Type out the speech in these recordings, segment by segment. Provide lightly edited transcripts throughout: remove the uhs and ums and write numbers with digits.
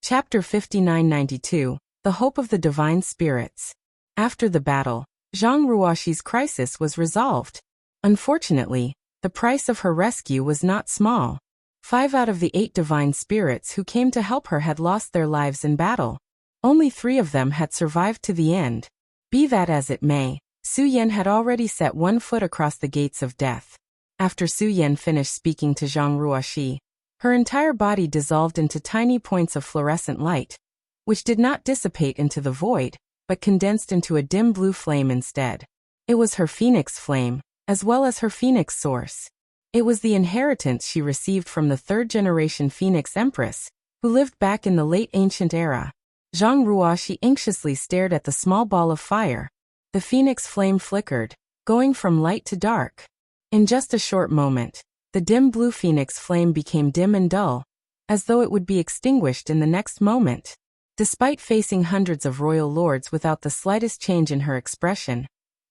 Chapter 5992, The Hope of the Divine Spirits. After the battle, Zhang Ruoxi's crisis was resolved. Unfortunately, the price of her rescue was not small. 5 out of the 8 divine spirits who came to help her had lost their lives in battle. Only 3 of them had survived to the end. Be that as it may, Su Yan had already set 1 foot across the gates of death. After Su Yan finished speaking to Zhang Ruoxi, her entire body dissolved into tiny points of fluorescent light, which did not dissipate into the void, but condensed into a dim blue flame instead. It was her phoenix flame, as well as her phoenix source. It was the inheritance she received from the 3rd-generation Phoenix Empress, who lived back in the late ancient era. Zhang Ruoxi anxiously stared at the small ball of fire. The phoenix flame flickered, going from light to dark. In just a short moment, the dim blue phoenix flame became dim and dull, as though it would be extinguished in the next moment. Despite facing hundreds of royal lords without the slightest change in her expression,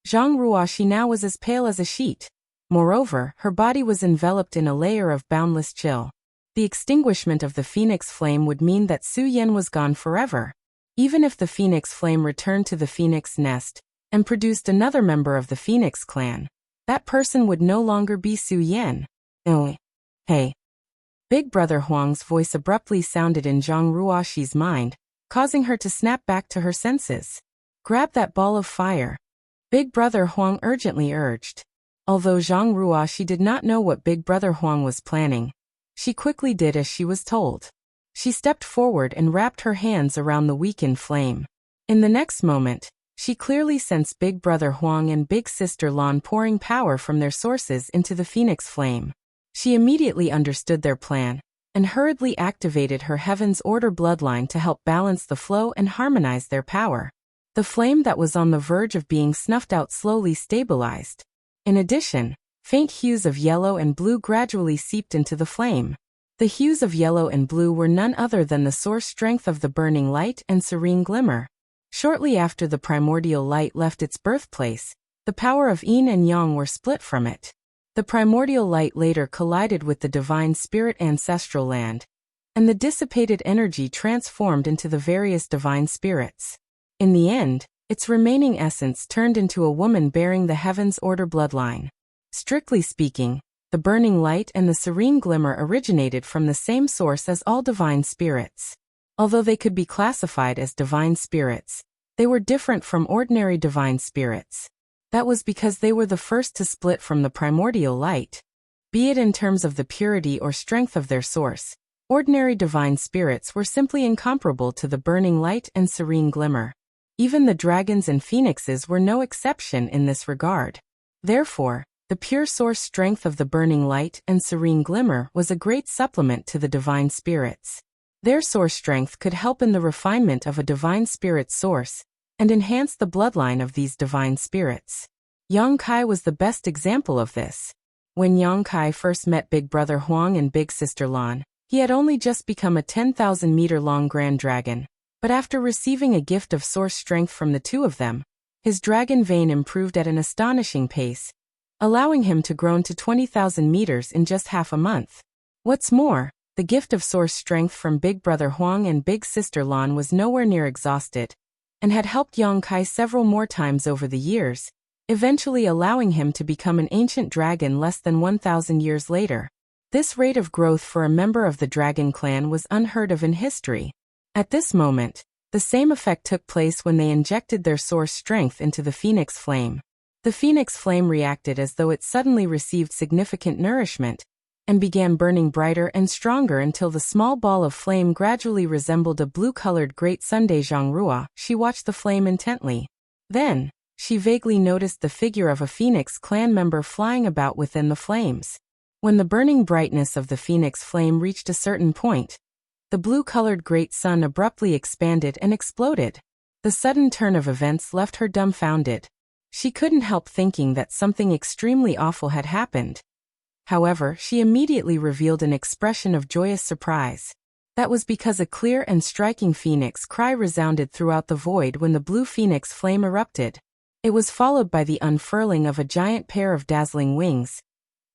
Zhang Ruoxi now was as pale as a sheet. Moreover, her body was enveloped in a layer of boundless chill. The extinguishment of the phoenix flame would mean that Su Yan was gone forever. Even if the phoenix flame returned to the phoenix nest and produced another member of the phoenix clan, that person would no longer be Su Yan. Oh, hey. Big Brother Huang's voice abruptly sounded in Zhang Ruoxi's mind, causing her to snap back to her senses. Grab that ball of fire, Big Brother Huang urgently urged. Although Zhang Ruoxi did not know what Big Brother Huang was planning, she quickly did as she was told. She stepped forward and wrapped her hands around the weakened flame. In the next moment, she clearly sensed Big Brother Huang and Big Sister Lan pouring power from their sources into the phoenix flame. She immediately understood their plan, and hurriedly activated her Heaven's Order bloodline to help balance the flow and harmonize their power. The flame that was on the verge of being snuffed out slowly stabilized. In addition, faint hues of yellow and blue gradually seeped into the flame. The hues of yellow and blue were none other than the source strength of the burning light and serene glimmer. Shortly after the primordial light left its birthplace, the power of yin and yang were split from it. The primordial light later collided with the divine spirit ancestral land, and the dissipated energy transformed into the various divine spirits. In the end, its remaining essence turned into a woman bearing the Heaven's Order bloodline. Strictly speaking, the burning light and the serene glimmer originated from the same source as all divine spirits. Although they could be classified as divine spirits, they were different from ordinary divine spirits. That was because they were the first to split from the primordial light. Be it in terms of the purity or strength of their source, ordinary divine spirits were simply incomparable to the burning light and serene glimmer. Even the dragons and phoenixes were no exception in this regard. Therefore, the pure source strength of the burning light and serene glimmer was a great supplement to the divine spirits. Their source strength could help in the refinement of a divine spirit's source, and enhance the bloodline of these divine spirits. Yang Kai was the best example of this. When Yang Kai first met Big Brother Huang and Big Sister Lan, he had only just become a 10,000-meter-long grand dragon, but after receiving a gift of source strength from the 2 of them, his dragon vein improved at an astonishing pace, allowing him to grow to 20,000 meters in just half a month. What's more, the gift of source strength from Big Brother Huang and Big Sister Lan was nowhere near exhausted, and had helped Yang Kai several more times over the years, eventually allowing him to become an ancient dragon less than 1,000 years later. This rate of growth for a member of the dragon clan was unheard of in history. At this moment, the same effect took place when they injected their source strength into the phoenix flame. The phoenix flame reacted as though it suddenly received significant nourishment, and began burning brighter and stronger until the small ball of flame gradually resembled a blue-colored great Sunday. Zhang Ruoxi watched the flame intently. Then, she vaguely noticed the figure of a Phoenix clan member flying about within the flames. When the burning brightness of the Phoenix flame reached a certain point, the blue-colored great sun abruptly expanded and exploded. The sudden turn of events left her dumbfounded. She couldn't help thinking that something extremely awful had happened. However, she immediately revealed an expression of joyous surprise. That was because a clear and striking phoenix cry resounded throughout the void when the blue phoenix flame erupted. It was followed by the unfurling of a giant pair of dazzling wings,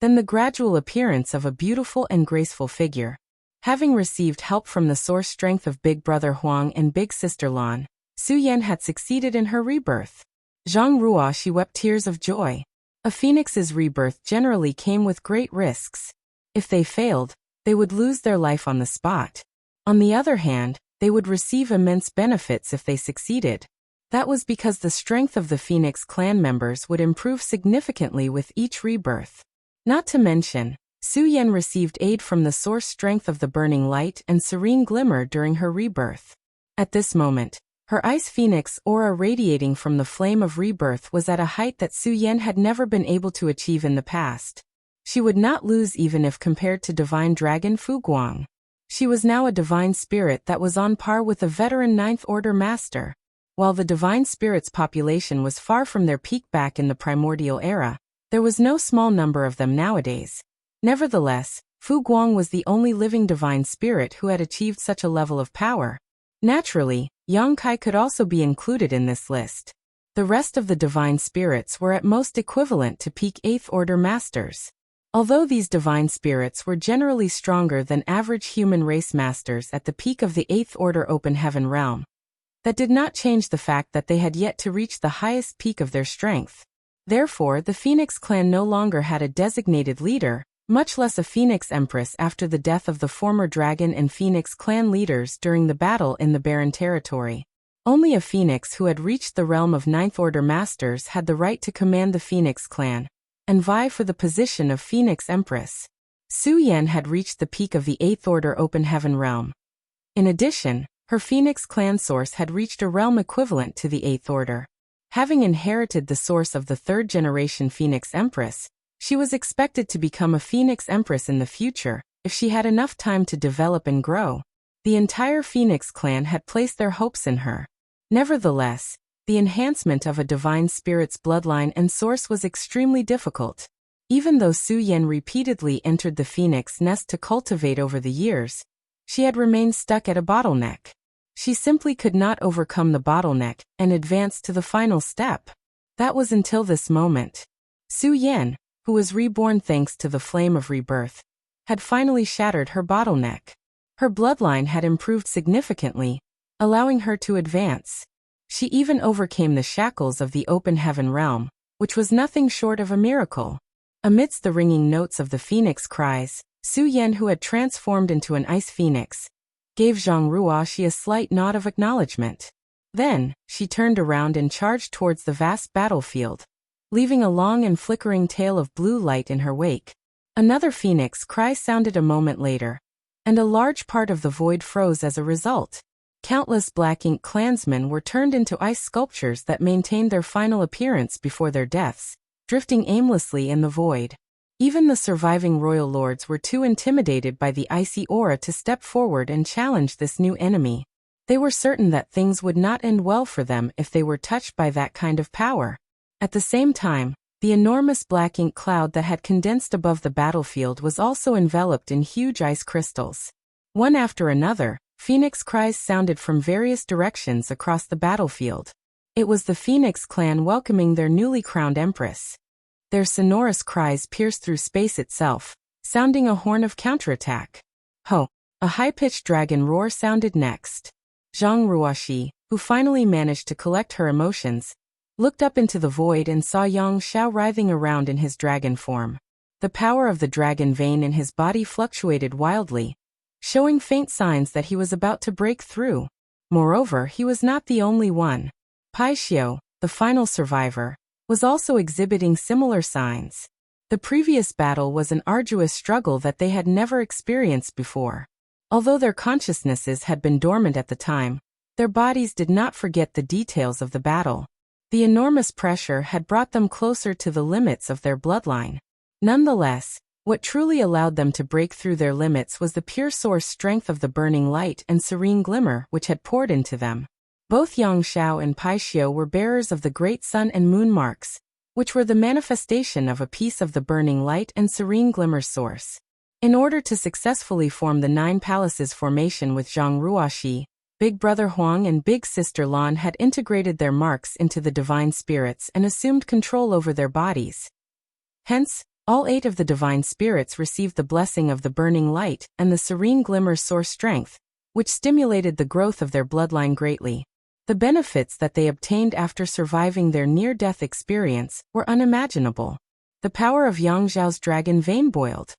then the gradual appearance of a beautiful and graceful figure. Having received help from the source strength of Big Brother Huang and Big Sister Lan, Su Yan had succeeded in her rebirth. Zhang Ruoxi wept tears of joy. A phoenix's rebirth generally came with great risks. If they failed, they would lose their life on the spot. On the other hand, they would receive immense benefits if they succeeded. That was because the strength of the Phoenix clan members would improve significantly with each rebirth. Not to mention, Su Yan received aid from the source strength of the burning light and serene glimmer during her rebirth. At this moment, her ice phoenix aura radiating from the flame of rebirth was at a height that Su Yan had never been able to achieve in the past. She would not lose even if compared to divine dragon Fu Guang. She was now a divine spirit that was on par with a veteran Ninth Order master. While the divine spirit's population was far from their peak back in the primordial era, there was no small number of them nowadays. Nevertheless, Fu Guang was the only living divine spirit who had achieved such a level of power. Naturally, Yang Kai could also be included in this list. The rest of the divine spirits were at most equivalent to peak 8th Order masters. Although these divine spirits were generally stronger than average human race masters at the peak of the 8th Order Open Heaven realm, that did not change the fact that they had yet to reach the highest peak of their strength. Therefore, the Phoenix clan no longer had a designated leader, much less a Phoenix Empress after the death of the former Dragon and Phoenix clan leaders during the battle in the Barren Territory. Only a Phoenix who had reached the realm of Ninth Order Masters had the right to command the Phoenix clan and vie for the position of Phoenix Empress. Su Yan had reached the peak of the 8th Order Open Heaven realm. In addition, her Phoenix clan source had reached a realm equivalent to the 8th Order. Having inherited the source of the third-generation Phoenix Empress, she was expected to become a Phoenix Empress in the future, if she had enough time to develop and grow. The entire Phoenix clan had placed their hopes in her. Nevertheless, the enhancement of a divine spirit's bloodline and source was extremely difficult. Even though Su Yan repeatedly entered the Phoenix nest to cultivate over the years, she had remained stuck at a bottleneck. She simply could not overcome the bottleneck and advance to the final step. That was until this moment. Su Yan, who was reborn thanks to the flame of rebirth, had finally shattered her bottleneck. Her bloodline had improved significantly, allowing her to advance. She even overcame the shackles of the open heaven realm, which was nothing short of a miracle. Amidst the ringing notes of the phoenix cries, Su Yan, who had transformed into an ice phoenix, gave Zhang Ruoxi a slight nod of acknowledgement. Then, she turned around and charged towards the vast battlefield, leaving a long and flickering tail of blue light in her wake. Another phoenix cry sounded a moment later, and a large part of the void froze as a result. Countless black ink clansmen were turned into ice sculptures that maintained their final appearance before their deaths, drifting aimlessly in the void. Even the surviving royal lords were too intimidated by the icy aura to step forward and challenge this new enemy. They were certain that things would not end well for them if they were touched by that kind of power. At the same time, the enormous black ink cloud that had condensed above the battlefield was also enveloped in huge ice crystals. One after another, phoenix cries sounded from various directions across the battlefield. It was the Phoenix clan welcoming their newly crowned empress. Their sonorous cries pierced through space itself, sounding a horn of counterattack. Ho! A high-pitched dragon roar sounded next. Zhang Ruoxi, who finally managed to collect her emotions, looked up into the void and saw Yang Xiao writhing around in his dragon form. The power of the dragon vein in his body fluctuated wildly, showing faint signs that he was about to break through. Moreover, he was not the only one. Pai Xiao, the final survivor, was also exhibiting similar signs. The previous battle was an arduous struggle that they had never experienced before. Although their consciousnesses had been dormant at the time, their bodies did not forget the details of the battle. The enormous pressure had brought them closer to the limits of their bloodline. Nonetheless, what truly allowed them to break through their limits was the pure source strength of the burning light and serene glimmer which had poured into them. Both Yang Xiao and Pai Xiao were bearers of the great sun and moon marks, which were the manifestation of a piece of the burning light and serene glimmer source. In order to successfully form the 9 palaces formation with Zhang Ruoxi, Big Brother Huang and Big Sister Lan had integrated their marks into the divine spirits and assumed control over their bodies. Hence, All 8 of the divine spirits received the blessing of the burning light and the serene glimmer's source strength, which stimulated the growth of their bloodline greatly. The benefits that they obtained after surviving their near-death experience were unimaginable. The power of Yang Zhao's dragon vein boiled.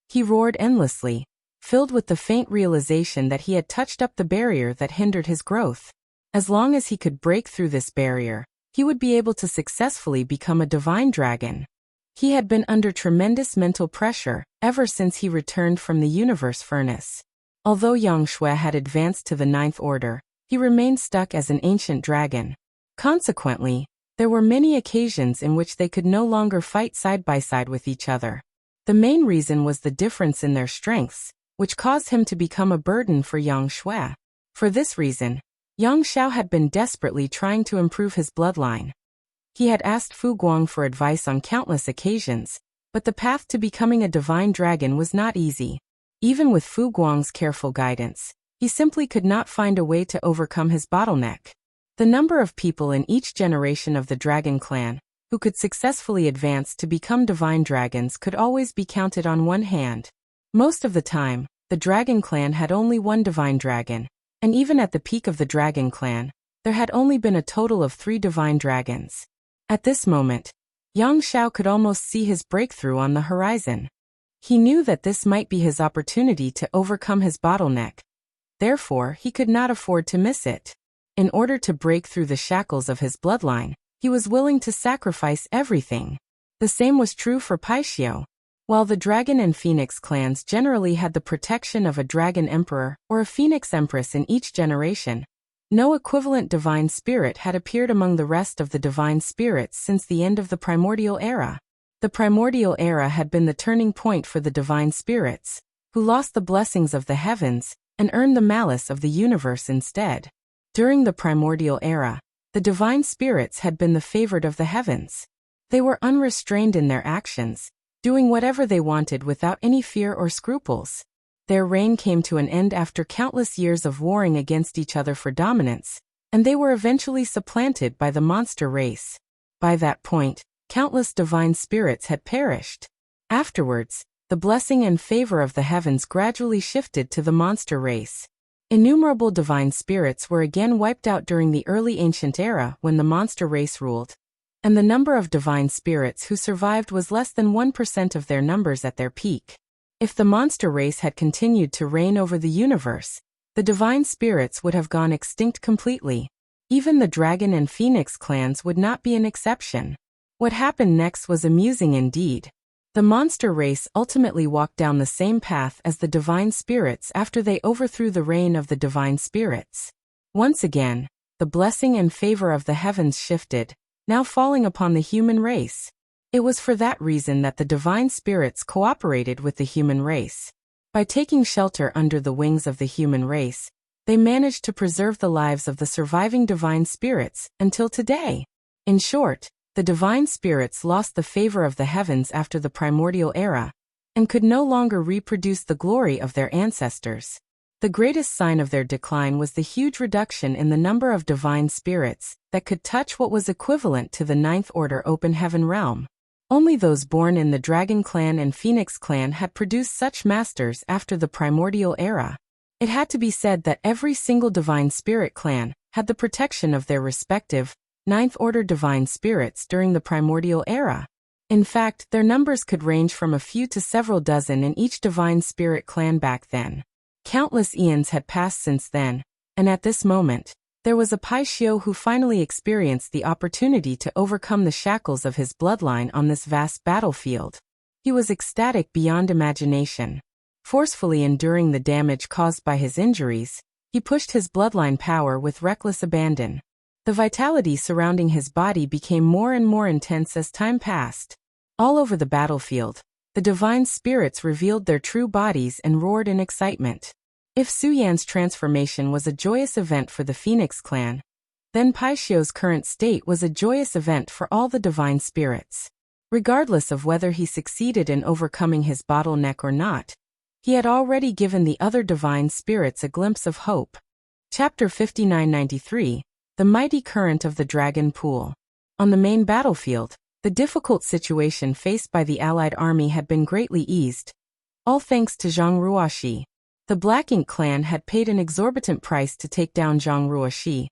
He roared endlessly, filled with the faint realization that he had touched up the barrier that hindered his growth. As long as he could break through this barrier, he would be able to successfully become a divine dragon. He had been under tremendous mental pressure ever since he returned from the universe furnace. Although Yang Shui had advanced to the 9th order, he remained stuck as an ancient dragon. Consequently, there were many occasions in which they could no longer fight side by side with each other. The main reason was the difference in their strengths, which caused him to become a burden for Yang Shui. For this reason, Yang Xiao had been desperately trying to improve his bloodline. He had asked Fu Guang for advice on countless occasions, but the path to becoming a divine dragon was not easy. Even with Fu Guang's careful guidance, he simply could not find a way to overcome his bottleneck. The number of people in each generation of the dragon clan who could successfully advance to become divine dragons could always be counted on one hand. Most of the time, the dragon clan had only one divine dragon, and even at the peak of the dragon clan, there had only been a total of 3 divine dragons. At this moment, Yang Xiao could almost see his breakthrough on the horizon. He knew that this might be his opportunity to overcome his bottleneck. Therefore, he could not afford to miss it. In order to break through the shackles of his bloodline, he was willing to sacrifice everything. The same was true for Paixio. While the dragon and phoenix clans generally had the protection of a dragon emperor or a phoenix empress in each generation, no equivalent divine spirit had appeared among the rest of the divine spirits since the end of the primordial era. The primordial era had been the turning point for the divine spirits, who lost the blessings of the heavens and earned the malice of the universe instead. During the primordial era, the divine spirits had been the favored of the heavens. They were unrestrained in their actions, doing whatever they wanted without any fear or scruples. Their reign came to an end after countless years of warring against each other for dominance, and they were eventually supplanted by the monster race. By that point, countless divine spirits had perished. Afterwards, the blessing and favor of the heavens gradually shifted to the monster race. Innumerable divine spirits were again wiped out during the early ancient era when the monster race ruled, and the number of divine spirits who survived was less than 1% of their numbers at their peak. If the monster race had continued to reign over the universe, the divine spirits would have gone extinct completely. Even the dragon and phoenix clans would not be an exception. What happened next was amusing indeed. The monster race ultimately walked down the same path as the divine spirits after they overthrew the reign of the divine spirits. Once again, the blessing and favor of the heavens shifted, now falling upon the human race. It was for that reason that the divine spirits cooperated with the human race. By taking shelter under the wings of the human race, they managed to preserve the lives of the surviving divine spirits until today. In short, the divine spirits lost the favor of the heavens after the primordial era, and could no longer reproduce the glory of their ancestors. The greatest sign of their decline was the huge reduction in the number of divine spirits that could touch what was equivalent to the 9th order open heaven realm. Only those born in the Dragon Clan and Phoenix Clan had produced such masters after the primordial era. It had to be said that every single divine spirit clan had the protection of their respective 9th order divine spirits during the primordial era. In fact, their numbers could range from a few to several dozen in each divine spirit clan back then. Countless eons had passed since then, and at this moment, there was a Paixio who finally experienced the opportunity to overcome the shackles of his bloodline on this vast battlefield. He was ecstatic beyond imagination. Forcefully enduring the damage caused by his injuries, he pushed his bloodline power with reckless abandon. The vitality surrounding his body became more and more intense as time passed. All over the battlefield, the divine spirits revealed their true bodies and roared in excitement. If Su Yan's transformation was a joyous event for the Phoenix Clan, then Paixio's current state was a joyous event for all the divine spirits. Regardless of whether he succeeded in overcoming his bottleneck or not, he had already given the other divine spirits a glimpse of hope. Chapter 5993, The Mighty Current of the Dragon Pool. On the main battlefield, The difficult situation faced by the Allied army had been greatly eased, all thanks to Zhang Ruoxi. The Black Ink clan had paid an exorbitant price to take down Zhang Ruoxi,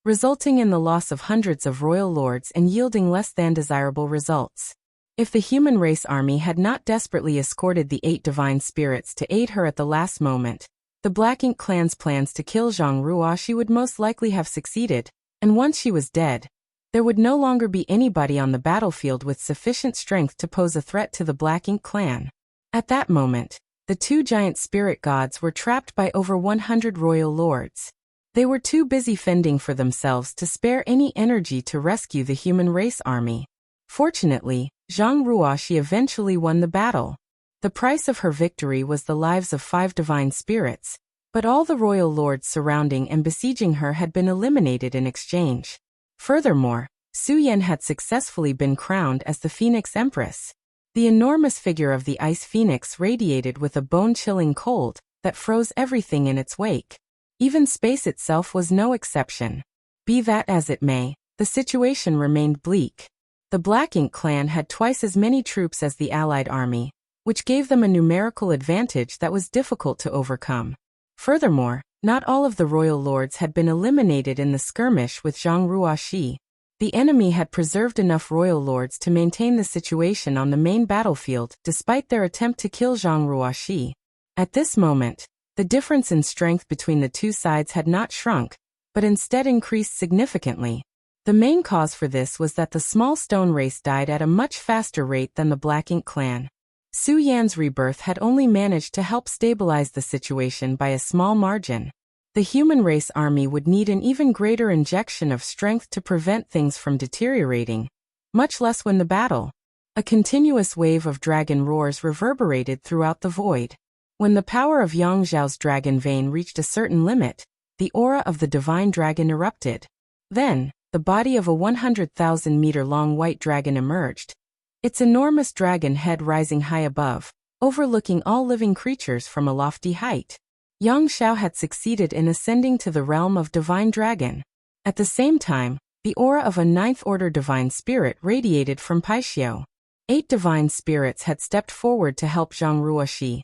resulting in the loss of hundreds of royal lords and yielding less than desirable results. If the human race army had not desperately escorted the 8 divine spirits to aid her at the last moment, the Black Ink clan's plans to kill Zhang Ruoxi would most likely have succeeded, and once she was dead, there would no longer be anybody on the battlefield with sufficient strength to pose a threat to the Black Ink clan. At that moment, the 2 giant spirit gods were trapped by over 100 royal lords. They were too busy fending for themselves to spare any energy to rescue the human race army. Fortunately, Zhang Ruoxi eventually won the battle. The price of her victory was the lives of 5 divine spirits, but all the royal lords surrounding and besieging her had been eliminated in exchange. Furthermore, Su Yan had successfully been crowned as the Phoenix Empress. The enormous figure of the Ice Phoenix radiated with a bone-chilling cold that froze everything in its wake. Even space itself was no exception. Be that as it may, the situation remained bleak. The Black Ink clan had twice as many troops as the Allied army, which gave them a numerical advantage that was difficult to overcome. Furthermore, not all of the royal lords had been eliminated in the skirmish with Zhang Ruoxi. The enemy had preserved enough royal lords to maintain the situation on the main battlefield despite their attempt to kill Zhang Ruoxi. At this moment, the difference in strength between the 2 sides had not shrunk, but instead increased significantly. The main cause for this was that the small stone race died at a much faster rate than the Black Ink clan. Su Yan's rebirth had only managed to help stabilize the situation by a small margin. The human race army would need an even greater injection of strength to prevent things from deteriorating, much less win the battle. A continuous wave of dragon roars reverberated throughout the void. When the power of Yang Zhao's dragon vein reached a certain limit, the aura of the divine dragon erupted. Then, the body of a 100,000-meter-long white dragon emerged, its enormous dragon head rising high above, overlooking all living creatures from a lofty height. Yang Zhao had succeeded in ascending to the realm of divine dragon. At the same time, the aura of a 9th-order divine spirit radiated from Paixio. 8 divine spirits had stepped forward to help Zhang Ruoxi,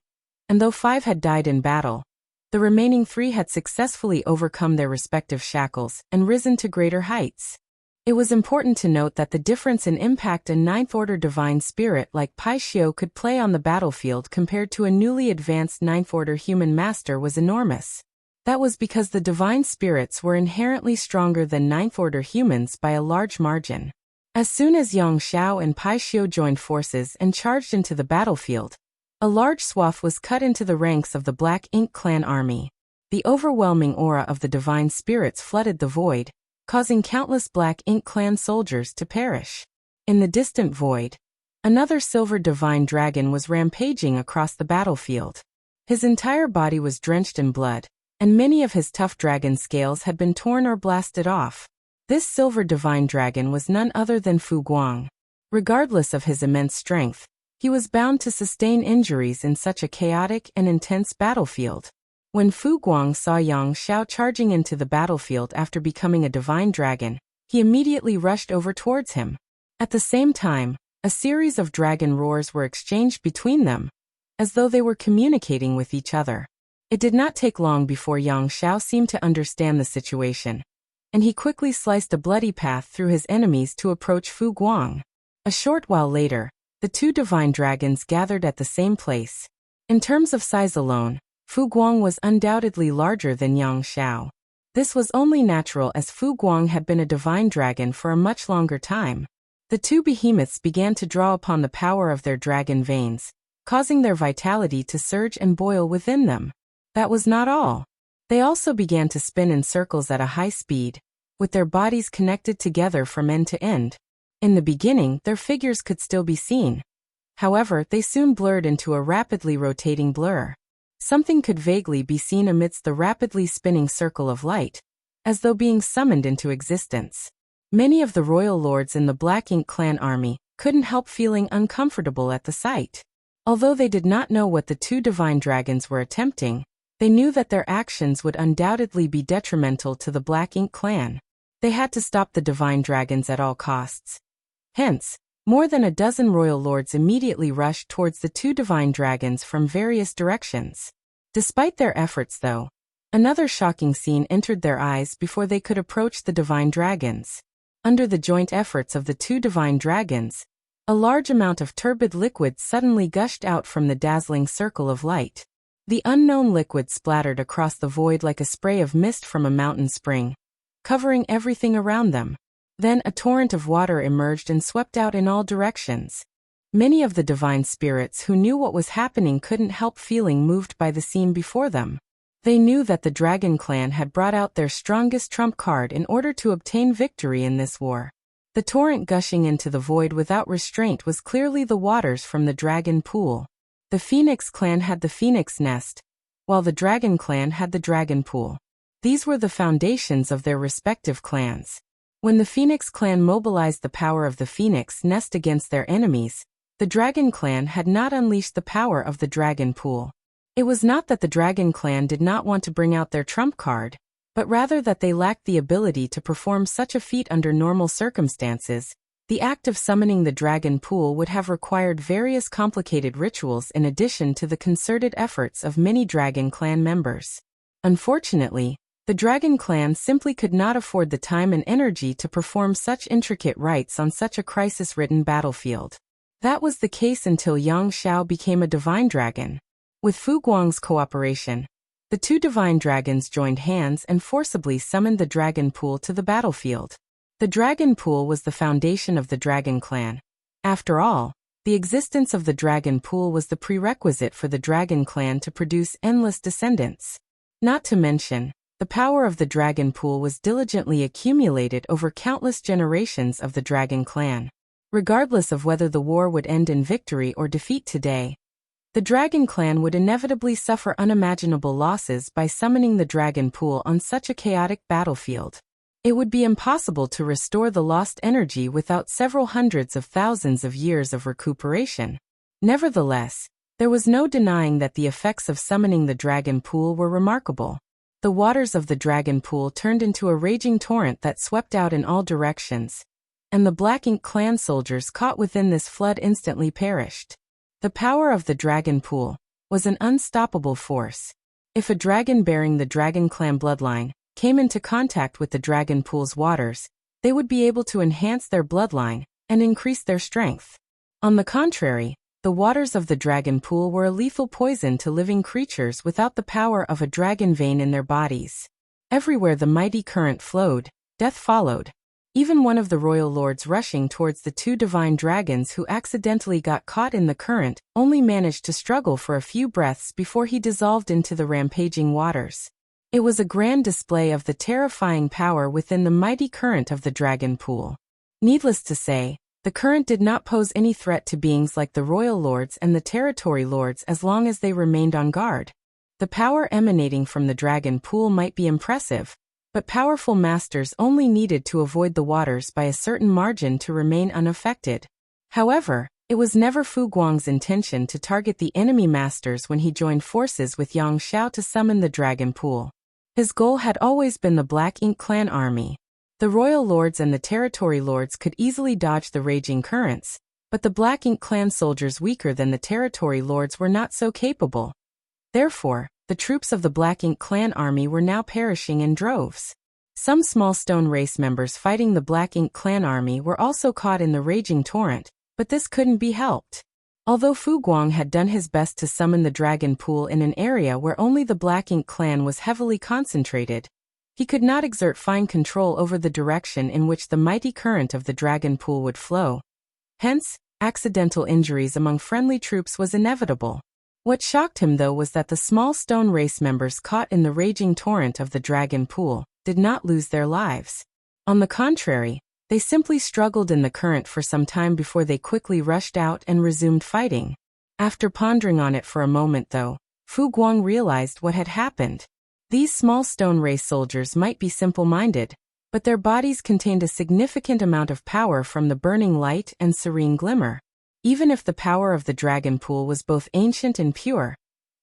and though 5 had died in battle, the remaining 3 had successfully overcome their respective shackles and risen to greater heights. It was important to note that the difference in impact a 9th-order divine spirit like Paixio could play on the battlefield compared to a newly advanced 9th-order human master was enormous. That was because the divine spirits were inherently stronger than 9th-order humans by a large margin. As soon as Yang Zhao and Paixio joined forces and charged into the battlefield, a large swath was cut into the ranks of the Black Ink clan army. The overwhelming aura of the divine spirits flooded the void, causing countless Black Ink clan soldiers to perish. In the distant void, another silver divine dragon was rampaging across the battlefield. His entire body was drenched in blood, and many of his tough dragon scales had been torn or blasted off. This silver divine dragon was none other than Fu Guang. Regardless of his immense strength, he was bound to sustain injuries in such a chaotic and intense battlefield. When Fu Guang saw Yang Zhao charging into the battlefield after becoming a divine dragon, he immediately rushed over towards him. At the same time, a series of dragon roars were exchanged between them, as though they were communicating with each other. It did not take long before Yang Zhao seemed to understand the situation, and he quickly sliced a bloody path through his enemies to approach Fu Guang. A short while later, the 2 divine dragons gathered at the same place. In terms of size alone, Fu Guang was undoubtedly larger than Yang Zhao. This was only natural as Fu Guang had been a divine dragon for a much longer time. The 2 behemoths began to draw upon the power of their dragon veins, causing their vitality to surge and boil within them. That was not all. They also began to spin in circles at a high speed, with their bodies connected together from end to end. In the beginning, their figures could still be seen. However, they soon blurred into a rapidly rotating blur. Something could vaguely be seen amidst the rapidly spinning circle of light, as though being summoned into existence. Many of the royal lords in the Black Ink clan army couldn't help feeling uncomfortable at the sight. Although they did not know what the 2 divine dragons were attempting, they knew that their actions would undoubtedly be detrimental to the Black Ink clan. They had to stop the divine dragons at all costs. Hence, More than a dozen royal lords immediately rushed towards the two divine dragons from various directions. Despite their efforts, though, another shocking scene entered their eyes before they could approach the divine dragons. Under the joint efforts of the two divine dragons, a large amount of turbid liquid suddenly gushed out from the dazzling circle of light. The unknown liquid splattered across the void like a spray of mist from a mountain spring, covering everything around them. Then a torrent of water emerged and swept out in all directions. Many of the divine spirits who knew what was happening couldn't help feeling moved by the scene before them. They knew that the Dragon Clan had brought out their strongest trump card in order to obtain victory in this war. The torrent gushing into the void without restraint was clearly the waters from the Dragon Pool. The Phoenix Clan had the Phoenix Nest, while the Dragon Clan had the Dragon Pool. These were the foundations of their respective clans. When the Phoenix Clan mobilized the power of the Phoenix Nest against their enemies, the Dragon Clan had not unleashed the power of the Dragon Pool. It was not that the Dragon Clan did not want to bring out their trump card, but rather that they lacked the ability to perform such a feat under normal circumstances. The act of summoning the Dragon Pool would have required various complicated rituals in addition to the concerted efforts of many Dragon Clan members. Unfortunately, the Dragon Clan simply could not afford the time and energy to perform such intricate rites on such a crisis-ridden battlefield. That was the case until Yang Xiao became a divine dragon. With Fu Guang's cooperation, the two divine dragons joined hands and forcibly summoned the Dragon Pool to the battlefield. The Dragon Pool was the foundation of the Dragon Clan. After all, the existence of the Dragon Pool was the prerequisite for the Dragon Clan to produce endless descendants. Not to mention, the power of the Dragon Pool was diligently accumulated over countless generations of the Dragon Clan. Regardless of whether the war would end in victory or defeat today, the Dragon Clan would inevitably suffer unimaginable losses by summoning the Dragon Pool on such a chaotic battlefield. It would be impossible to restore the lost energy without several hundreds of thousands of years of recuperation. Nevertheless, there was no denying that the effects of summoning the Dragon Pool were remarkable. The waters of the Dragon Pool turned into a raging torrent that swept out in all directions, and the Black Ink Clan soldiers caught within this flood instantly perished. The power of the Dragon Pool was an unstoppable force. If a dragon bearing the Dragon Clan bloodline came into contact with the Dragon Pool's waters, they would be able to enhance their bloodline and increase their strength. On the contrary, the waters of the Dragon Pool were a lethal poison to living creatures without the power of a dragon vein in their bodies. Everywhere the mighty current flowed, death followed. Even one of the royal lords rushing towards the two divine dragons who accidentally got caught in the current only managed to struggle for a few breaths before he dissolved into the rampaging waters. It was a grand display of the terrifying power within the mighty current of the Dragon Pool. Needless to say, the current did not pose any threat to beings like the royal lords and the territory lords as long as they remained on guard. The power emanating from the Dragon Pool might be impressive, but powerful masters only needed to avoid the waters by a certain margin to remain unaffected. However, it was never Fu Guang's intention to target the enemy masters when he joined forces with Yang Xiao to summon the Dragon Pool. His goal had always been the Black Ink Clan army. The royal lords and the territory lords could easily dodge the raging currents, but the Black Ink Clan soldiers weaker than the territory lords were not so capable. Therefore, the troops of the Black Ink Clan army were now perishing in droves. Some small stone race members fighting the Black Ink Clan army were also caught in the raging torrent, but this couldn't be helped. Although Fu Guang had done his best to summon the Dragon Pool in an area where only the Black Ink Clan was heavily concentrated, he could not exert fine control over the direction in which the mighty current of the Dragon Pool would flow. Hence, accidental injuries among friendly troops was inevitable. What shocked him, though, was that the small stone race members caught in the raging torrent of the Dragon Pool did not lose their lives. On the contrary, they simply struggled in the current for some time before they quickly rushed out and resumed fighting. After pondering on it for a moment, though, Fu Guang realized what had happened. These small stone race soldiers might be simple-minded, but their bodies contained a significant amount of power from the burning light and serene glimmer. Even if the power of the Dragon Pool was both ancient and pure,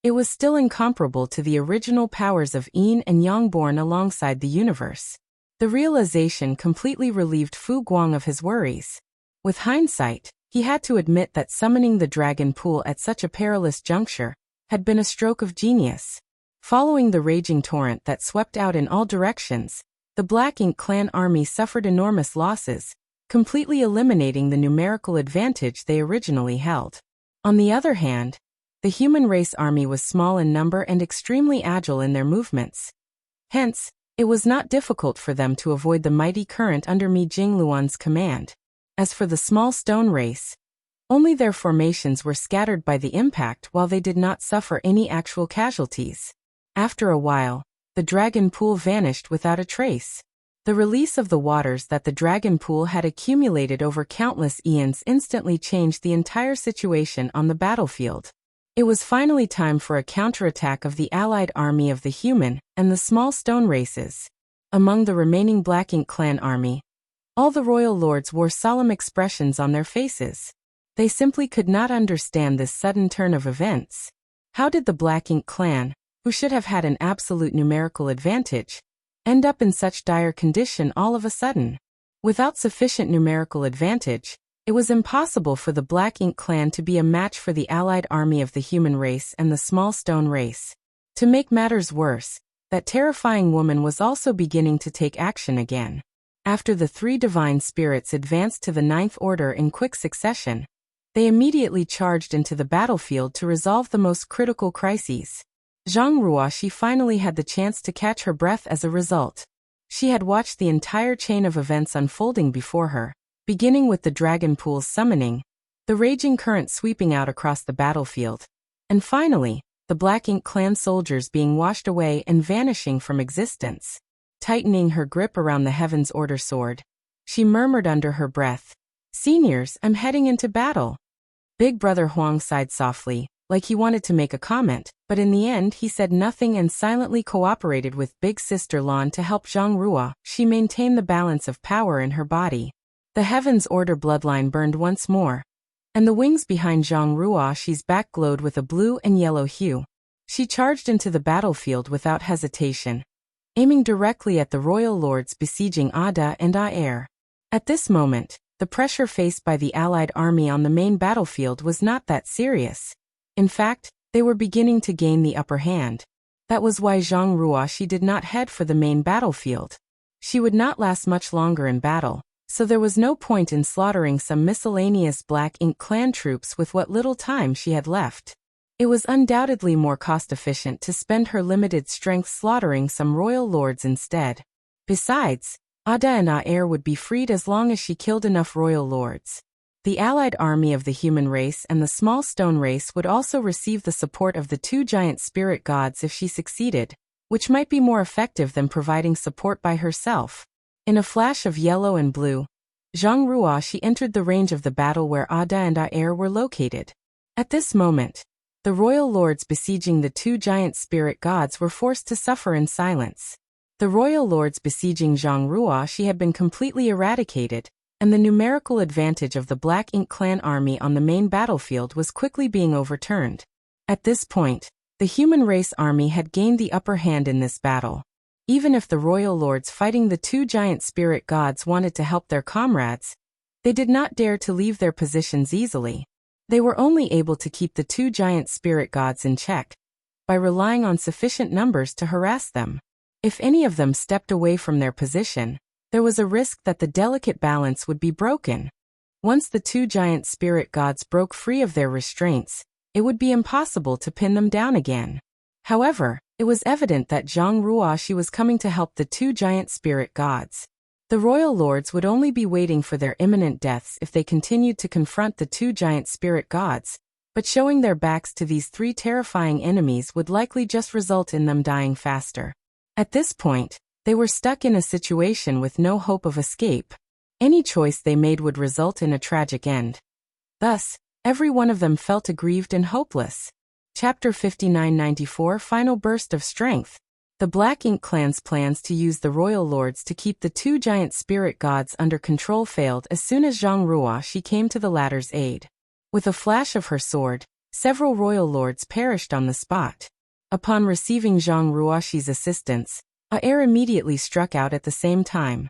it was still incomparable to the original powers of Yin and Yang born alongside the universe. The realization completely relieved Fu Guang of his worries. With hindsight, he had to admit that summoning the dragon pool at such a perilous juncture had been a stroke of genius. Following the raging torrent that swept out in all directions, the Black Ink clan army suffered enormous losses, completely eliminating the numerical advantage they originally held. On the other hand, the human race army was small in number and extremely agile in their movements. Hence, it was not difficult for them to avoid the mighty current under Mi Jingluan's command. As for the small stone race, only their formations were scattered by the impact while they did not suffer any actual casualties. After a while, the dragon pool vanished without a trace. The release of the waters that the dragon pool had accumulated over countless eons instantly changed the entire situation on the battlefield. It was finally time for a counterattack of the allied army of the human and the small stone races. Among the remaining Black Ink clan army, all the royal lords wore solemn expressions on their faces. They simply could not understand this sudden turn of events. How did the Black Ink clan, who should have had an absolute numerical advantage, end up in such dire condition all of a sudden? Without sufficient numerical advantage, it was impossible for the Black Ink clan to be a match for the allied army of the human race and the small stone race. To make matters worse, that terrifying woman was also beginning to take action again. After the three divine spirits advanced to the Ninth Order in quick succession, they immediately charged into the battlefield to resolve the most critical crises. Zhang Ruoxi finally had the chance to catch her breath as a result. She had watched the entire chain of events unfolding before her, beginning with the dragon pool's summoning, the raging current sweeping out across the battlefield, and finally, the Black Ink clan soldiers being washed away and vanishing from existence. Tightening her grip around the Heaven's Order sword, she murmured under her breath, "Seniors, I'm heading into battle." Big Brother Huang sighed softly, like he wanted to make a comment, but in the end he said nothing and silently cooperated with Big Sister Lan to help Zhang Ruoxi maintain the balance of power in her body. The Heaven's Order bloodline burned once more, and the wings behind Zhang Ruoxi's back glowed with a blue and yellow hue. She charged into the battlefield without hesitation, aiming directly at the royal lords besieging Ada and Aer. At this moment, the pressure faced by the allied army on the main battlefield was not that serious. In fact, they were beginning to gain the upper hand. That was why Zhang Ruoxi did not head for the main battlefield. She would not last much longer in battle, so there was no point in slaughtering some miscellaneous Black Ink clan troops with what little time she had left. It was undoubtedly more cost-efficient to spend her limited strength slaughtering some royal lords instead. Besides, Ada and Aer would be freed as long as she killed enough royal lords. The allied army of the human race and the small stone race would also receive the support of the two giant spirit gods if she succeeded, which might be more effective than providing support by herself. In a flash of yellow and blue, Zhang Ruoxi entered the range of the battle where Ada and Aer were located. At this moment, the royal lords besieging the two giant spirit gods were forced to suffer in silence. The royal lords besieging Zhang Ruoxi had been completely eradicated, and the numerical advantage of the Black Ink clan army on the main battlefield was quickly being overturned. At this point, the human race army had gained the upper hand in this battle. Even if the royal lords fighting the two giant spirit gods wanted to help their comrades, they did not dare to leave their positions easily. They were only able to keep the two giant spirit gods in check by relying on sufficient numbers to harass them. If any of them stepped away from their position, there was a risk that the delicate balance would be broken. Once the two giant spirit gods broke free of their restraints, it would be impossible to pin them down again. However, it was evident that Zhang Ruoxi was coming to help the two giant spirit gods. The royal lords would only be waiting for their imminent deaths if they continued to confront the two giant spirit gods, but showing their backs to these three terrifying enemies would likely just result in them dying faster. At this point, they were stuck in a situation with no hope of escape. Any choice they made would result in a tragic end. Thus, every one of them felt aggrieved and hopeless. Chapter 5994 Final Burst of Strength. The Black Ink clan's plans to use the royal lords to keep the two giant spirit gods under control failed as soon as Zhang Ruoxi came to the latter's aid. With a flash of her sword, several royal lords perished on the spot. Upon receiving Zhang Ruoxi's assistance, Aer immediately struck out at the same time.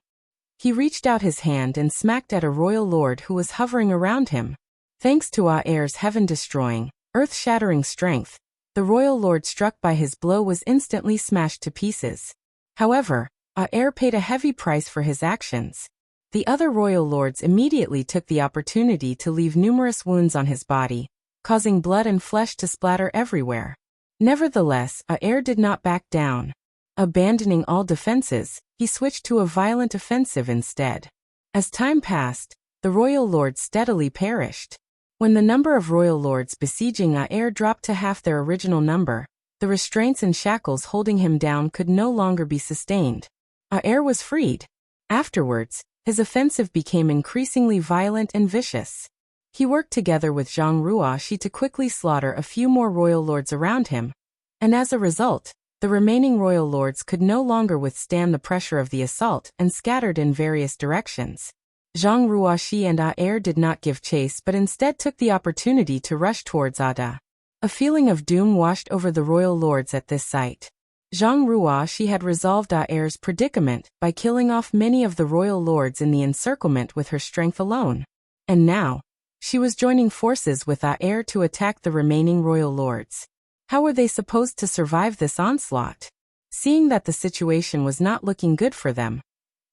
He reached out his hand and smacked at a royal lord who was hovering around him. Thanks to Aer's heaven-destroying, earth-shattering strength, the royal lord struck by his blow was instantly smashed to pieces. However, Aer paid a heavy price for his actions. The other royal lords immediately took the opportunity to leave numerous wounds on his body, causing blood and flesh to splatter everywhere. Nevertheless, Aer did not back down. Abandoning all defenses, he switched to a violent offensive instead. As time passed, the royal lords steadily perished. When the number of royal lords besieging Aer dropped to half their original number, the restraints and shackles holding him down could no longer be sustained. Aer was freed. Afterwards, his offensive became increasingly violent and vicious. He worked together with Zhang Ruoxi to quickly slaughter a few more royal lords around him, and as a result, the remaining royal lords could no longer withstand the pressure of the assault and scattered in various directions. Zhang Ruoxi and Aer did not give chase but instead took the opportunity to rush towards Ada. A feeling of doom washed over the royal lords at this sight. Zhang Ruoxi had resolved Aer's predicament by killing off many of the royal lords in the encirclement with her strength alone. And now, she was joining forces with Aer to attack the remaining royal lords. How were they supposed to survive this onslaught? Seeing that the situation was not looking good for them,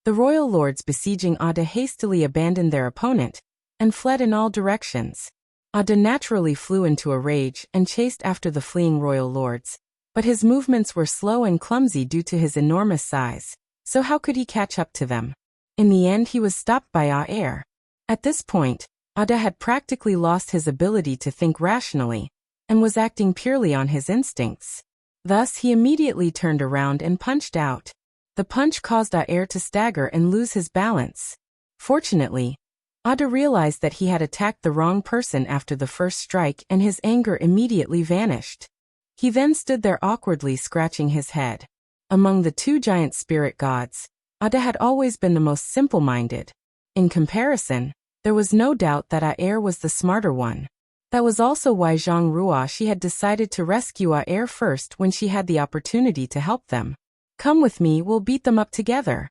the royal lords besieging Ada hastily abandoned their opponent and fled in all directions. Ada naturally flew into a rage and chased after the fleeing royal lords, but his movements were slow and clumsy due to his enormous size, so how could he catch up to them? In the end he was stopped by Aer. At this point, Ada had practically lost his ability to think rationally, and was acting purely on his instincts. Thus he immediately turned around and punched out. The punch caused Aer to stagger and lose his balance. Fortunately, Ada realized that he had attacked the wrong person after the first strike and his anger immediately vanished. He then stood there awkwardly scratching his head. Among the two giant spirit gods, Ada had always been the most simple-minded. In comparison, there was no doubt that Aer was the smarter one. That was also why Zhang Ruoxi had decided to rescue Aer first when she had the opportunity to help them. "Come with me, we'll beat them up together,"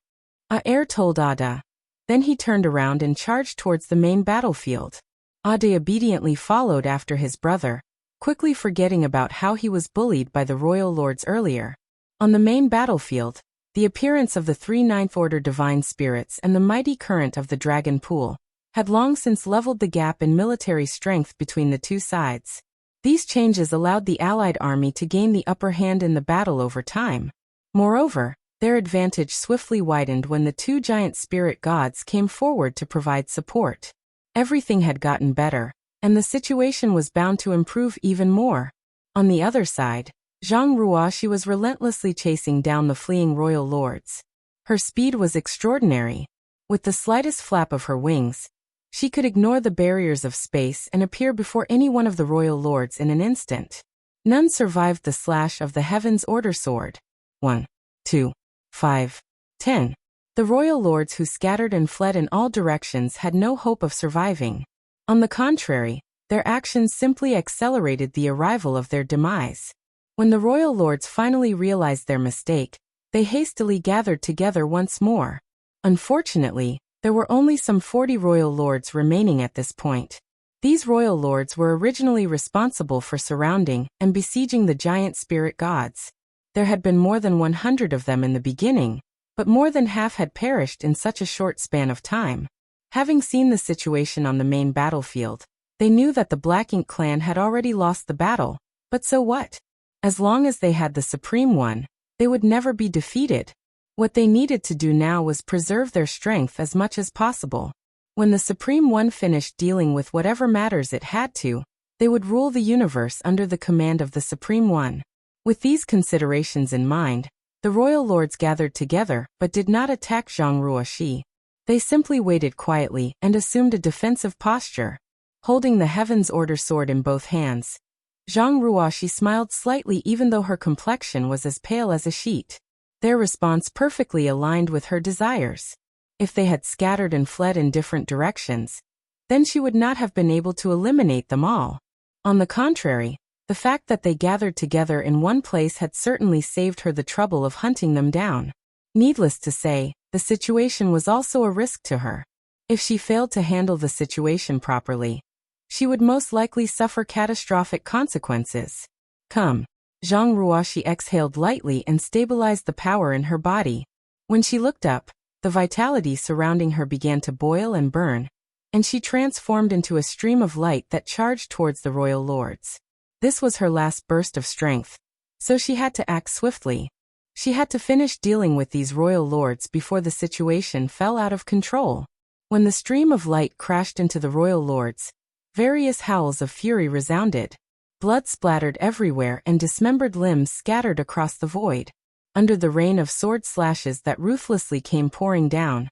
Aer told Ada. Then he turned around and charged towards the main battlefield. Ada obediently followed after his brother, quickly forgetting about how he was bullied by the royal lords earlier. On the main battlefield, the appearance of the three Ninth Order divine spirits and the mighty current of the dragon pool had long since leveled the gap in military strength between the two sides. These changes allowed the allied army to gain the upper hand in the battle over time. Moreover, their advantage swiftly widened when the two giant spirit gods came forward to provide support. Everything had gotten better, and the situation was bound to improve even more. On the other side, Zhang Ruoxi was relentlessly chasing down the fleeing royal lords. Her speed was extraordinary. With the slightest flap of her wings, she could ignore the barriers of space and appear before any one of the royal lords in an instant. None survived the slash of the Heaven's Order sword. 1, 2, 5, 10. The royal lords who scattered and fled in all directions had no hope of surviving. On the contrary, their actions simply accelerated the arrival of their demise. When the royal lords finally realized their mistake, they hastily gathered together once more. Unfortunately, there were only some 40 royal lords remaining at this point. These royal lords were originally responsible for surrounding and besieging the giant spirit gods. There had been more than 100 of them in the beginning, but more than half had perished in such a short span of time. Having seen the situation on the main battlefield, they knew that the Black Ink clan had already lost the battle, but so what? As long as they had the Supreme One, they would never be defeated. What they needed to do now was preserve their strength as much as possible. When the Supreme One finished dealing with whatever matters it had to, they would rule the universe under the command of the Supreme One. With these considerations in mind, the royal lords gathered together but did not attack Zhang Ruoxi. They simply waited quietly and assumed a defensive posture. Holding the Heaven's Order sword in both hands, Zhang Ruoxi smiled slightly even though her complexion was as pale as a sheet. Their response perfectly aligned with her desires. If they had scattered and fled in different directions, then she would not have been able to eliminate them all. On the contrary, the fact that they gathered together in one place had certainly saved her the trouble of hunting them down. Needless to say, the situation was also a risk to her. If she failed to handle the situation properly, she would most likely suffer catastrophic consequences. Come. Zhang Ruoxi exhaled lightly and stabilized the power in her body. When she looked up, the vitality surrounding her began to boil and burn, and she transformed into a stream of light that charged towards the royal lords. This was her last burst of strength, so she had to act swiftly. She had to finish dealing with these royal lords before the situation fell out of control. When the stream of light crashed into the royal lords, various howls of fury resounded. Blood splattered everywhere and dismembered limbs scattered across the void. Under the rain of sword slashes that ruthlessly came pouring down,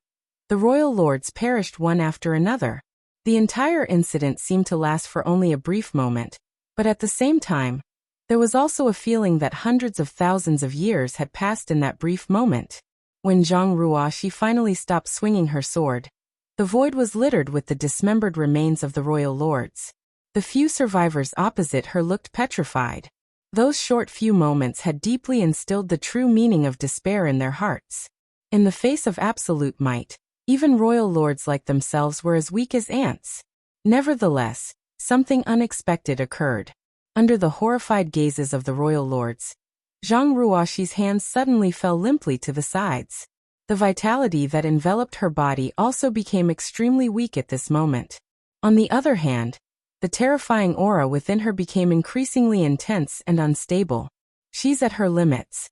the royal lords perished one after another. The entire incident seemed to last for only a brief moment, but at the same time, there was also a feeling that hundreds of thousands of years had passed in that brief moment. When Zhang Ruoxi finally stopped swinging her sword, the void was littered with the dismembered remains of the royal lords. The few survivors opposite her looked petrified. Those short few moments had deeply instilled the true meaning of despair in their hearts. In the face of absolute might, even royal lords like themselves were as weak as ants. Nevertheless, something unexpected occurred. Under the horrified gazes of the royal lords, Zhang Ruoxi's hands suddenly fell limply to the sides. The vitality that enveloped her body also became extremely weak at this moment. On the other hand, the terrifying aura within her became increasingly intense and unstable. She's at her limits.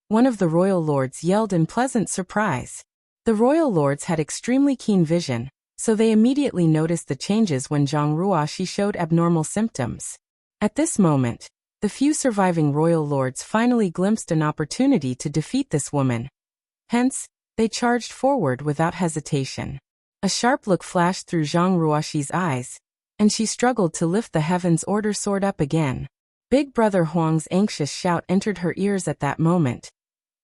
One of the royal lords yelled in pleasant surprise. The royal lords had extremely keen vision, so they immediately noticed the changes when Zhang Ruoxi showed abnormal symptoms. At this moment, the few surviving royal lords finally glimpsed an opportunity to defeat this woman. Hence, they charged forward without hesitation. A sharp look flashed through Zhang Ruoxi's eyes, and she struggled to lift the Heaven's Order sword up again. Big Brother Huang's anxious shout entered her ears at that moment.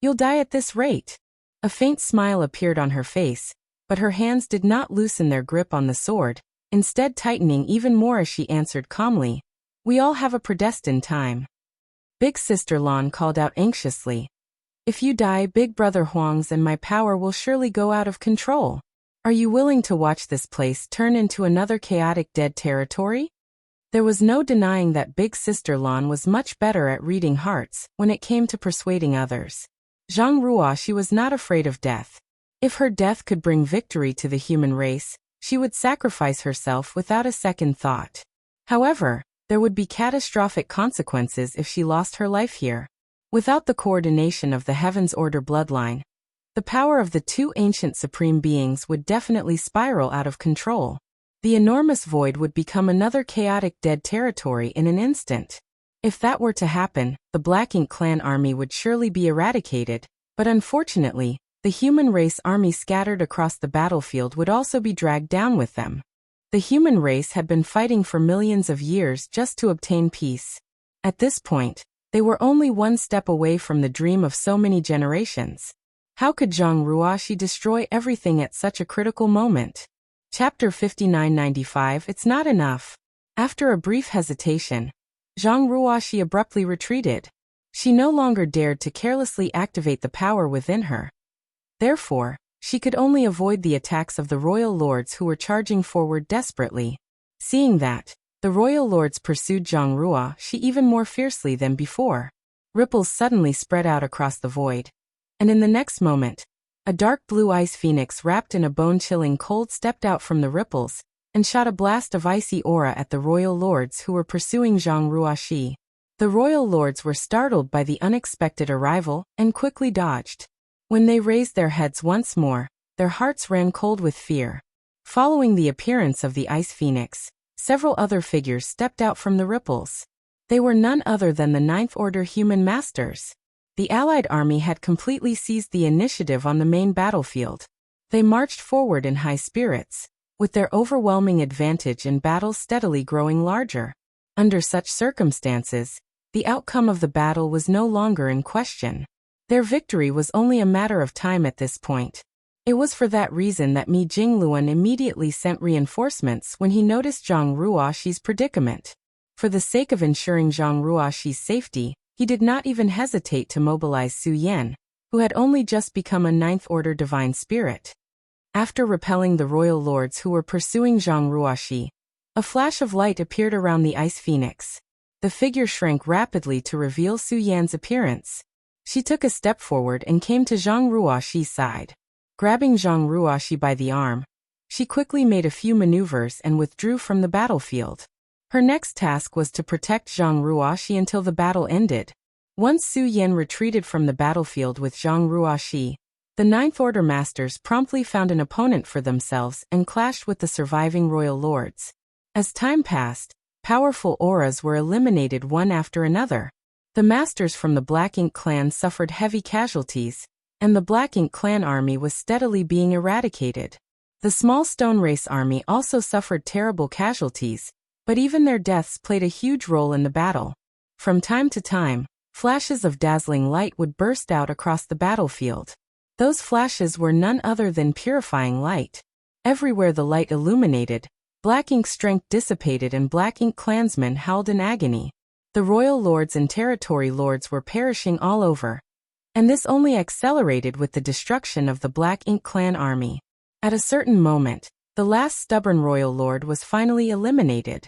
"You'll die at this rate." A faint smile appeared on her face, but her hands did not loosen their grip on the sword, instead tightening even more as she answered calmly, "We all have a predestined time." Big Sister Lan called out anxiously, "If you die, Big Brother Huang's and my power will surely go out of control. Are you willing to watch this place turn into another chaotic dead territory?" There was no denying that Big Sister Lan was much better at reading hearts when it came to persuading others. Zhang Ruoxi was not afraid of death. If her death could bring victory to the human race, she would sacrifice herself without a second thought. However, there would be catastrophic consequences if she lost her life here. Without the coordination of the Heaven's Order bloodline, the power of the two ancient supreme beings would definitely spiral out of control. The enormous void would become another chaotic dead territory in an instant. If that were to happen, the Black Ink clan army would surely be eradicated, but unfortunately, the human race army scattered across the battlefield would also be dragged down with them. The human race had been fighting for millions of years just to obtain peace. At this point, they were only one step away from the dream of so many generations. How could Zhang Ruoxi destroy everything at such a critical moment? Chapter 5995. It's not enough. After a brief hesitation, Zhang Ruoxi abruptly retreated. She no longer dared to carelessly activate the power within her. Therefore, she could only avoid the attacks of the royal lords who were charging forward desperately. Seeing that, the royal lords pursued Zhang Ruoxi even more fiercely than before. Ripples suddenly spread out across the void. And in the next moment, a dark blue ice phoenix wrapped in a bone-chilling cold stepped out from the ripples and shot a blast of icy aura at the royal lords who were pursuing Zhang Ruoxi. The royal lords were startled by the unexpected arrival and quickly dodged. When they raised their heads once more, their hearts ran cold with fear. Following the appearance of the ice phoenix, several other figures stepped out from the ripples. They were none other than the Ninth Order human masters. The Allied army had completely seized the initiative on the main battlefield. They marched forward in high spirits, with their overwhelming advantage in battle steadily growing larger. Under such circumstances, the outcome of the battle was no longer in question. Their victory was only a matter of time at this point. It was for that reason that Mi Jingluan immediately sent reinforcements when he noticed Zhang Ruoxi's predicament. For the sake of ensuring Zhang Ruoxi's safety, he did not even hesitate to mobilize Su Yan, who had only just become a ninth-order divine spirit. After repelling the royal lords who were pursuing Zhang Ruoxi, a flash of light appeared around the ice phoenix. The figure shrank rapidly to reveal Su Yan's appearance. She took a step forward and came to Zhang Ruoxi's side. Grabbing Zhang Ruoxi by the arm, she quickly made a few maneuvers and withdrew from the battlefield. Her next task was to protect Zhang Ruoxi until the battle ended. Once Su Yan retreated from the battlefield with Zhang Ruoxi, the Ninth Order Masters promptly found an opponent for themselves and clashed with the surviving royal lords. As time passed, powerful auras were eliminated one after another. The masters from the Black Ink clan suffered heavy casualties, and the Black Ink clan army was steadily being eradicated. The small stone race army also suffered terrible casualties, but even their deaths played a huge role in the battle. From time to time, flashes of dazzling light would burst out across the battlefield. Those flashes were none other than purifying light. Everywhere the light illuminated, Black Ink strength dissipated and Black Ink clansmen howled in agony. The royal lords and territory lords were perishing all over. And this only accelerated with the destruction of the Black Ink clan army. At a certain moment, the last stubborn royal lord was finally eliminated.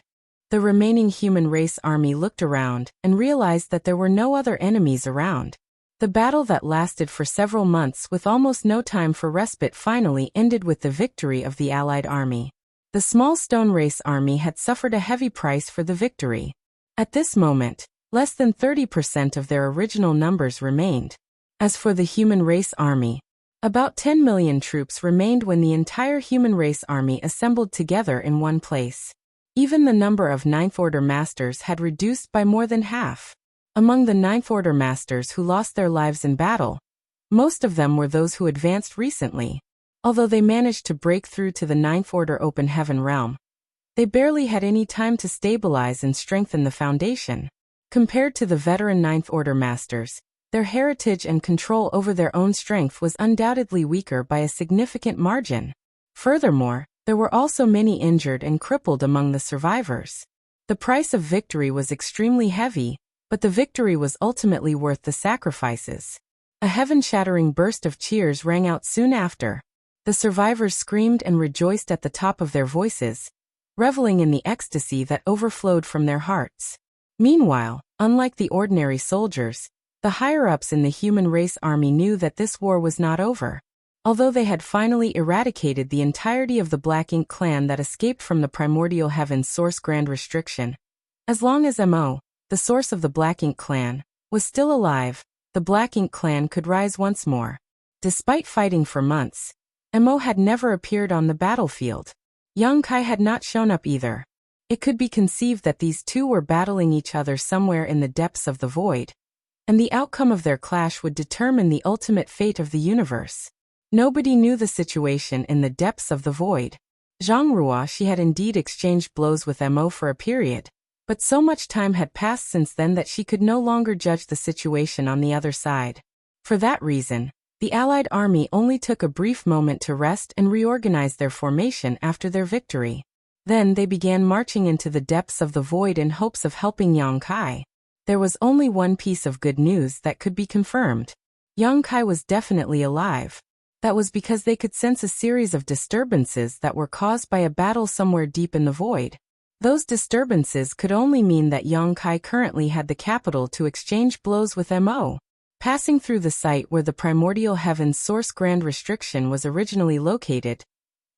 The remaining human race army looked around and realized that there were no other enemies around. The battle that lasted for several months with almost no time for respite finally ended with the victory of the allied army. The small stone race army had suffered a heavy price for the victory. At this moment, less than 30% of their original numbers remained. As for the human race army, about 10 million troops remained when the entire human race army assembled together in one place. Even the number of Ninth Order Masters had reduced by more than half. Among the Ninth Order Masters who lost their lives in battle, most of them were those who advanced recently. Although they managed to break through to the Ninth Order Open Heaven realm, they barely had any time to stabilize and strengthen the foundation. Compared to the veteran Ninth Order Masters, their heritage and control over their own strength was undoubtedly weaker by a significant margin. Furthermore, there were also many injured and crippled among the survivors. The price of victory was extremely heavy, but the victory was ultimately worth the sacrifices. A heaven-shattering burst of cheers rang out soon after. The survivors screamed and rejoiced at the top of their voices, reveling in the ecstasy that overflowed from their hearts. Meanwhile, unlike the ordinary soldiers, the higher-ups in the human race army knew that this war was not over. Although they had finally eradicated the entirety of the Black Ink clan that escaped from the primordial heaven's source grand restriction, as long as Mo, the source of the Black Ink clan, was still alive, the Black Ink clan could rise once more. Despite fighting for months, Mo had never appeared on the battlefield. Yang Kai had not shown up either. It could be conceived that these two were battling each other somewhere in the depths of the void, and the outcome of their clash would determine the ultimate fate of the universe. Nobody knew the situation in the depths of the void. Zhang Ruoxi had indeed exchanged blows with Mo for a period, but so much time had passed since then that she could no longer judge the situation on the other side. For that reason, the Allied army only took a brief moment to rest and reorganize their formation after their victory. Then they began marching into the depths of the void in hopes of helping Yang Kai. There was only one piece of good news that could be confirmed. Yang Kai was definitely alive. That was because they could sense a series of disturbances that were caused by a battle somewhere deep in the void. Those disturbances could only mean that Yang Kai currently had the capital to exchange blows with Mo. Passing through the site where the primordial heaven's source grand restriction was originally located,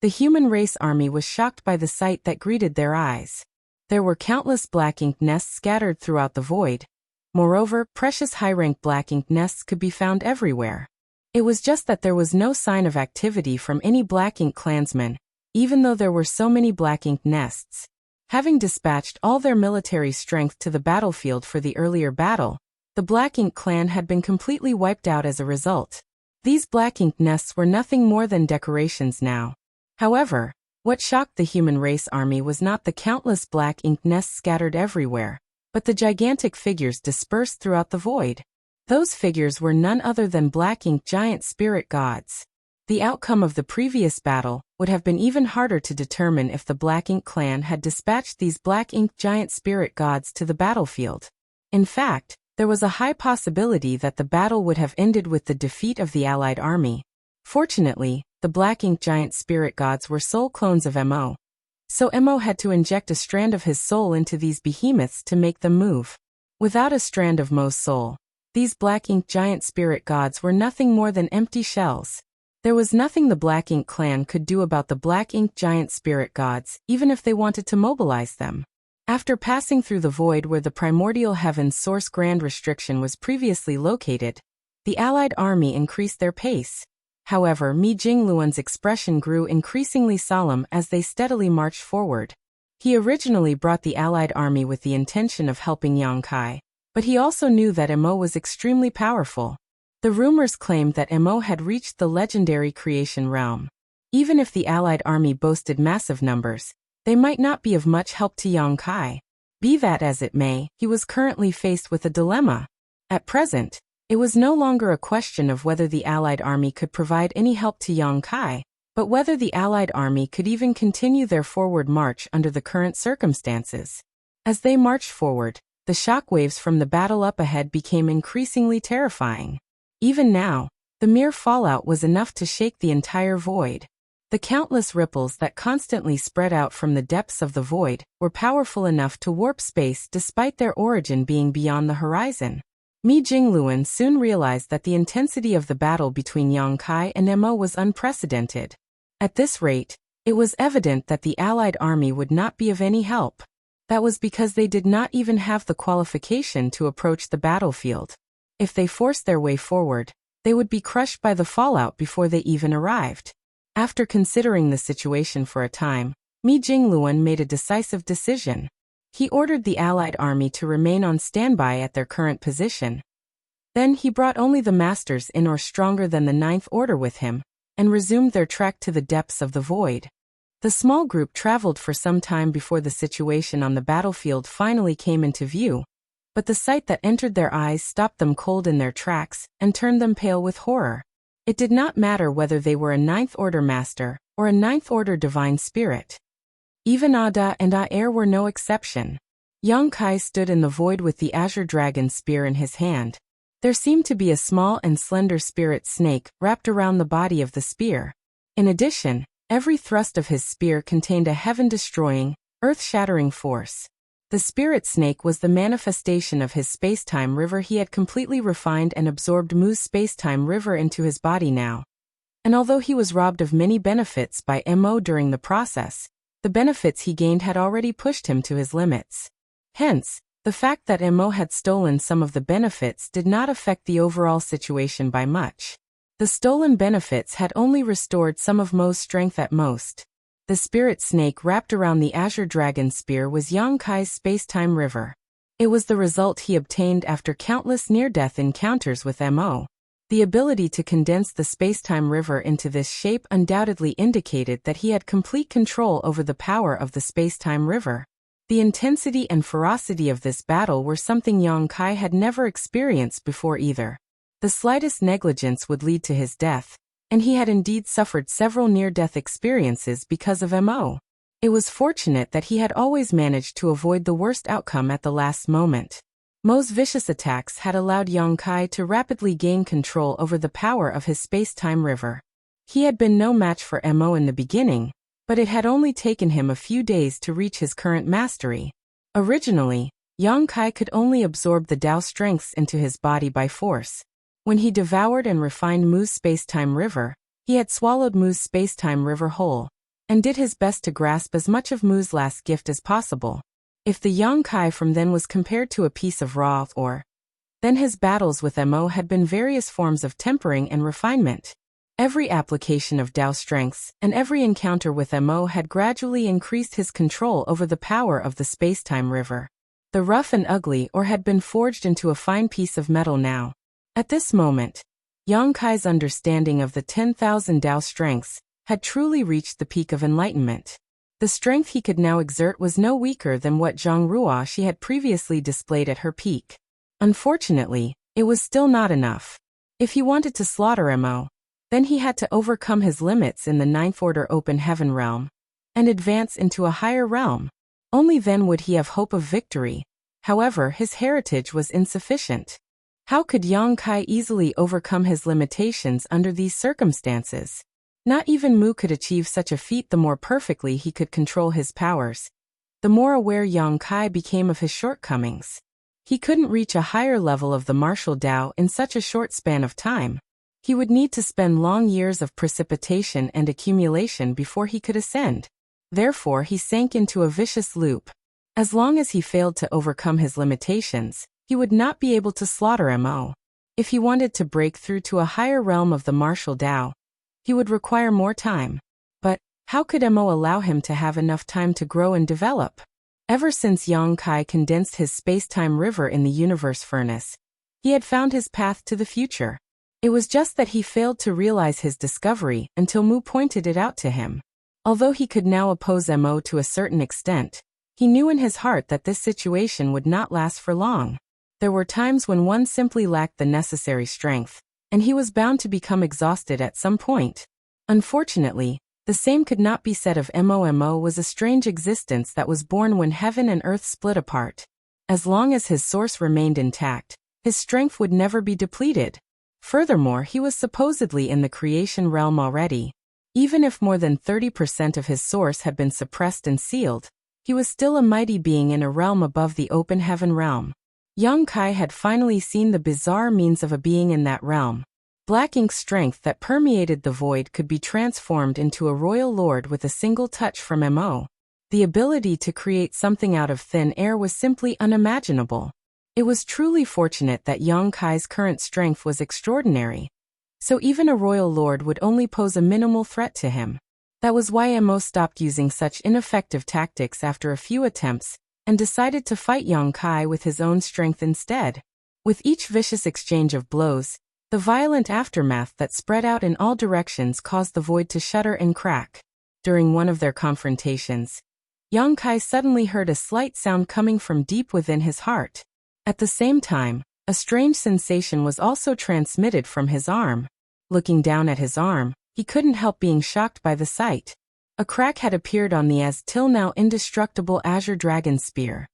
the human race army was shocked by the sight that greeted their eyes. There were countless Black Ink nests scattered throughout the void. Moreover, precious high-rank Black Ink nests could be found everywhere. It was just that there was no sign of activity from any Black Ink clansmen, even though there were so many Black Ink nests. Having dispatched all their military strength to the battlefield for the earlier battle, the Black Ink clan had been completely wiped out as a result. These Black Ink nests were nothing more than decorations now. However, what shocked the human race army was not the countless Black Ink nests scattered everywhere, but the gigantic figures dispersed throughout the void. Those figures were none other than Black Ink giant spirit gods. The outcome of the previous battle would have been even harder to determine if the Black Ink clan had dispatched these Black Ink giant spirit gods to the battlefield. In fact, there was a high possibility that the battle would have ended with the defeat of the allied army. Fortunately, the black ink giant spirit gods were soul clones of Mo. So Mo had to inject a strand of his soul into these behemoths to make them move. Without a strand of Mo's soul, these black ink giant spirit gods were nothing more than empty shells. There was nothing the Black Ink clan could do about the black ink giant spirit gods, even if they wanted to mobilize them. After passing through the void where the primordial heaven's source grand restriction was previously located, the allied army increased their pace. However, Mi Jingluan's expression grew increasingly solemn as they steadily marched forward. He originally brought the allied army with the intention of helping Yang Kai, but he also knew that Mo was extremely powerful. The rumors claimed that Mo had reached the legendary creation realm. Even if the allied army boasted massive numbers, they might not be of much help to Yang Kai. Be that as it may, he was currently faced with a dilemma. At present, it was no longer a question of whether the allied army could provide any help to Yang Kai, but whether the allied army could even continue their forward march under the current circumstances. As they marched forward, the shockwaves from the battle up ahead became increasingly terrifying. Even now, the mere fallout was enough to shake the entire void. The countless ripples that constantly spread out from the depths of the void were powerful enough to warp space despite their origin being beyond the horizon. Mi Jingluan soon realized that the intensity of the battle between Yang Kai and Mo was unprecedented. At this rate, it was evident that the allied army would not be of any help. That was because they did not even have the qualification to approach the battlefield. If they forced their way forward, they would be crushed by the fallout before they even arrived. After considering the situation for a time, Mi Jingluan made a decisive decision. He ordered the allied army to remain on standby at their current position. Then he brought only the masters in or stronger than the Ninth Order with him, and resumed their trek to the depths of the void. The small group traveled for some time before the situation on the battlefield finally came into view, but the sight that entered their eyes stopped them cold in their tracks and turned them pale with horror. It did not matter whether they were a Ninth Order master or a Ninth Order divine spirit. Even Ada and Aer were no exception. Yang Kai stood in the void with the azure dragon spear in his hand. There seemed to be a small and slender spirit snake wrapped around the body of the spear. In addition, every thrust of his spear contained a heaven-destroying, earth-shattering force. The spirit snake was the manifestation of his space-time river. He had completely refined and absorbed Mu's space-time river into his body now. And although he was robbed of many benefits by Mo during the process, the benefits he gained had already pushed him to his limits. Hence, the fact that Mo had stolen some of the benefits did not affect the overall situation by much. The stolen benefits had only restored some of Mo's strength at most. The spirit snake wrapped around the azure dragon spear was Yang Kai's space-time river. It was the result he obtained after countless near-death encounters with Mo. The ability to condense the space-time river into this shape undoubtedly indicated that he had complete control over the power of the space-time river. The intensity and ferocity of this battle were something Yang Kai had never experienced before either. The slightest negligence would lead to his death, and he had indeed suffered several near-death experiences because of Mo. It was fortunate that he had always managed to avoid the worst outcome at the last moment. Mo's vicious attacks had allowed Yang Kai to rapidly gain control over the power of his space-time river. He had been no match for Mo in the beginning, but it had only taken him a few days to reach his current mastery. Originally, Yang Kai could only absorb the Tao strengths into his body by force. When he devoured and refined Mu's space-time river, he had swallowed Mu's space-time river whole, and did his best to grasp as much of Mu's last gift as possible. If the Yang Kai from then was compared to a piece of raw ore, then his battles with Mo had been various forms of tempering and refinement. Every application of Tao strengths and every encounter with Mo had gradually increased his control over the power of the space-time river. The rough and ugly ore had been forged into a fine piece of metal now. At this moment, Yang Kai's understanding of the 10,000 Tao strengths had truly reached the peak of enlightenment. The strength he could now exert was no weaker than what Zhang Ruo she had previously displayed at her peak. Unfortunately, it was still not enough. If he wanted to slaughter Mo, then he had to overcome his limits in the Ninth Order Open Heaven realm, and advance into a higher realm. Only then would he have hope of victory. However, his heritage was insufficient. How could Yang Kai easily overcome his limitations under these circumstances? Not even Mu could achieve such a feat. The more perfectly he could control his powers, the more aware Yang Kai became of his shortcomings. He couldn't reach a higher level of the martial Tao in such a short span of time. He would need to spend long years of precipitation and accumulation before he could ascend. Therefore, he sank into a vicious loop. As long as he failed to overcome his limitations, he would not be able to slaughter Mo. If he wanted to break through to a higher realm of the martial Tao, he would require more time. But how could Mo allow him to have enough time to grow and develop? Ever since Yang Kai condensed his space-time river in the universe furnace, he had found his path to the future. It was just that he failed to realize his discovery until Mu pointed it out to him. Although he could now oppose Mo to a certain extent, he knew in his heart that this situation would not last for long. There were times when one simply lacked the necessary strength, and he was bound to become exhausted at some point. Unfortunately, the same could not be said of Mo. Mo was a strange existence that was born when heaven and earth split apart. As long as his source remained intact, his strength would never be depleted. Furthermore, he was supposedly in the creation realm already. Even if more than 30% of his source had been suppressed and sealed, he was still a mighty being in a realm above the open heaven realm. Yang Kai had finally seen the bizarre means of a being in that realm. Black Ink's strength that permeated the void could be transformed into a royal lord with a single touch from Mo. The ability to create something out of thin air was simply unimaginable. It was truly fortunate that Yang Kai's current strength was extraordinary. So even a royal lord would only pose a minimal threat to him. That was why Mo stopped using such ineffective tactics after a few attempts, and decided to fight Yang Kai with his own strength instead. With each vicious exchange of blows, the violent aftermath that spread out in all directions caused the void to shudder and crack. During one of their confrontations, Yang Kai suddenly heard a slight sound coming from deep within his heart. At the same time, a strange sensation was also transmitted from his arm. Looking down at his arm, he couldn't help being shocked by the sight. A crack had appeared on the till now indestructible Azure Dragon Spear.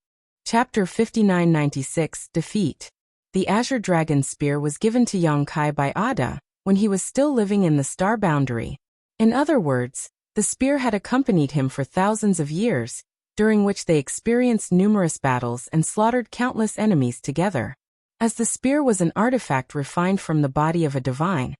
Chapter 5996 Defeat. The Azure Dragon Spear was given to Yang Kai by Ada when he was still living in the star boundary. In other words, the spear had accompanied him for thousands of years, during which they experienced numerous battles and slaughtered countless enemies together. As the spear was an artifact refined from the body of a divine,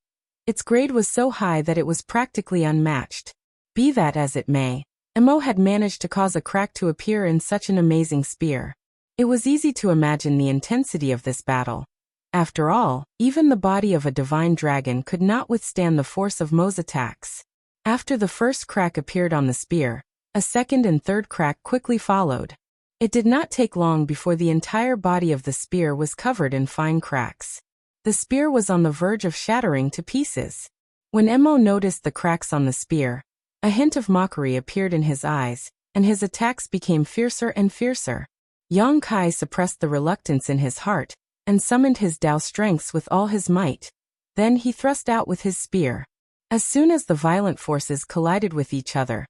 its grade was so high that it was practically unmatched. Be that as it may, Mo had managed to cause a crack to appear in such an amazing spear. It was easy to imagine the intensity of this battle. After all, even the body of a divine dragon could not withstand the force of Mo's attacks. After the first crack appeared on the spear, a second and third crack quickly followed. It did not take long before the entire body of the spear was covered in fine cracks. The spear was on the verge of shattering to pieces. When Mo noticed the cracks on the spear, a hint of mockery appeared in his eyes, and his attacks became fiercer and fiercer. Yang Kai suppressed the reluctance in his heart, and summoned his Tao strengths with all his might. Then he thrust out with his spear. As soon as the violent forces collided with each other,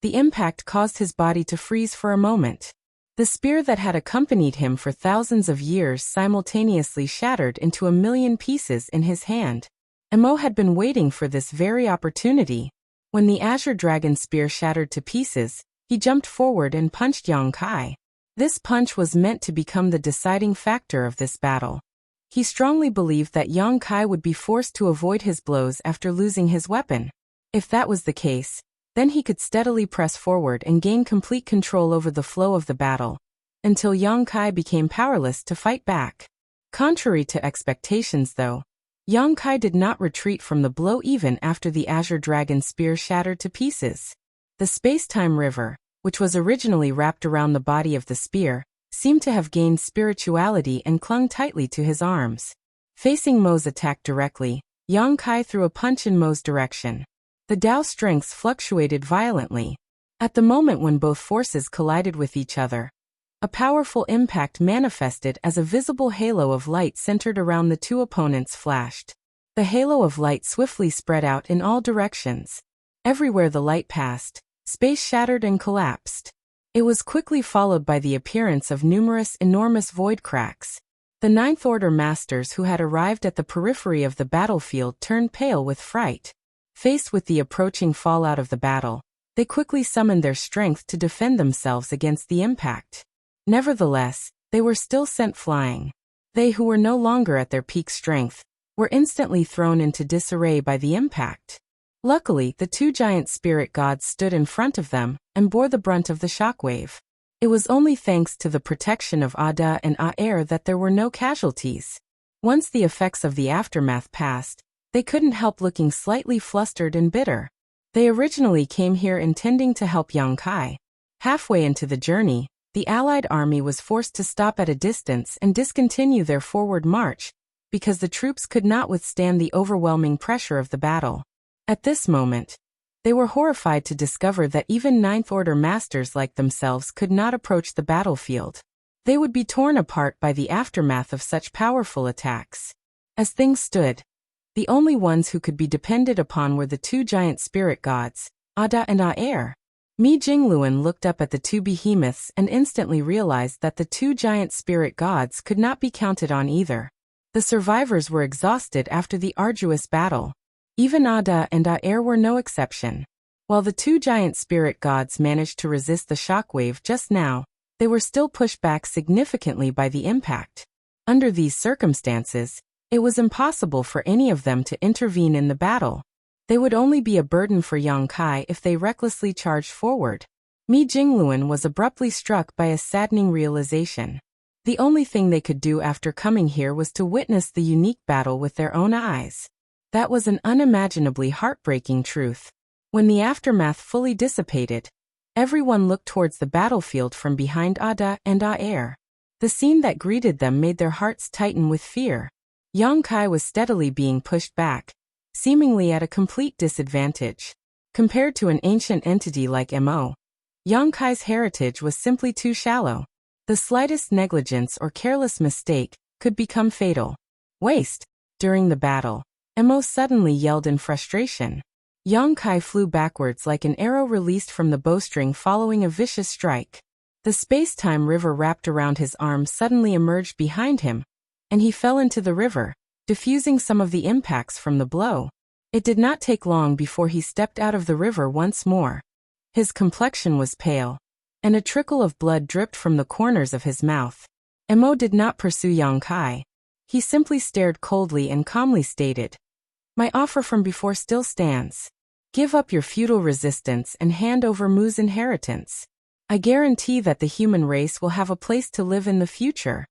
the impact caused his body to freeze for a moment. The spear that had accompanied him for thousands of years simultaneously shattered into 1,000,000 pieces in his hand. Mo had been waiting for this very opportunity. When the Azure Dragon Spear shattered to pieces, he jumped forward and punched Yang Kai. This punch was meant to become the deciding factor of this battle. He strongly believed that Yang Kai would be forced to avoid his blows after losing his weapon. If that was the case, then he could steadily press forward and gain complete control over the flow of the battle, until Yang Kai became powerless to fight back. Contrary to expectations though, Yang Kai did not retreat from the blow even after the Azure Dragon Spear shattered to pieces. The space-time river, which was originally wrapped around the body of the spear, seemed to have gained spirituality and clung tightly to his arms. Facing Mo's attack directly, Yang Kai threw a punch in Mo's direction. The Tao strengths fluctuated violently. At the moment when both forces collided with each other, a powerful impact manifested as a visible halo of light centered around the two opponents flashed. The halo of light swiftly spread out in all directions. Everywhere the light passed, space shattered and collapsed. It was quickly followed by the appearance of numerous enormous void cracks. The Ninth Order masters who had arrived at the periphery of the battlefield turned pale with fright. Faced with the approaching fallout of the battle, they quickly summoned their strength to defend themselves against the impact. Nevertheless, they were still sent flying. They who were no longer at their peak strength were instantly thrown into disarray by the impact. Luckily, the two giant spirit gods stood in front of them and bore the brunt of the shockwave. It was only thanks to the protection of Ada and Aer that there were no casualties. Once the effects of the aftermath passed, they couldn't help looking slightly flustered and bitter. They originally came here intending to help Yang Kai. Halfway into the journey, the Allied army was forced to stop at a distance and discontinue their forward march, because the troops could not withstand the overwhelming pressure of the battle. At this moment, they were horrified to discover that even Ninth Order masters like themselves could not approach the battlefield. They would be torn apart by the aftermath of such powerful attacks. As things stood, the only ones who could be depended upon were the two giant spirit gods, Ada and Aer. Mi Jingluan looked up at the two behemoths and instantly realized that the two giant spirit gods could not be counted on either. The survivors were exhausted after the arduous battle. Even Ada and Aer were no exception. While the two giant spirit gods managed to resist the shockwave just now, they were still pushed back significantly by the impact. Under these circumstances, it was impossible for any of them to intervene in the battle. They would only be a burden for Yang Kai if they recklessly charged forward. Mi Jingluan was abruptly struck by a saddening realization. The only thing they could do after coming here was to witness the unique battle with their own eyes. That was an unimaginably heartbreaking truth. When the aftermath fully dissipated, everyone looked towards the battlefield from behind Ada and Aer. The scene that greeted them made their hearts tighten with fear. Yang Kai was steadily being pushed back, seemingly at a complete disadvantage. Compared to an ancient entity like Mo, Yang Kai's heritage was simply too shallow. The slightest negligence or careless mistake could become fatal. Waste. During the battle, Mo suddenly yelled in frustration. Yang Kai flew backwards like an arrow released from the bowstring following a vicious strike. The space-time river wrapped around his arm suddenly emerged behind him, and he fell into the river, diffusing some of the impacts from the blow. It did not take long before he stepped out of the river once more. His complexion was pale, and a trickle of blood dripped from the corners of his mouth. Mo did not pursue Yang Kai. He simply stared coldly and calmly stated, "My offer from before still stands. Give up your feudal resistance and hand over Mu's inheritance. I guarantee that the human race will have a place to live in the future."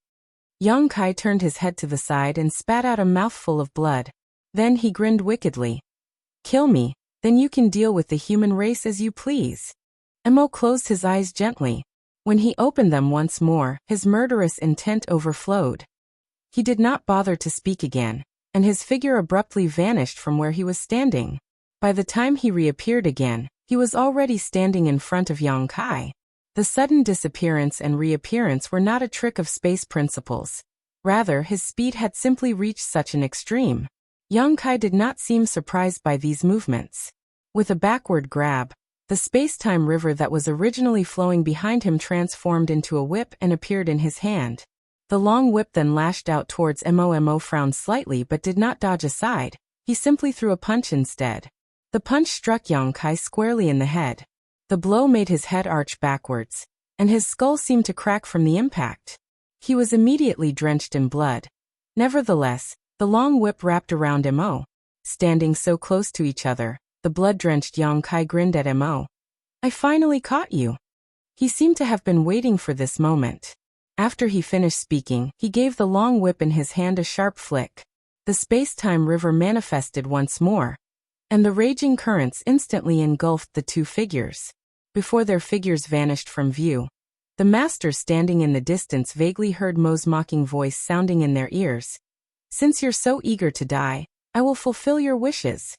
Yang Kai turned his head to the side and spat out a mouthful of blood. Then he grinned wickedly. "Kill me, then you can deal with the human race as you please." Mo closed his eyes gently. When he opened them once more, his murderous intent overflowed. He did not bother to speak again, and his figure abruptly vanished from where he was standing. By the time he reappeared again, he was already standing in front of Yang Kai. The sudden disappearance and reappearance were not a trick of space principles. Rather, his speed had simply reached such an extreme. Yang Kai did not seem surprised by these movements. With a backward grab, the space-time river that was originally flowing behind him transformed into a whip and appeared in his hand. The long whip then lashed out towards Mo. Mo frowned slightly but did not dodge aside. He simply threw a punch instead. The punch struck Yang Kai squarely in the head. The blow made his head arch backwards, and his skull seemed to crack from the impact. He was immediately drenched in blood. Nevertheless, the long whip wrapped around Mo. Standing so close to each other, the blood-drenched Yang Kai grinned at Mo. "I finally caught you." He seemed to have been waiting for this moment. After he finished speaking, he gave the long whip in his hand a sharp flick. The space-time river manifested once more, and the raging currents instantly engulfed the two figures. Before their figures vanished from view, the masters standing in the distance vaguely heard Mo's mocking voice sounding in their ears. "Since you're so eager to die, I will fulfill your wishes."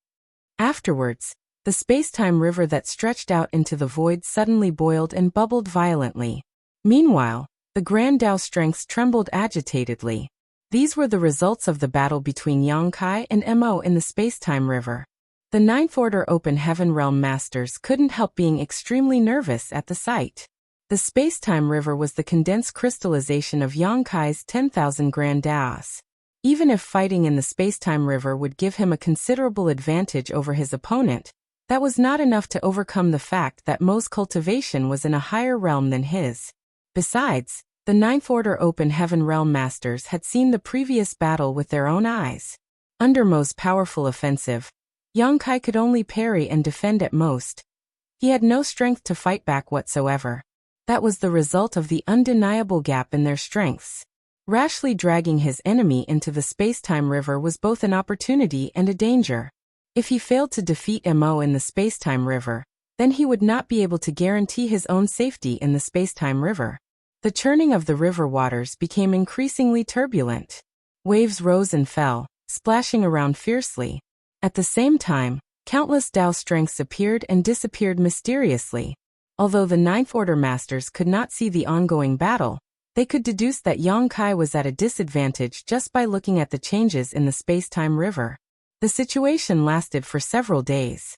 Afterwards, the space-time river that stretched out into the void suddenly boiled and bubbled violently. Meanwhile, the Grand Dao strengths trembled agitatedly. These were the results of the battle between Yang Kai and Mo in the space-time river. The Ninth Order Open Heaven Realm Masters couldn't help being extremely nervous at the sight. The space-time river was the condensed crystallization of Yang Kai's 10,000 grand daos. Even if fighting in the space-time river would give him a considerable advantage over his opponent, that was not enough to overcome the fact that Mo's cultivation was in a higher realm than his. Besides, the Ninth Order Open Heaven Realm Masters had seen the previous battle with their own eyes. Under Mo's powerful offensive, Yang Kai could only parry and defend at most. He had no strength to fight back whatsoever. That was the result of the undeniable gap in their strengths. Rashly dragging his enemy into the space-time river was both an opportunity and a danger. If he failed to defeat Mo in the space-time river, then he would not be able to guarantee his own safety in the space-time river. The churning of the river waters became increasingly turbulent. Waves rose and fell, splashing around fiercely. At the same time, countless Dao strengths appeared and disappeared mysteriously. Although the Ninth Order Masters could not see the ongoing battle, they could deduce that Yang Kai was at a disadvantage just by looking at the changes in the space-time river. The situation lasted for several days.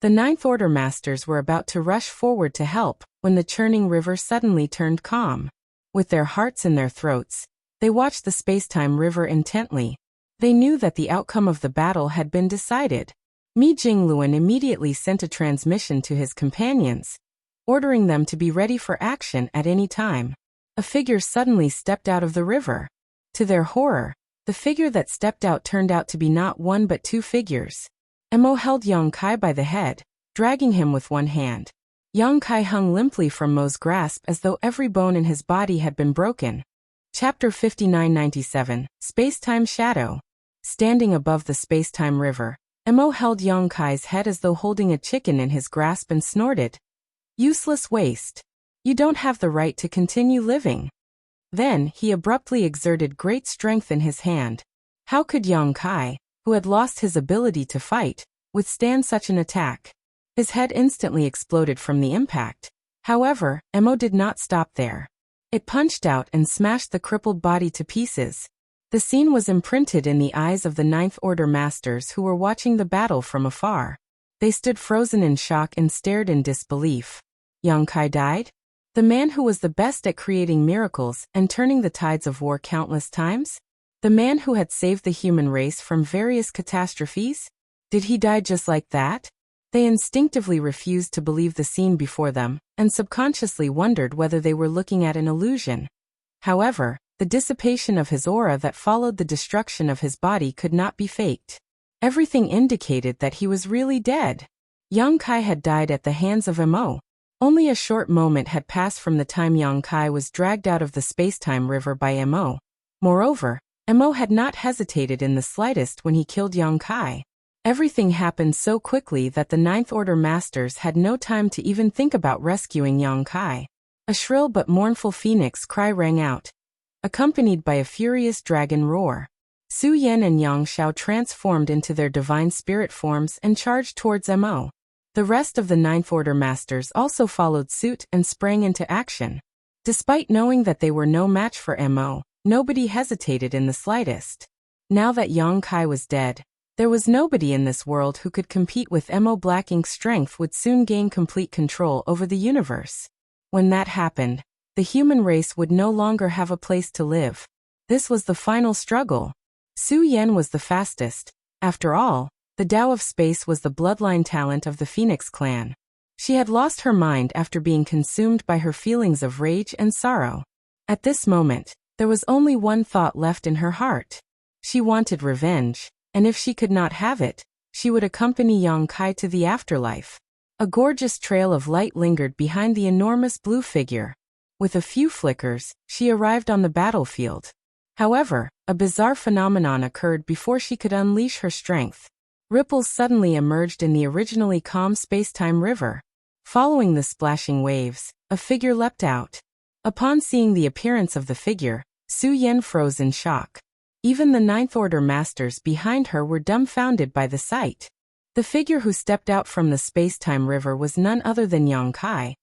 The Ninth Order Masters were about to rush forward to help when the churning river suddenly turned calm. With their hearts in their throats, they watched the space-time river intently. They knew that the outcome of the battle had been decided. Mi Jingluan immediately sent a transmission to his companions, ordering them to be ready for action at any time. A figure suddenly stepped out of the river. To their horror, the figure that stepped out turned out to be not one but two figures. Mo held Yang Kai by the head, dragging him with one hand. Yang Kai hung limply from Mo's grasp as though every bone in his body had been broken. Chapter 5997, Space-Time Shadow. Standing above the space-time river, Mo held Yang Kai's head as though holding a chicken in his grasp and snorted. "Useless waste. You don't have the right to continue living." Then, he abruptly exerted great strength in his hand. How could Yang Kai, who had lost his ability to fight, withstand such an attack? His head instantly exploded from the impact. However, Mo did not stop there. It punched out and smashed the crippled body to pieces. The scene was imprinted in the eyes of the Ninth Order Masters who were watching the battle from afar. They stood frozen in shock and stared in disbelief. Yang Kai died? The man who was the best at creating miracles and turning the tides of war countless times? The man who had saved the human race from various catastrophes? Did he die just like that? They instinctively refused to believe the scene before them, and subconsciously wondered whether they were looking at an illusion. However, the dissipation of his aura that followed the destruction of his body could not be faked. Everything indicated that he was really dead. Yang Kai had died at the hands of Mo. Only a short moment had passed from the time Yang Kai was dragged out of the space-time river by Mo. Moreover, Mo had not hesitated in the slightest when he killed Yang Kai. Everything happened so quickly that the Ninth Order Masters had no time to even think about rescuing Yang Kai. A shrill but mournful phoenix cry rang out, accompanied by a furious dragon roar. Su Yan and Yang Xiao transformed into their divine spirit forms and charged towards Mo. The rest of the Ninth Order Masters also followed suit and sprang into action. Despite knowing that they were no match for Mo, nobody hesitated in the slightest. Now that Yang Kai was dead, there was nobody in this world who could compete with Mo. Black Ink's strength would soon gain complete control over the universe. When that happened, the human race would no longer have a place to live. This was the final struggle. Su Yan was the fastest. After all, the Tao of Space was the bloodline talent of the Phoenix clan. She had lost her mind after being consumed by her feelings of rage and sorrow. At this moment, there was only one thought left in her heart. She wanted revenge, and if she could not have it, she would accompany Yang Kai to the afterlife. A gorgeous trail of light lingered behind the enormous blue figure. With a few flickers, she arrived on the battlefield. However, a bizarre phenomenon occurred before she could unleash her strength. Ripples suddenly emerged in the originally calm space-time river. Following the splashing waves, a figure leapt out. Upon seeing the appearance of the figure, Su Yan froze in shock. Even the Ninth Order Masters behind her were dumbfounded by the sight. The figure who stepped out from the space-time river was none other than Yang Kai,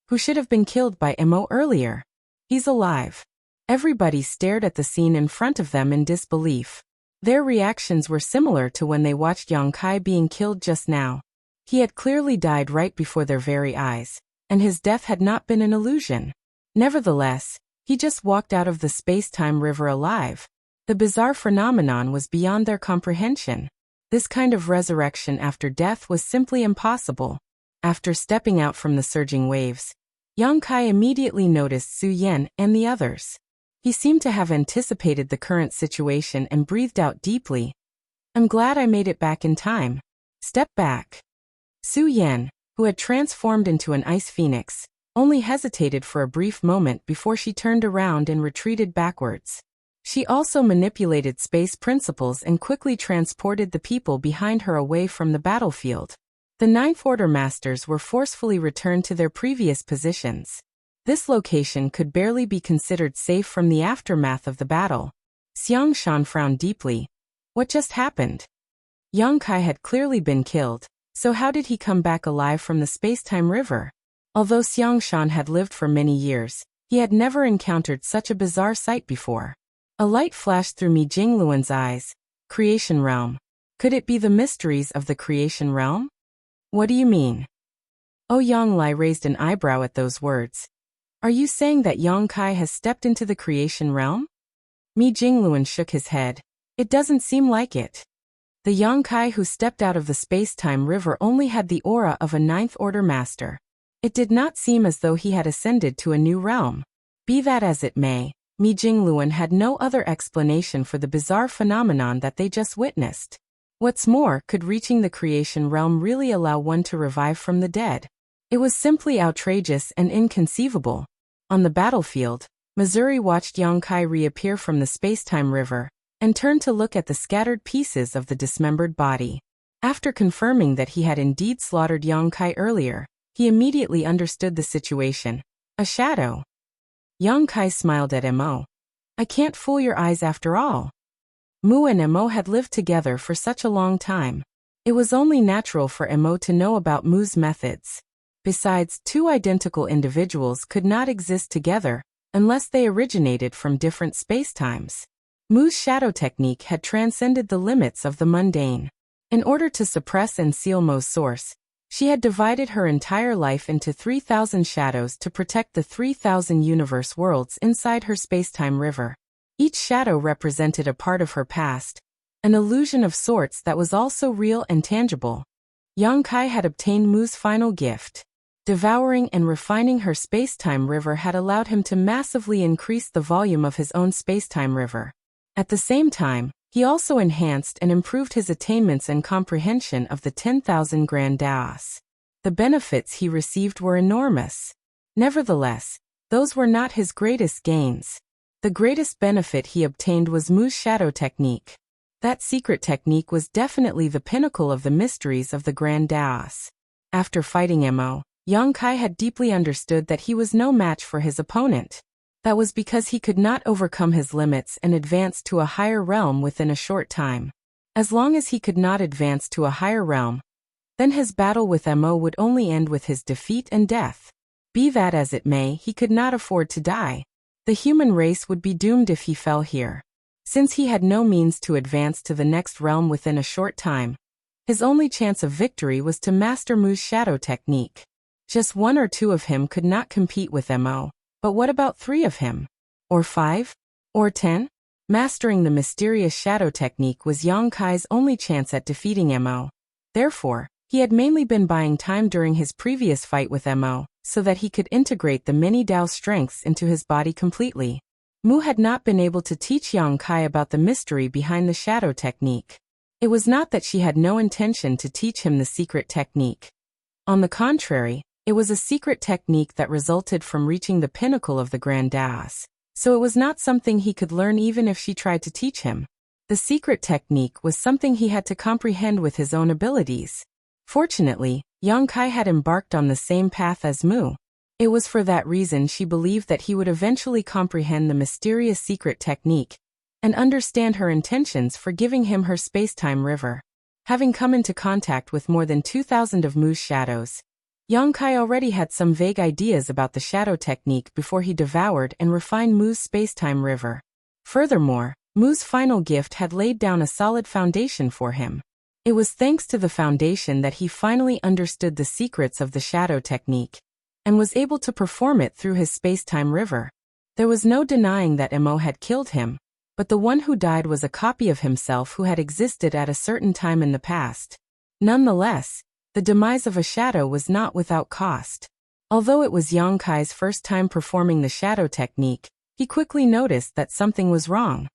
who should have been killed by Mo earlier. He's alive. Everybody stared at the scene in front of them in disbelief. Their reactions were similar to when they watched Yang Kai being killed just now. He had clearly died right before their very eyes. and his death had not been an illusion. Nevertheless, he just walked out of the space-time river alive. The bizarre phenomenon was beyond their comprehension. This kind of resurrection after death was simply impossible. After stepping out from the surging waves, Yang Kai immediately noticed Su Yan and the others. He seemed to have anticipated the current situation and breathed out deeply. "I'm glad I made it back in time." "Step back." Su Yan, who had transformed into an ice phoenix, only hesitated for a brief moment before she turned around and retreated backwards. She also manipulated space principles and quickly transported the people behind her away from the battlefield. The Ninth Order Masters were forcefully returned to their previous positions. This location could barely be considered safe from the aftermath of the battle. Xiang Shan frowned deeply. What just happened? Yang Kai had clearly been killed, so how did he come back alive from the space-time river? Although Xiang Shan had lived for many years, he had never encountered such a bizarre sight before. A light flashed through Mi Jingluan's eyes. Creation realm. Could it be the mysteries of the creation realm? What do you mean? Oh, Yang Lai raised an eyebrow at those words. Are you saying that Yang Kai has stepped into the creation realm? Mi Jingluan shook his head. It doesn't seem like it. The Yang Kai who stepped out of the space-time river only had the aura of a Ninth Order Master. It did not seem as though he had ascended to a new realm. Be that as it may, Mi Jingluan had no other explanation for the bizarre phenomenon that they just witnessed. What's more, could reaching the creation realm really allow one to revive from the dead? It was simply outrageous and inconceivable. On the battlefield, Missouri watched Yang Kai reappear from the space-time river, and turned to look at the scattered pieces of the dismembered body. After confirming that he had indeed slaughtered Yang Kai earlier, he immediately understood the situation. A shadow. Yang Kai smiled at Mo. I can't fool your eyes after all. Mu and Mo had lived together for such a long time. It was only natural for Mo to know about Mu's methods. Besides, two identical individuals could not exist together unless they originated from different spacetimes. Mu's shadow technique had transcended the limits of the mundane. In order to suppress and seal Mo's source, she had divided her entire life into 3,000 shadows to protect the 3,000 universe worlds inside her spacetime river. Each shadow represented a part of her past, an illusion of sorts that was also real and tangible. Yang Kai had obtained Mu's final gift. Devouring and refining her spacetime river had allowed him to massively increase the volume of his own spacetime river. At the same time, he also enhanced and improved his attainments and comprehension of the 10,000 Grand Daos. The benefits he received were enormous. Nevertheless, those were not his greatest gains. The greatest benefit he obtained was Mu's shadow technique. That secret technique was definitely the pinnacle of the mysteries of the Grand Daos. After fighting Mo, Yang Kai had deeply understood that he was no match for his opponent. That was because he could not overcome his limits and advance to a higher realm within a short time. As long as he could not advance to a higher realm, then his battle with Mo would only end with his defeat and death. Be that as it may, he could not afford to die. The human race would be doomed if he fell here. Since he had no means to advance to the next realm within a short time, his only chance of victory was to master Mu's shadow technique. Just one or two of him could not compete with Mo, but what about 3 of him? Or 5? Or 10? Mastering the mysterious shadow technique was Yang Kai's only chance at defeating Mo. Therefore, he had mainly been buying time during his previous fight with Mo, so that he could integrate the many Dao strengths into his body completely. Mu had not been able to teach Yang Kai about the mystery behind the shadow technique. It was not that she had no intention to teach him the secret technique. On the contrary, it was a secret technique that resulted from reaching the pinnacle of the Grand Daos, so it was not something he could learn even if she tried to teach him. The secret technique was something he had to comprehend with his own abilities. Fortunately, Yang Kai had embarked on the same path as Mu. It was for that reason she believed that he would eventually comprehend the mysterious secret technique and understand her intentions for giving him her spacetime river. Having come into contact with more than 2,000 of Mu's shadows, Yang Kai already had some vague ideas about the shadow technique before he devoured and refined Mu's spacetime river. Furthermore, Mu's final gift had laid down a solid foundation for him. It was thanks to the foundation that he finally understood the secrets of the shadow technique, and was able to perform it through his space-time river. There was no denying that Mo had killed him, but the one who died was a copy of himself who had existed at a certain time in the past. Nonetheless, the demise of a shadow was not without cost. Although it was Yang Kai's first time performing the shadow technique, he quickly noticed that something was wrong.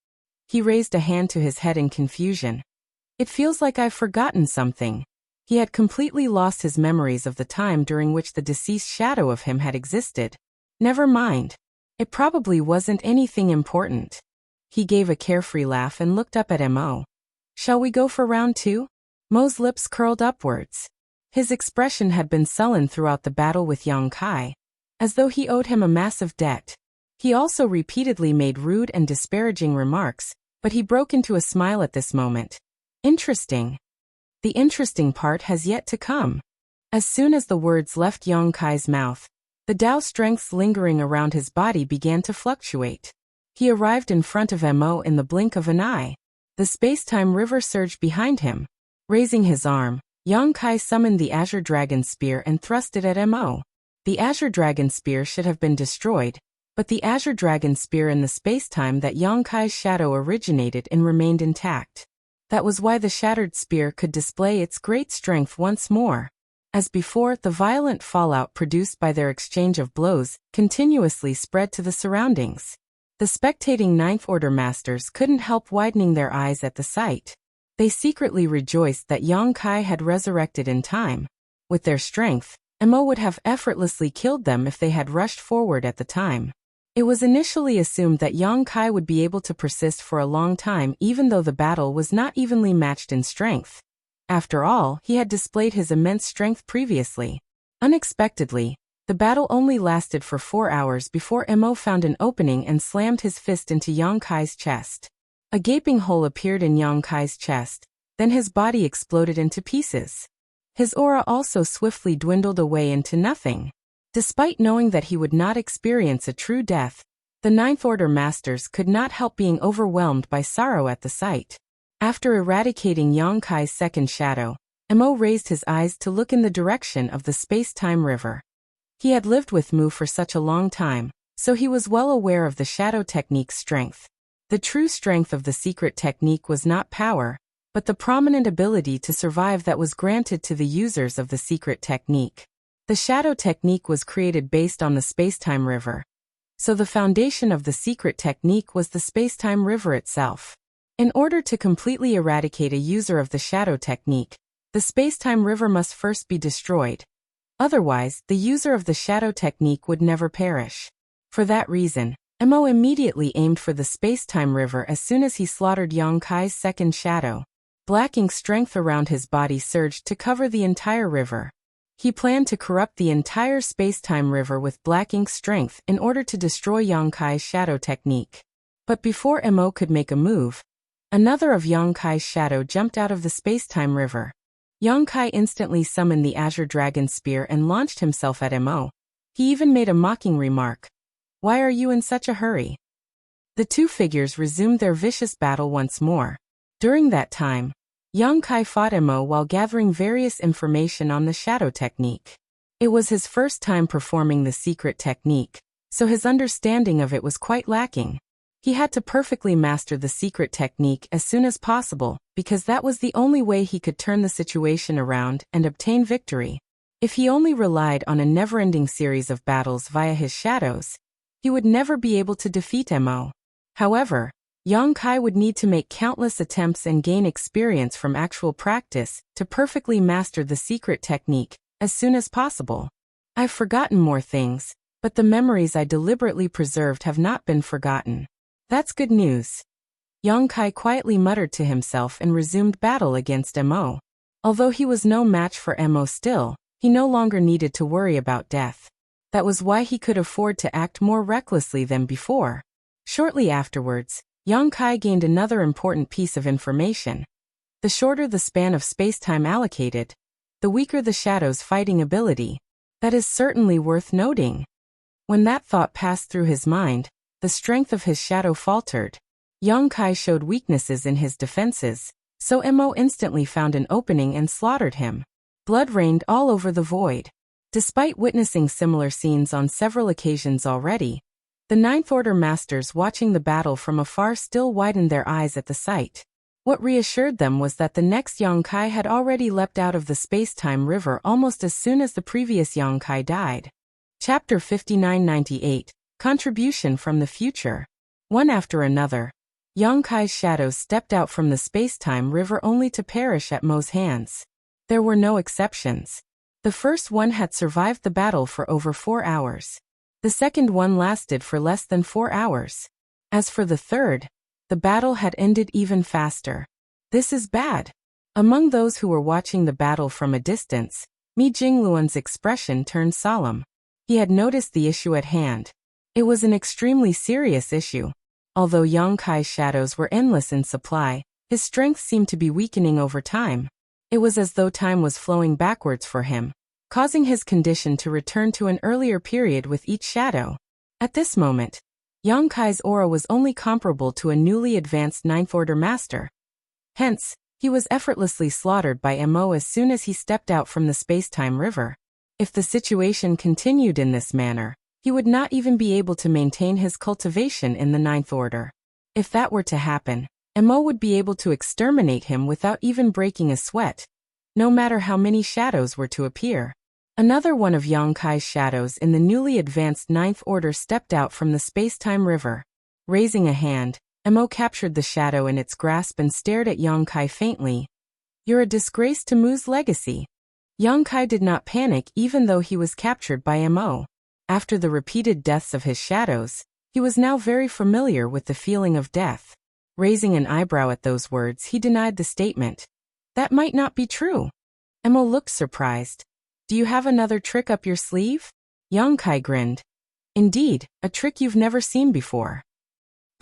He raised a hand to his head in confusion. It feels like I've forgotten something. He had completely lost his memories of the time during which the deceased shadow of him had existed. Never mind. It probably wasn't anything important. He gave a carefree laugh and looked up at Mo. Shall we go for round 2? Mo's lips curled upwards. His expression had been sullen throughout the battle with Yang Kai, as though he owed him a massive debt. He also repeatedly made rude and disparaging remarks, but he broke into a smile at this moment. Interesting. The interesting part has yet to come. As soon as the words left Yang Kai's mouth, the Tao strengths lingering around his body began to fluctuate. He arrived in front of Mo in the blink of an eye. The space-time river surged behind him. Raising his arm, Yang Kai summoned the Azure Dragon Spear and thrust it at Mo. The Azure Dragon Spear should have been destroyed, but the Azure Dragon Spear in the space-time that Yang Kai's shadow originated in remained intact. That was why the shattered spear could display its great strength once more. As before, the violent fallout produced by their exchange of blows continuously spread to the surroundings. The spectating Ninth Order masters couldn't help widening their eyes at the sight. They secretly rejoiced that Yang Kai had resurrected in time. With their strength, Mo would have effortlessly killed them if they had rushed forward at the time. It was initially assumed that Yang Kai would be able to persist for a long time even though the battle was not evenly matched in strength. After all, he had displayed his immense strength previously. Unexpectedly, the battle only lasted for 4 hours before Mo found an opening and slammed his fist into Yang Kai's chest. A gaping hole appeared in Yang Kai's chest, then his body exploded into pieces. His aura also swiftly dwindled away into nothing. Despite knowing that he would not experience a true death, the Ninth Order masters could not help being overwhelmed by sorrow at the sight. After eradicating Yang Kai's second shadow, Mo raised his eyes to look in the direction of the space-time river. He had lived with Mu for such a long time, so he was well aware of the shadow technique's strength. The true strength of the secret technique was not power, but the prominent ability to survive that was granted to the users of the secret technique. The shadow technique was created based on the space-time river. So the foundation of the secret technique was the space-time river itself. In order to completely eradicate a user of the shadow technique, the space-time river must first be destroyed. Otherwise, the user of the shadow technique would never perish. For that reason, Mo immediately aimed for the space-time river as soon as he slaughtered Yang Kai's second shadow. Black ink strength around his body surged to cover the entire river. He planned to corrupt the entire space-time river with black ink strength in order to destroy Yang Kai's shadow technique. But before Mo could make a move, another of Yang Kai's shadow jumped out of the space-time river. Yang Kai instantly summoned the Azure Dragon Spear and launched himself at Mo. He even made a mocking remark. Why are you in such a hurry? The two figures resumed their vicious battle once more. During that time, Yang Kai fought Mo while gathering various information on the shadow technique. It was his first time performing the secret technique, so his understanding of it was quite lacking. He had to perfectly master the secret technique as soon as possible, because that was the only way he could turn the situation around and obtain victory. If he only relied on a never-ending series of battles via his shadows, he would never be able to defeat Mo. However, Yang Kai would need to make countless attempts and gain experience from actual practice to perfectly master the secret technique as soon as possible. I've forgotten more things, but the memories I deliberately preserved have not been forgotten. That's good news. Yang Kai quietly muttered to himself and resumed battle against Mo. Although he was no match for Mo still, he no longer needed to worry about death. That was why he could afford to act more recklessly than before. Shortly afterwards, Yang Kai gained another important piece of information. The shorter the span of space-time allocated, the weaker the shadow's fighting ability. That is certainly worth noting. When that thought passed through his mind, the strength of his shadow faltered. Yang Kai showed weaknesses in his defenses, so Mo instantly found an opening and slaughtered him. Blood rained all over the void. Despite witnessing similar scenes on several occasions already, the Ninth Order masters watching the battle from afar still widened their eyes at the sight. What reassured them was that the next Yongkai had already leapt out of the space-time river almost as soon as the previous Yongkai died. Chapter 5998, Contribution from the Future. One after another, Yonkai's shadows stepped out from the space-time river only to perish at Mo's hands. There were no exceptions. The first one had survived the battle for over 4 hours. The second one lasted for less than 4 hours. As for the third, the battle had ended even faster. This is bad. Among those who were watching the battle from a distance, Mi Jingluan's expression turned solemn. He had noticed the issue at hand. It was an extremely serious issue. Although Yonkai's shadows were endless in supply, his strength seemed to be weakening over time. It was as though time was flowing backwards for him, causing his condition to return to an earlier period with each shadow. At this moment, Yonkai's aura was only comparable to a newly advanced Ninth Order master. Hence, he was effortlessly slaughtered by Mo as soon as he stepped out from the space-time river. If the situation continued in this manner, he would not even be able to maintain his cultivation in the Ninth Order. If that were to happen, Mo would be able to exterminate him without even breaking a sweat, no matter how many shadows were to appear. Another one of Yonkai's shadows in the newly advanced Ninth Order stepped out from the space-time river. Raising a hand, Mo captured the shadow in its grasp and stared at Yonkai faintly. "You're a disgrace to Mu's legacy." Yonkai did not panic even though he was captured by Mo. After the repeated deaths of his shadows, he was now very familiar with the feeling of death. Raising an eyebrow at those words, he denied the statement. "That might not be true." Mo looked surprised. "Do you have another trick up your sleeve?" Yonkai grinned. "Indeed, a trick you've never seen before."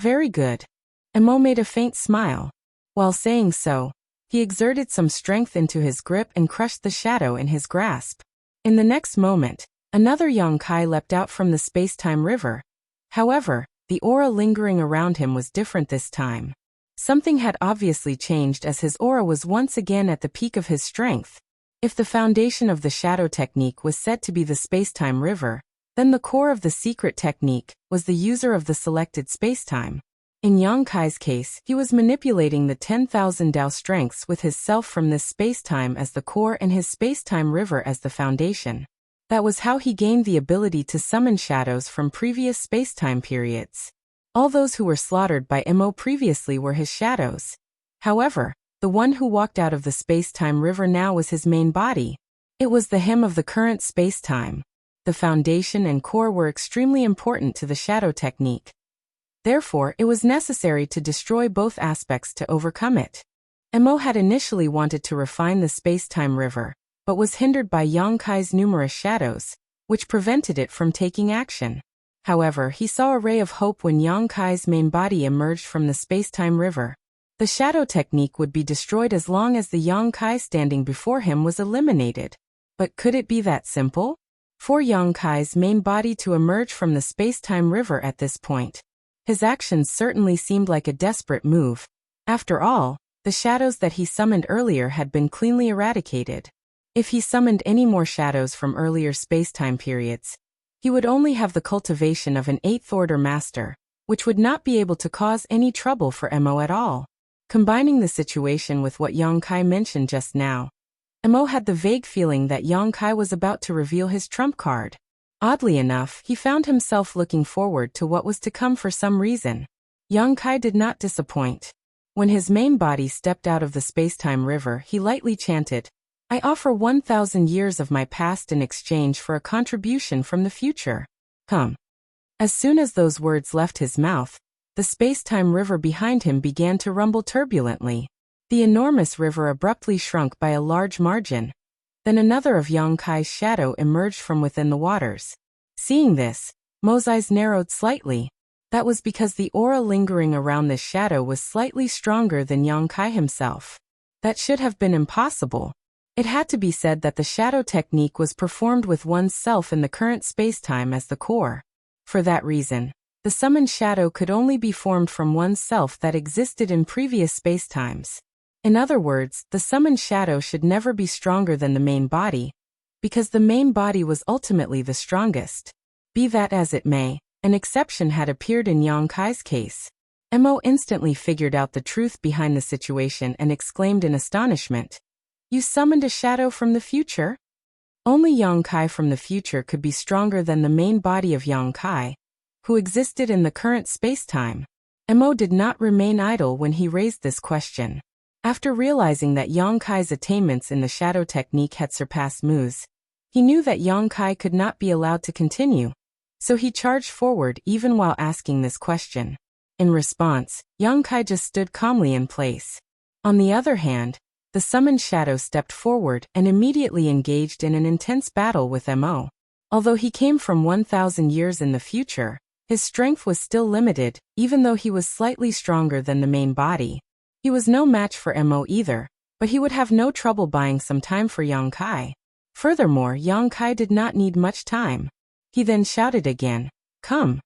"Very good." Mo made a faint smile. While saying so, he exerted some strength into his grip and crushed the shadow in his grasp. In the next moment, another Yonkai leapt out from the space-time river. However, the aura lingering around him was different this time. Something had obviously changed as his aura was once again at the peak of his strength. If the foundation of the shadow technique was said to be the space-time river, then the core of the secret technique was the user of the selected space-time. In Yonkai's case, he was manipulating the 10,000 Dao strengths with his self from this space-time as the core and his space-time river as the foundation. That was how he gained the ability to summon shadows from previous space-time periods. All those who were slaughtered by Mo previously were his shadows. However, the one who walked out of the space-time river now was his main body. It was the him of the current space-time. The foundation and core were extremely important to the shadow technique. Therefore, it was necessary to destroy both aspects to overcome it. Mo had initially wanted to refine the space-time river, but was hindered by Yonkai's numerous shadows, which prevented it from taking action. However, he saw a ray of hope when Yonkai's main body emerged from the space-time river. The shadow technique would be destroyed as long as the Yonkai standing before him was eliminated. But could it be that simple? For Yonkai's main body to emerge from the space-time river at this point, his actions certainly seemed like a desperate move. After all, the shadows that he summoned earlier had been cleanly eradicated. If he summoned any more shadows from earlier space-time periods, he would only have the cultivation of an 8th Order master, which would not be able to cause any trouble for Mo at all. Combining the situation with what Yonkai mentioned just now, Mo had the vague feeling that Yonkai was about to reveal his trump card. Oddly enough, he found himself looking forward to what was to come for some reason. Yonkai did not disappoint. When his main body stepped out of the space-time river, he lightly chanted, "I offer 1,000 years of my past in exchange for a contribution from the future." As soon as those words left his mouth, the space-time river behind him began to rumble turbulently. The enormous river abruptly shrunk by a large margin. Then another of Yonkai's shadow emerged from within the waters. Seeing this, Mo's eyes narrowed slightly. That was because the aura lingering around this shadow was slightly stronger than Yonkai himself. That should have been impossible. It had to be said that the shadow technique was performed with one's self in the current space-time as the core. For that reason, the summoned shadow could only be formed from one's self that existed in previous space-times. In other words, the summoned shadow should never be stronger than the main body. because the main body was ultimately the strongest. Be that as it may, an exception had appeared in Yang Kai's case. Mo instantly figured out the truth behind the situation and exclaimed in astonishment, "You summoned a shadow from the future?" Only Yang Kai from the future could be stronger than the main body of Yang Kai, who existed in the current space-time. Mo did not remain idle when he raised this question. After realizing that Yang Kai's attainments in the shadow technique had surpassed Mu's, he knew that Yang Kai could not be allowed to continue, so he charged forward even while asking this question. In response, Yang Kai just stood calmly in place. On the other hand, the summoned shadow stepped forward and immediately engaged in an intense battle with Mo. Although he came from 1,000 years in the future, his strength was still limited, even though he was slightly stronger than the main body. He was no match for Mo either, but he would have no trouble buying some time for Yang Kai. Furthermore, Yang Kai did not need much time. He then shouted again, "Come."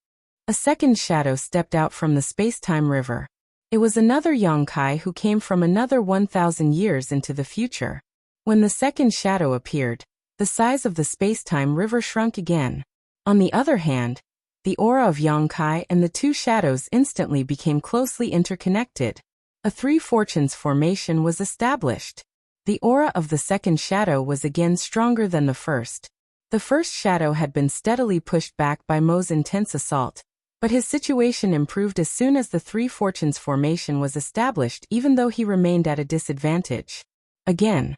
A second shadow stepped out from the space-time river. It was another Yang Kai who came from another 1,000 years into the future. When the second shadow appeared, the size of the space-time river shrunk again. On the other hand, the aura of Yang Kai and the two shadows instantly became closely interconnected. A Three Fortunes formation was established. The aura of the second shadow was again stronger than the first. The first shadow had been steadily pushed back by Mo's intense assault, but his situation improved as soon as the Three Fortunes formation was established, even though he remained at a disadvantage. Again,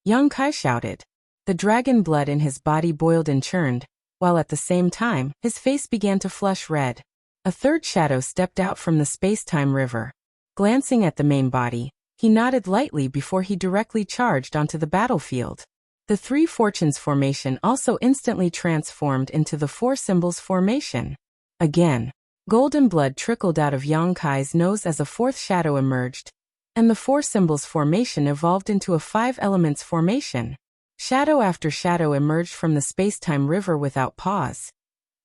Yang Kai shouted. The dragon blood in his body boiled and churned, while at the same time, his face began to flush red. A third shadow stepped out from the space-time river. Glancing at the main body, he nodded lightly before he directly charged onto the battlefield. The Three Fortunes formation also instantly transformed into the Four Symbols formation. Again, golden blood trickled out of Yang Kai's nose as a fourth shadow emerged, and the Four Symbols formation evolved into a Five Elements formation. Shadow after shadow emerged from the space-time river without pause.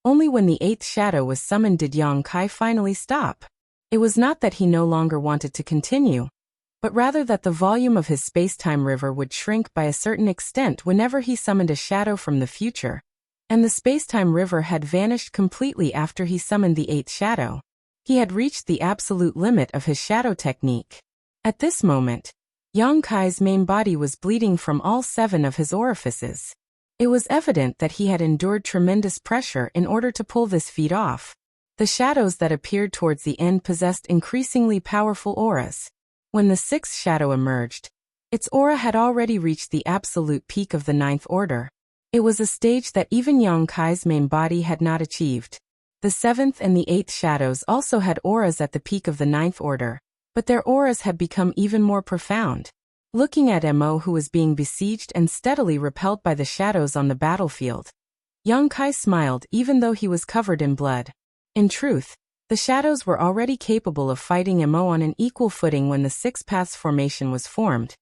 Only when the eighth shadow was summoned did Yang Kai finally stop. It was not that he no longer wanted to continue, but rather that the volume of his space-time river would shrink by a certain extent whenever he summoned a shadow from the future, and the space-time river had vanished completely after he summoned the eighth shadow. He had reached the absolute limit of his shadow technique. At this moment, Yang Kai's main body was bleeding from all 7 of his orifices. It was evident that he had endured tremendous pressure in order to pull this feat off. The shadows that appeared towards the end possessed increasingly powerful auras. When the 6th shadow emerged, its aura had already reached the absolute peak of the 9th order. It was a stage that even Yang Kai's main body had not achieved. The 7th and the 8th shadows also had auras at the peak of the 9th order, but their auras had become even more profound. Looking at Mo, who was being besieged and steadily repelled by the shadows on the battlefield, Yang Kai smiled even though he was covered in blood. In truth, the shadows were already capable of fighting Mo on an equal footing when the 6 Paths formation was formed.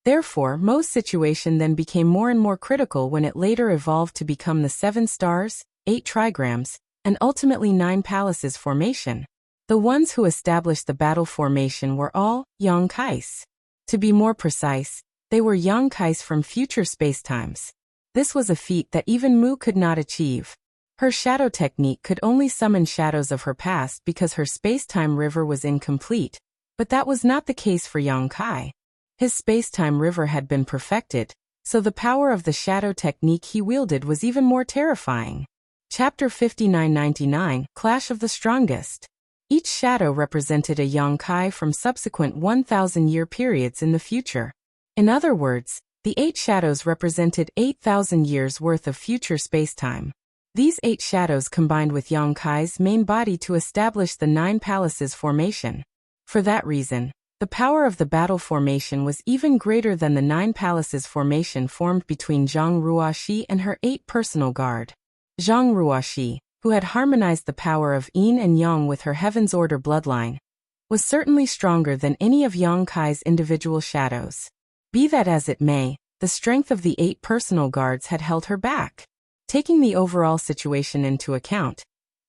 Therefore, Mo's situation then became more and more critical when it later evolved to become the 7 Stars, 8 Trigrams, and ultimately 9 Palaces formation. The ones who established the battle formation were all Yang Kais. To be more precise, they were Yang Kais from future spacetimes. This was a feat that even Mu could not achieve. Her shadow technique could only summon shadows of her past because her space-time river was incomplete, but that was not the case for Yang Kai. His space-time river had been perfected, so the power of the shadow technique he wielded was even more terrifying. Chapter 5999, Clash of the Strongest. Each shadow represented a Yang Kai from subsequent 1,000-year periods in the future. In other words, the 8 shadows represented 8,000 years worth of future spacetime. These 8 shadows combined with Yang Kai's main body to establish the 9 Palaces formation. For that reason, the power of the battle formation was even greater than the 9 Palaces formation formed between Zhang Ruoxi and her 8 personal guard. Zhang Ruoxi, who had harmonized the power of Yin and Yang with her Heaven's Order bloodline, was certainly stronger than any of Yang Kai's individual shadows. Be that as it may, the strength of the 8 personal guards had held her back. Taking the overall situation into account,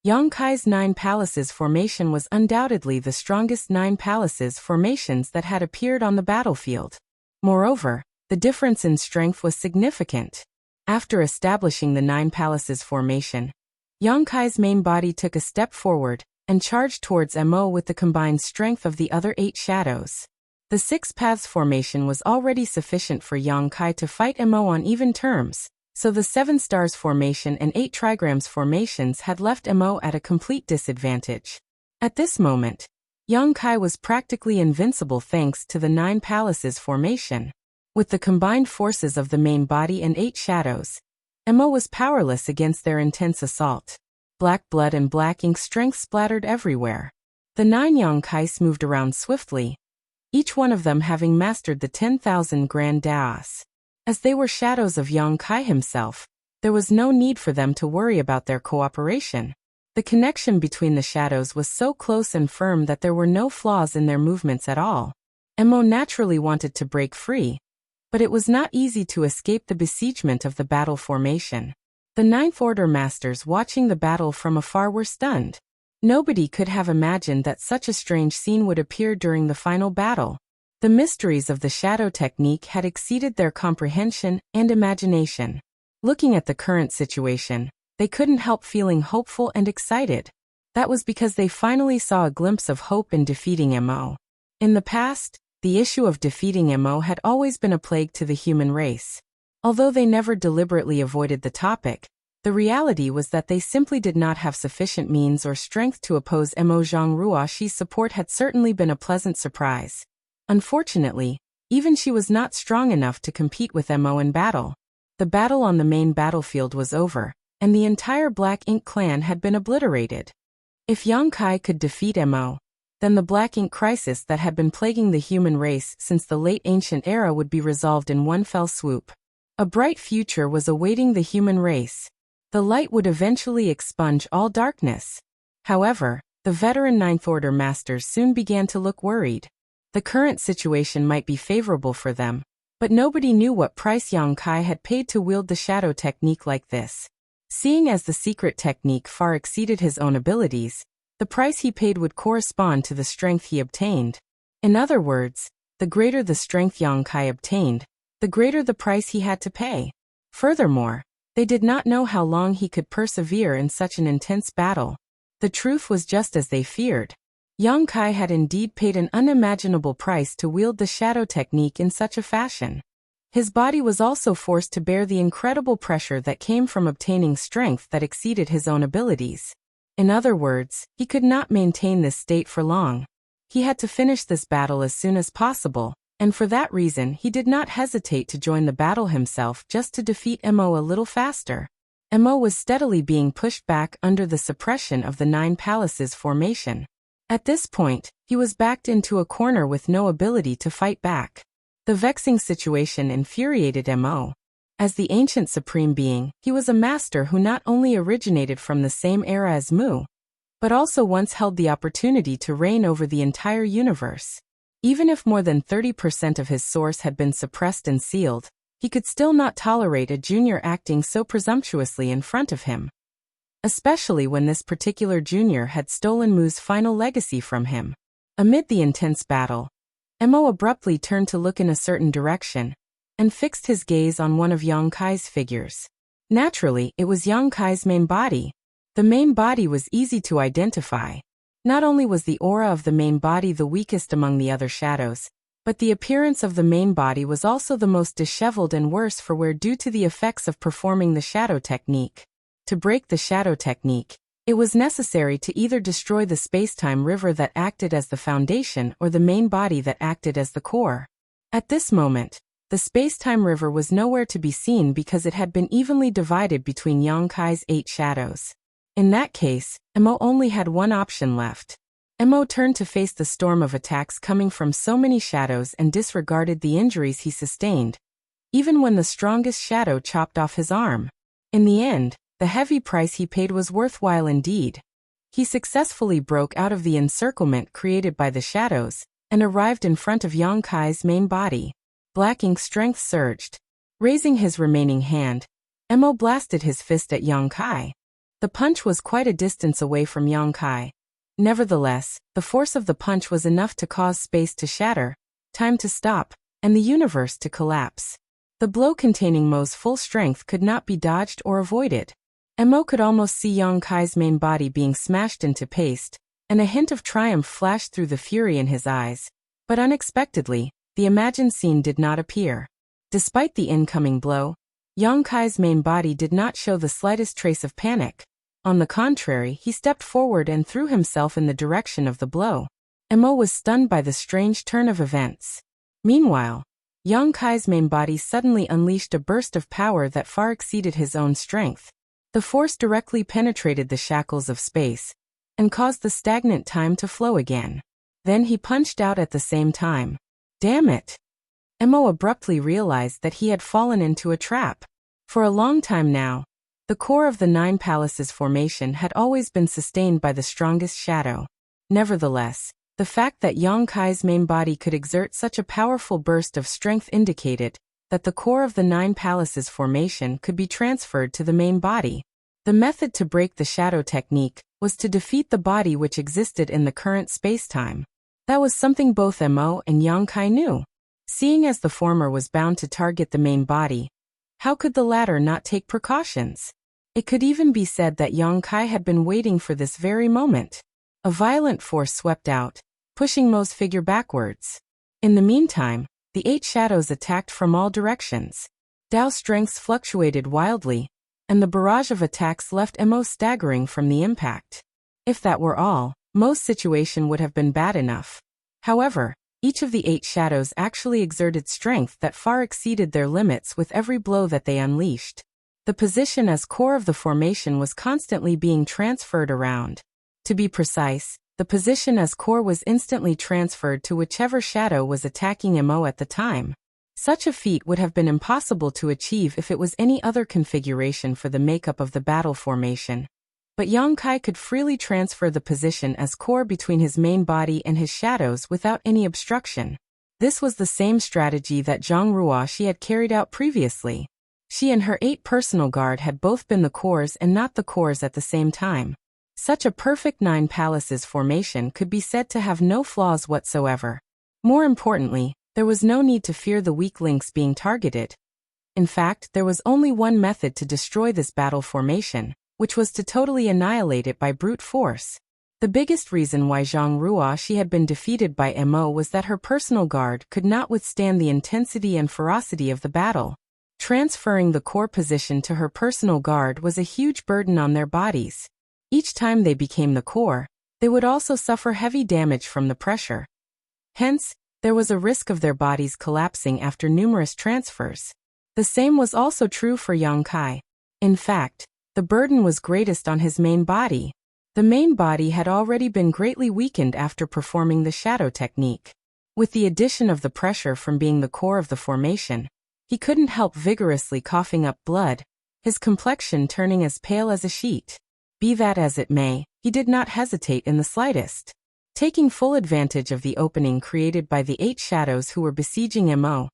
Yang Kai's 9 Palaces formation was undoubtedly the strongest 9 Palaces formations that had appeared on the battlefield. Moreover, the difference in strength was significant. After establishing the Nine Palaces formation, Yang Kai's main body took a step forward and charged towards Mo with the combined strength of the other 8 shadows. The 6 Paths formation was already sufficient for Yang Kai to fight Mo on even terms, so the 7 Stars formation and 8 Trigrams formations had left Mo at a complete disadvantage. At this moment, Yang Kai was practically invincible thanks to the 9 Palaces formation. With the combined forces of the main body and 8 shadows, Mo was powerless against their intense assault. Black blood and black ink strength splattered everywhere. The 9 Yang Kais moved around swiftly, each one of them having mastered the 10,000 Grand Daos. As they were shadows of Yang Kai himself, there was no need for them to worry about their cooperation. The connection between the shadows was so close and firm that there were no flaws in their movements at all. Mo naturally wanted to break free, but it was not easy to escape the besiegement of the battle formation. The Ninth Order Masters watching the battle from afar were stunned. Nobody could have imagined that such a strange scene would appear during the final battle. The mysteries of the shadow technique had exceeded their comprehension and imagination. Looking at the current situation, they couldn't help feeling hopeful and excited. That was because they finally saw a glimpse of hope in defeating Mo. In the past, the issue of defeating Mo had always been a plague to the human race. Although they never deliberately avoided the topic, the reality was that they simply did not have sufficient means or strength to oppose Mo. Zhang Ruoxi's support had certainly been a pleasant surprise. Unfortunately, even she was not strong enough to compete with Mo in battle. The battle on the main battlefield was over, and the entire Black Ink clan had been obliterated. If Yang Kai could defeat Mo, then the Black Ink crisis that had been plaguing the human race since the late ancient era would be resolved in one fell swoop. A bright future was awaiting the human race. The light would eventually expunge all darkness. However, the veteran Ninth Order Masters soon began to look worried. The current situation might be favorable for them, but nobody knew what price Yang Kai had paid to wield the shadow technique like this. Seeing as the secret technique far exceeded his own abilities, the price he paid would correspond to the strength he obtained. In other words, the greater the strength Yang Kai obtained, the greater the price he had to pay. Furthermore, they did not know how long he could persevere in such an intense battle. The truth was just as they feared. Yang Kai had indeed paid an unimaginable price to wield the shadow technique in such a fashion. His body was also forced to bear the incredible pressure that came from obtaining strength that exceeded his own abilities. In other words, he could not maintain this state for long. He had to finish this battle as soon as possible, and for that reason he did not hesitate to join the battle himself just to defeat Mo a little faster. Mo was steadily being pushed back under the suppression of the 9 Palaces formation. At this point, he was backed into a corner with no ability to fight back. The vexing situation infuriated Mo. As the ancient supreme being, he was a master who not only originated from the same era as Mu, but also once held the opportunity to reign over the entire universe. Even if more than 30% of his source had been suppressed and sealed, he could still not tolerate a junior acting so presumptuously in front of him. Especially when this particular junior had stolen Mu's final legacy from him. Amid the intense battle, Mo abruptly turned to look in a certain direction, and fixed his gaze on one of Yang Kai's figures. Naturally, it was Yang Kai's main body. The main body was easy to identify. Not only was the aura of the main body the weakest among the other shadows, but the appearance of the main body was also the most disheveled and worse for wear due to the effects of performing the shadow technique. To break the shadow technique, it was necessary to either destroy the space-time river that acted as the foundation or the main body that acted as the core. At this moment, the space-time river was nowhere to be seen because it had been evenly divided between Yang Kai's 8 shadows. In that case, Mo only had one option left. Mo turned to face the storm of attacks coming from so many shadows and disregarded the injuries he sustained, even when the strongest shadow chopped off his arm. In the end, the heavy price he paid was worthwhile indeed. He successfully broke out of the encirclement created by the shadows, and arrived in front of Yang Kai's main body. Black Ink's strength surged. Raising his remaining hand, Mo blasted his fist at Yang Kai. The punch was quite a distance away from Yang Kai. Nevertheless, the force of the punch was enough to cause space to shatter, time to stop, and the universe to collapse. The blow containing Mo's full strength could not be dodged or avoided. Mo could almost see Yang Kai's main body being smashed into paste, and a hint of triumph flashed through the fury in his eyes. But unexpectedly, the imagined scene did not appear. Despite the incoming blow, Yang Kai's main body did not show the slightest trace of panic. On the contrary, he stepped forward and threw himself in the direction of the blow. Mo was stunned by the strange turn of events. Meanwhile, Yang Kai's main body suddenly unleashed a burst of power that far exceeded his own strength. The force directly penetrated the shackles of space and caused the stagnant time to flow again. Then he punched out at the same time. Damn it! Mo abruptly realized that he had fallen into a trap. For a long time now, the core of the Nine Palaces formation had always been sustained by the strongest shadow. Nevertheless, the fact that Yang Kai's main body could exert such a powerful burst of strength indicated that the core of the Nine Palaces formation could be transferred to the main body. The method to break the shadow technique was to defeat the body which existed in the current spacetime. That was something both Mo and Yang Kai knew. Seeing as the former was bound to target the main body, how could the latter not take precautions? It could even be said that Yang Kai had been waiting for this very moment. A violent force swept out, pushing Mo's figure backwards. In the meantime, the 8 shadows attacked from all directions. Dao's strengths fluctuated wildly, and the barrage of attacks left Mo staggering from the impact. If that were all, Mo's situation would have been bad enough. However, each of the 8 shadows actually exerted strength that far exceeded their limits with every blow that they unleashed. The position as core of the formation was constantly being transferred around. To be precise, the position as core was instantly transferred to whichever shadow was attacking Mo at the time. Such a feat would have been impossible to achieve if it was any other configuration for the makeup of the battle formation. But Yang Kai could freely transfer the position as core between his main body and his shadows without any obstruction. This was the same strategy that Zhang Ruoxi had carried out previously. She and her 8 personal guard had both been the cores and not the cores at the same time. Such a perfect Nine Palaces formation could be said to have no flaws whatsoever. More importantly, there was no need to fear the weak links being targeted. In fact, there was only one method to destroy this battle formation, which was to totally annihilate it by brute force. The biggest reason why Zhang Ruoxi had been defeated by Mo was that her personal guard could not withstand the intensity and ferocity of the battle. Transferring the core position to her personal guard was a huge burden on their bodies. Each time they became the core, they would also suffer heavy damage from the pressure. Hence, there was a risk of their bodies collapsing after numerous transfers. The same was also true for Yang Kai. In fact, the burden was greatest on his main body. The main body had already been greatly weakened after performing the shadow technique. With the addition of the pressure from being the core of the formation, he couldn't help vigorously coughing up blood, his complexion turning as pale as a sheet. Be that as it may, he did not hesitate in the slightest. Taking full advantage of the opening created by the 8 shadows who were besieging Mo,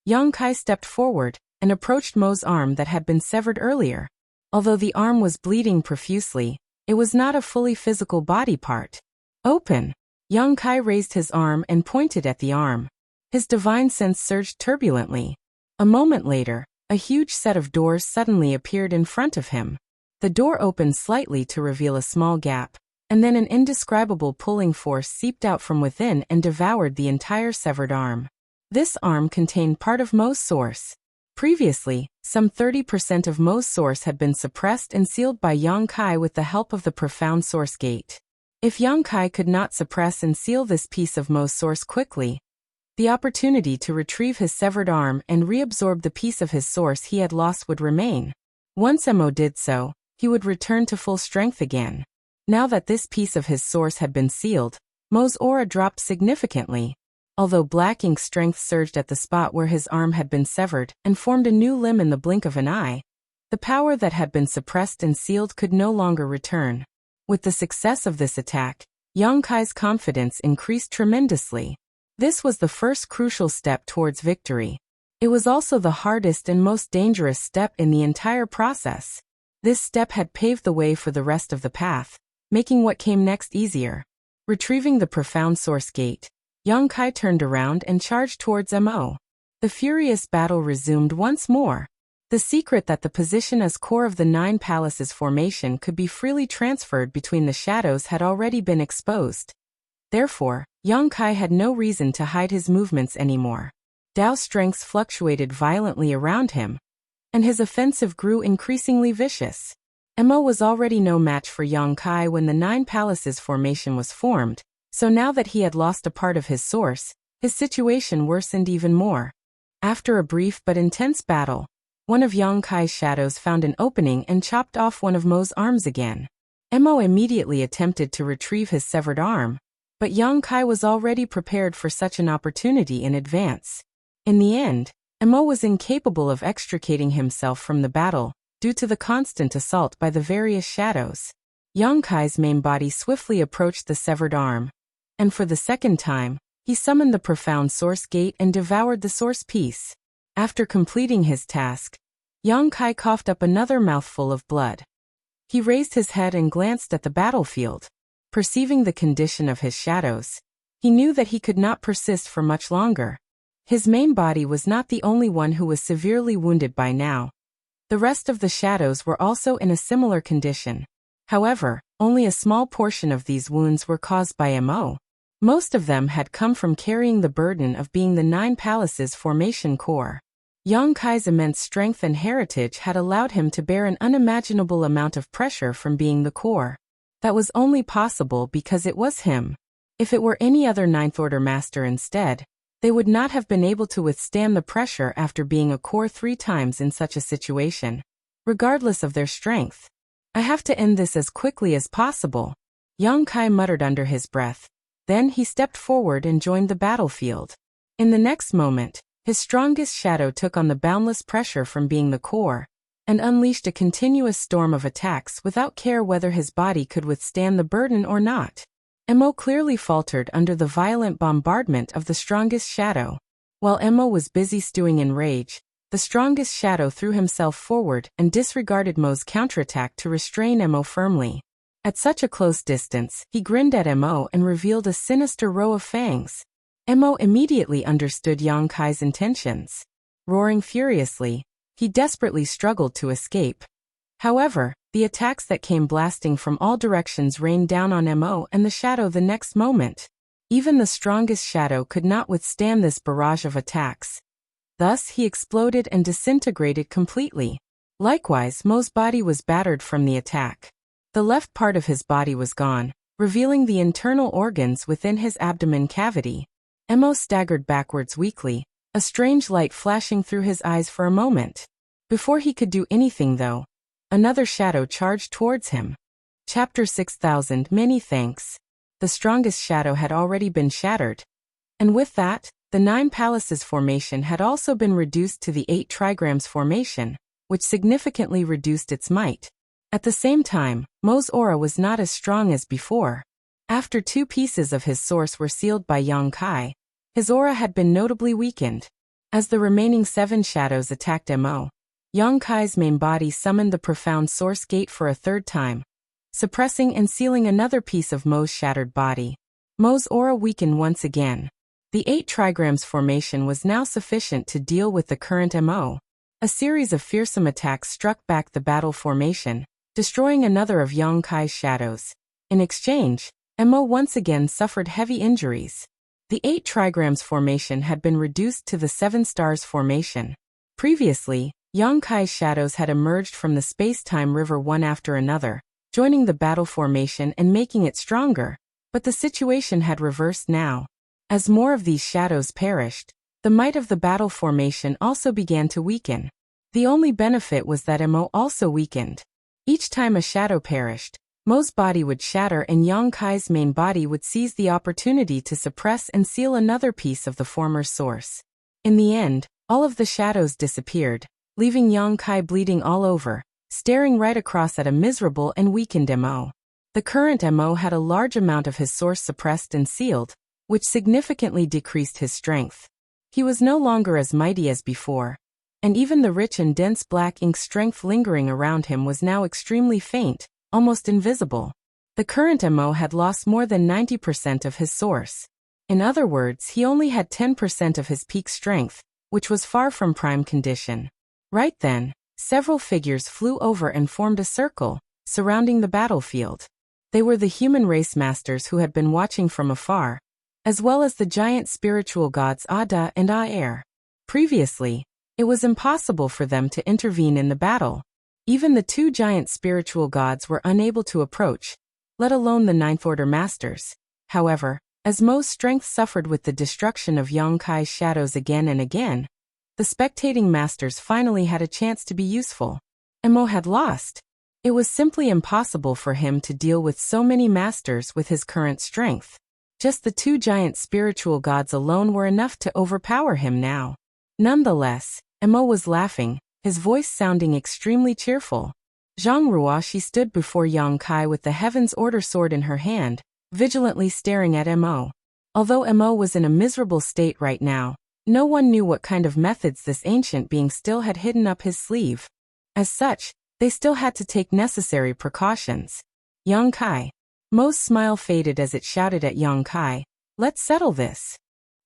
Yang Kai stepped forward and approached Mo's arm that had been severed earlier. Although the arm was bleeding profusely, it was not a fully physical body part. Open! Yang Kai raised his arm and pointed at the arm. His divine sense surged turbulently. A moment later, a huge set of doors suddenly appeared in front of him. The door opened slightly to reveal a small gap, and then an indescribable pulling force seeped out from within and devoured the entire severed arm. This arm contained part of Mo's source. Previously, some 30% of Mo's source had been suppressed and sealed by Yang Kai with the help of the profound source gate. If Yang Kai could not suppress and seal this piece of Mo's source quickly, the opportunity to retrieve his severed arm and reabsorb the piece of his source he had lost would remain. Once Mo did so, he would return to full strength again. Now that this piece of his source had been sealed, Mo's aura dropped significantly. Although black ink strength surged at the spot where his arm had been severed and formed a new limb in the blink of an eye, the power that had been suppressed and sealed could no longer return. With the success of this attack, Yang Kai's confidence increased tremendously. This was the first crucial step towards victory. It was also the hardest and most dangerous step in the entire process. This step had paved the way for the rest of the path, making what came next easier. Retrieving the profound source gate, Yang Kai turned around and charged towards Mo. The furious battle resumed once more. The secret that the position as core of the Nine Palaces formation could be freely transferred between the shadows had already been exposed. Therefore, Yang Kai had no reason to hide his movements anymore. Dao's strengths fluctuated violently around him, and his offensive grew increasingly vicious. Mo was already no match for Yang Kai when the Nine Palaces formation was formed, so now that he had lost a part of his source, his situation worsened even more. After a brief but intense battle, one of Yang Kai's shadows found an opening and chopped off one of Mo's arms again. Mo immediately attempted to retrieve his severed arm, but Yang Kai was already prepared for such an opportunity in advance. In the end, Mo was incapable of extricating himself from the battle, due to the constant assault by the various shadows. Yang Kai's main body swiftly approached the severed arm, and for the second time, he summoned the profound source gate and devoured the source piece. After completing his task, Yang Kai coughed up another mouthful of blood. He raised his head and glanced at the battlefield. Perceiving the condition of his shadows, he knew that he could not persist for much longer. His main body was not the only one who was severely wounded by now. The rest of the shadows were also in a similar condition. However, only a small portion of these wounds were caused by Mo. Most of them had come from carrying the burden of being the Nine Palaces formation core. Yang Kai's immense strength and heritage had allowed him to bear an unimaginable amount of pressure from being the core. That was only possible because it was him. If it were any other Ninth Order master instead, they would not have been able to withstand the pressure after being a core 3 times in such a situation, regardless of their strength. I have to end this as quickly as possible, Yang Kai muttered under his breath. Then he stepped forward and joined the battlefield. In the next moment, his strongest shadow took on the boundless pressure from being the core, and unleashed a continuous storm of attacks without care whether his body could withstand the burden or not. Mo clearly faltered under the violent bombardment of the strongest shadow. While Mo was busy stewing in rage, the strongest shadow threw himself forward and disregarded Mo's counterattack to restrain Mo firmly. At such a close distance, he grinned at Mo and revealed a sinister row of fangs. Mo immediately understood Yang Kai's intentions. Roaring furiously, he desperately struggled to escape. However, the attacks that came blasting from all directions rained down on Mo and the shadow the next moment. Even the strongest shadow could not withstand this barrage of attacks. Thus he exploded and disintegrated completely. Likewise, Mo's body was battered from the attack. The left part of his body was gone, revealing the internal organs within his abdomen cavity. Mo staggered backwards weakly, a strange light flashing through his eyes for a moment. Before he could do anything though, another shadow charged towards him. Chapter 6000. Many thanks. The strongest shadow had already been shattered. And with that, the Nine Palaces formation had also been reduced to the 8 trigrams formation, which significantly reduced its might. At the same time, Mo's aura was not as strong as before. After 2 pieces of his source were sealed by Yang Kai, his aura had been notably weakened. As the remaining 7 shadows attacked Mo, Yang Kai's main body summoned the profound source gate for a 3rd time, suppressing and sealing another piece of Mo's shattered body. Mo's aura weakened once again. The 8 trigrams formation was now sufficient to deal with the current Mo. A series of fearsome attacks struck back the battle formation, destroying another of Yang Kai's shadows. In exchange, Mo once again suffered heavy injuries. The 8 trigrams formation had been reduced to the 7 stars formation. Previously, Yang Kai's shadows had emerged from the space-time river one after another, joining the battle formation and making it stronger, but the situation had reversed now. As more of these shadows perished, the might of the battle formation also began to weaken. The only benefit was that Mo also weakened. Each time a shadow perished, Mo's body would shatter and Yang Kai's main body would seize the opportunity to suppress and seal another piece of the former source. In the end, all of the shadows disappeared, leaving Yang Kai bleeding all over, staring right across at a miserable and weakened Mo. The current Mo had a large amount of his source suppressed and sealed, which significantly decreased his strength. He was no longer as mighty as before, and even the rich and dense black ink strength lingering around him was now extremely faint, almost invisible. The current Mo had lost more than 90% of his source. In other words, he only had 10% of his peak strength, which was far from prime condition. Right then, several figures flew over and formed a circle, surrounding the battlefield. They were the human race masters who had been watching from afar, as well as the giant spiritual gods Ada and Aer. Previously, it was impossible for them to intervene in the battle. Even the two giant spiritual gods were unable to approach, let alone the Ninth Order masters. However, as Mo's strength suffered with the destruction of Yongkai's shadows again and again, the spectating masters finally had a chance to be useful. And Mo had lost. It was simply impossible for him to deal with so many masters with his current strength. Just the two giant spiritual gods alone were enough to overpower him now. Nonetheless, Mo was laughing, his voice sounding extremely cheerful. Zhang Ruoxi stood before Yongkai with the Heaven's Order sword in her hand, vigilantly staring at Mo. Although Mo was in a miserable state right now, no one knew what kind of methods this ancient being still had hidden up his sleeve. As such, they still had to take necessary precautions. Yongkai. Mo's smile faded as it shouted at Yongkai, "Let's settle this."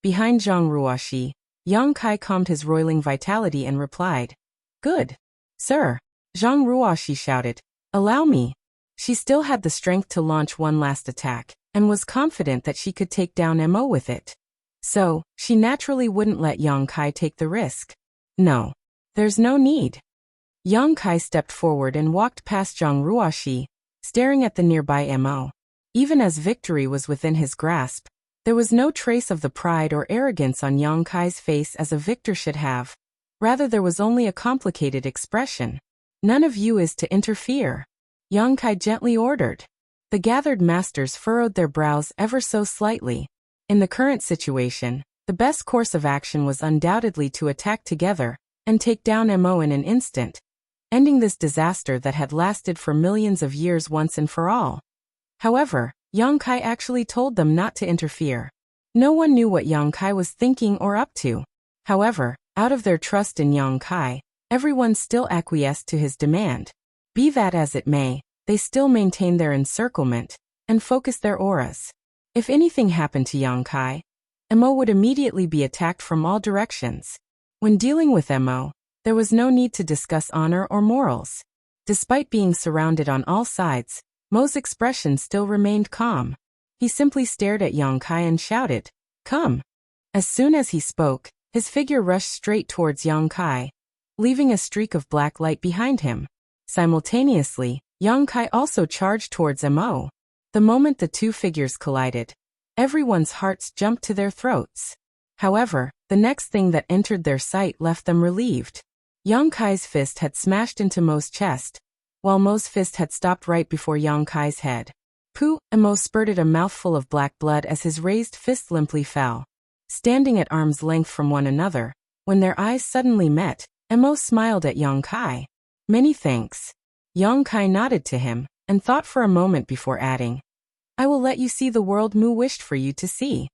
Behind Zhang Ruoxi, Yongkai calmed his roiling vitality and replied, "Good. Sir." Zhang Ruoxi shouted, "Allow me." She still had the strength to launch one last attack, and was confident that she could take down Mo with it. So, she naturally wouldn't let Yongkai take the risk. "No. There's no need." Yongkai stepped forward and walked past Zhang Ruoxi, staring at the nearby Mo. Even as victory was within his grasp, there was no trace of the pride or arrogance on Yongkai's face as a victor should have. Rather, there was only a complicated expression. "None of you is to interfere," Yongkai gently ordered. The gathered masters furrowed their brows ever so slightly. In the current situation, the best course of action was undoubtedly to attack together and take down Mo in an instant, ending this disaster that had lasted for millions of years once and for all. However, Yongkai actually told them not to interfere. No one knew what Yongkai was thinking or up to. However, out of their trust in Yongkai, everyone still acquiesced to his demand. Be that as it may, they still maintained their encirclement and focused their auras. If anything happened to Yongkai, Mo would immediately be attacked from all directions. When dealing with Mo, there was no need to discuss honor or morals. Despite being surrounded on all sides, Mo's expression still remained calm. He simply stared at Yongkai and shouted, "Come." As soon as he spoke, his figure rushed straight towards Yongkai, leaving a streak of black light behind him. Simultaneously, Yongkai also charged towards Mo. The moment the two figures collided, everyone's hearts jumped to their throats. However, the next thing that entered their sight left them relieved. Yongkai's fist had smashed into Mo's chest, while Mo's fist had stopped right before Yongkai's head. Pooh! Mo spurted a mouthful of black blood as his raised fist limply fell. Standing at arm's length from one another, when their eyes suddenly met, Mo smiled at Yongkai. "Many thanks." Yongkai nodded to him, and thought for a moment before adding, "I will let you see the world Mu wished for you to see."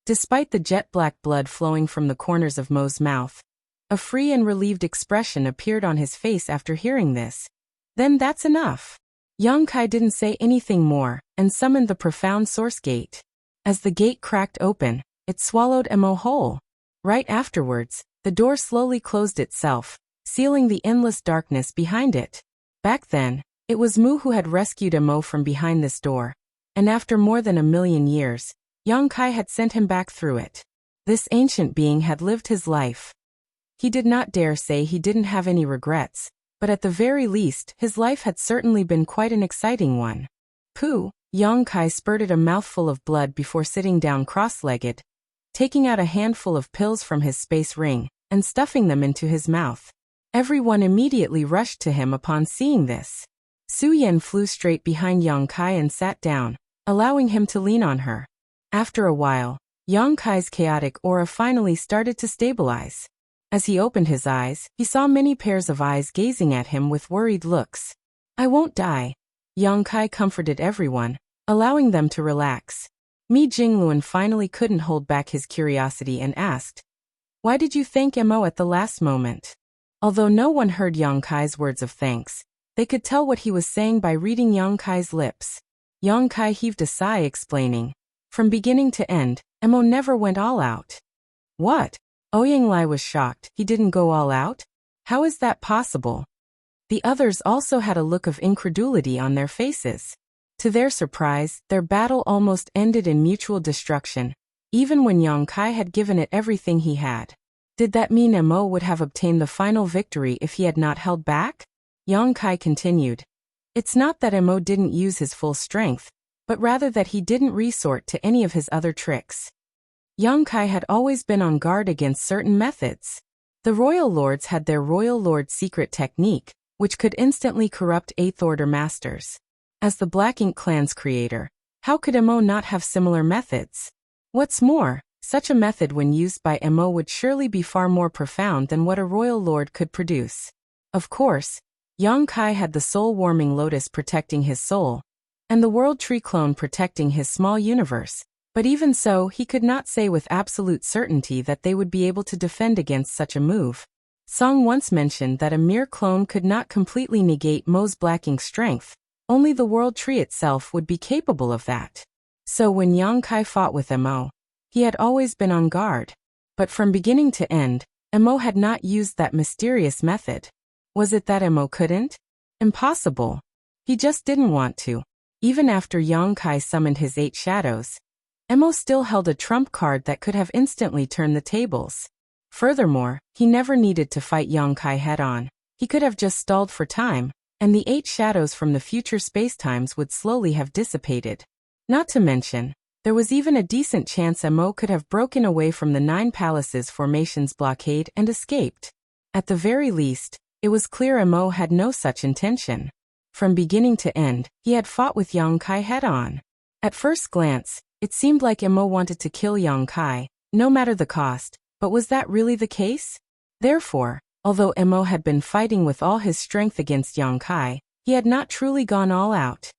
Despite the jet-black blood flowing from the corners of Mo's mouth, a free and relieved expression appeared on his face after hearing this. "Then that's enough." Yongkai didn't say anything more, and summoned the profound source gate. As the gate cracked open, it swallowed Mo whole. Right afterwards, the door slowly closed itself, sealing the endless darkness behind it. Back then, it was Mu who had rescued Mo from behind this door, and after more than 1,000,000 years, Yongkai had sent him back through it. This ancient being had lived his life. He did not dare say he didn't have any regrets, but at the very least, his life had certainly been quite an exciting one. Pooh! Yongkai spurted a mouthful of blood before sitting down cross-legged, taking out a handful of pills from his space ring, and stuffing them into his mouth. Everyone immediately rushed to him upon seeing this. Su Yan flew straight behind Yongkai and sat down, allowing him to lean on her. After a while, Yongkai's chaotic aura finally started to stabilize. As he opened his eyes, he saw many pairs of eyes gazing at him with worried looks. "I won't die." Yongkai comforted everyone, allowing them to relax. Mi Jingluan finally couldn't hold back his curiosity and asked, "Why did you thank Mo at the last moment?" Although no one heard Yongkai's words of thanks, they could tell what he was saying by reading Yongkai's lips. Yongkai heaved a sigh explaining, "From beginning to end, Mo never went all out." "What?" Ouyang Lai was shocked. He didn't go all out? How is that possible? The others also had a look of incredulity on their faces. To their surprise, their battle almost ended in mutual destruction, even when Yang Kai had given it everything he had. Did that mean Mo would have obtained the final victory if he had not held back? Yang Kai continued. It's not that Mo didn't use his full strength, but rather that he didn't resort to any of his other tricks. Yang Kai had always been on guard against certain methods. The royal lords had their royal lord secret technique, which could instantly corrupt 8th Order masters. As the Black Ink clan's creator, how could Mo not have similar methods? What's more, such a method when used by Mo would surely be far more profound than what a royal lord could produce. Of course, Yang Kai had the soul-warming lotus protecting his soul, and the world tree clone protecting his small universe, but even so he could not say with absolute certainty that they would be able to defend against such a move. Song once mentioned that a mere clone could not completely negate Mo's Black Ink strength, only the world tree itself would be capable of that. So when Yang Kai fought with Mo, he had always been on guard. But from beginning to end, Mo had not used that mysterious method. Was it that Mo couldn't? Impossible. He just didn't want to. Even after Yang Kai summoned his 8 shadows, Mo still held a trump card that could have instantly turned the tables. Furthermore, he never needed to fight Yang Kai head-on. He could have just stalled for time, and the 8 shadows from the future spacetimes would slowly have dissipated. Not to mention, there was even a decent chance Mo could have broken away from the 9 Palaces formation's blockade and escaped. At the very least, it was clear Mo had no such intention. From beginning to end, he had fought with Yang Kai head-on. At first glance, it seemed like Mo wanted to kill Yang Kai, no matter the cost, but was that really the case? Therefore, although Mo had been fighting with all his strength against Yang Kai, he had not truly gone all out.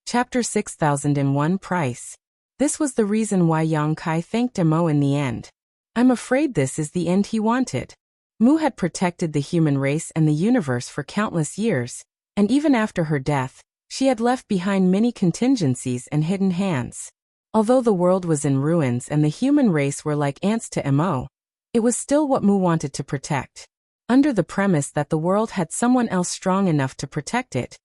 Chapter 6001 Price. This was the reason why Yang Kai thanked Mo in the end. I'm afraid this is the end he wanted. Mu had protected the human race and the universe for countless years, and even after her death, she had left behind many contingencies and hidden hands. Although the world was in ruins and the human race were like ants to Mo, it was still what Mu wanted to protect. Under the premise that the world had someone else strong enough to protect it,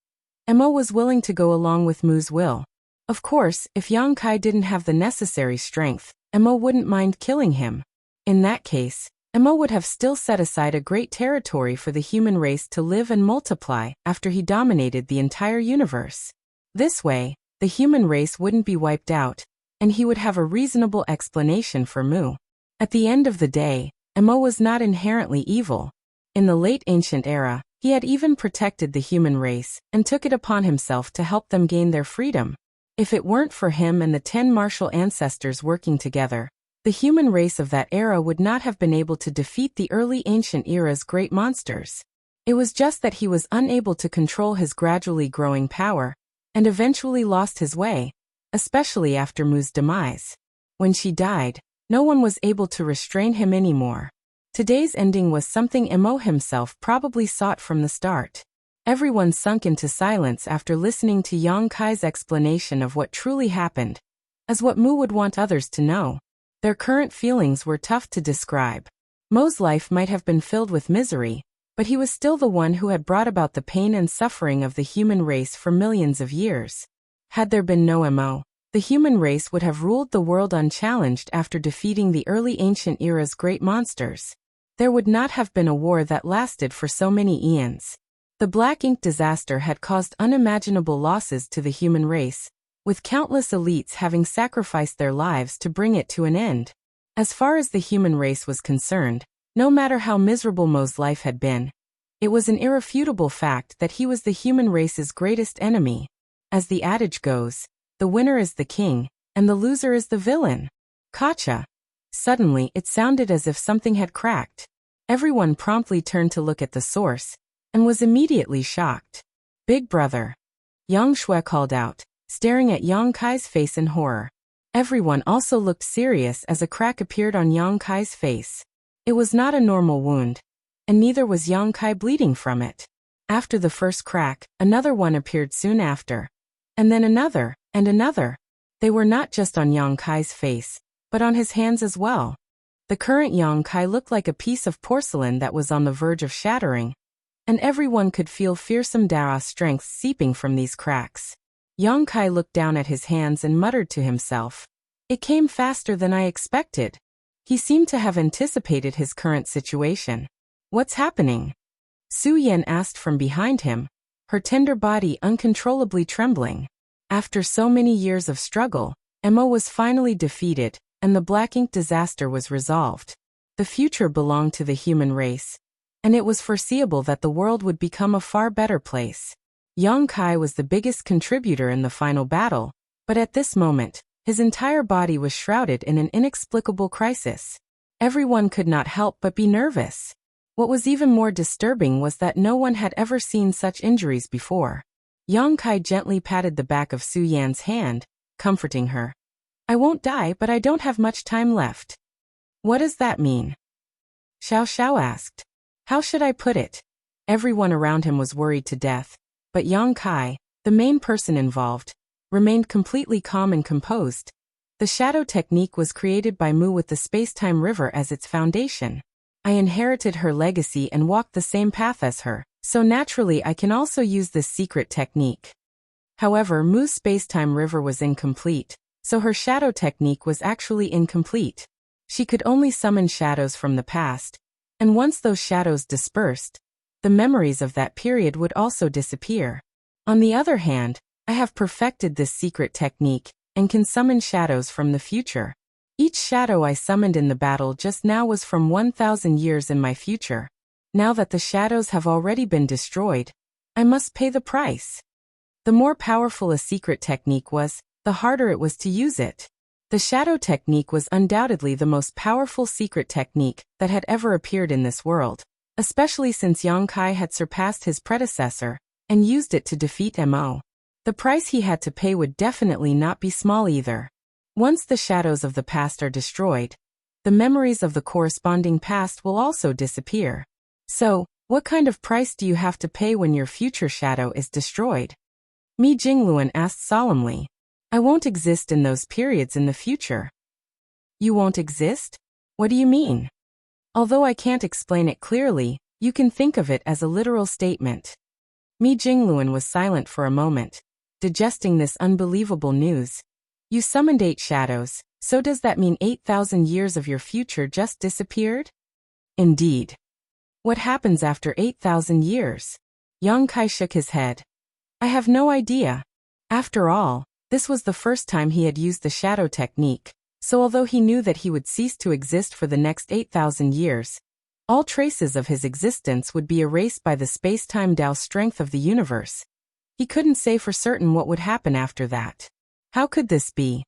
Mo was willing to go along with Mu's will. Of course, if Yang Kai didn't have the necessary strength, Mo wouldn't mind killing him. In that case, Mo would have still set aside a great territory for the human race to live and multiply after he dominated the entire universe. This way, the human race wouldn't be wiped out, and he would have a reasonable explanation for Mu. At the end of the day, Mo was not inherently evil. In the late ancient era, he had even protected the human race and took it upon himself to help them gain their freedom. If it weren't for him and the 10 martial ancestors working together, the human race of that era would not have been able to defeat the early ancient era's great monsters. It was just that he was unable to control his gradually growing power, and eventually lost his way, especially after Mu's demise. When she died, no one was able to restrain him anymore. Today's ending was something Mo himself probably sought from the start. Everyone sunk into silence after listening to Yang Kai's explanation of what truly happened, as what Mu would want others to know. Their current feelings were tough to describe. Mo's life might have been filled with misery, but he was still the one who had brought about the pain and suffering of the human race for millions of years. Had there been no Mo, the human race would have ruled the world unchallenged after defeating the early ancient era's great monsters. There would not have been a war that lasted for so many eons. The Black Ink disaster had caused unimaginable losses to the human race, with countless elites having sacrificed their lives to bring it to an end. As far as the human race was concerned, no matter how miserable Mo's life had been, it was an irrefutable fact that he was the human race's greatest enemy. As the adage goes, the winner is the king, and the loser is the villain. Gotcha. Suddenly, it sounded as if something had cracked. Everyone promptly turned to look at the source, and was immediately shocked. Big brother. Yang Shui called out, staring at Yang Kai's face in horror. Everyone also looked serious as a crack appeared on Yang Kai's face. It was not a normal wound, and neither was Yang Kai bleeding from it. After the first crack, another one appeared soon after. And then another, and another. They were not just on Yang Kai's face, but on his hands as well. The current Yang Kai looked like a piece of porcelain that was on the verge of shattering, and everyone could feel fearsome Dao strength seeping from these cracks. Yang Kai looked down at his hands and muttered to himself. It came faster than I expected. He seemed to have anticipated his current situation. What's happening? Su Yan asked from behind him, her tender body uncontrollably trembling. After so many years of struggle, Mo was finally defeated, and the black ink disaster was resolved. The future belonged to the human race, and it was foreseeable that the world would become a far better place. Yang Kai was the biggest contributor in the final battle, but at this moment, his entire body was shrouded in an inexplicable crisis. Everyone could not help but be nervous. What was even more disturbing was that no one had ever seen such injuries before. Yang Kai gently patted the back of Su Yan's hand, comforting her. I won't die, but I don't have much time left. What does that mean? Xiao Xiao asked. How should I put it? Everyone around him was worried to death, but Yang Kai, the main person involved, remained completely calm and composed. The shadow technique was created by Mu with the space-time river as its foundation. I inherited her legacy and walked the same path as her, so naturally I can also use this secret technique. However, Mu's space-time river was incomplete, so her shadow technique was actually incomplete. She could only summon shadows from the past, and once those shadows dispersed, the memories of that period would also disappear. On the other hand, I have perfected this secret technique and can summon shadows from the future. Each shadow I summoned in the battle just now was from 1,000 years in my future. Now that the shadows have already been destroyed, I must pay the price. The more powerful a secret technique was, the harder it was to use it. The shadow technique was undoubtedly the most powerful secret technique that had ever appeared in this world, especially since Yang Kai had surpassed his predecessor and used it to defeat Mo. The price he had to pay would definitely not be small either. Once the shadows of the past are destroyed, the memories of the corresponding past will also disappear. So, what kind of price do you have to pay when your future shadow is destroyed? Mi Jingluan asked solemnly. I won't exist in those periods in the future. You won't exist? What do you mean? Although I can't explain it clearly, you can think of it as a literal statement. Mi Jingluan was silent for a moment, digesting this unbelievable news. You summoned 8 shadows, so does that mean 8,000 years of your future just disappeared? Indeed. What happens after 8,000 years? Yang Kai shook his head. I have no idea. After all, this was the first time he had used the shadow technique, so although he knew that he would cease to exist for the next 8,000 years, all traces of his existence would be erased by the space-time Tao strength of the universe. He couldn't say for certain what would happen after that. How could this be?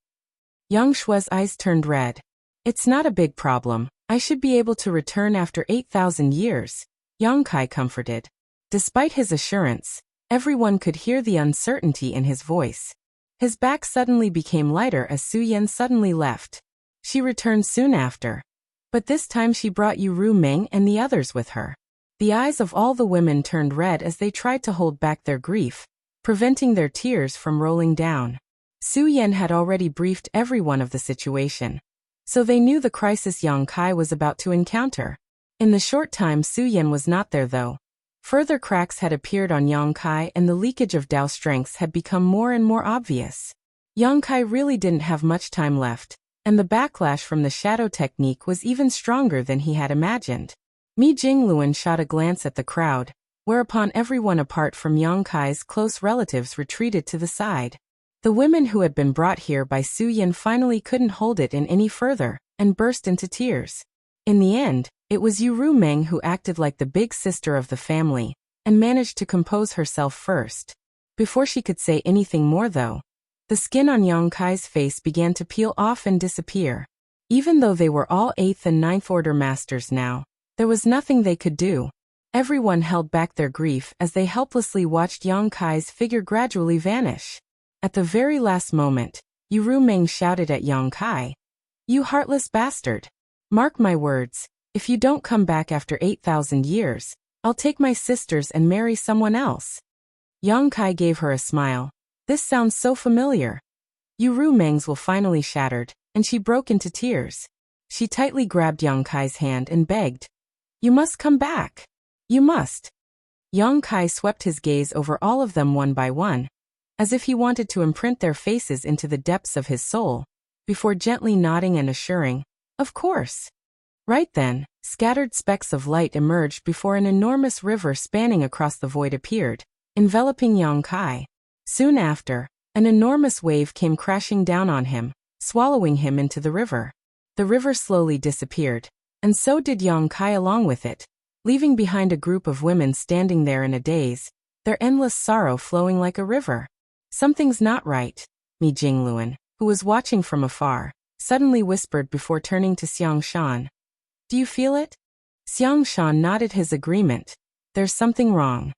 Yang Shui's eyes turned red. It's not a big problem. I should be able to return after 8,000 years, Yang Kai comforted. Despite his assurance, everyone could hear the uncertainty in his voice. His back suddenly became lighter as Su Yan suddenly left. She returned soon after, but this time she brought Ru Meng and the others with her. The eyes of all the women turned red as they tried to hold back their grief, preventing their tears from rolling down. Su Yan had already briefed everyone of the situation, so they knew the crisis Yang Kai was about to encounter. In the short time Su Yan was not there though. Further cracks had appeared on Yang Kai and the leakage of Tao strengths had become more and more obvious. Yang Kai really didn't have much time left, and the backlash from the shadow technique was even stronger than he had imagined. Mi Jingluan shot a glance at the crowd, whereupon everyone apart from Yang Kai's close relatives retreated to the side. The women who had been brought here by Su Yan finally couldn't hold it in any further, and burst into tears. In the end, it was Ru Meng who acted like the big sister of the family, and managed to compose herself first. Before she could say anything more though, the skin on Yang Kai's face began to peel off and disappear. Even though they were all 8th and 9th order masters now, there was nothing they could do. Everyone held back their grief as they helplessly watched Yang Kai's figure gradually vanish. At the very last moment, Ru Meng shouted at Yang Kai, "You heartless bastard! Mark my words, if you don't come back after 8,000 years, I'll take my sisters and marry someone else." Yang Kai gave her a smile. This sounds so familiar. Ru Meng's will finally shattered, and she broke into tears. She tightly grabbed Yang Kai's hand and begged, "You must come back. You must." Yang Kai swept his gaze over all of them one by one, as if he wanted to imprint their faces into the depths of his soul, before gently nodding and assuring, "Of course." Right then, scattered specks of light emerged before an enormous river spanning across the void appeared, enveloping Yang Kai. Soon after, an enormous wave came crashing down on him, swallowing him into the river. The river slowly disappeared, and so did Yang Kai along with it, leaving behind a group of women standing there in a daze, their endless sorrow flowing like a river. "Something's not right," Mi Jingluan, who was watching from afar, suddenly whispered before turning to Xiang Shan. "Do you feel it?" Xiang Shan nodded his agreement. "There's something wrong."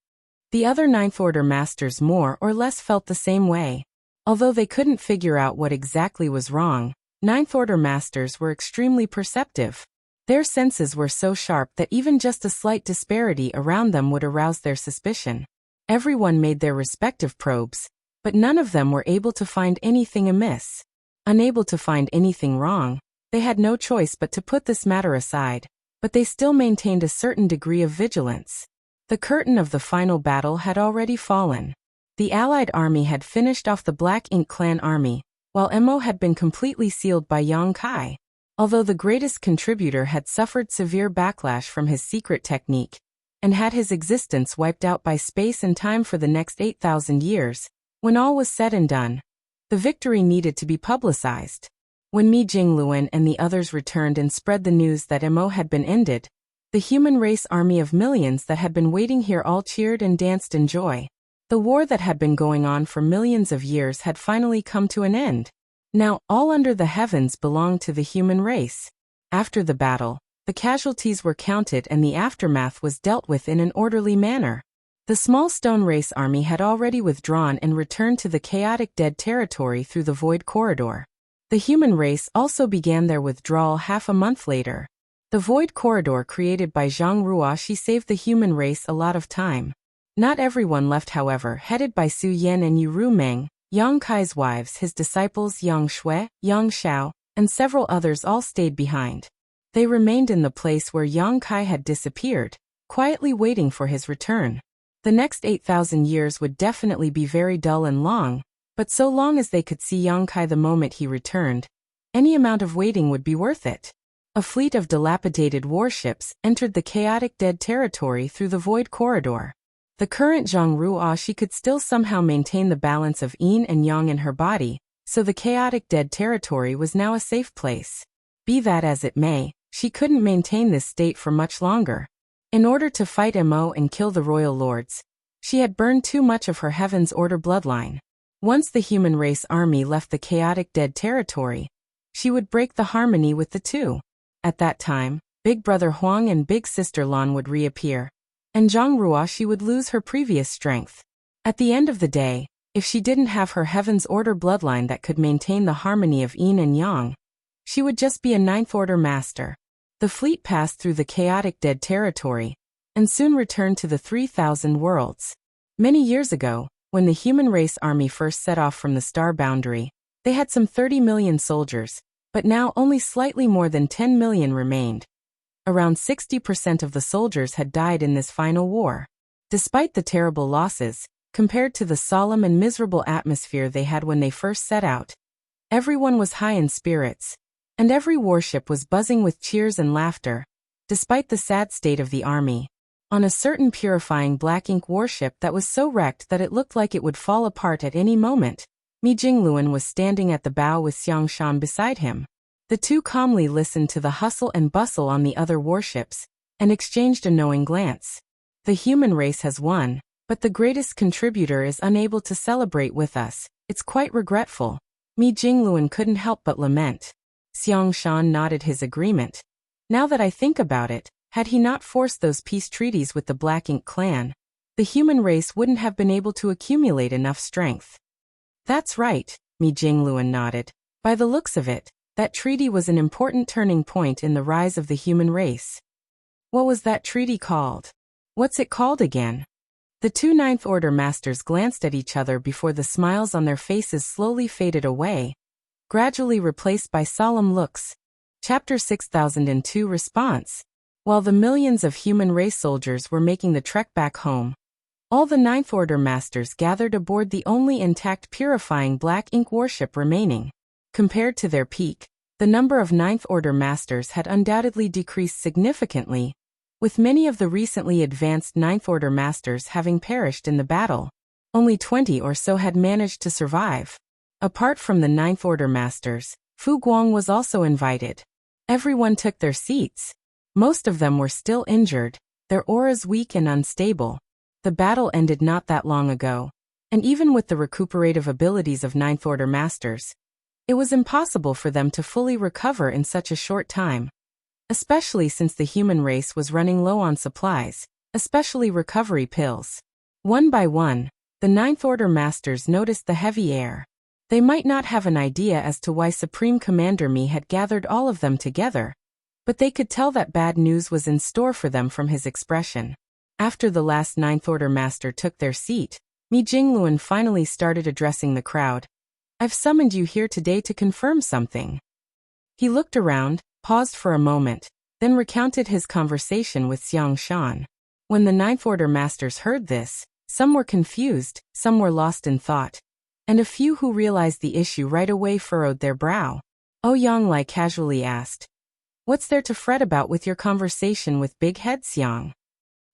The other Ninth Order masters more or less felt the same way. Although they couldn't figure out what exactly was wrong, Ninth Order masters were extremely perceptive. Their senses were so sharp that even just a slight disparity around them would arouse their suspicion. Everyone made their respective probes, but none of them were able to find anything amiss. Unable to find anything wrong, they had no choice but to put this matter aside, but they still maintained a certain degree of vigilance. The curtain of the final battle had already fallen. The Allied army had finished off the Black Ink Clan army, while Mo had been completely sealed by Yang Kai. Although the greatest contributor had suffered severe backlash from his secret technique, and had his existence wiped out by space and time for the next 8,000 years, when all was said and done, the victory needed to be publicized. When Mi Jingluan and the others returned and spread the news that Mo had been ended, the human race army of millions that had been waiting here all cheered and danced in joy. The war that had been going on for millions of years had finally come to an end. Now, all under the heavens belonged to the human race. After the battle, the casualties were counted and the aftermath was dealt with in an orderly manner. The small stone race army had already withdrawn and returned to the chaotic dead territory through the void corridor. The human race also began their withdrawal half a month later. The void corridor created by Zhang Ruoxi saved the human race a lot of time. Not everyone left, however, headed by Su Yan and Yu Rumeng, Yang Kai's wives, his disciples Yang Shui, Yang Xiao, and several others all stayed behind. They remained in the place where Yang Kai had disappeared, quietly waiting for his return. The next 8,000 years would definitely be very dull and long, but so long as they could see Yang Kai the moment he returned, any amount of waiting would be worth it. A fleet of dilapidated warships entered the chaotic dead territory through the void corridor. The current Zhang Ruoxi could still somehow maintain the balance of yin and yang in her body, so the chaotic dead territory was now a safe place. Be that as it may, she couldn't maintain this state for much longer. In order to fight Mo and kill the royal lords, she had burned too much of her Heaven's Order bloodline. Once the human race army left the chaotic dead territory, she would break the harmony with the two. At that time, Big Brother Huang and Big Sister Lan would reappear, and Zhang Ruoxi would lose her previous strength. At the end of the day, if she didn't have her Heaven's Order bloodline that could maintain the harmony of yin and yang, she would just be a Ninth Order master. The fleet passed through the chaotic dead territory, and soon returned to the 3,000 worlds. Many years ago, when the human race army first set off from the star boundary, they had some 30 million soldiers, but now only slightly more than 10 million remained. Around 60% of the soldiers had died in this final war. Despite the terrible losses, compared to the solemn and miserable atmosphere they had when they first set out, everyone was high in spirits, and every warship was buzzing with cheers and laughter, despite the sad state of the army. On a certain purifying black ink warship that was so wrecked that it looked like it would fall apart at any moment, Mi Jingluan was standing at the bow with Xiang Shan beside him. The two calmly listened to the hustle and bustle on the other warships, and exchanged a knowing glance. The human race has won, but the greatest contributor is unable to celebrate with us. It's quite regretful. Mi Jingluan couldn't help but lament. Xiang Shan nodded his agreement. Now that I think about it, had he not forced those peace treaties with the Black Ink Clan, the human race wouldn't have been able to accumulate enough strength. That's right, Mi Jingluan nodded. By the looks of it, that treaty was an important turning point in the rise of the human race. What was that treaty called? What's it called again? The two Ninth Order masters glanced at each other before the smiles on their faces slowly faded away, gradually replaced by solemn looks. Chapter 6002 Response. While the millions of human race soldiers were making the trek back home, all the Ninth Order Masters gathered aboard the only intact purifying black ink warship remaining. Compared to their peak, the number of Ninth Order Masters had undoubtedly decreased significantly, with many of the recently advanced Ninth Order Masters having perished in the battle. Only 20 or so had managed to survive. Apart from the Ninth Order Masters, Fu Guang was also invited. Everyone took their seats. Most of them were still injured, their auras weak and unstable. The battle ended not that long ago, and even with the recuperative abilities of Ninth Order Masters, it was impossible for them to fully recover in such a short time, especially since the human race was running low on supplies, especially recovery pills. One by one, the Ninth Order Masters noticed the heavy air. They might not have an idea as to why Supreme Commander Mi had gathered all of them together, but they could tell that bad news was in store for them from his expression. After the last Ninth Order Master took their seat, Mi Jingluan finally started addressing the crowd. "I've summoned you here today to confirm something." He looked around, paused for a moment, then recounted his conversation with Xiang Shan. When the Ninth Order Masters heard this, some were confused, some were lost in thought, and a few who realized the issue right away furrowed their brow. Ouyang Lai casually asked, "What's there to fret about with your conversation with Big Head Xiang?"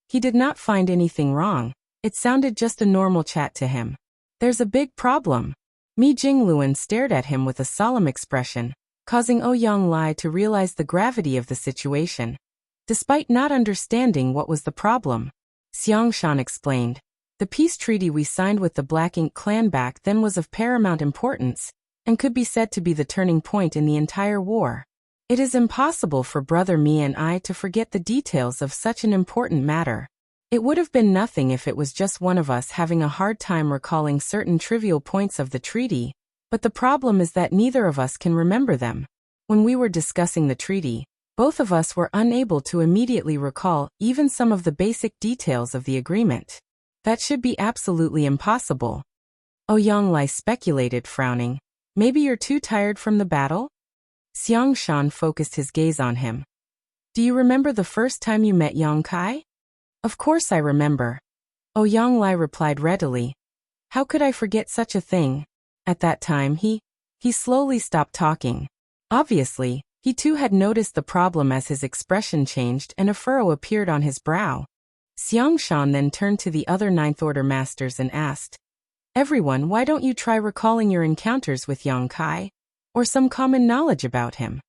He did not find anything wrong. It sounded just a normal chat to him. "There's a big problem." Mi Jingluan stared at him with a solemn expression, causing Ouyang Lai to realize the gravity of the situation. Despite not understanding what was the problem, Xiang Shan explained, "The peace treaty we signed with the Black Ink clan back then was of paramount importance, and could be said to be the turning point in the entire war. It is impossible for Brother Mi and I to forget the details of such an important matter. It would have been nothing if it was just one of us having a hard time recalling certain trivial points of the treaty, but the problem is that neither of us can remember them. When we were discussing the treaty, both of us were unable to immediately recall even some of the basic details of the agreement. That should be absolutely impossible." Ouyang Lai speculated, frowning. "Maybe you're too tired from the battle?" Xiang Shan focused his gaze on him. "Do you remember the first time you met Yang Kai?" "Of course I remember." Ouyang Lai replied readily. "How could I forget such a thing? At that time he slowly stopped talking. Obviously, he too had noticed the problem as his expression changed and a furrow appeared on his brow. Xiang Shan then turned to the other Ninth Order Masters and asked, "Everyone, why don't you try recalling your encounters with Yang Kai, or some common knowledge about him?"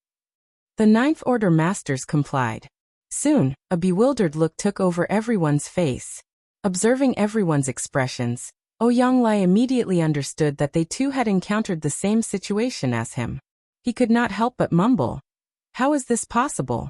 The Ninth Order Masters complied. Soon, a bewildered look took over everyone's face. Observing everyone's expressions, Ouyang Lai immediately understood that they too had encountered the same situation as him. He could not help but mumble, "How is this possible?"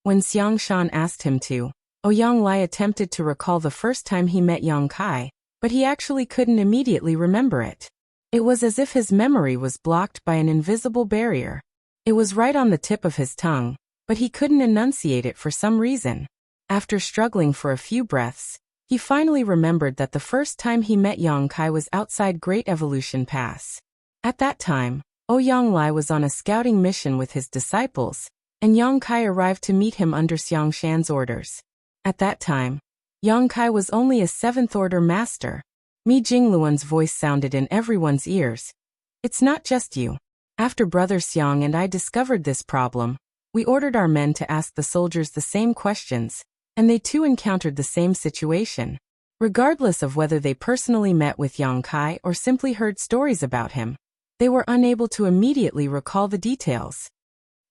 When Xiang Shan asked him to, Ouyang Lai attempted to recall the first time he met Yang Kai, but he actually couldn't immediately remember it. It was as if his memory was blocked by an invisible barrier. It was right on the tip of his tongue, but he couldn't enunciate it for some reason. After struggling for a few breaths, he finally remembered that the first time he met Yang Kai was outside Great Evolution Pass. At that time, Ouyang Lai was on a scouting mission with his disciples, and Yang Kai arrived to meet him under Xiang Shan's orders. At that time, Yang Kai was only a 7th Order Master. Mi Jingluan's voice sounded in everyone's ears. "It's not just you. After Brother Xiang and I discovered this problem, we ordered our men to ask the soldiers the same questions, and they too encountered the same situation. Regardless of whether they personally met with Yang Kai or simply heard stories about him, they were unable to immediately recall the details."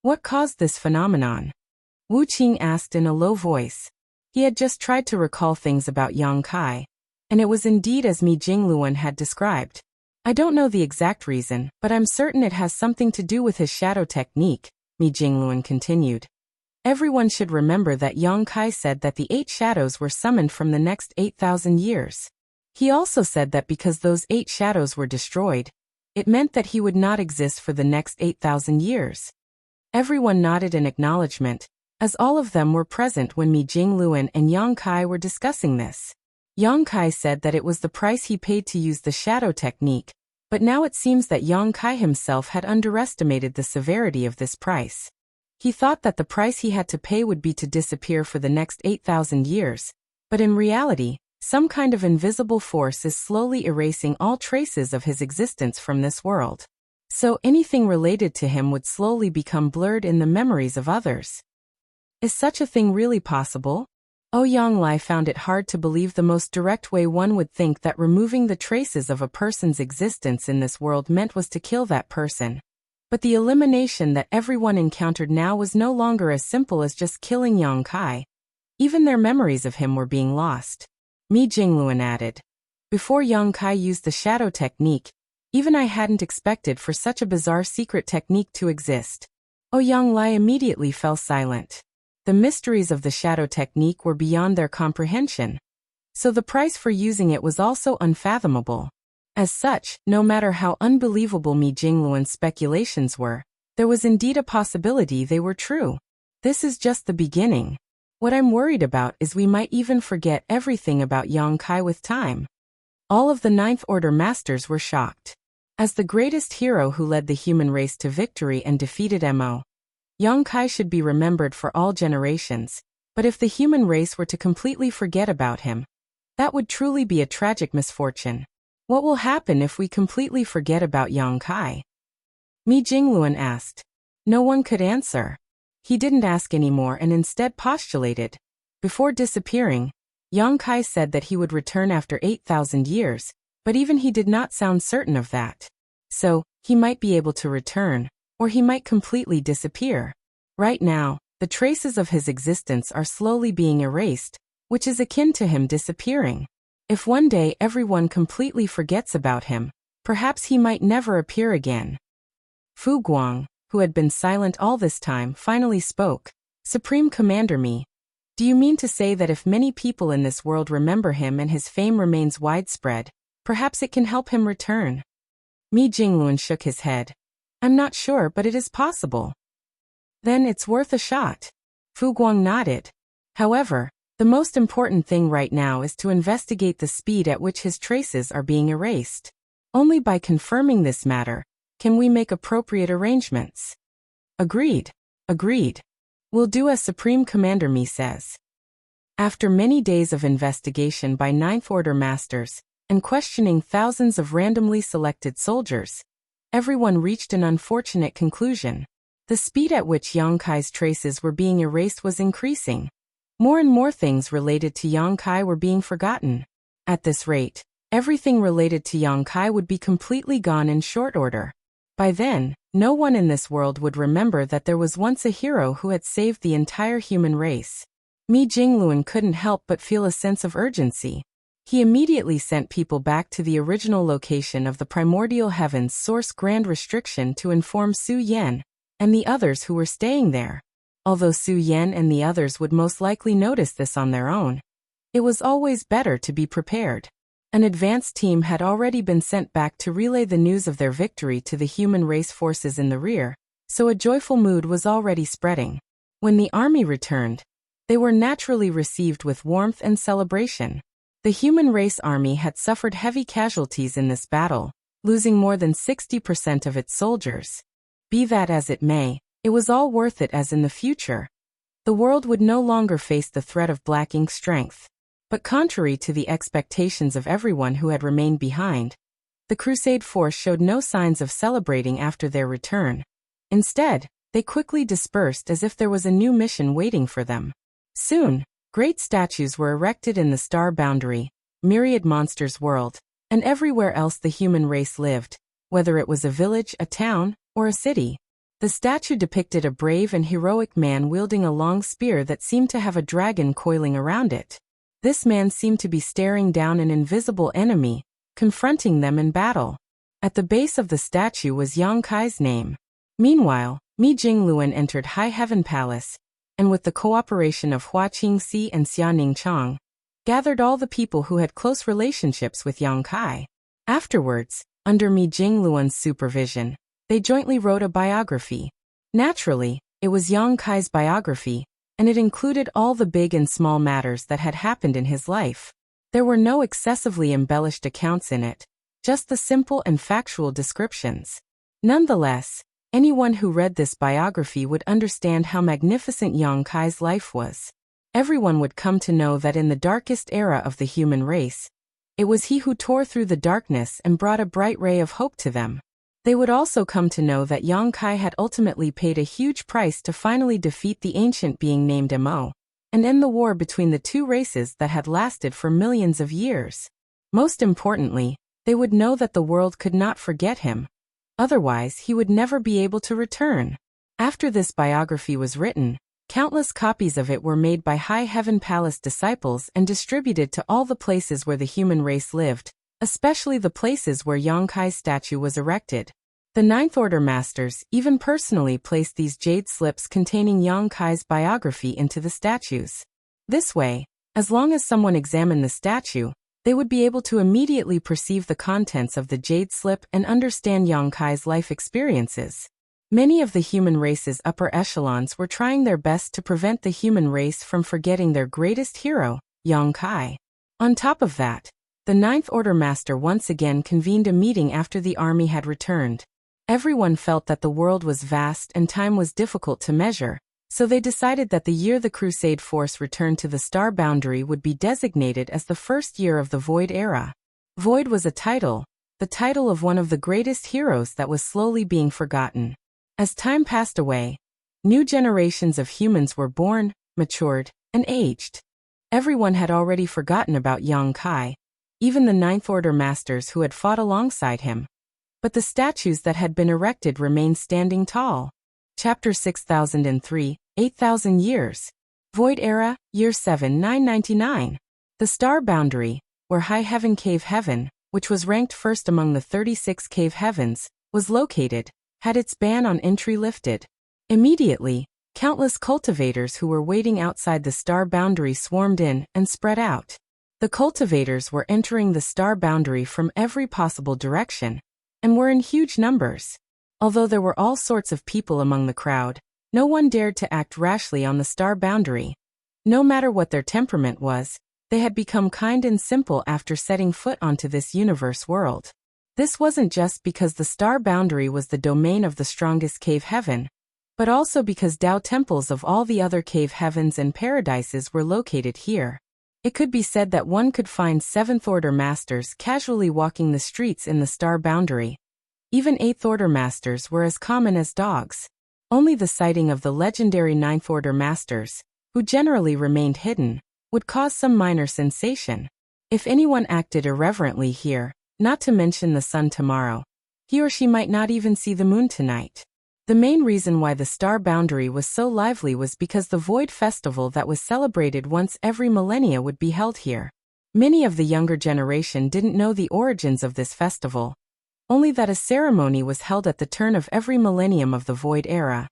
"What caused this phenomenon?" Wu Qing asked in a low voice. He had just tried to recall things about Yang Kai, and it was indeed as Mi Jingluan had described. "I don't know the exact reason, but I'm certain it has something to do with his shadow technique," Mi Jingluan continued. "Everyone should remember that Yang Kai said that the 8 shadows were summoned from the next 8,000 years. He also said that because those 8 shadows were destroyed, it meant that he would not exist for the next 8,000 years. Everyone nodded in acknowledgement, as all of them were present when Mi Jingluan and Yang Kai were discussing this. Yang Kai said that it was the price he paid to use the shadow technique, but now it seems that Yang Kai himself had underestimated the severity of this price. He thought that the price he had to pay would be to disappear for the next 8,000 years, but in reality, some kind of invisible force is slowly erasing all traces of his existence from this world. So anything related to him would slowly become blurred in the memories of others. Is such a thing really possible? Ouyang Lai found it hard to believe the most direct way one would think that removing the traces of a person's existence in this world meant was to kill that person. But the elimination that everyone encountered now was no longer as simple as just killing Yang Kai. Even their memories of him were being lost. Mi Jingluan added. Before Yang Kai used the shadow technique, even I hadn't expected for such a bizarre secret technique to exist. Ouyang Lai immediately fell silent. The mysteries of the shadow technique were beyond their comprehension. So the price for using it was also unfathomable. As such, no matter how unbelievable Mi Jingluan's speculations were, there was indeed a possibility they were true. This is just the beginning. What I'm worried about is we might even forget everything about Yang Kai with time. All of the Ninth Order Masters were shocked. As the greatest hero who led the human race to victory and defeated Mo, Yang Kai should be remembered for all generations, but if the human race were to completely forget about him, that would truly be a tragic misfortune. What will happen if we completely forget about Yang Kai? Mi Jingluan asked. No one could answer. He didn't ask anymore and instead postulated. Before disappearing, Yang Kai said that he would return after 8,000 years, but even he did not sound certain of that. So, he might be able to return, or he might completely disappear. Right now, the traces of his existence are slowly being erased, which is akin to him disappearing. If one day everyone completely forgets about him, perhaps he might never appear again. Fu Guang, who had been silent all this time, finally spoke. Supreme Commander Mi, do you mean to say that if many people in this world remember him and his fame remains widespread, perhaps it can help him return? Mi Jingluan shook his head. I'm not sure, but it is possible. Then it's worth a shot. Fu Guang nodded. However, the most important thing right now is to investigate the speed at which his traces are being erased. Only by confirming this matter can we make appropriate arrangements. Agreed. Agreed. We'll do as Supreme Commander Mi says. After many days of investigation by Ninth Order Masters and questioning thousands of randomly selected soldiers, everyone reached an unfortunate conclusion. The speed at which Yang Kai's traces were being erased was increasing. More and more things related to Yang Kai were being forgotten. At this rate, everything related to Yang Kai would be completely gone in short order. By then, no one in this world would remember that there was once a hero who had saved the entire human race. Mi Jingluan couldn't help but feel a sense of urgency. He immediately sent people back to the original location of the primordial heavens source Grand Restriction to inform Su Yan and the others who were staying there. Although Su Yan and the others would most likely notice this on their own, it was always better to be prepared. An advance team had already been sent back to relay the news of their victory to the human race forces in the rear, so a joyful mood was already spreading. When the army returned, they were naturally received with warmth and celebration. The human race army had suffered heavy casualties in this battle, losing more than 60% of its soldiers. Be that as it may, it was all worth it, as in the future, the world would no longer face the threat of Black Ink's strength. But contrary to the expectations of everyone who had remained behind, the Crusade force showed no signs of celebrating after their return. Instead, they quickly dispersed as if there was a new mission waiting for them. Soon, great statues were erected in the Star Boundary, Myriad Monsters world, and everywhere else the human race lived, whether it was a village, a town, or a city. The statue depicted a brave and heroic man wielding a long spear that seemed to have a dragon coiling around it. This man seemed to be staring down an invisible enemy, confronting them in battle. At the base of the statue was Yang Kai's name. Meanwhile, Mi Jingluan entered High Heaven Palace, and with the cooperation of Hua Qingxi and Xia Ningchang, gathered all the people who had close relationships with Yang Kai. Afterwards, under Mi Jingluan's supervision, they jointly wrote a biography. Naturally, it was Yang Kai's biography, and it included all the big and small matters that had happened in his life. There were no excessively embellished accounts in it, just the simple and factual descriptions. Nonetheless, Anyone who read this biography would understand how magnificent Yang Kai's life was. Everyone would come to know that in the darkest era of the human race, it was he who tore through the darkness and brought a bright ray of hope to them. They would also come to know that Yang Kai had ultimately paid a huge price to finally defeat the ancient being named Mo, and end the war between the two races that had lasted for millions of years. Most importantly, they would know that the world could not forget him. Otherwise, he would never be able to return. After this biography was written, countless copies of it were made by High Heaven Palace disciples and distributed to all the places where the human race lived, especially the places where Yang Kai's statue was erected. The Ninth Order Masters even personally placed these jade slips containing Yang Kai's biography into the statues. This way, as long as someone examined the statue, they would be able to immediately perceive the contents of the jade slip and understand Yang Kai's life experiences. Many of the human race's upper echelons were trying their best to prevent the human race from forgetting their greatest hero, Yang Kai. On top of that, the Ninth Order Master once again convened a meeting after the army had returned. Everyone felt that the world was vast and time was difficult to measure, so they decided that the year the Crusade force returned to the star boundary would be designated as the first year of the Void Era. Void was a title, the title of one of the greatest heroes that was slowly being forgotten. As time passed away, new generations of humans were born, matured, and aged. Everyone had already forgotten about Yang Kai, even the Ninth Order Masters who had fought alongside him. But the statues that had been erected remained standing tall. Chapter 6003, 8,000 Years. Void Era, Year 7 999. The Star Boundary, where High Heaven Cave Heaven, which was ranked first among the 36 cave heavens, was located, had its ban on entry lifted. Immediately, countless cultivators who were waiting outside the Star Boundary swarmed in and spread out. The cultivators were entering the Star Boundary from every possible direction, and were in huge numbers. Although there were all sorts of people among the crowd, no one dared to act rashly on the Star Boundary. No matter what their temperament was, they had become kind and simple after setting foot onto this universe world. This wasn't just because the Star Boundary was the domain of the strongest cave heaven, but also because Tao temples of all the other cave heavens and paradises were located here. It could be said that one could find Seventh Order Masters casually walking the streets in the Star Boundary. Even Eighth Order Masters were as common as dogs. Only the sighting of the legendary Ninth Order Masters, who generally remained hidden, would cause some minor sensation. If anyone acted irreverently here, not to mention the sun tomorrow, he or she might not even see the moon tonight. The main reason why the Star Boundary was so lively was because the Void Festival that was celebrated once every millennia would be held here. Many of the younger generation didn't know the origins of this festival, only that a ceremony was held at the turn of every millennium of the Void Era,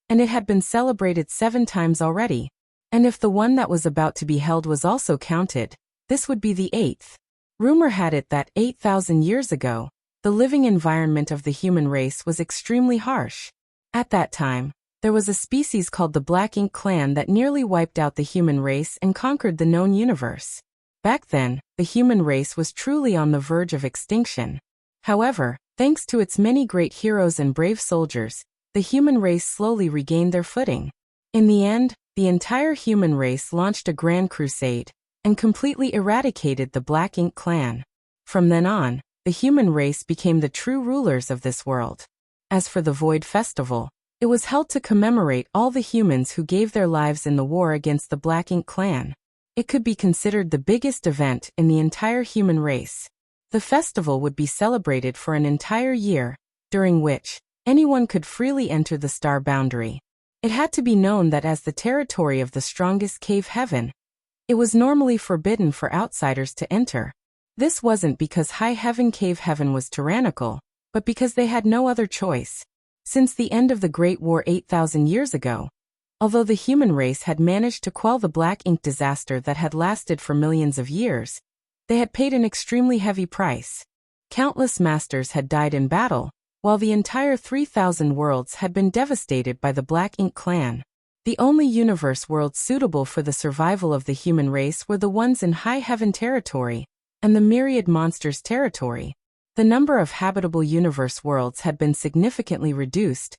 and it had been celebrated 7 times already. And if the one that was about to be held was also counted, this would be the 8th. Rumor had it that 8,000 years ago, the living environment of the human race was extremely harsh. At that time, there was a species called the Black Ink Clan that nearly wiped out the human race and conquered the known universe. Back then, the human race was truly on the verge of extinction. However, thanks to its many great heroes and brave soldiers, the human race slowly regained their footing. In the end, the entire human race launched a grand crusade and completely eradicated the Black Ink Clan. From then on, the human race became the true rulers of this world. As for the Void Festival, it was held to commemorate all the humans who gave their lives in the war against the Black Ink Clan. It could be considered the biggest event in the entire human race. The festival would be celebrated for an entire year, during which anyone could freely enter the Star Boundary. It had to be known that as the territory of the strongest cave heaven, it was normally forbidden for outsiders to enter. This wasn't because High Heaven Cave Heaven was tyrannical, but because they had no other choice. Since the end of the Great War 8,000 years ago, although the human race had managed to quell the Black Ink disaster that had lasted for millions of years, they had paid an extremely heavy price. Countless masters had died in battle, while the entire 3,000 worlds had been devastated by the Black Ink Clan. The only universe worlds suitable for the survival of the human race were the ones in High Heaven territory and the Myriad Monsters territory. The number of habitable universe worlds had been significantly reduced,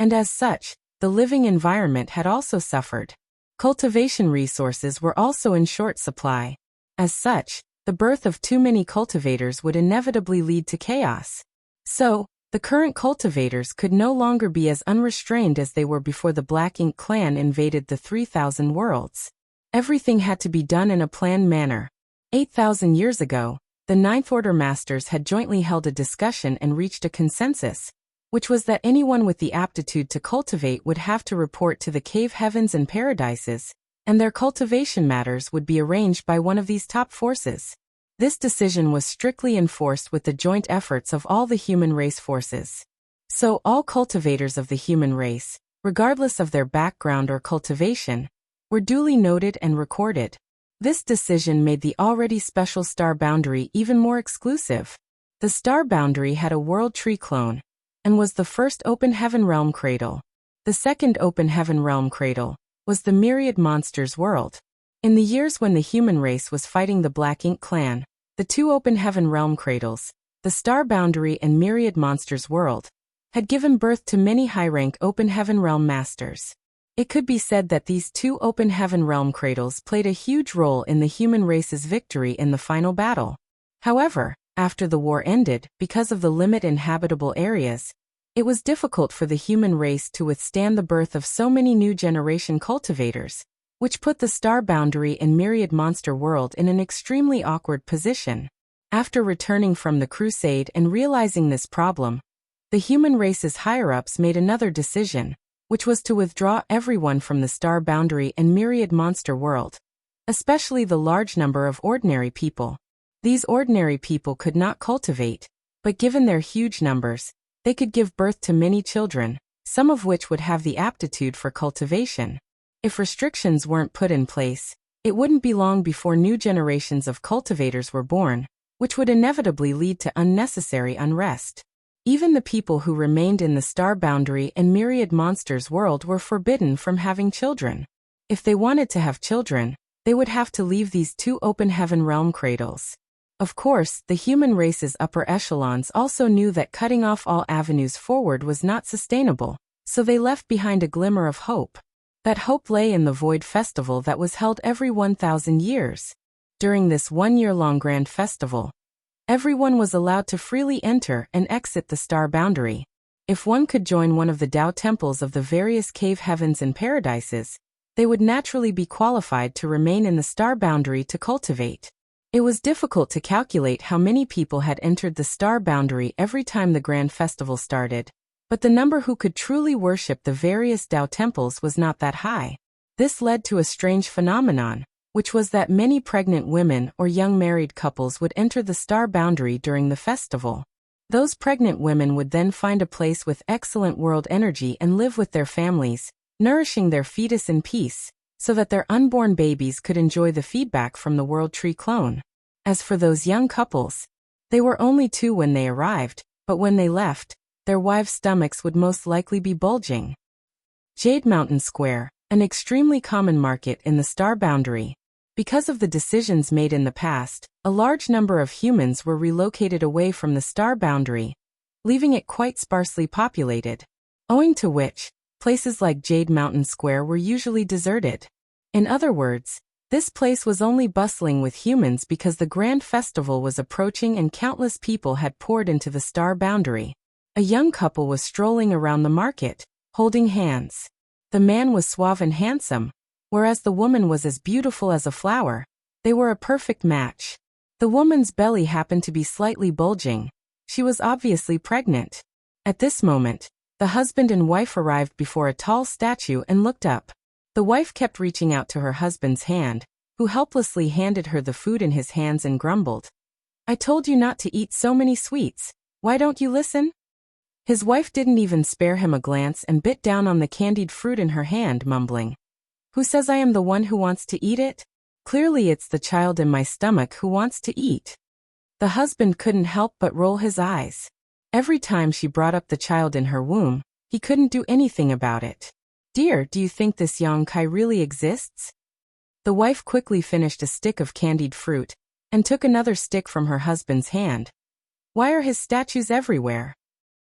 and as such, the living environment had also suffered. Cultivation resources were also in short supply. As such, the birth of too many cultivators would inevitably lead to chaos. So, the current cultivators could no longer be as unrestrained as they were before the Black Ink clan invaded the 3,000 worlds. Everything had to be done in a planned manner. 8,000 years ago, the Ninth Order Masters had jointly held a discussion and reached a consensus, which was that anyone with the aptitude to cultivate would have to report to the cave heavens and paradises, and their cultivation matters would be arranged by one of these top forces. This decision was strictly enforced with the joint efforts of all the human race forces. So all cultivators of the human race, regardless of their background or cultivation, were duly noted and recorded. This decision made the already special star boundary even more exclusive. The star boundary had a world tree clone, and was the first open heaven realm cradle. The second open heaven realm cradle was the myriad monsters world. In the years when the human race was fighting the Black Ink clan, the two open heaven realm cradles, the star boundary and myriad monsters world, had given birth to many high-rank open heaven realm masters. It could be said that these two open heaven realm cradles played a huge role in the human race's victory in the final battle. However, after the war ended, because of the limited inhabitable areas, it was difficult for the human race to withstand the birth of so many new generation cultivators, which put the star boundary and myriad monster world in an extremely awkward position. After returning from the crusade and realizing this problem, the human race's higher-ups made another decision, which was to withdraw everyone from the star boundary and myriad monster world, especially the large number of ordinary people. These ordinary people could not cultivate, but given their huge numbers, they could give birth to many children, some of which would have the aptitude for cultivation. If restrictions weren't put in place, it wouldn't be long before new generations of cultivators were born, which would inevitably lead to unnecessary unrest. Even the people who remained in the star boundary and myriad monsters world were forbidden from having children. If they wanted to have children, they would have to leave these two open heaven realm cradles. Of course, the human race's upper echelons also knew that cutting off all avenues forward was not sustainable, so they left behind a glimmer of hope. That hope lay in the Void Festival that was held every 1,000 years. During this one-year-long grand festival, everyone was allowed to freely enter and exit the star boundary. If one could join one of the Tao temples of the various cave heavens and paradises, they would naturally be qualified to remain in the star boundary to cultivate. It was difficult to calculate how many people had entered the star boundary every time the grand festival started, but the number who could truly worship the various Tao temples was not that high. This led to a strange phenomenon, which was that many pregnant women or young married couples would enter the star boundary during the festival. Those pregnant women would then find a place with excellent world energy and live with their families, nourishing their fetus in peace, so that their unborn babies could enjoy the feedback from the World Tree clone. As for those young couples, they were only 2 when they arrived, but when they left, their wives' stomachs would most likely be bulging. Jade Mountain Square, an extremely common market in the star boundary. Because of the decisions made in the past, a large number of humans were relocated away from the star boundary, leaving it quite sparsely populated, owing to which, places like Jade Mountain Square were usually deserted. In other words, this place was only bustling with humans because the grand festival was approaching and countless people had poured into the star boundary. A young couple was strolling around the market, holding hands. The man was suave and handsome, whereas the woman was as beautiful as a flower. They were a perfect match. The woman's belly happened to be slightly bulging. She was obviously pregnant. At this moment, the husband and wife arrived before a tall statue and looked up. The wife kept reaching out to her husband's hand, who helplessly handed her the food in his hands and grumbled, "I told you not to eat so many sweets. Why don't you listen?" His wife didn't even spare him a glance and bit down on the candied fruit in her hand, mumbling, "Who says I am the one who wants to eat it? Clearly it's the child in my stomach who wants to eat." The husband couldn't help but roll his eyes. Every time she brought up the child in her womb, he couldn't do anything about it. "Dear, do you think this Yongkai really exists?" The wife quickly finished a stick of candied fruit, and took another stick from her husband's hand. "Why are his statues everywhere?"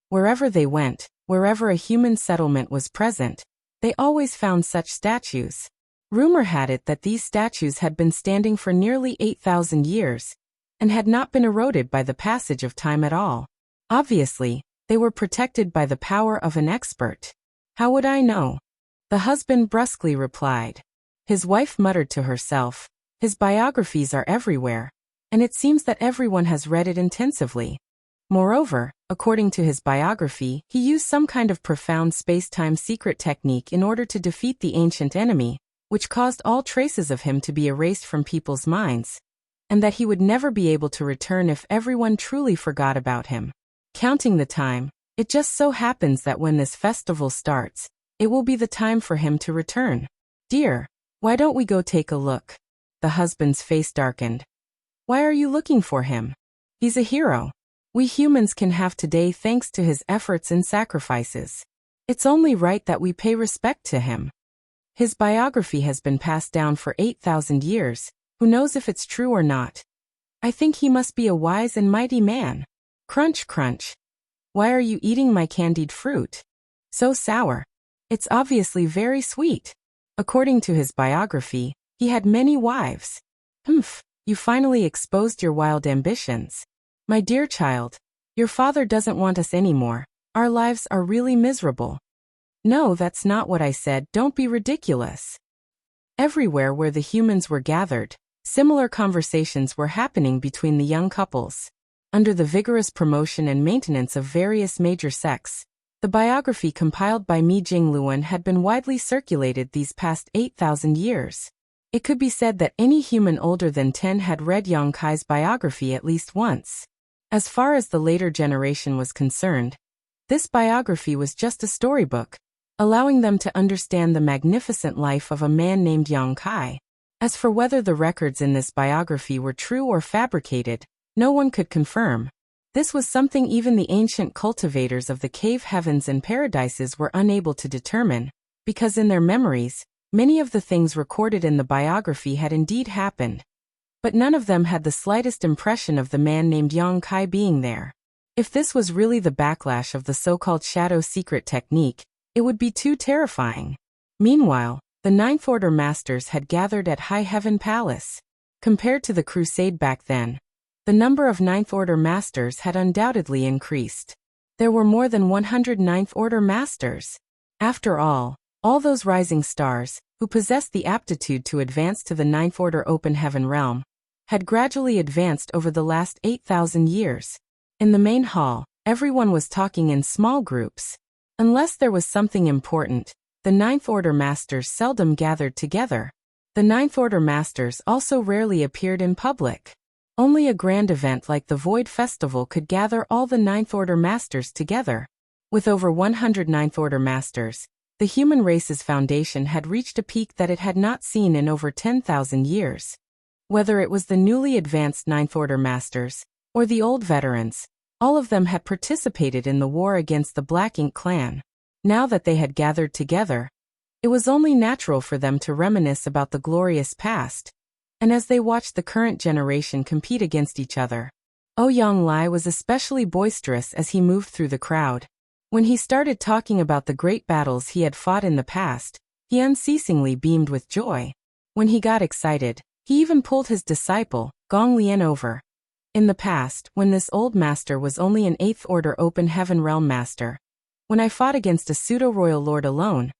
Wherever they went, wherever a human settlement was present, they always found such statues. Rumor had it that these statues had been standing for nearly 8,000 years, and had not been eroded by the passage of time at all. Obviously, they were protected by the power of an expert. How would I know? The husband brusquely replied. His wife muttered to herself, his biographies are everywhere, and it seems that everyone has read it intensively. Moreover, according to his biography, he used some kind of profound space-time secret technique in order to defeat the ancient enemy, which caused all traces of him to be erased from people's minds, and that he would never be able to return if everyone truly forgot about him. Counting the time, it just so happens that when this festival starts, it will be the time for him to return. Dear, why don't we go take a look? The husband's face darkened. Why are you looking for him? He's a hero. We humans can have today thanks to his efforts and sacrifices. It's only right that we pay respect to him. His biography has been passed down for 8,000 years, who knows if it's true or not. I think he must be a wise and mighty man. Crunch, crunch. Why are you eating my candied fruit? So sour. It's obviously very sweet. According to his biography, he had many wives. Humph, you finally exposed your wild ambitions. My dear child, your father doesn't want us anymore. Our lives are really miserable. No, that's not what I said, don't be ridiculous. Everywhere where the humans were gathered, similar conversations were happening between the young couples. Under the vigorous promotion and maintenance of various major sects, the biography compiled by Mi Jingluan had been widely circulated these past 8,000 years. It could be said that any human older than 10 had read Yang Kai's biography at least once. As far as the later generation was concerned, this biography was just a storybook, allowing them to understand the magnificent life of a man named Yang Kai. As for whether the records in this biography were true or fabricated, no one could confirm. This was something even the ancient cultivators of the cave heavens and paradises were unable to determine, because in their memories, many of the things recorded in the biography had indeed happened. But none of them had the slightest impression of the man named Yang Kai being there. If this was really the backlash of the so-called shadow secret technique, it would be too terrifying. Meanwhile, the Ninth Order Masters had gathered at High Heaven Palace. Compared to the crusade back then, the number of Ninth Order Masters had undoubtedly increased. There were more than 100 Ninth Order Masters. After all those rising stars, who possessed the aptitude to advance to the Ninth Order Open Heaven realm, had gradually advanced over the last 8,000 years. In the main hall, everyone was talking in small groups. Unless there was something important, the Ninth Order Masters seldom gathered together. The Ninth Order Masters also rarely appeared in public. Only a grand event like the Void Festival could gather all the Ninth Order Masters together. With over 100 Ninth Order Masters, the human race's foundation had reached a peak that it had not seen in over 10,000 years. Whether it was the newly advanced Ninth Order Masters, or the old veterans, all of them had participated in the war against the Black Ink clan. Now that they had gathered together, it was only natural for them to reminisce about the glorious past, and as they watched the current generation compete against each other. Ouyang Lai was especially boisterous as he moved through the crowd. When he started talking about the great battles he had fought in the past, he unceasingly beamed with joy. When he got excited, he even pulled his disciple, Gong Lian, over. In the past, when this old master was only an 8th Order Open Heaven Realm Master, when I fought against a pseudo-royal lord alone,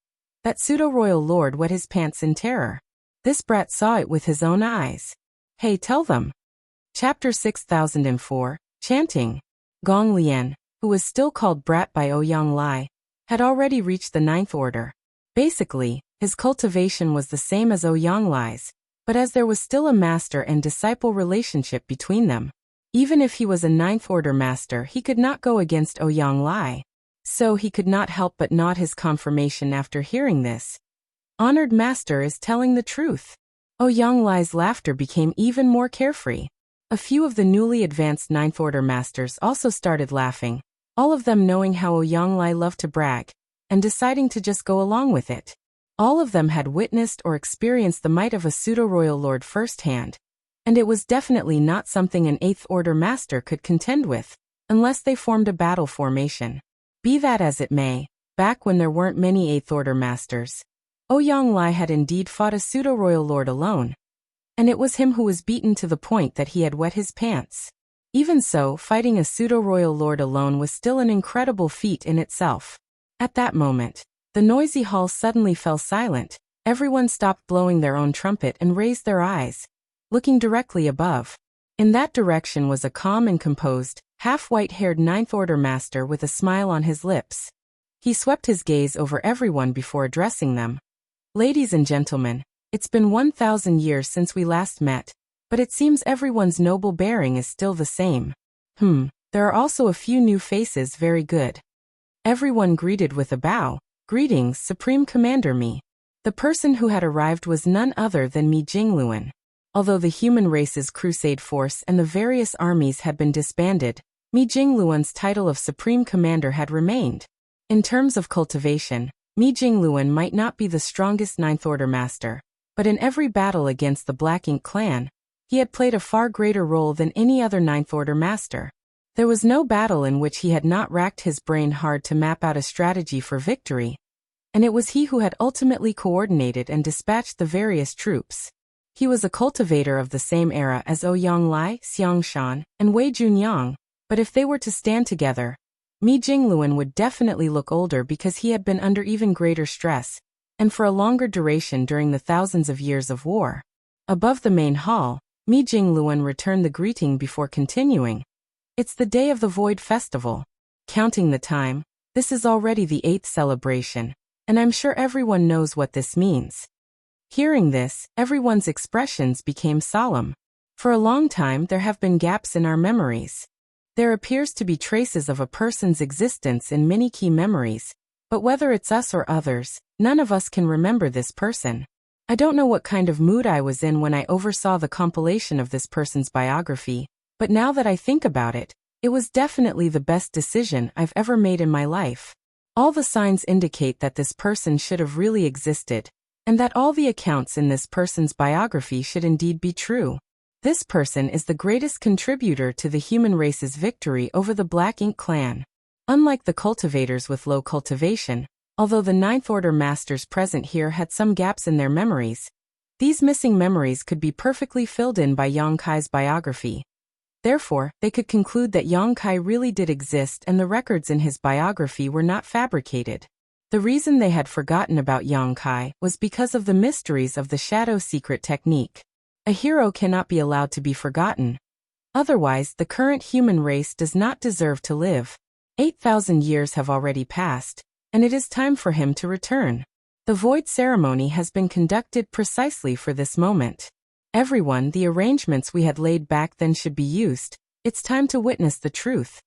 that pseudo-royal lord wet his pants in terror. This brat saw it with his own eyes. Hey, tell them. Chapter 6004, Chanting. Gong Lian, who was still called brat by Ouyang Lai, had already reached the Ninth Order. Basically, his cultivation was the same as Ouyang Lai's, but as there was still a master and disciple relationship between them, even if he was a Ninth Order Master, he could not go against Ouyang Lai. So he could not help but nod his confirmation after hearing this. Honored Master is telling the truth. Ouyang Lai's laughter became even more carefree. A few of the newly advanced Ninth Order Masters also started laughing, all of them knowing how Ouyang Lai loved to brag, and deciding to just go along with it. All of them had witnessed or experienced the might of a pseudo-royal lord firsthand, and it was definitely not something an 8th Order Master could contend with, unless they formed a battle formation. Be that as it may, back when there weren't many Eighth Order Masters, Ouyang Lai had indeed fought a pseudo-royal lord alone. And it was him who was beaten to the point that he had wet his pants. Even so, fighting a pseudo-royal lord alone was still an incredible feat in itself. At that moment, the noisy hall suddenly fell silent. Everyone stopped blowing their own trumpet and raised their eyes, looking directly above. In that direction was a calm and composed, half-white-haired Ninth Order Master with a smile on his lips. He swept his gaze over everyone before addressing them. Ladies and gentlemen, it's been 1,000 years since we last met, but it seems everyone's noble bearing is still the same. There are also a few new faces. Very good. Everyone greeted with a bow. Greetings, Supreme Commander Mi. The person who had arrived was none other than Mi Jingluan. Although the human race's crusade force and the various armies had been disbanded, Mi Jingluan's title of Supreme Commander had remained. In terms of cultivation, Mi Jingluan might not be the strongest Ninth Order Master, but in every battle against the Black Ink clan, he had played a far greater role than any other Ninth Order Master. There was no battle in which he had not racked his brain hard to map out a strategy for victory, and it was he who had ultimately coordinated and dispatched the various troops. He was a cultivator of the same era as Ouyang Lai, Xiang Shan, and Wei Junyang, but if they were to stand together, Mi Jingluan would definitely look older because he had been under even greater stress, and for a longer duration during the thousands of years of war. Above the main hall, Mi Jingluan returned the greeting before continuing. It's the day of the Void Festival. Counting the time, this is already the 8th celebration, and I'm sure everyone knows what this means. Hearing this, everyone's expressions became solemn. For a long time there have been gaps in our memories. There appears to be traces of a person's existence in many key memories, but whether it's us or others, none of us can remember this person. I don't know what kind of mood I was in when I oversaw the compilation of this person's biography, but now that I think about it, it was definitely the best decision I've ever made in my life. All the signs indicate that this person should have really existed, and that all the accounts in this person's biography should indeed be true. This person is the greatest contributor to the human race's victory over the Black Ink clan. Unlike the cultivators with low cultivation, although the Ninth Order Masters present here had some gaps in their memories, these missing memories could be perfectly filled in by Yang Kai's biography. Therefore, they could conclude that Yang Kai really did exist and the records in his biography were not fabricated. The reason they had forgotten about Yang Kai was because of the mysteries of the shadow secret technique. A hero cannot be allowed to be forgotten. Otherwise, the current human race does not deserve to live. 8,000 years have already passed, and it is time for him to return. The void ceremony has been conducted precisely for this moment. Everyone, the arrangements we had laid back then should be used. It's time to witness the truth.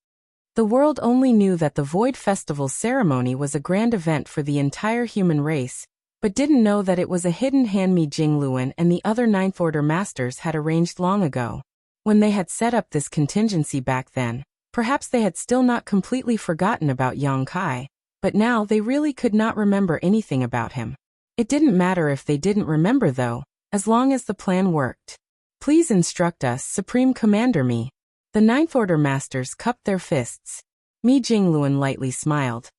The world only knew that the Void Festival ceremony was a grand event for the entire human race, but didn't know that it was a hidden hand Mi Jingluan and the other Ninth Order Masters had arranged long ago. When they had set up this contingency back then, perhaps they had still not completely forgotten about Yang Kai, but now they really could not remember anything about him. It didn't matter if they didn't remember though, as long as the plan worked. Please instruct us, Supreme Commander Mi. The Ninth Order Masters cupped their fists. Mi Jingluan lightly smiled.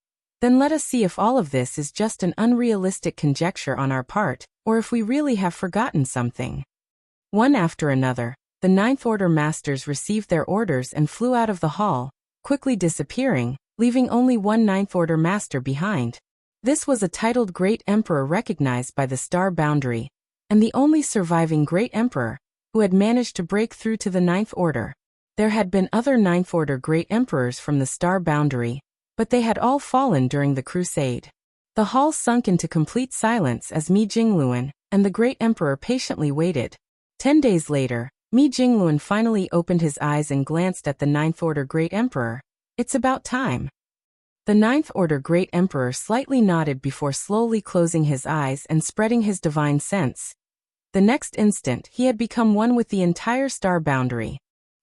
Then let us see if all of this is just an unrealistic conjecture on our part, or if we really have forgotten something. One after another, the Ninth Order Masters received their orders and flew out of the hall, quickly disappearing, leaving only one Ninth Order Master behind. This was a titled Great Emperor recognized by the Star Boundary, and the only surviving Great Emperor, who had managed to break through to the Ninth Order. There had been other Ninth Order Great Emperors from the Star Boundary, but they had all fallen during the crusade. The hall sunk into complete silence as Mi Jingluan and the Great Emperor patiently waited. 10 days later, Mi Jingluan finally opened his eyes and glanced at the Ninth Order Great Emperor. It's about time. The Ninth Order Great Emperor slightly nodded before slowly closing his eyes and spreading his divine sense. The next instant, he had become one with the entire Star Boundary.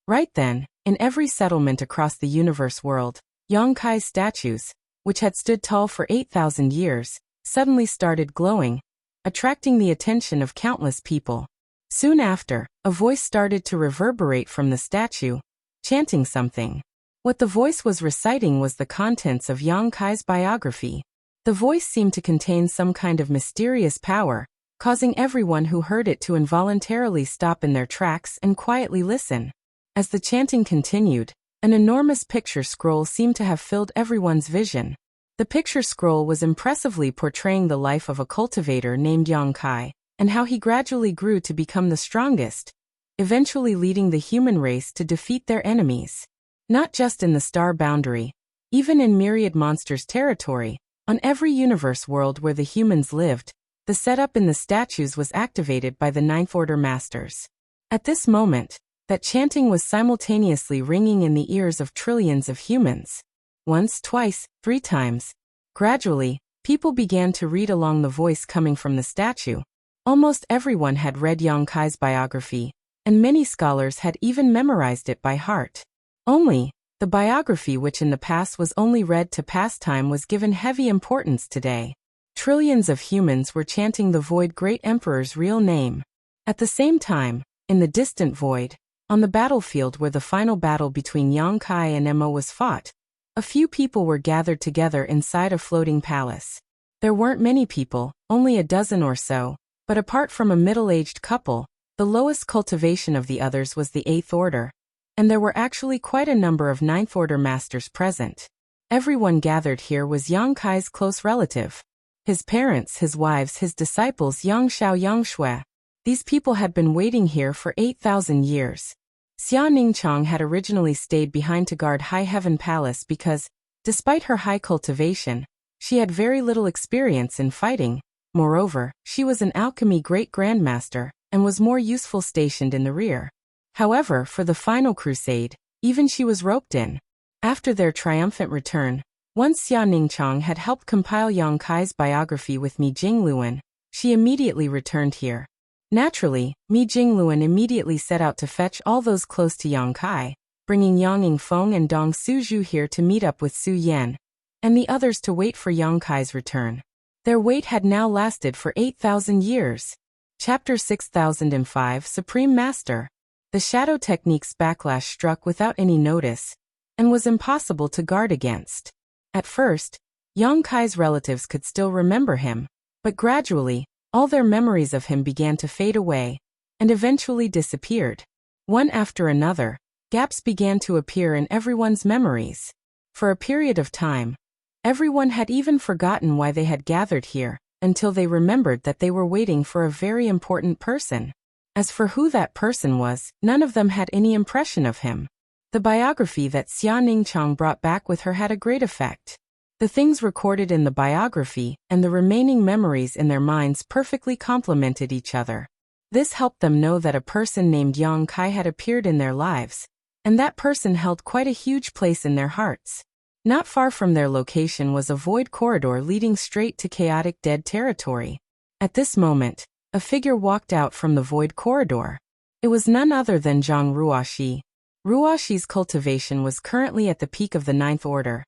Right then, in every settlement across the universe world, Yang Kai's statues, which had stood tall for 8,000 years, suddenly started glowing, attracting the attention of countless people. Soon after, a voice started to reverberate from the statue, chanting something. What the voice was reciting was the contents of Yang Kai's biography. The voice seemed to contain some kind of mysterious power, causing everyone who heard it to involuntarily stop in their tracks and quietly listen. As the chanting continued, an enormous picture scroll seemed to have filled everyone's vision. The picture scroll was impressively portraying the life of a cultivator named Yang Kai, and how he gradually grew to become the strongest, eventually leading the human race to defeat their enemies. Not just in the star boundary, even in myriad monsters' territory, on every universe world where the humans lived, the setup in the statues was activated by the Ninth Order Masters. At this moment, that chanting was simultaneously ringing in the ears of trillions of humans. Once, twice, 3 times. Gradually, people began to read along the voice coming from the statue. Almost everyone had read Yang Kai's biography, and many scholars had even memorized it by heart. Only, the biography which in the past was only read to pass time was given heavy importance today. Trillions of humans were chanting the Void Great Emperor's real name. At the same time, in the distant void, on the battlefield where the final battle between Yang Kai and Mo was fought, a few people were gathered together inside a floating palace. There weren't many people, only a dozen or so, but apart from a middle-aged couple, the lowest cultivation of the others was the Eighth Order, and there were actually quite a number of Ninth Order Masters present. Everyone gathered here was Yang Kai's close relative. His parents, his wives, his disciples Yang Xiao Yang Shui. These people had been waiting here for 8,000 years. Xia Ningchang had originally stayed behind to guard High Heaven Palace because, despite her high cultivation, she had very little experience in fighting. Moreover, she was an alchemy great grandmaster, and was more useful stationed in the rear. However, for the final crusade, even she was roped in. After their triumphant return, once Xia Ningchang had helped compile Yang Kai's biography with Mi Jingluan, she immediately returned here. Naturally, Mi Jingluan immediately set out to fetch all those close to Yang Kai, bringing Yang Yingfeng and Dong Suzhu here to meet up with Su Yan, and the others to wait for Yang Kai's return. Their wait had now lasted for 8,000 years. Chapter 6005 Supreme Master. The shadow technique's backlash struck without any notice, and was impossible to guard against. At first, Yang Kai's relatives could still remember him, but gradually, all their memories of him began to fade away, and eventually disappeared. One after another, gaps began to appear in everyone's memories. For a period of time, everyone had even forgotten why they had gathered here, until they remembered that they were waiting for a very important person. As for who that person was, none of them had any impression of him. The biography that Xia Ningchang brought back with her had a great effect. The things recorded in the biography and the remaining memories in their minds perfectly complemented each other. This helped them know that a person named Yang Kai had appeared in their lives, and that person held quite a huge place in their hearts. Not far from their location was a void corridor leading straight to chaotic dead territory. At this moment, a figure walked out from the void corridor. It was none other than Zhang Ruoxi. Ruoxi's cultivation was currently at the peak of the Ninth Order.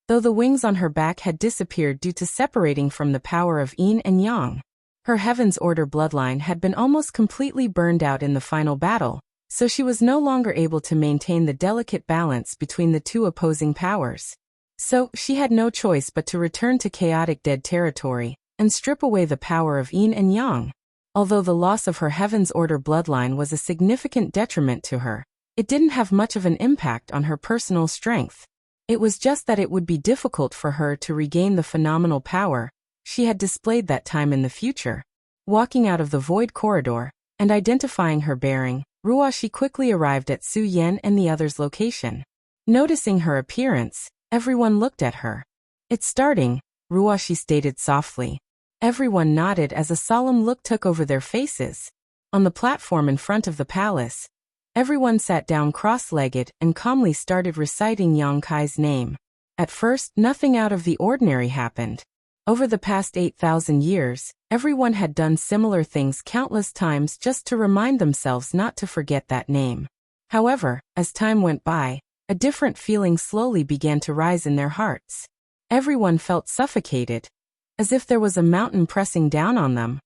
Though the wings on her back had disappeared due to separating from the power of Yin and Yang, her Heaven's Order bloodline had been almost completely burned out in the final battle, so she was no longer able to maintain the delicate balance between the two opposing powers. So, she had no choice but to return to chaotic dead territory, and strip away the power of Yin and Yang. Although the loss of her Heaven's Order bloodline was a significant detriment to her, it didn't have much of an impact on her personal strength. It was just that it would be difficult for her to regain the phenomenal power she had displayed that time in the future. Walking out of the void corridor, and identifying her bearing, Ruoxi quickly arrived at Su Yan and the others' location. Noticing her appearance, everyone looked at her. "It's starting," Ruoxi stated softly. Everyone nodded as a solemn look took over their faces. On the platform in front of the palace, everyone sat down cross-legged and calmly started reciting Yang Kai's name. At first, nothing out of the ordinary happened. Over the past 8,000 years, everyone had done similar things countless times just to remind themselves not to forget that name. However, as time went by, a different feeling slowly began to rise in their hearts. Everyone felt suffocated, as if there was a mountain pressing down on them,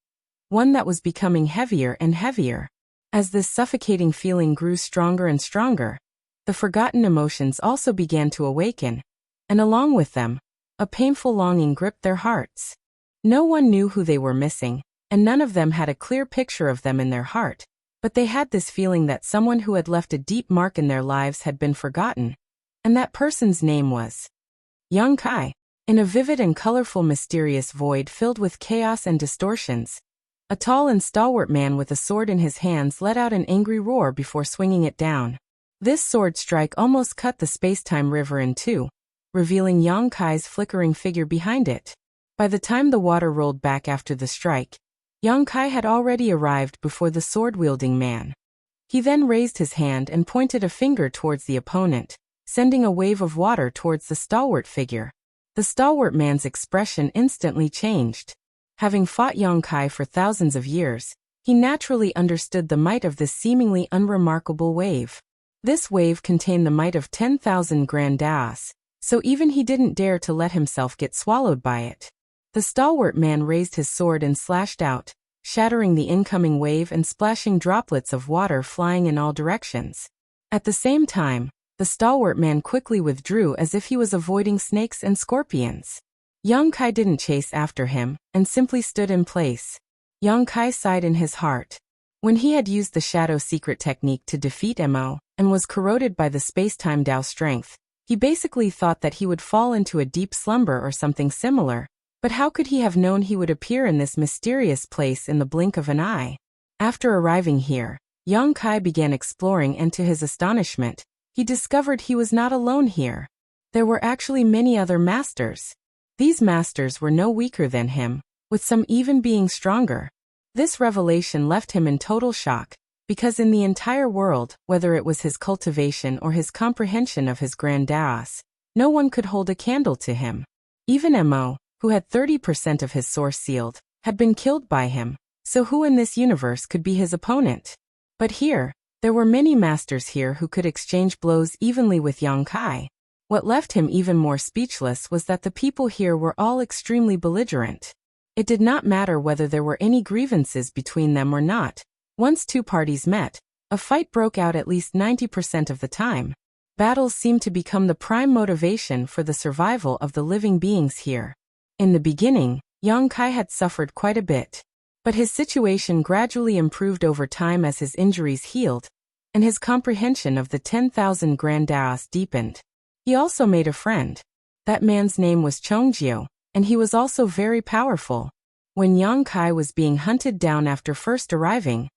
one that was becoming heavier and heavier. As this suffocating feeling grew stronger and stronger, the forgotten emotions also began to awaken, and along with them, a painful longing gripped their hearts. No one knew who they were missing, and none of them had a clear picture of them in their heart, but they had this feeling that someone who had left a deep mark in their lives had been forgotten, and that person's name was Young Kai. In a vivid and colorful mysterious void filled with chaos and distortions, a tall and stalwart man with a sword in his hands let out an angry roar before swinging it down. This sword strike almost cut the space-time river in two, revealing Yang Kai's flickering figure behind it. By the time the water rolled back after the strike, Yang Kai had already arrived before the sword-wielding man. He then raised his hand and pointed a finger towards the opponent, sending a wave of water towards the stalwart figure. The stalwart man's expression instantly changed. Having fought Yang Kai for thousands of years, he naturally understood the might of this seemingly unremarkable wave. This wave contained the might of 10,000 grand daos, so even he didn't dare to let himself get swallowed by it. The stalwart man raised his sword and slashed out, shattering the incoming wave and splashing droplets of water flying in all directions. At the same time, the stalwart man quickly withdrew as if he was avoiding snakes and scorpions. Yang Kai didn't chase after him, and simply stood in place. Yang Kai sighed in his heart. When he had used the shadow secret technique to defeat Mo, and was corroded by the space-time Dao strength, he basically thought that he would fall into a deep slumber or something similar, but how could he have known he would appear in this mysterious place in the blink of an eye? After arriving here, Yang Kai began exploring, and to his astonishment, he discovered he was not alone here. There were actually many other masters. These masters were no weaker than him, with some even being stronger. This revelation left him in total shock, because in the entire world, whether it was his cultivation or his comprehension of his grand daos, no one could hold a candle to him. Even Mo, who had 30% of his source sealed, had been killed by him, so who in this universe could be his opponent? But here, there were many masters here who could exchange blows evenly with Yang Kai. What left him even more speechless was that the people here were all extremely belligerent. It did not matter whether there were any grievances between them or not. Once two parties met, a fight broke out at least 90% of the time. Battles seemed to become the prime motivation for the survival of the living beings here. In the beginning, Yang Kai had suffered quite a bit, but his situation gradually improved over time as his injuries healed, and his comprehension of the 10,000 grand daos deepened. He also made a friend. That man's name was Chongjio, and he was also very powerful. When Yang Kai was being hunted down after first arriving,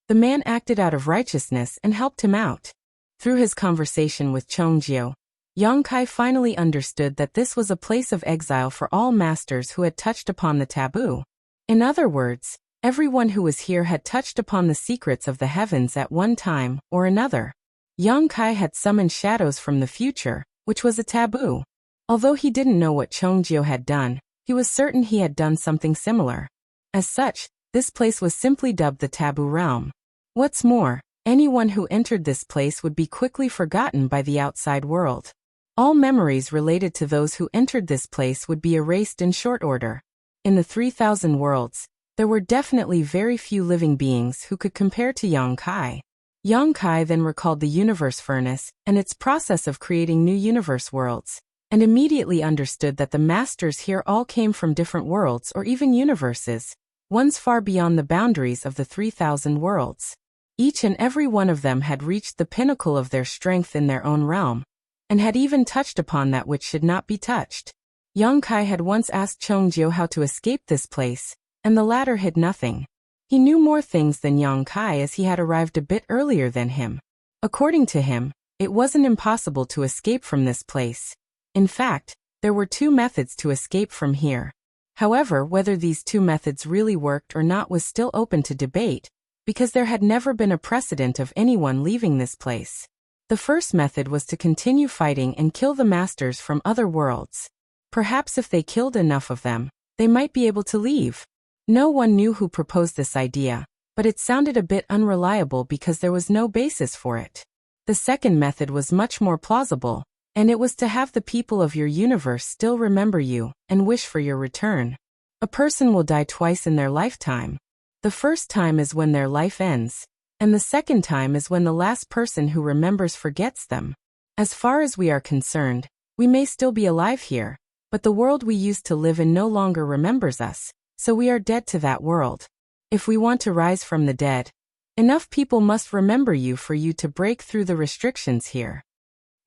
the man acted out of righteousness and helped him out. Through his conversation with Chongjio, Yang Kai finally understood that this was a place of exile for all masters who had touched upon the taboo. In other words, everyone who was here had touched upon the secrets of the heavens at one time or another. Yang Kai had summoned shadows from the future, which was a taboo. Although he didn't know what Chongjio had done, he was certain he had done something similar. As such, this place was simply dubbed the Taboo Realm. What's more, anyone who entered this place would be quickly forgotten by the outside world. All memories related to those who entered this place would be erased in short order. In the 3,000 worlds, there were definitely very few living beings who could compare to Yang Kai. Yang Kai then recalled the universe furnace and its process of creating new universe worlds, and immediately understood that the masters here all came from different worlds or even universes, ones far beyond the boundaries of the 3,000 worlds. Each and every one of them had reached the pinnacle of their strength in their own realm, and had even touched upon that which should not be touched. Yang Kai had once asked Chongjio how to escape this place, and the latter hid nothing. He knew more things than Yang Kai as he had arrived a bit earlier than him. According to him, it wasn't impossible to escape from this place. In fact, there were two methods to escape from here. However, whether these two methods really worked or not was still open to debate, because there had never been a precedent of anyone leaving this place. The first method was to continue fighting and kill the masters from other worlds. Perhaps if they killed enough of them, they might be able to leave. No one knew who proposed this idea, but it sounded a bit unreliable because there was no basis for it. The second method was much more plausible, and it was to have the people of your universe still remember you and wish for your return. A person will die twice in their lifetime. The first time is when their life ends, and the second time is when the last person who remembers forgets them. As far as we are concerned, we may still be alive here, but the world we used to live in no longer remembers us, so we are dead to that world. If we want to rise from the dead, enough people must remember you for you to break through the restrictions here.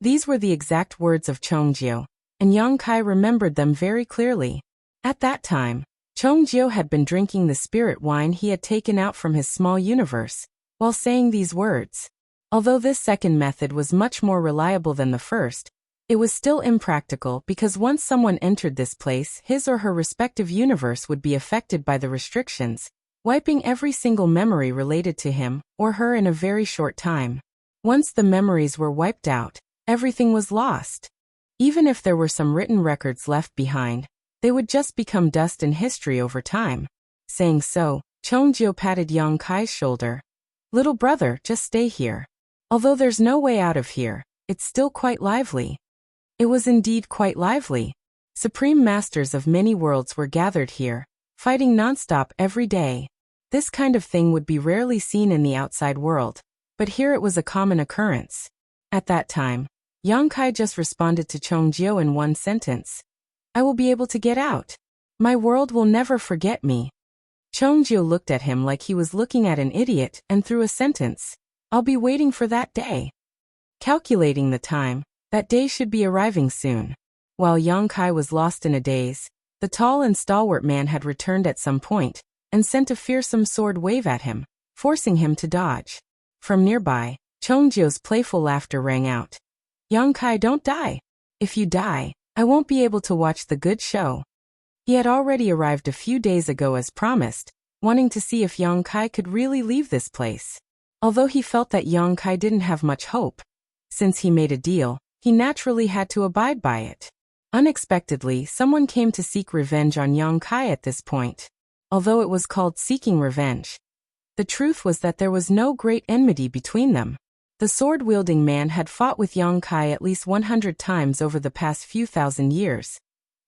These were the exact words of Chongjio, and Yang Kai remembered them very clearly. At that time, Chongjio had been drinking the spirit wine he had taken out from his small universe, while saying these words. Although this second method was much more reliable than the first, it was still impractical because once someone entered this place, his or her respective universe would be affected by the restrictions, wiping every single memory related to him or her in a very short time. Once the memories were wiped out, everything was lost. Even if there were some written records left behind, they would just become dust in history over time. Saying so, Chongjio patted Yang Kai's shoulder. Little brother, just stay here. Although there's no way out of here, it's still quite lively. It was indeed quite lively. Supreme masters of many worlds were gathered here, fighting nonstop every day. This kind of thing would be rarely seen in the outside world, but here it was a common occurrence. At that time, Yang Kai just responded to Chongjio in one sentence. I will be able to get out. My world will never forget me. Chongjio looked at him like he was looking at an idiot and threw a sentence. I'll be waiting for that day. Calculating the time, that day should be arriving soon. While Yang Kai was lost in a daze, the tall and stalwart man had returned at some point and sent a fearsome sword wave at him, forcing him to dodge. From nearby, Chongjio's playful laughter rang out. Yang Kai, don't die. If you die, I won't be able to watch the good show. He had already arrived a few days ago as promised, wanting to see if Yang Kai could really leave this place. Although he felt that Yang Kai didn't have much hope. Since he made a deal, he naturally had to abide by it. Unexpectedly, someone came to seek revenge on Yang Kai at this point. Although it was called seeking revenge, the truth was that there was no great enmity between them. The sword-wielding man had fought with Yang Kai at least 100 times over the past few thousand years,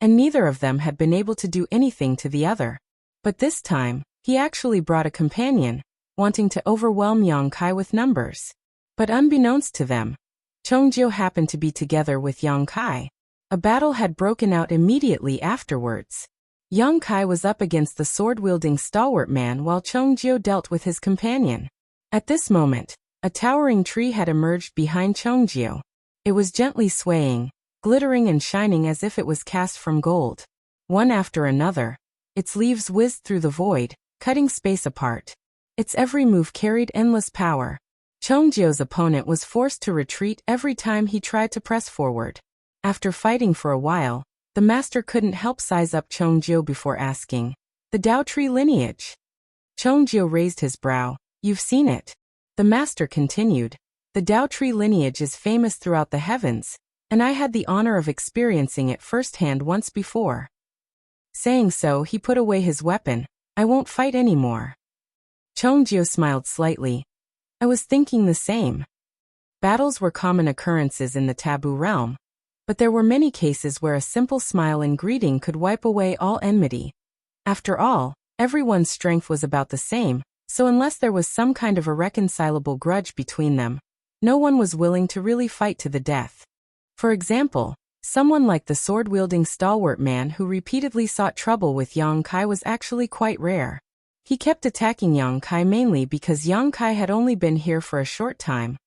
and neither of them had been able to do anything to the other. But this time, he actually brought a companion, wanting to overwhelm Yang Kai with numbers. But unbeknownst to them, Chongjio happened to be together with Yang Kai. A battle had broken out immediately afterwards. Yang Kai was up against the sword-wielding stalwart man while Chongjio dealt with his companion. At this moment, a towering tree had emerged behind Chongjio. It was gently swaying, glittering and shining as if it was cast from gold. One after another, its leaves whizzed through the void, cutting space apart. Its every move carried endless power. Chongjio's opponent was forced to retreat every time he tried to press forward. After fighting for a while, the master couldn't help size up Chongjio before asking, "The Dao Tree lineage?" Chongjio raised his brow. "You've seen it." The master continued, "The Dao Tree lineage is famous throughout the heavens, and I had the honor of experiencing it firsthand once before." Saying so, he put away his weapon. "I won't fight anymore." Chongjio smiled slightly. "I was thinking the same." Battles were common occurrences in the taboo realm, but there were many cases where a simple smile and greeting could wipe away all enmity. After all, everyone's strength was about the same, so unless there was some kind of irreconcilable grudge between them, no one was willing to really fight to the death. For example, someone like the sword-wielding stalwart man who repeatedly sought trouble with Yang Kai was actually quite rare. He kept attacking Yang Kai mainly because Yang Kai had only been here for a short time,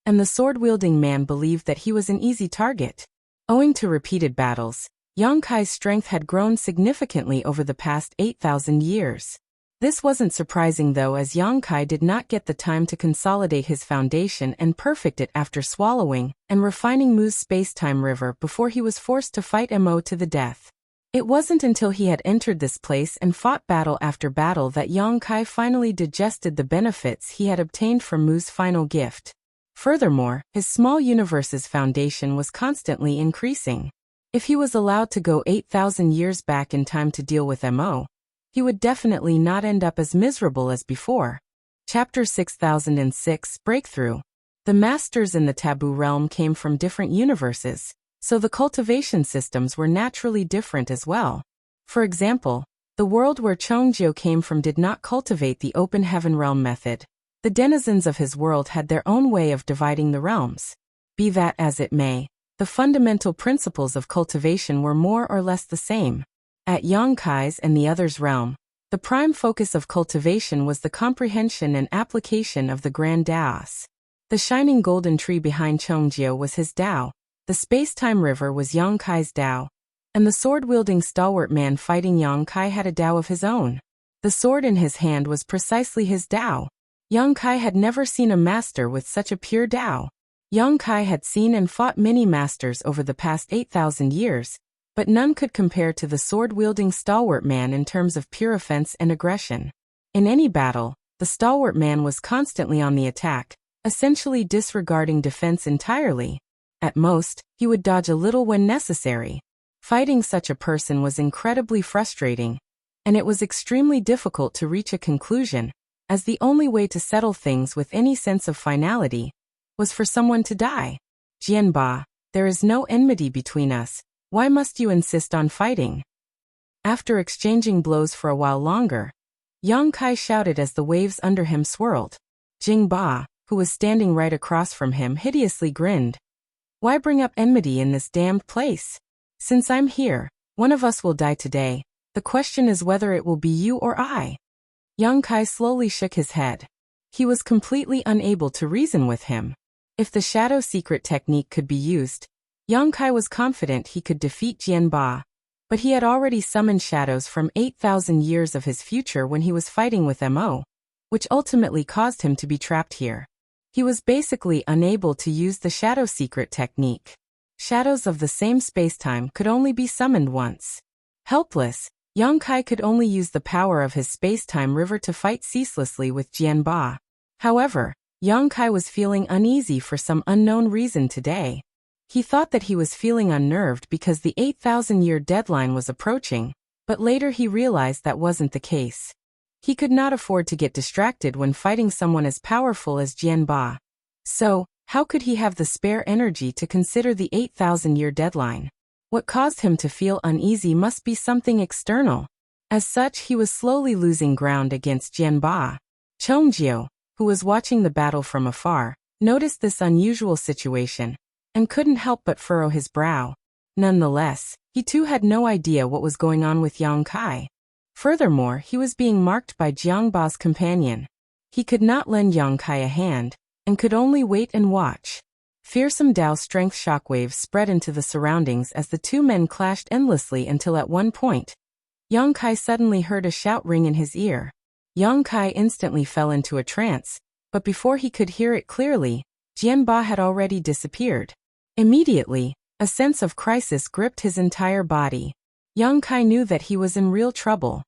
and the sword-wielding man believed that he was an easy target. Owing to repeated battles, Yang Kai's strength had grown significantly over the past 8,000 years. This wasn't surprising though, as Yang Kai did not get the time to consolidate his foundation and perfect it after swallowing and refining Mu's space-time river before he was forced to fight Mo to the death. It wasn't until he had entered this place and fought battle after battle that Yang Kai finally digested the benefits he had obtained from Mu's final gift. Furthermore, his small universe's foundation was constantly increasing. If he was allowed to go 8,000 years back in time to deal with Mo, he would definitely not end up as miserable as before. Chapter 6006 Breakthrough. The masters in the taboo realm came from different universes, so the cultivation systems were naturally different as well. For example, the world where Chongjio came from did not cultivate the open heaven realm method. The denizens of his world had their own way of dividing the realms. Be that as it may, the fundamental principles of cultivation were more or less the same. At Yang Kai's and the others' realm, the prime focus of cultivation was the comprehension and application of the Grand Taos. The shining golden tree behind Chongjio was his Tao, the space-time river was Yang Kai's Tao, and the sword-wielding stalwart man fighting Yang Kai had a Tao of his own. The sword in his hand was precisely his Tao. Yang Kai had never seen a master with such a pure Tao. Yang Kai had seen and fought many masters over the past 8,000 years, but none could compare to the sword-wielding stalwart man in terms of pure offense and aggression. In any battle, the stalwart man was constantly on the attack, essentially disregarding defense entirely. At most, he would dodge a little when necessary. Fighting such a person was incredibly frustrating, and it was extremely difficult to reach a conclusion, as the only way to settle things with any sense of finality was for someone to die. Jianba, there is no enmity between us. Why must you insist on fighting? After exchanging blows for a while longer, Yang Kai shouted as the waves under him swirled. Jingba, who was standing right across from him, hideously grinned. Why bring up enmity in this damned place? Since I'm here, one of us will die today. The question is whether it will be you or I. Yang Kai slowly shook his head. He was completely unable to reason with him. If the shadow secret technique could be used, Yang Kai was confident he could defeat Jianba, but he had already summoned shadows from 8,000 years of his future when he was fighting with Mo, which ultimately caused him to be trapped here. He was basically unable to use the shadow secret technique. Shadows of the same spacetime could only be summoned once. Helpless, Yang Kai could only use the power of his spacetime river to fight ceaselessly with Jianba. However, Yang Kai was feeling uneasy for some unknown reason today. He thought that he was feeling unnerved because the 8,000-year deadline was approaching, but later he realized that wasn't the case. He could not afford to get distracted when fighting someone as powerful as Jianba. So, how could he have the spare energy to consider the 8,000-year deadline? What caused him to feel uneasy must be something external. As such, he was slowly losing ground against Jianba. Chongjio, who was watching the battle from afar, noticed this unusual situation and couldn't help but furrow his brow. Nonetheless, he too had no idea what was going on with Yang Kai. Furthermore, he was being marked by Jiangba's companion. He could not lend Yang Kai a hand, and could only wait and watch. Fearsome Tao strength shockwaves spread into the surroundings as the two men clashed endlessly until at one point, Yang Kai suddenly heard a shout ring in his ear. Yang Kai instantly fell into a trance, but before he could hear it clearly, Jianba had already disappeared. Immediately, a sense of crisis gripped his entire body. Yang Kai knew that he was in real trouble.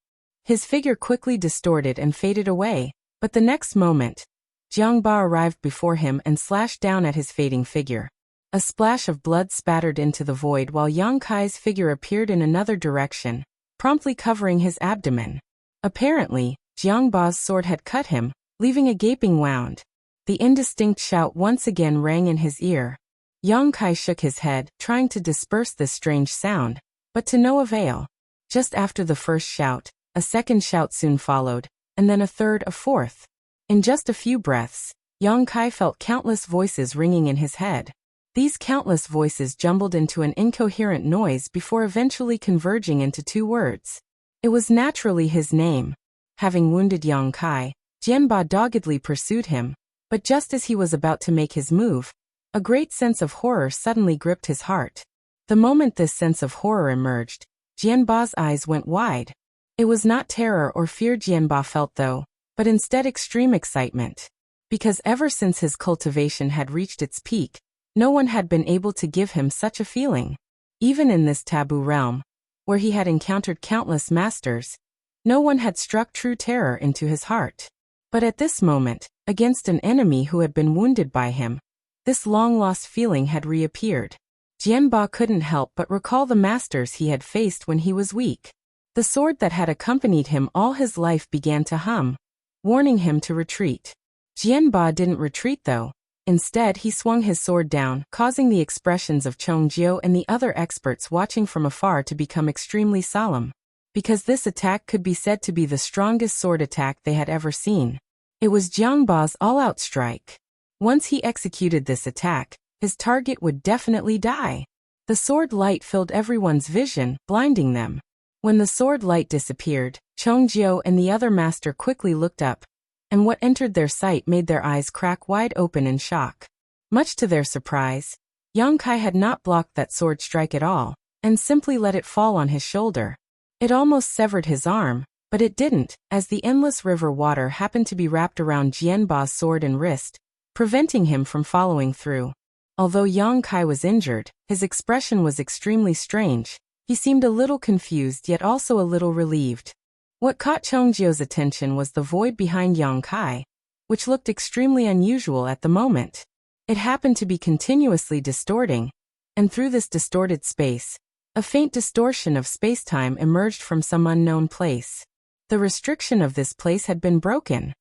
His figure quickly distorted and faded away, but the next moment, Jiangba arrived before him and slashed down at his fading figure. A splash of blood spattered into the void while Yang Kai's figure appeared in another direction, promptly covering his abdomen. Apparently, Jiangba's sword had cut him, leaving a gaping wound. The indistinct shout once again rang in his ear. Yang Kai shook his head, trying to disperse this strange sound, but to no avail. Just after the first shout, a second shout soon followed, and then a third, a fourth. In just a few breaths, Yang Kai felt countless voices ringing in his head. These countless voices jumbled into an incoherent noise before eventually converging into two words. It was naturally his name. Having wounded Yang Kai, Jianba doggedly pursued him, but just as he was about to make his move, a great sense of horror suddenly gripped his heart. The moment this sense of horror emerged, Jianba's eyes went wide. It was not terror or fear Jianba felt though, but instead extreme excitement. Because ever since his cultivation had reached its peak, no one had been able to give him such a feeling. Even in this taboo realm, where he had encountered countless masters, no one had struck true terror into his heart. But at this moment, against an enemy who had been wounded by him, this long-lost feeling had reappeared. Jianba couldn't help but recall the masters he had faced when he was weak. The sword that had accompanied him all his life began to hum, warning him to retreat. Jianba didn't retreat though. Instead, he swung his sword down, causing the expressions of Chongjio and the other experts watching from afar to become extremely solemn. Because this attack could be said to be the strongest sword attack they had ever seen. It was Jiangba's all-out strike. Once he executed this attack, his target would definitely die. The sword light filled everyone's vision, blinding them. When the sword light disappeared, Chongjio and the other master quickly looked up, and what entered their sight made their eyes crack wide open in shock. Much to their surprise, Yang Kai had not blocked that sword strike at all, and simply let it fall on his shoulder. It almost severed his arm, but it didn't, as the endless river water happened to be wrapped around Jianba's sword and wrist, preventing him from following through. Although Yang Kai was injured, his expression was extremely strange. He seemed a little confused yet also a little relieved. What caught Chongjio's attention was the void behind Yang Kai, which looked extremely unusual at the moment. It happened to be continuously distorting, and through this distorted space, a faint distortion of space-time emerged from some unknown place. The restriction of this place had been broken.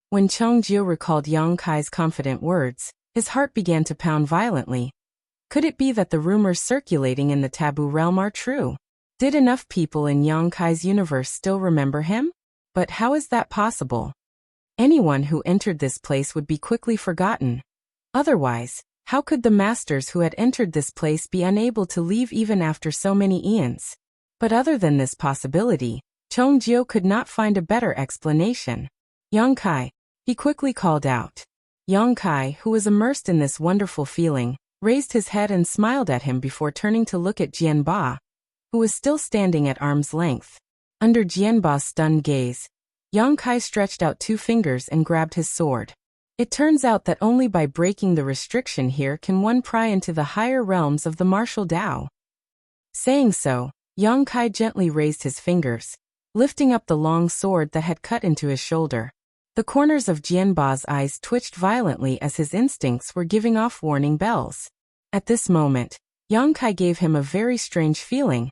When Chongjio recalled Yang Kai's confident words, his heart began to pound violently. Could it be that the rumors circulating in the taboo realm are true? Did enough people in Yang Kai's universe still remember him? But how is that possible? Anyone who entered this place would be quickly forgotten. Otherwise, how could the masters who had entered this place be unable to leave even after so many eons? But other than this possibility, Chongjio could not find a better explanation. Yang Kai, he quickly called out. Yang Kai, who was immersed in this wonderful feeling, raised his head and smiled at him before turning to look at Jianba, who was still standing at arm's length. Under Jianba's stunned gaze, Yang Kai stretched out 2 fingers and grabbed his sword. It turns out that only by breaking the restriction here can one pry into the higher realms of the martial Tao. Saying so, Yang Kai gently raised his fingers, lifting up the long sword that had cut into his shoulder. The corners of Jianba's eyes twitched violently as his instincts were giving off warning bells. At this moment, Yang Kai gave him a very strange feeling,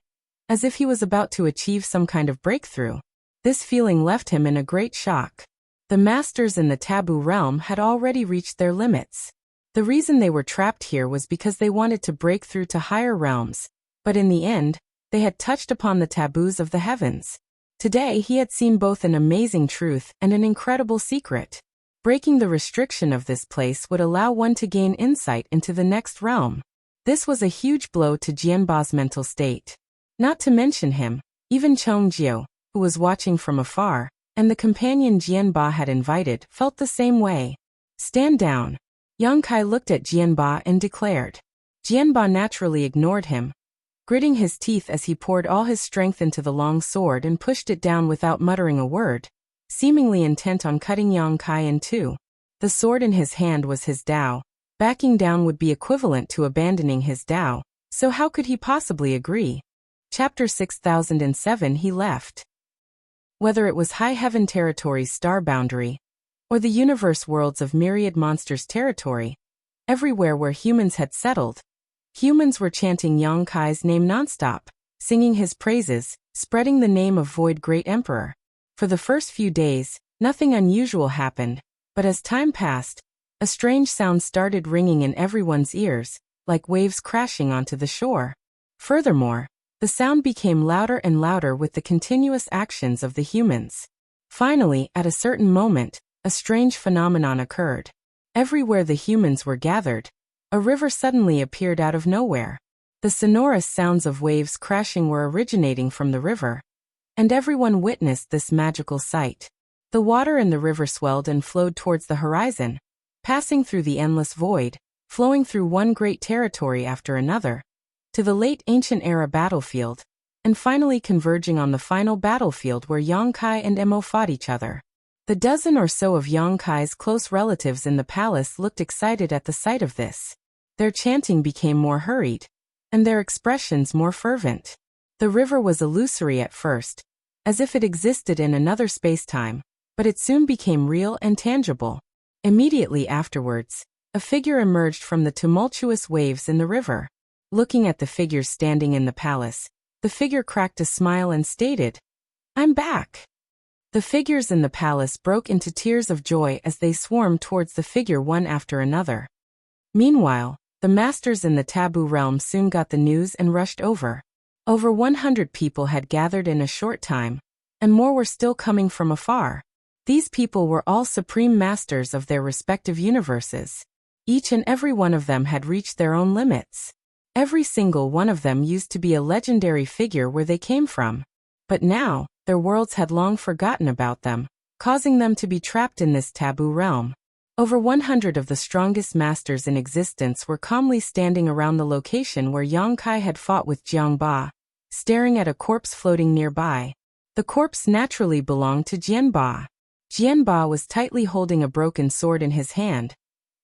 as if he was about to achieve some kind of breakthrough. This feeling left him in a great shock. The masters in the taboo realm had already reached their limits. The reason they were trapped here was because they wanted to break through to higher realms, but in the end, they had touched upon the taboos of the heavens. Today he had seen both an amazing truth and an incredible secret. Breaking the restriction of this place would allow one to gain insight into the next realm. This was a huge blow to Jianba's mental state. Not to mention him, even Chongjio, who was watching from afar, and the companion Jianba had invited, felt the same way. Stand down. Yang Kai looked at Jianba and declared. Jianba naturally ignored him, gritting his teeth as he poured all his strength into the long sword and pushed it down without muttering a word, seemingly intent on cutting Yang Kai in two. The sword in his hand was his Tao. Backing down would be equivalent to abandoning his Tao, so how could he possibly agree? Chapter 6007 He left. Whether it was High Heaven Territory's star boundary, or the universe worlds of myriad monsters' territory, everywhere where humans had settled, humans were chanting Yang Kai's name nonstop, singing his praises, spreading the name of Void Great Emperor. For the first few days, nothing unusual happened, but as time passed, a strange sound started ringing in everyone's ears, like waves crashing onto the shore. Furthermore, the sound became louder and louder with the continuous actions of the humans. Finally, at a certain moment, a strange phenomenon occurred. Everywhere the humans were gathered, a river suddenly appeared out of nowhere. The sonorous sounds of waves crashing were originating from the river, and everyone witnessed this magical sight. The water in the river swelled and flowed towards the horizon, passing through the endless void, flowing through one great territory after another, to the late ancient era battlefield, and finally converging on the final battlefield where Yang Kai and Emo fought each other. The dozen or so of Yang Kai's close relatives in the palace looked excited at the sight of this. Their chanting became more hurried, and their expressions more fervent. The river was illusory at first, as if it existed in another space-time, but it soon became real and tangible. Immediately afterwards, a figure emerged from the tumultuous waves in the river. Looking at the figures standing in the palace, the figure cracked a smile and stated, "I'm back." The figures in the palace broke into tears of joy as they swarmed towards the figure one after another. Meanwhile, the masters in the taboo realm soon got the news and rushed over. Over 100 people had gathered in a short time, and more were still coming from afar. These people were all supreme masters of their respective universes. Each and every one of them had reached their own limits. Every single one of them used to be a legendary figure where they came from. But now, their worlds had long forgotten about them, causing them to be trapped in this taboo realm. Over 100 of the strongest masters in existence were calmly standing around the location where Yang Kai had fought with Jiangba, staring at a corpse floating nearby. The corpse naturally belonged to Jianba. Jianba was tightly holding a broken sword in his hand,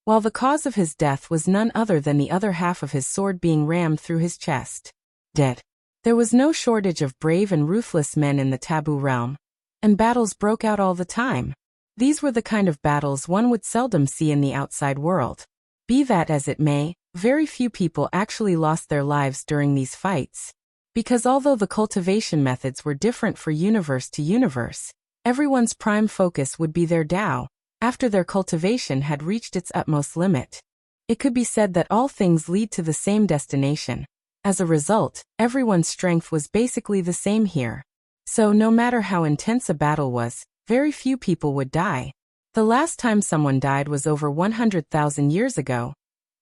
while the cause of his death was none other than the other half of his sword being rammed through his chest. Dead. There was no shortage of brave and ruthless men in the taboo realm, and battles broke out all the time. These were the kind of battles one would seldom see in the outside world. Be that as it may, very few people actually lost their lives during these fights. Because although the cultivation methods were different for universe to universe, everyone's prime focus would be their Tao, after their cultivation had reached its utmost limit. It could be said that all things lead to the same destination. As a result, everyone's strength was basically the same here. So no matter how intense a battle was, very few people would die. The last time someone died was over 100,000 years ago,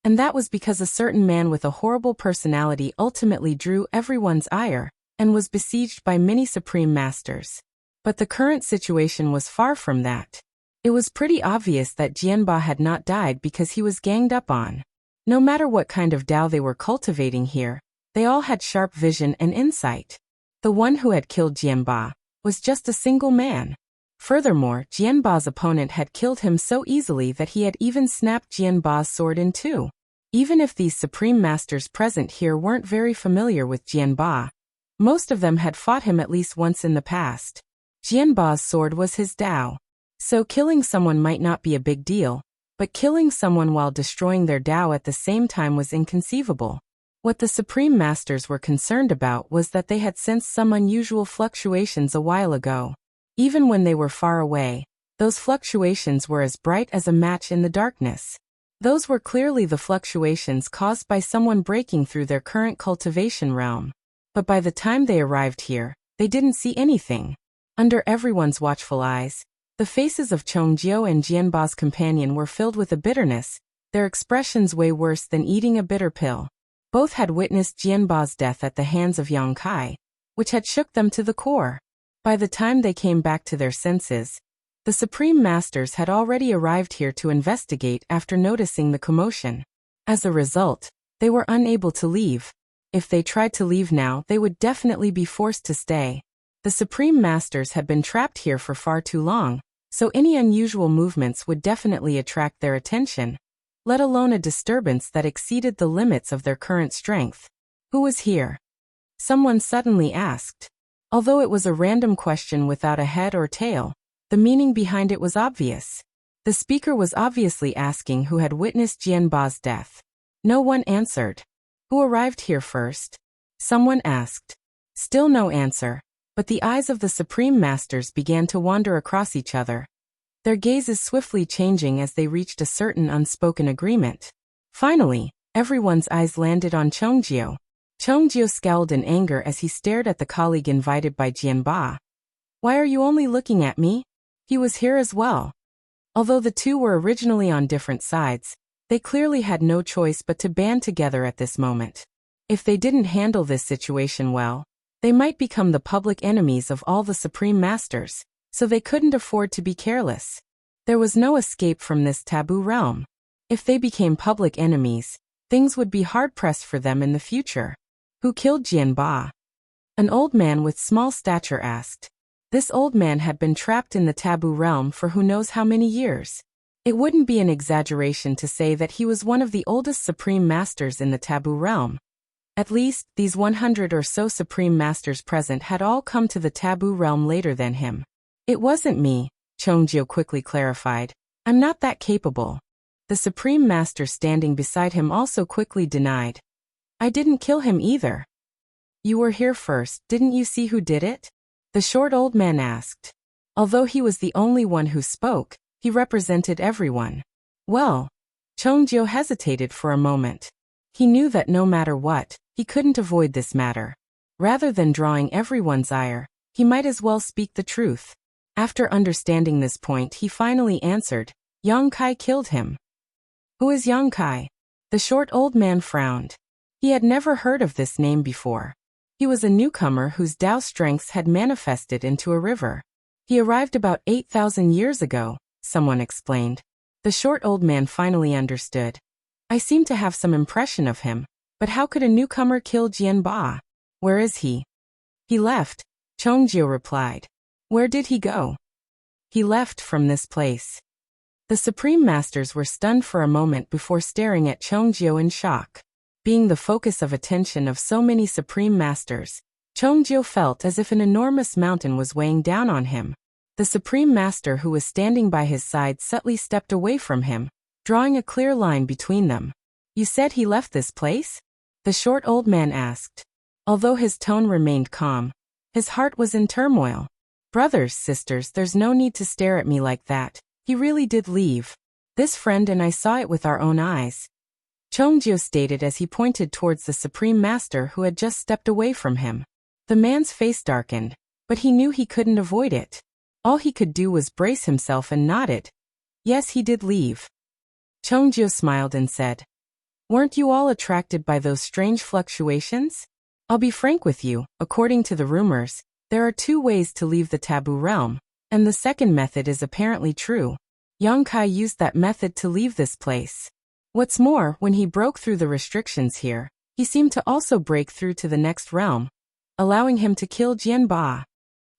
and that was because a certain man with a horrible personality ultimately drew everyone's ire, and was besieged by many supreme masters. But the current situation was far from that. It was pretty obvious that Jianba had not died because he was ganged up on. No matter what kind of Tao they were cultivating here, they all had sharp vision and insight. The one who had killed Jianba was just a single man. Furthermore, Jianba's opponent had killed him so easily that he had even snapped Jianba's sword in two. Even if these supreme masters present here weren't very familiar with Jianba, most of them had fought him at least once in the past. Jianba's sword was his Tao. So killing someone might not be a big deal, but killing someone while destroying their Tao at the same time was inconceivable. What the Supreme Masters were concerned about was that they had sensed some unusual fluctuations a while ago. Even when they were far away, those fluctuations were as bright as a match in the darkness. Those were clearly the fluctuations caused by someone breaking through their current cultivation realm. But by the time they arrived here, they didn't see anything. Under everyone's watchful eyes, the faces of Chongjiu and Jianba's companion were filled with a bitterness, their expressions way worse than eating a bitter pill. Both had witnessed Jianba's death at the hands of Yang Kai, which had shook them to the core. By the time they came back to their senses, the Supreme Masters had already arrived here to investigate after noticing the commotion. As a result, they were unable to leave. If they tried to leave now, they would definitely be forced to stay. The Supreme Masters had been trapped here for far too long, so any unusual movements would definitely attract their attention, let alone a disturbance that exceeded the limits of their current strength. Who was here? Someone suddenly asked. Although it was a random question without a head or tail, the meaning behind it was obvious. The speaker was obviously asking who had witnessed Jianba's death. No one answered. Who arrived here first? Someone asked. Still no answer, but the eyes of the Supreme Masters began to wander across each other, their gazes swiftly changing as they reached a certain unspoken agreement. Finally, everyone's eyes landed on Chongjiu. Chongjiu scowled in anger as he stared at the colleague invited by Jianba. Why are you only looking at me? He was here as well. Although the two were originally on different sides, they clearly had no choice but to band together at this moment. If they didn't handle this situation well, they might become the public enemies of all the Supreme Masters, so they couldn't afford to be careless. There was no escape from this taboo realm. If they became public enemies, things would be hard-pressed for them in the future. Who killed Jianba? An old man with small stature asked. This old man had been trapped in the taboo realm for who knows how many years. It wouldn't be an exaggeration to say that he was one of the oldest Supreme Masters in the taboo realm. At least, these 100 or so Supreme Masters present had all come to the taboo realm later than him. It wasn't me, Chongjiu quickly clarified. I'm not that capable. The Supreme Master standing beside him also quickly denied. I didn't kill him either. You were here first, didn't you see who did it? The short old man asked. Although he was the only one who spoke, he represented everyone. Well, Chongjiu hesitated for a moment. He knew that no matter what, he couldn't avoid this matter. Rather than drawing everyone's ire, he might as well speak the truth. After understanding this point, he finally answered, Yang Kai killed him. Who is Yang Kai? The short old man frowned. He had never heard of this name before. He was a newcomer whose Tao strengths had manifested into a river. He arrived about 8,000 years ago, someone explained. The short old man finally understood. I seem to have some impression of him, but how could a newcomer kill Jianba? Where is he? He left, Chongjio replied. Where did he go? He left from this place. The Supreme Masters were stunned for a moment before staring at Chongjio in shock. Being the focus of attention of so many Supreme Masters, Chongjio felt as if an enormous mountain was weighing down on him. The Supreme Master who was standing by his side subtly stepped away from him, drawing a clear line between them. You said he left this place? The short old man asked. Although his tone remained calm, his heart was in turmoil. Brothers, sisters, there's no need to stare at me like that. He really did leave. This friend and I saw it with our own eyes. Chongjio stated as he pointed towards the Supreme Master who had just stepped away from him. The man's face darkened, but he knew he couldn't avoid it. All he could do was brace himself and nodded. Yes, he did leave. Chongjio smiled and said, Weren't you all attracted by those strange fluctuations? I'll be frank with you, according to the rumors, there are 2 ways to leave the taboo realm, and the second method is apparently true. Yang Kai used that method to leave this place. What's more, when he broke through the restrictions here, he seemed to also break through to the next realm, allowing him to kill Jianba.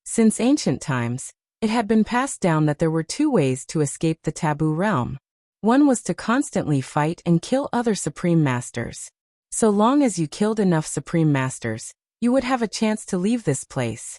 Since ancient times, it had been passed down that there were 2 ways to escape the taboo realm. One was to constantly fight and kill other Supreme Masters. So long as you killed enough Supreme Masters, you would have a chance to leave this place.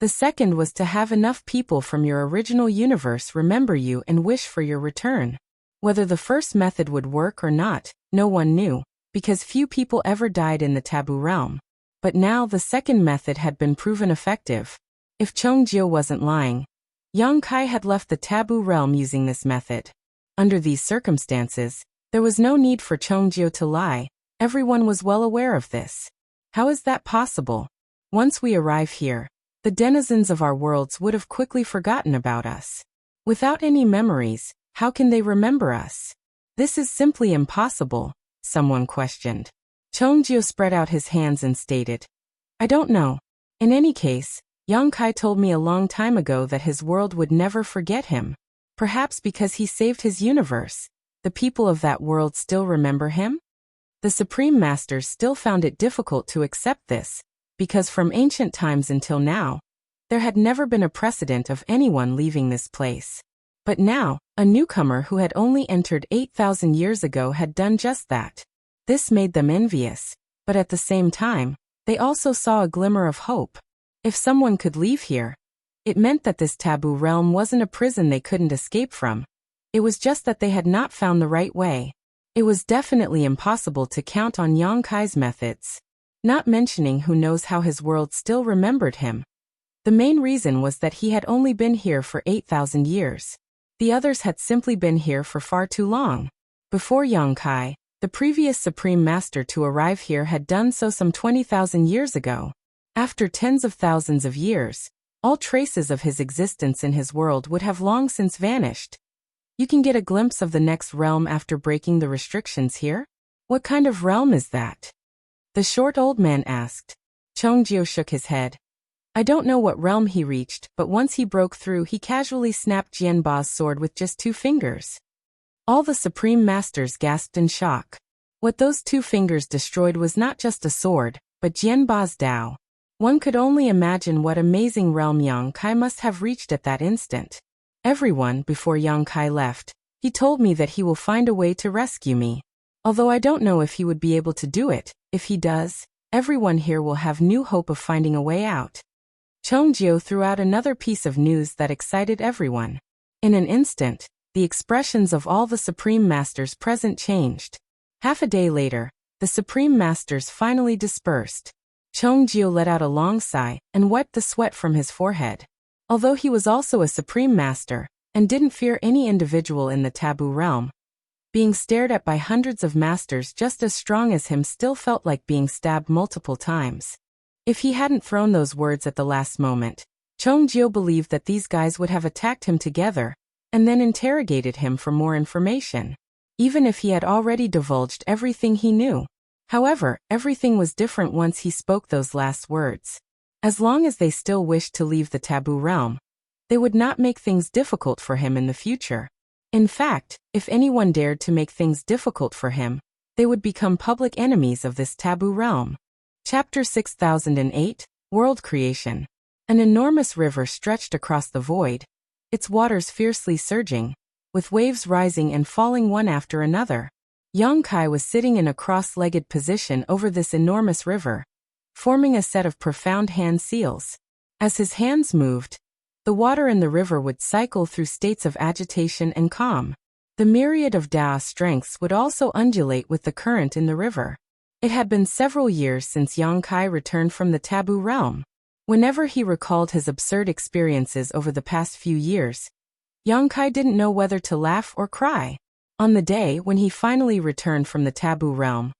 The second was to have enough people from your original universe remember you and wish for your return. Whether the first method would work or not, no one knew, because few people ever died in the taboo realm. But now the second method had been proven effective. If Chongjio wasn't lying, Yang Kai had left the taboo realm using this method. Under these circumstances, there was no need for Chongjio to lie. Everyone was well aware of this. How is that possible? Once we arrive here, the denizens of our worlds would have quickly forgotten about us. Without any memories, how can they remember us? This is simply impossible, someone questioned. Chongjio spread out his hands and stated, I don't know. In any case, Yang Kai told me a long time ago that his world would never forget him. Perhaps because he saved his universe, the people of that world still remember him? The Supreme Masters still found it difficult to accept this, because from ancient times until now, there had never been a precedent of anyone leaving this place. But now, a newcomer who had only entered 8,000 years ago had done just that. This made them envious, but at the same time, they also saw a glimmer of hope. If someone could leave here, it meant that this taboo realm wasn't a prison they couldn't escape from. It was just that they had not found the right way. It was definitely impossible to count on Yang Kai's methods. Not mentioning who knows how his world still remembered him. The main reason was that he had only been here for 8,000 years. The others had simply been here for far too long. Before Yang Kai, the previous Supreme Master to arrive here had done so some 20,000 years ago. After tens of thousands of years, all traces of his existence in his world would have long since vanished. You can get a glimpse of the next realm after breaking the restrictions here? What kind of realm is that? The short old man asked. Chongjio shook his head. I don't know what realm he reached, but once he broke through he casually snapped Jianba's sword with just 2 fingers. All the Supreme Masters gasped in shock. What those 2 fingers destroyed was not just a sword, but Jianba's Tao. One could only imagine what amazing realm Yang Kai must have reached at that instant. Everyone, before Yang Kai left, he told me that he will find a way to rescue me. Although I don't know if he would be able to do it, if he does, everyone here will have new hope of finding a way out. Chongjio threw out another piece of news that excited everyone. In an instant, the expressions of all the Supreme Masters present changed. Half a day later, the Supreme Masters finally dispersed. Chongjio let out a long sigh and wiped the sweat from his forehead. Although he was also a Supreme Master, and didn't fear any individual in the taboo realm, being stared at by hundreds of masters just as strong as him still felt like being stabbed multiple times. If he hadn't thrown those words at the last moment, Chongjio believed that these guys would have attacked him together, and then interrogated him for more information. even if he had already divulged everything he knew. However, everything was different once he spoke those last words. As long as they still wished to leave the taboo realm, they would not make things difficult for him in the future. In fact, if anyone dared to make things difficult for him, they would become public enemies of this taboo realm. Chapter 6008, World Creation. An enormous river stretched across the void, its waters fiercely surging, with waves rising and falling one after another. Yang Kai was sitting in a cross-legged position over this enormous river, forming a set of profound hand seals. As his hands moved, the water in the river would cycle through states of agitation and calm. The myriad of Dao strengths would also undulate with the current in the river. It had been several years since Yang Kai returned from the taboo realm. Whenever he recalled his absurd experiences over the past few years, Yang Kai didn't know whether to laugh or cry. On the day when he finally returned from the taboo realm,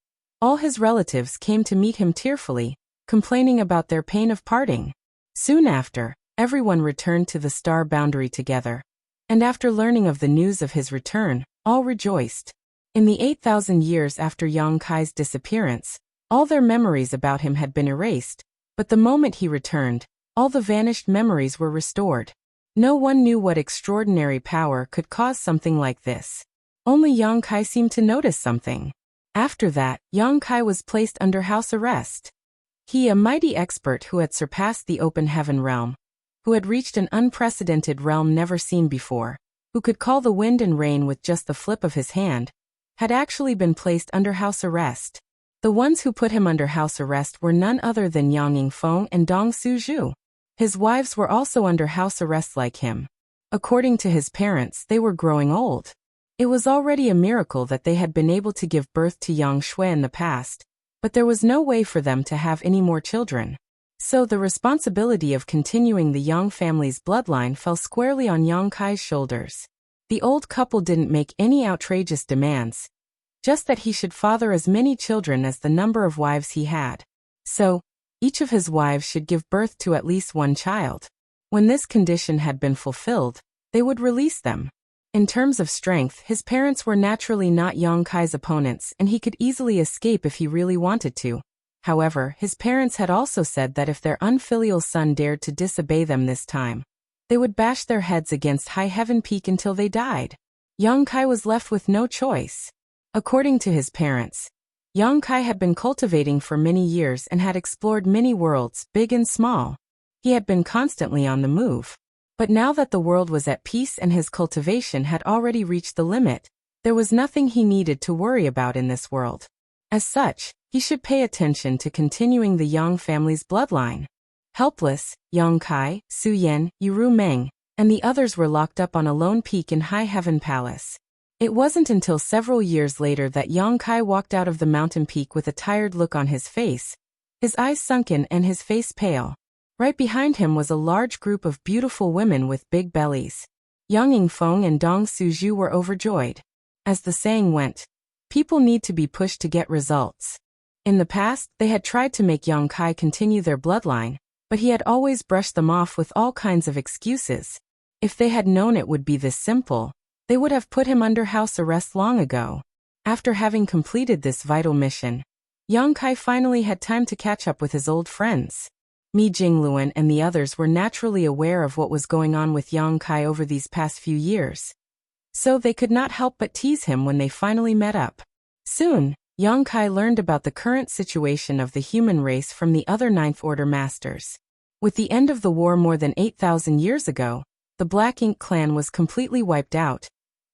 all his relatives came to meet him tearfully, complaining about their pain of parting. Soon after, everyone returned to the star boundary together, and after learning of the news of his return, all rejoiced. In the 8,000 years after Yang Kai's disappearance, all their memories about him had been erased, but the moment he returned, all the vanished memories were restored. No one knew what extraordinary power could cause something like this. Only Yang Kai seemed to notice something. After that, Yang Kai was placed under house arrest. He, a mighty expert who had surpassed the open heaven realm, who had reached an unprecedented realm never seen before, who could call the wind and rain with just the flip of his hand, had actually been placed under house arrest. The ones who put him under house arrest were none other than Yang Yingfeng and Dong Suzhu. His wives were also under house arrest like him. According to his parents, they were growing old. It was already a miracle that they had been able to give birth to Yang Shui in the past, but there was no way for them to have any more children. So the responsibility of continuing the Yang family's bloodline fell squarely on Yang Kai's shoulders. The old couple didn't make any outrageous demands, just that he should father as many children as the number of wives he had. So, each of his wives should give birth to at least one child. When this condition had been fulfilled, they would release them. In terms of strength, his parents were naturally not Yang Kai's opponents, and he could easily escape if he really wanted to. However, his parents had also said that if their unfilial son dared to disobey them this time, they would bash their heads against High Heaven Peak until they died. Yang Kai was left with no choice. According to his parents, Yang Kai had been cultivating for many years and had explored many worlds, big and small. He had been constantly on the move. But now that the world was at peace and his cultivation had already reached the limit, there was nothing he needed to worry about in this world. As such, he should pay attention to continuing the Yang family's bloodline. Helpless, Yang Kai, Su Yan, Yuru Meng, and the others were locked up on a lone peak in High Heaven Palace. It wasn't until several years later that Yang Kai walked out of the mountain peak with a tired look on his face, his eyes sunken and his face pale. Right behind him was a large group of beautiful women with big bellies. Yang Yingfeng and Dong Suzhu were overjoyed. As the saying went, people need to be pushed to get results. In the past, they had tried to make Yang Kai continue their bloodline, but he had always brushed them off with all kinds of excuses. If they had known it would be this simple, they would have put him under house arrest long ago. After having completed this vital mission, Yang Kai finally had time to catch up with his old friends. Mi Jingluan and the others were naturally aware of what was going on with Yang Kai over these past few years, so they could not help but tease him when they finally met up. Soon, Yang Kai learned about the current situation of the human race from the other Ninth Order masters. With the end of the war more than 8,000 years ago, the Black Ink clan was completely wiped out,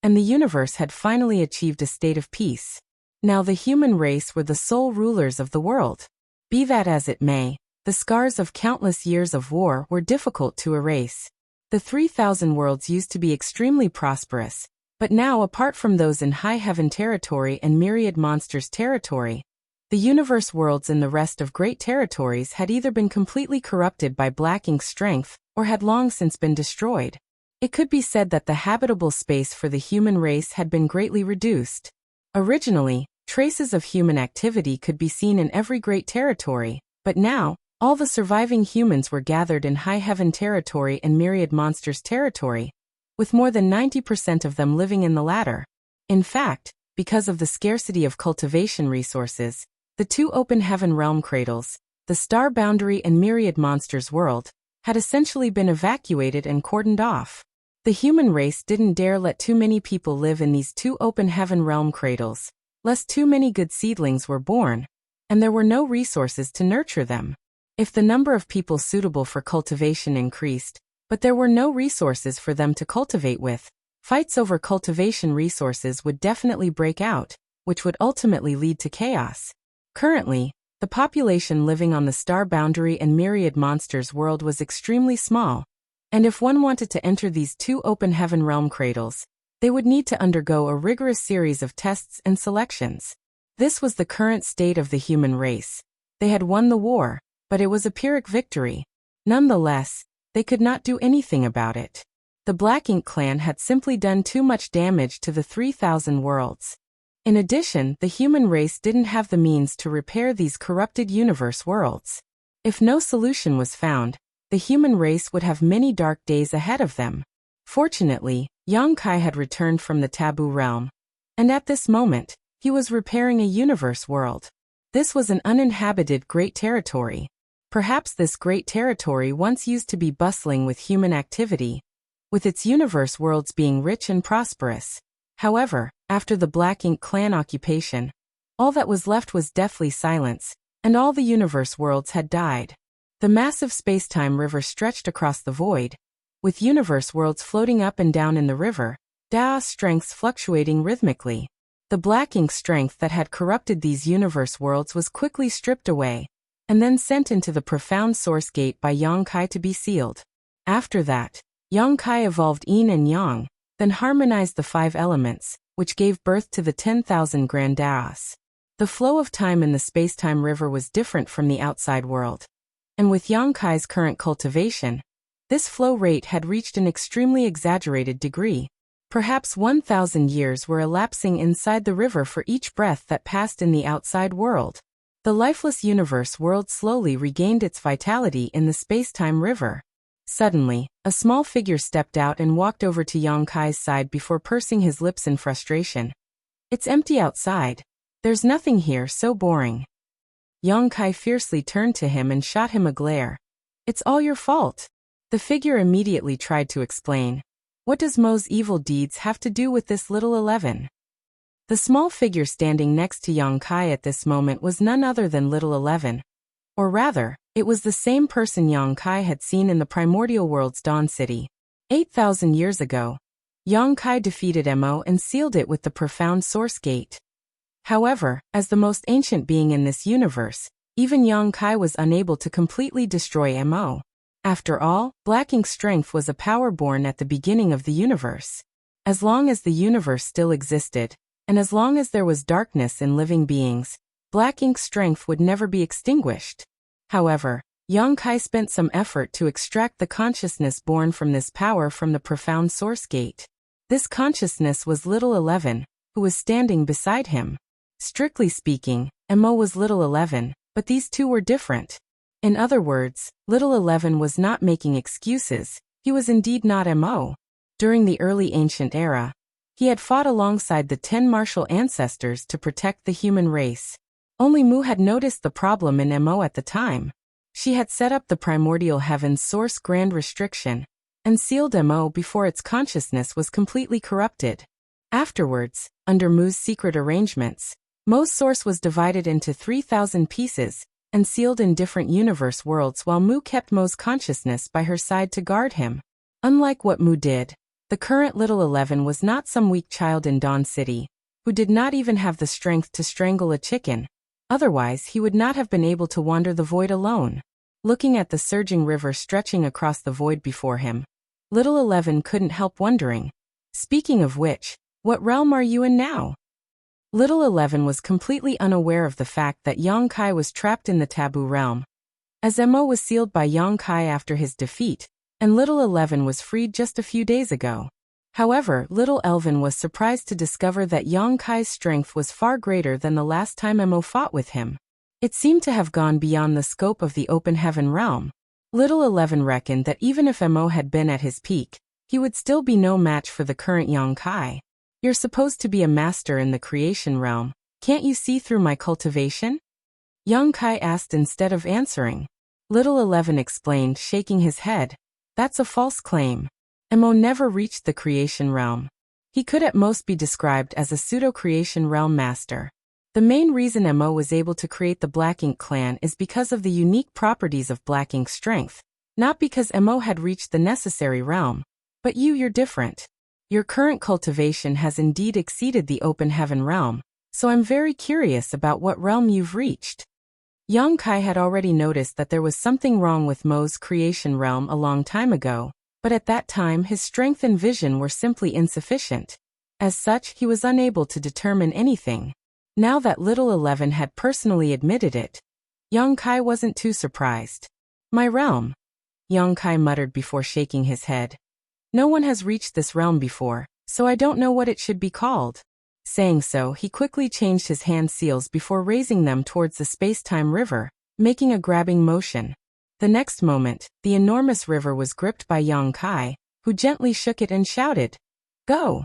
and the universe had finally achieved a state of peace. Now the human race were the sole rulers of the world. Be that as it may, the scars of countless years of war were difficult to erase. The 3,000 worlds used to be extremely prosperous, but now apart from those in High Heaven territory and Myriad Monsters territory, the universe worlds in the rest of great territories had either been completely corrupted by Black Ink's strength, or had long since been destroyed. It could be said that the habitable space for the human race had been greatly reduced. Originally, traces of human activity could be seen in every great territory, but now, all the surviving humans were gathered in High Heaven territory and Myriad Monsters territory, with more than 90% of them living in the latter. In fact, because of the scarcity of cultivation resources, the two open heaven realm cradles, the star boundary and myriad monsters world, had essentially been evacuated and cordoned off. The human race didn't dare let too many people live in these two open heaven realm cradles, lest too many good seedlings were born, and there were no resources to nurture them. If the number of people suitable for cultivation increased, but there were no resources for them to cultivate with, fights over cultivation resources would definitely break out, which would ultimately lead to chaos. Currently, the population living on the star boundary and myriad monsters world was extremely small, and if one wanted to enter these two open heaven realm cradles, they would need to undergo a rigorous series of tests and selections. This was the current state of the human race. They had won the war, but it was a Pyrrhic victory. Nonetheless, they could not do anything about it. The Black Ink clan had simply done too much damage to the 3,000 worlds. In addition, the human race didn't have the means to repair these corrupted universe worlds. If no solution was found, the human race would have many dark days ahead of them. Fortunately, Yang Kai had returned from the taboo realm, and at this moment, he was repairing a universe world. This was an uninhabited great territory. Perhaps this great territory once used to be bustling with human activity, with its universe worlds being rich and prosperous. However, after the Black Ink clan occupation, all that was left was deathly silence, and all the universe worlds had died. The massive space-time river stretched across the void, with universe worlds floating up and down in the river, Da's strengths fluctuating rhythmically. The Black Ink strength that had corrupted these universe worlds was quickly stripped away, and then sent into the profound source gate by Yang Kai to be sealed. After that, Yang Kai evolved Yin and Yang, then harmonized the 5 elements, which gave birth to the 10,000 Grand Daos. The flow of time in the space-time river was different from the outside world. And with Yang Kai's current cultivation, this flow rate had reached an extremely exaggerated degree. Perhaps 1,000 years were elapsing inside the river for each breath that passed in the outside world. The lifeless universe world slowly regained its vitality in the space-time river. Suddenly, a small figure stepped out and walked over to Yang Kai's side before pursing his lips in frustration. "It's empty outside. There's nothing here, so boring." Yang Kai fiercely turned to him and shot him a glare. "It's all your fault." The figure immediately tried to explain. "What does Mo's evil deeds have to do with this little 11? The small figure standing next to Yang Kai at this moment was none other than Little 11. Or rather, it was the same person Yang Kai had seen in the primordial world's Dawn City. 8,000 years ago, Yang Kai defeated Mo and sealed it with the profound source gate. However, as the most ancient being in this universe, even Yang Kai was unable to completely destroy Mo. After all, Black Ink's strength was a power born at the beginning of the universe. As long as the universe still existed, and as long as there was darkness in living beings, Black Ink's strength would never be extinguished. However, Yang Kai spent some effort to extract the consciousness born from this power from the profound source gate. This consciousness was Little 11, who was standing beside him. Strictly speaking, Mo was Little 11, but these two were different. In other words, Little 11 was not making excuses, he was indeed not Mo. During the early ancient era, he had fought alongside the 10 martial ancestors to protect the human race. Only Mu had noticed the problem in Mo at the time. She had set up the primordial heaven's source grand restriction, and sealed Mo before its consciousness was completely corrupted. Afterwards, under Mu's secret arrangements, Mo's source was divided into 3,000 pieces, and sealed in different universe worlds while Mu kept Mo's consciousness by her side to guard him. Unlike what Mu did, the current Little 11 was not some weak child in Dawn City, who did not even have the strength to strangle a chicken. Otherwise he would not have been able to wander the void alone. Looking at the surging river stretching across the void before him, Little 11 couldn't help wondering. Speaking of which, what realm are you in now? Little 11 was completely unaware of the fact that Yang Kai was trapped in the taboo realm, as Mo was sealed by Yang Kai after his defeat, and Little 11 was freed just a few days ago. However, Little Elvin was surprised to discover that Yang Kai's strength was far greater than the last time Mo fought with him. It seemed to have gone beyond the scope of the open heaven realm. Little 11 reckoned that even if Mo had been at his peak, he would still be no match for the current Yang Kai. You're supposed to be a master in the creation realm. Can't you see through my cultivation? Young Kai asked instead of answering. Little 11 explained, shaking his head. That's a false claim. Mo never reached the creation realm. He could at most be described as a pseudo-creation realm master. The main reason Mo was able to create the Black Ink clan is because of the unique properties of Black Ink's strength, not because Mo had reached the necessary realm. But you're different. Your current cultivation has indeed exceeded the open heaven realm, so I'm very curious about what realm you've reached. Yang Kai had already noticed that there was something wrong with Mo's creation realm a long time ago, but at that time his strength and vision were simply insufficient. As such, he was unable to determine anything. Now that Little 11 had personally admitted it, Yang Kai wasn't too surprised. My realm, Yang Kai muttered before shaking his head. No one has reached this realm before, so I don't know what it should be called. Saying so, he quickly changed his hand seals before raising them towards the space-time river, making a grabbing motion. The next moment, the enormous river was gripped by Yang Kai, who gently shook it and shouted, "Go!"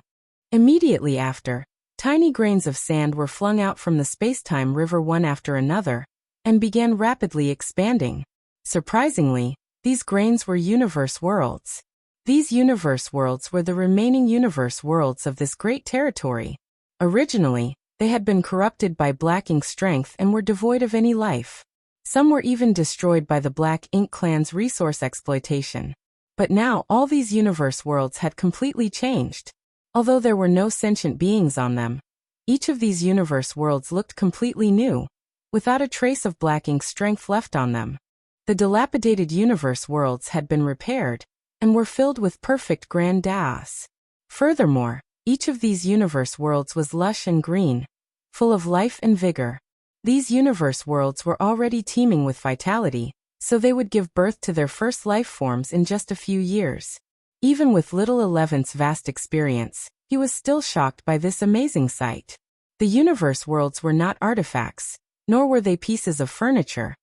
Immediately after, tiny grains of sand were flung out from the space-time river one after another, and began rapidly expanding. Surprisingly, these grains were universe worlds. These universe worlds were the remaining universe worlds of this great territory. Originally, they had been corrupted by Black Ink's strength and were devoid of any life. Some were even destroyed by the Black Ink clan's resource exploitation. But now all these universe worlds had completely changed. Although there were no sentient beings on them, each of these universe worlds looked completely new, without a trace of Black Ink's strength left on them. The dilapidated universe worlds had been repaired, and were filled with perfect grand chaos. Furthermore, each of these universe worlds was lush and green, full of life and vigor. These universe worlds were already teeming with vitality, so they would give birth to their first life forms in just a few years. Even with Little 11's vast experience, he was still shocked by this amazing sight. The universe worlds were not artifacts, nor were they pieces of furniture.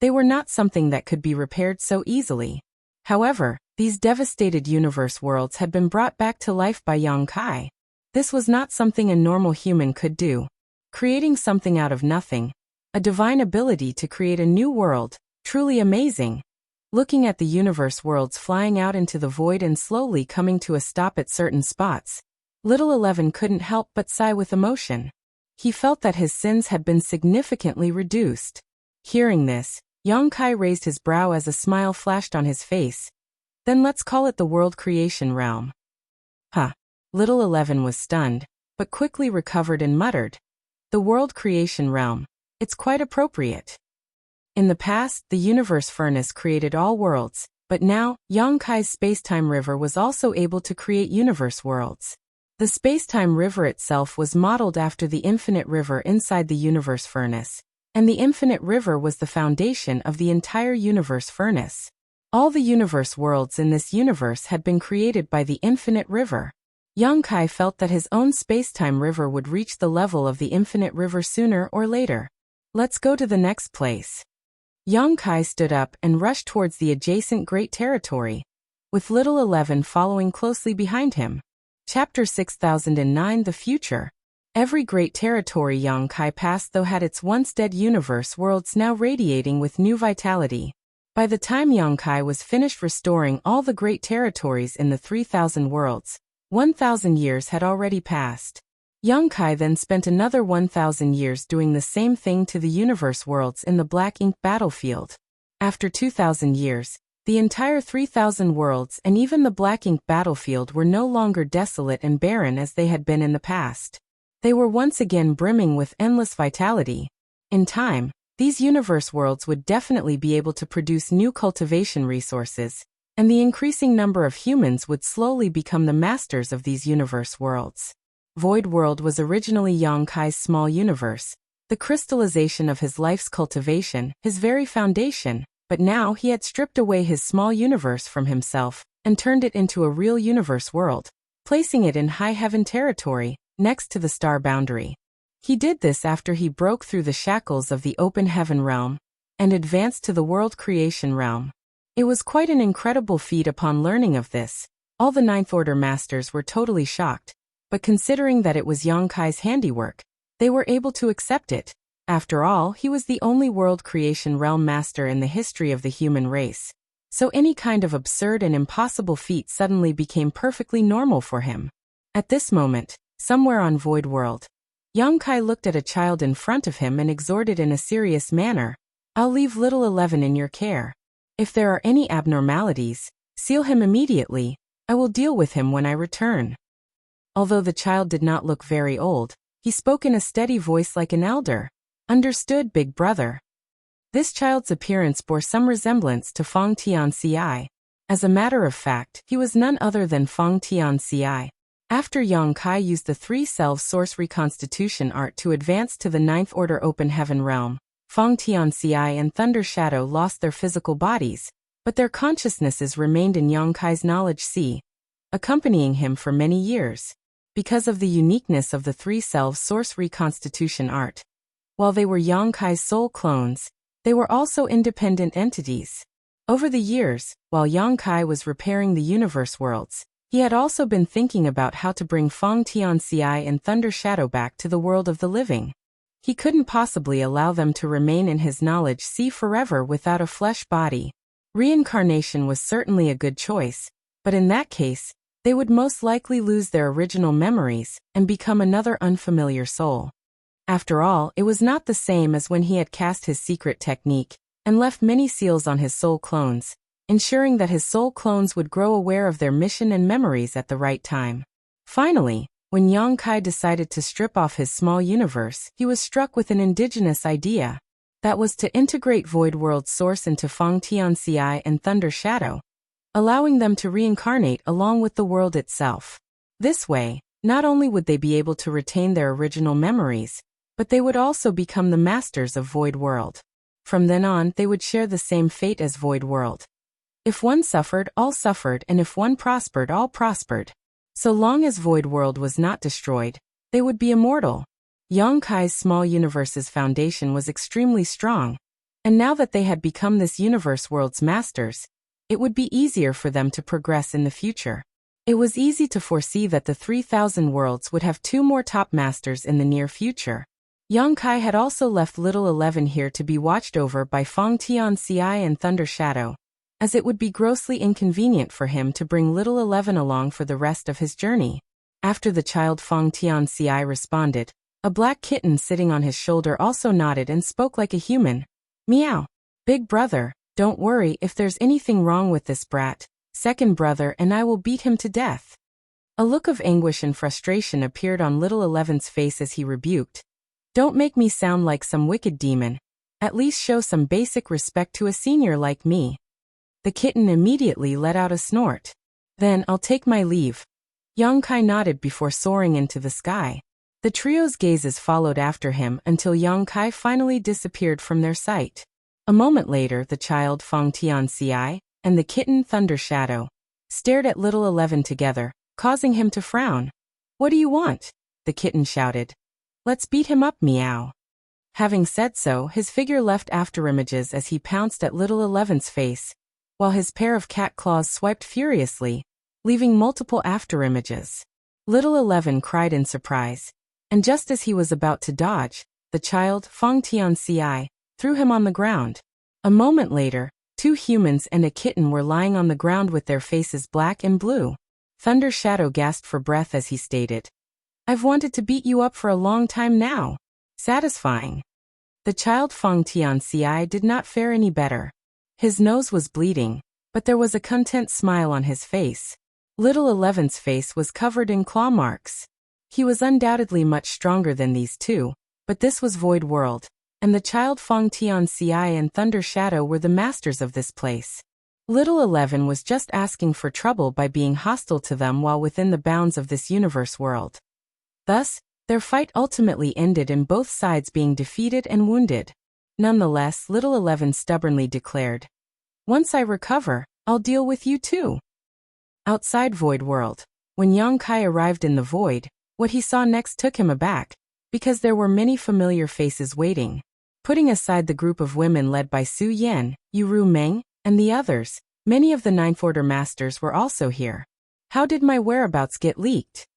They were not something that could be repaired so easily. However, these devastated universe worlds had been brought back to life by Yang Kai. This was not something a normal human could do. Creating something out of nothing, a divine ability to create a new world, truly amazing. Looking at the universe worlds flying out into the void and slowly coming to a stop at certain spots, Little 11 couldn't help but sigh with emotion. He felt that his sins had been significantly reduced. Hearing this, Yang Kai raised his brow as a smile flashed on his face. Then let's call it the World Creation Realm. Huh. Little 11 was stunned, but quickly recovered and muttered, "The World Creation Realm. It's quite appropriate." In the past, the universe furnace created all worlds, but now, Yang Kai's space-time river was also able to create universe worlds. The space-time river itself was modeled after the infinite river inside the universe furnace, and the infinite river was the foundation of the entire universe furnace. All the universe worlds in this universe had been created by the infinite river. Yang Kai felt that his own space-time river would reach the level of the infinite river sooner or later. Let's go to the next place. Yang Kai stood up and rushed towards the adjacent great territory, with Little 11 following closely behind him. Chapter 6009 The Future. Every great territory Yang Kai passed though had its once dead universe worlds now radiating with new vitality. By the time Yang Kai was finished restoring all the great territories in the 3,000 worlds, 1,000 years had already passed. Yang Kai then spent another 1,000 years doing the same thing to the universe worlds in the Black Ink battlefield. After 2,000 years, the entire 3,000 worlds and even the Black Ink battlefield were no longer desolate and barren as they had been in the past. They were once again brimming with endless vitality. In time, these universe worlds would definitely be able to produce new cultivation resources, and the increasing number of humans would slowly become the masters of these universe worlds. Void World was originally Yang Kai's small universe, the crystallization of his life's cultivation, his very foundation, but now he had stripped away his small universe from himself and turned it into a real universe world, placing it in high heaven territory, next to the star boundary. He did this after he broke through the shackles of the open heaven realm and advanced to the world creation realm. It was quite an incredible feat. Upon learning of this, all the Ninth Order masters were totally shocked, but considering that it was Yang Kai's handiwork, they were able to accept it. After all, he was the only world creation realm master in the history of the human race. So any kind of absurd and impossible feat suddenly became perfectly normal for him. At this moment, somewhere on Void World, Yang Kai looked at a child in front of him and exhorted in a serious manner, "I'll leave little 11 in your care. If there are any abnormalities, seal him immediately. I will deal with him when I return." Although the child did not look very old, he spoke in a steady voice like an elder. "Understood, big brother." This child's appearance bore some resemblance to Feng Tianci. As a matter of fact, he was none other than Feng Tianci. After Yang Kai used the three-self source reconstitution art to advance to the Ninth Order Open Heaven realm, Feng Tianci and Thunder Shadow lost their physical bodies, but their consciousnesses remained in Yang Kai's knowledge sea, accompanying him for many years. Because of the uniqueness of the three-self source reconstitution art, while they were Yang Kai's soul clones, they were also independent entities. Over the years, while Yang Kai was repairing the universe worlds, he had also been thinking about how to bring Feng Tianci and Thunder Shadow back to the world of the living. He couldn't possibly allow them to remain in his knowledge sea forever without a flesh body. Reincarnation was certainly a good choice, but in that case, they would most likely lose their original memories and become another unfamiliar soul. After all, it was not the same as when he had cast his secret technique and left many seals on his soul clones, ensuring that his soul clones would grow aware of their mission and memories at the right time. Finally, when Yang Kai decided to strip off his small universe, he was struck with an indigenous idea. That was to integrate Void World Source into Feng Tianci and Thunder Shadow, allowing them to reincarnate along with the world itself. This way, not only would they be able to retain their original memories, but they would also become the masters of Void World. From then on, they would share the same fate as Void World. If one suffered, all suffered, and if one prospered, all prospered. So long as Void World was not destroyed, they would be immortal. Yang Kai's small universe's foundation was extremely strong, and now that they had become this universe world's masters, it would be easier for them to progress in the future. It was easy to foresee that the 3,000 worlds would have 2 more top masters in the near future. Yang Kai had also left little 11 here to be watched over by Feng Tianci and Thunder Shadow, as it would be grossly inconvenient for him to bring little 11 along for the rest of his journey. After the child Feng Tianci responded, a black kitten sitting on his shoulder also nodded and spoke like a human. "Meow. Big brother, don't worry if there's anything wrong with this brat. Second brother and I will beat him to death." A look of anguish and frustration appeared on little 11's face as he rebuked, "Don't make me sound like some wicked demon. At least show some basic respect to a senior like me." The kitten immediately let out a snort. "Then I'll take my leave." Yang Kai nodded before soaring into the sky. The trio's gazes followed after him until Yang Kai finally disappeared from their sight. A moment later, the child Feng Tianci and the kitten Thunder Shadow stared at little 11 together, causing him to frown. "What do you want?" the kitten shouted. "Let's beat him up, meow." Having said so, his figure left afterimages as he pounced at little 11's face, while his pair of cat claws swiped furiously, leaving multiple afterimages. Little 11 cried in surprise, and just as he was about to dodge, the child, Feng Tianci, threw him on the ground. A moment later, 2 humans and a kitten were lying on the ground with their faces black and blue. Thunder Shadow gasped for breath as he stated, "I've wanted to beat you up for a long time now. Satisfying." The child Feng Tianci did not fare any better. His nose was bleeding, but there was a content smile on his face. Little 11's face was covered in claw marks. He was undoubtedly much stronger than these 2, but this was Void World, and the child Feng Tianci and Thunder Shadow were the masters of this place. Little 11 was just asking for trouble by being hostile to them while within the bounds of this universe world. Thus, their fight ultimately ended in both sides being defeated and wounded. Nonetheless, little 11 stubbornly declared, "Once I recover, I'll deal with you too." Outside Void World, when Yang Kai arrived in the void, what he saw next took him aback, because there were many familiar faces waiting. Putting aside the group of women led by Su Yan, Yuru Meng, and the others, many of the Ninth Order Masters were also here. "How did my whereabouts get leaked?"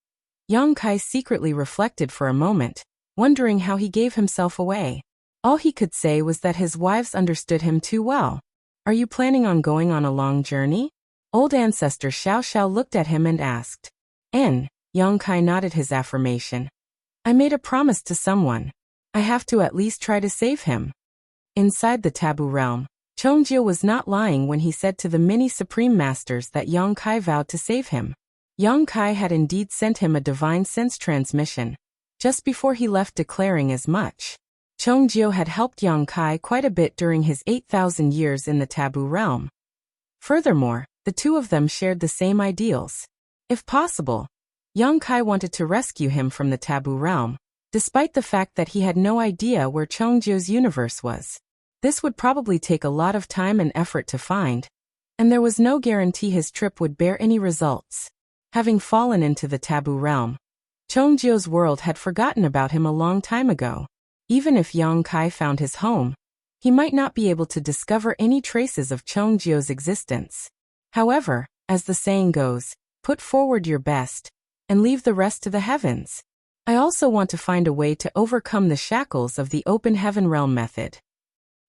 Yang Kai secretly reflected for a moment, wondering how he gave himself away. All he could say was that his wives understood him too well. Are you planning on going on a long journey? Old ancestor Xiao Xiao looked at him and asked. Yang Kai nodded his affirmation. I made a promise to someone. I have to at least try to save him. Inside the taboo realm, Chongjio was not lying when he said to the many supreme masters that Yang Kai vowed to save him. Yang Kai had indeed sent him a divine sense transmission, just before he left, declaring as much. Chongjio had helped Yang Kai quite a bit during his 8,000 years in the taboo realm. Furthermore, the two of them shared the same ideals. If possible, Yang Kai wanted to rescue him from the taboo realm, despite the fact that he had no idea where Chongjio's universe was. This would probably take a lot of time and effort to find, and there was no guarantee his trip would bear any results. Having fallen into the taboo realm, Chongjio's world had forgotten about him a long time ago. Even if Yang Kai found his home, he might not be able to discover any traces of Chongjio's existence. However, as the saying goes, put forward your best, and leave the rest to the heavens. I also want to find a way to overcome the shackles of the Open Heaven Realm method.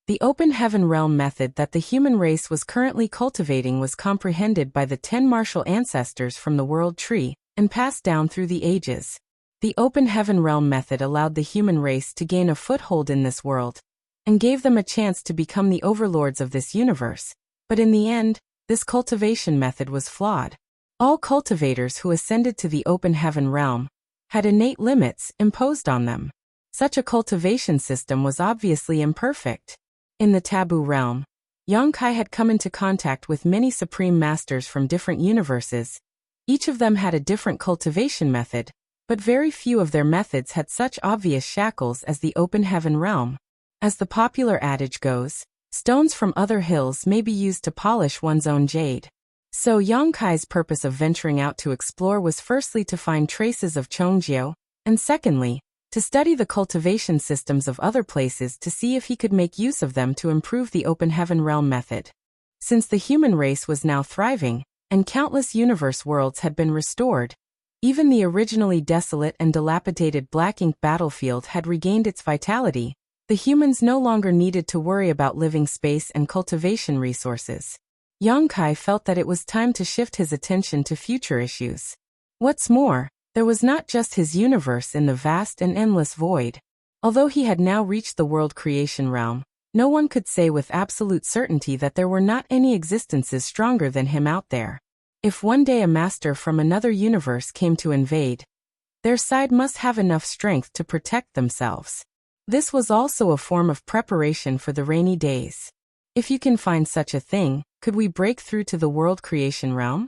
The Open Heaven Realm method that the human race was currently cultivating was comprehended by the 10 martial ancestors from the World Tree, and passed down through the ages. The Open Heaven Realm method allowed the human race to gain a foothold in this world, and gave them a chance to become the overlords of this universe. But in the end, this cultivation method was flawed. All cultivators who ascended to the Open Heaven Realm had innate limits imposed on them. Such a cultivation system was obviously imperfect. In the taboo realm, Yang Kai had come into contact with many supreme masters from different universes. Each of them had a different cultivation method, but very few of their methods had such obvious shackles as the Open Heaven Realm. As the popular adage goes, stones from other hills may be used to polish one's own jade. So Yang Kai's purpose of venturing out to explore was firstly to find traces of Chongjio, and secondly, to study the cultivation systems of other places to see if he could make use of them to improve the Open Heaven Realm method. Since the human race was now thriving, and countless universe worlds had been restored, even the originally desolate and dilapidated Black Ink battlefield had regained its vitality. The humans no longer needed to worry about living space and cultivation resources. Yang Kai felt that it was time to shift his attention to future issues. What's more, there was not just his universe in the vast and endless void. Although he had now reached the world creation realm, no one could say with absolute certainty that there were not any existences stronger than him out there. If one day a master from another universe came to invade, their side must have enough strength to protect themselves. This was also a form of preparation for the rainy days. If you can find such a thing, could we break through to the world creation realm?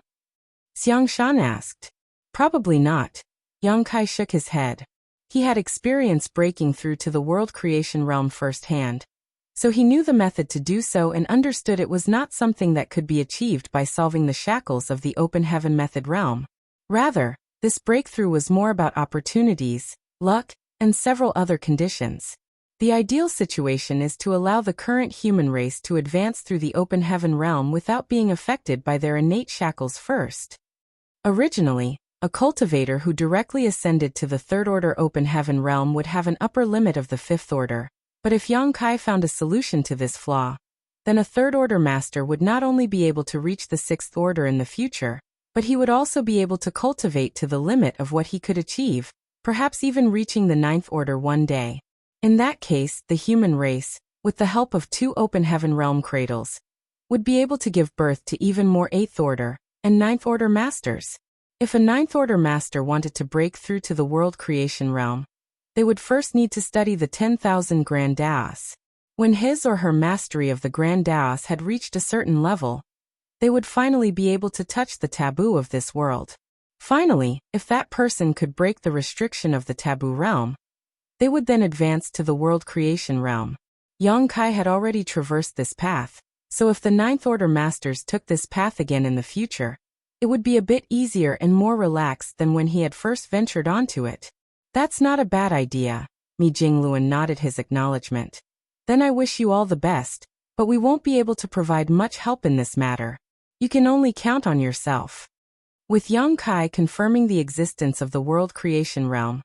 Xiang Shan asked. Probably not. Yang Kai shook his head. He had experience breaking through to the world creation realm firsthand, so he knew the method to do so and understood it was not something that could be achieved by solving the shackles of the Open Heaven Method realm. Rather, this breakthrough was more about opportunities, luck, and several other conditions. The ideal situation is to allow the current human race to advance through the Open Heaven realm without being affected by their innate shackles first. Originally, a cultivator who directly ascended to the Third Order Open Heaven realm would have an upper limit of the Fifth Order, but if Yang Kai found a solution to this flaw, then a Third Order master would not only be able to reach the Sixth Order in the future, but he would also be able to cultivate to the limit of what he could achieve, perhaps even reaching the Ninth Order one day. In that case, the human race, with the help of 2 Open Heaven Realm cradles, would be able to give birth to even more 8th Order and 9th Order masters. If a 9th Order master wanted to break through to the world creation realm, they would first need to study the 10,000 Grand Daos. When his or her mastery of the Grand Daos had reached a certain level, they would finally be able to touch the taboo of this world. Finally, if that person could break the restriction of the taboo realm, they would then advance to the world creation realm. Yang Kai had already traversed this path, so if the 9th Order masters took this path again in the future, it would be a bit easier and more relaxed than when he had first ventured onto it. That's not a bad idea. Mi Jingluan nodded his acknowledgement. Then I wish you all the best, but we won't be able to provide much help in this matter. You can only count on yourself. With Yang Kai confirming the existence of the world creation realm,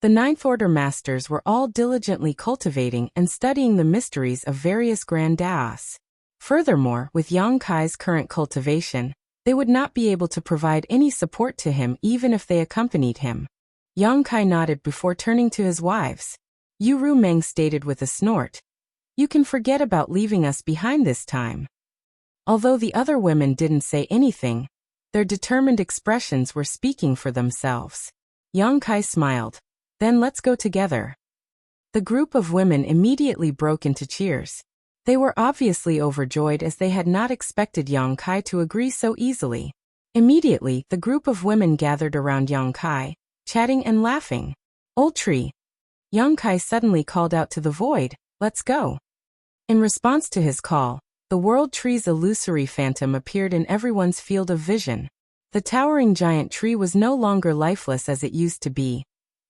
the Ninth Order masters were all diligently cultivating and studying the mysteries of various grand daos. Furthermore, with Yang Kai's current cultivation, they would not be able to provide any support to him even if they accompanied him. Yang Kai nodded before turning to his wives. Yu Rumeng stated with a snort, "You can forget about leaving us behind this time." Although the other women didn't say anything, their determined expressions were speaking for themselves. Yang Kai smiled. "Then let's go together." The group of women immediately broke into cheers. They were obviously overjoyed as they had not expected Yang Kai to agree so easily. Immediately, the group of women gathered around Yang Kai, chatting and laughing. "Old tree." Yang Kai suddenly called out to the void, "Let's go." In response to his call, the world tree's illusory phantom appeared in everyone's field of vision. The towering giant tree was no longer lifeless as it used to be.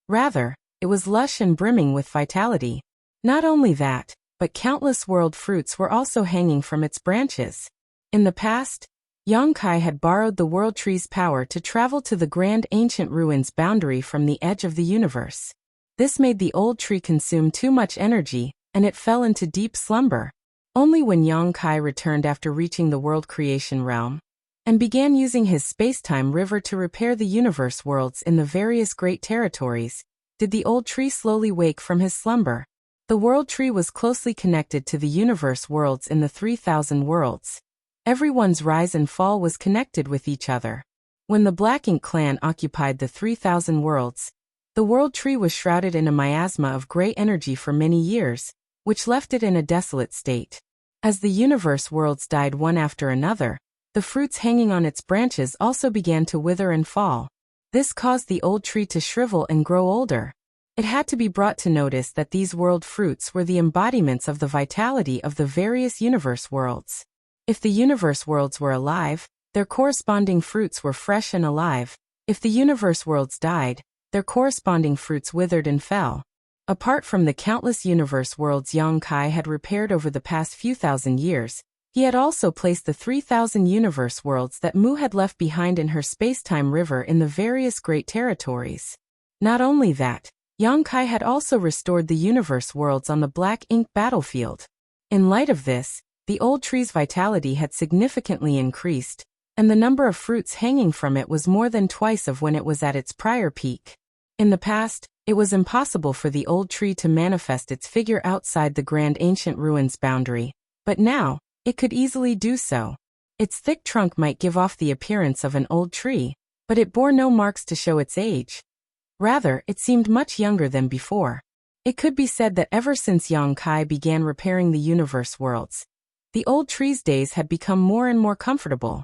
Rather, it was lush and brimming with vitality. Not only that, but countless world fruits were also hanging from its branches. In the past, Yang Kai had borrowed the world tree's power to travel to the grand ancient ruins boundary from the edge of the universe. This made the old tree consume too much energy, and it fell into deep slumber. Only when Yang Kai returned after reaching the world creation realm, and began using his space-time river to repair the universe worlds in the various great territories, did the old tree slowly wake from his slumber. The world tree was closely connected to the universe worlds in the 3,000 worlds. Everyone's rise and fall was connected with each other. When the Black Ink clan occupied the 3,000 worlds, the world tree was shrouded in a miasma of gray energy for many years, which left it in a desolate state. As the universe worlds died one after another, the fruits hanging on its branches also began to wither and fall. This caused the old tree to shrivel and grow older. It had to be brought to notice that these world fruits were the embodiments of the vitality of the various universe worlds. If the universe worlds were alive, their corresponding fruits were fresh and alive. If the universe worlds died, their corresponding fruits withered and fell. Apart from the countless universe worlds Yang Kai had repaired over the past few thousand years, he had also placed the 3,000 universe worlds that Mu had left behind in her space-time river in the various great territories. Not only that, Yang Kai had also restored the universe worlds on the Black Ink battlefield. In light of this, the old tree's vitality had significantly increased, and the number of fruits hanging from it was more than twice of when it was at its prior peak. In the past, it was impossible for the old tree to manifest its figure outside the grand ancient ruins boundary, but now, it could easily do so. Its thick trunk might give off the appearance of an old tree, but it bore no marks to show its age. Rather, it seemed much younger than before. It could be said that ever since Yang Kai began repairing the universe worlds, the old tree's days had become more and more comfortable.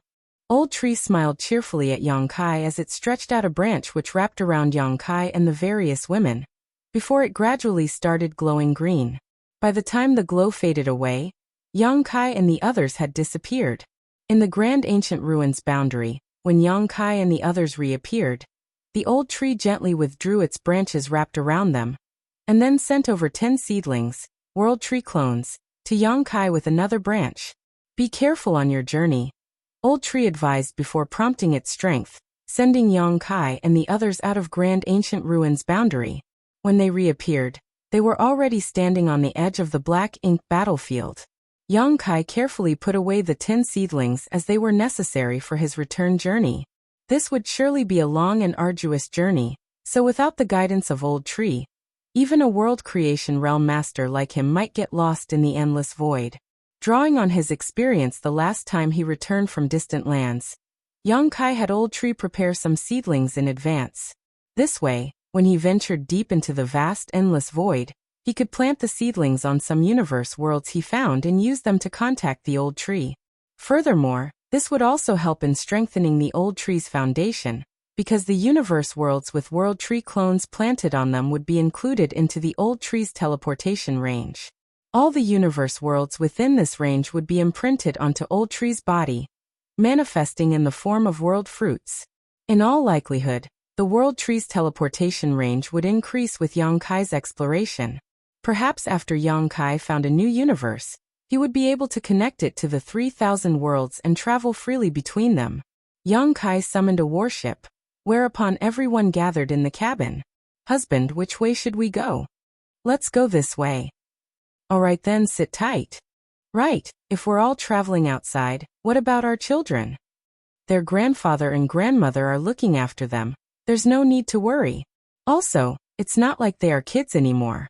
Old Tree smiled cheerfully at Yang Kai as it stretched out a branch which wrapped around Yang Kai and the various women, before it gradually started glowing green. By the time the glow faded away, Yang Kai and the others had disappeared. In the grand ancient ruins boundary, when Yang Kai and the others reappeared, the old tree gently withdrew its branches wrapped around them, and then sent over 10 seedlings, world tree clones, to Yang Kai with another branch. "Be careful on your journey," Old Tree advised before prompting its strength, sending Yang Kai and the others out of grand ancient ruins boundary. When they reappeared, they were already standing on the edge of the Black Ink battlefield. Yang Kai carefully put away the 10 seedlings as they were necessary for his return journey. This would surely be a long and arduous journey, so without the guidance of Old Tree, even a world creation realm master like him might get lost in the endless void. Drawing on his experience the last time he returned from distant lands, Yang Kai had Old Tree prepare some seedlings in advance. This way, when he ventured deep into the vast endless void, he could plant the seedlings on some universe worlds he found and use them to contact the Old Tree. Furthermore, this would also help in strengthening the Old Tree's foundation, because the universe worlds with World Tree clones planted on them would be included into the Old Tree's teleportation range. All the universe worlds within this range would be imprinted onto Old Tree's body, manifesting in the form of world fruits. In all likelihood, the World Tree's teleportation range would increase with Yang Kai's exploration. Perhaps after Yang Kai found a new universe, he would be able to connect it to the 3,000 worlds and travel freely between them. Yang Kai summoned a warship, whereupon everyone gathered in the cabin. Husband, which way should we go? Let's go this way. All right then, sit tight. Right, if we're all traveling outside, what about our children? Their grandfather and grandmother are looking after them. There's no need to worry. Also, it's not like they are kids anymore.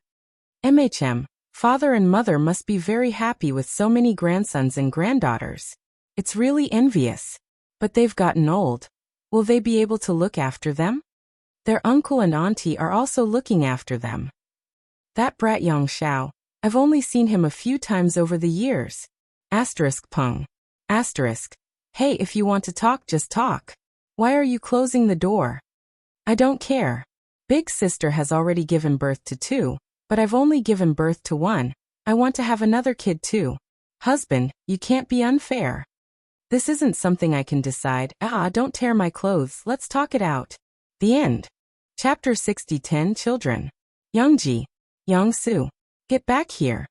Father and mother must be very happy with so many grandsons and granddaughters. It's really envious. But they've gotten old. Will they be able to look after them? Their uncle and auntie are also looking after them. That brat Yang Xiao, I've only seen him a few times over the years. Pung. Hey, if you want to talk, just talk. Why are you closing the door? I don't care. Big sister has already given birth to 2, but I've only given birth to 1. I want to have another kid too. Husband, you can't be unfair. This isn't something I can decide. Don't tear my clothes, let's talk it out. The end. Chapter 60. 10 Children. Youngji. Yangsu. Get back here.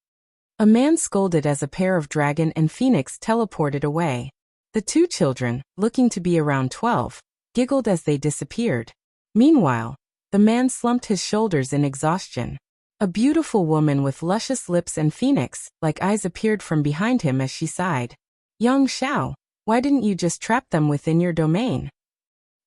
A man scolded as a pair of dragon and phoenix teleported away. The 2 children, looking to be around 12, giggled as they disappeared. Meanwhile, the man slumped his shoulders in exhaustion. A beautiful woman with luscious lips and phoenix-like eyes appeared from behind him as she sighed. Yang Xiao, why didn't you just trap them within your domain?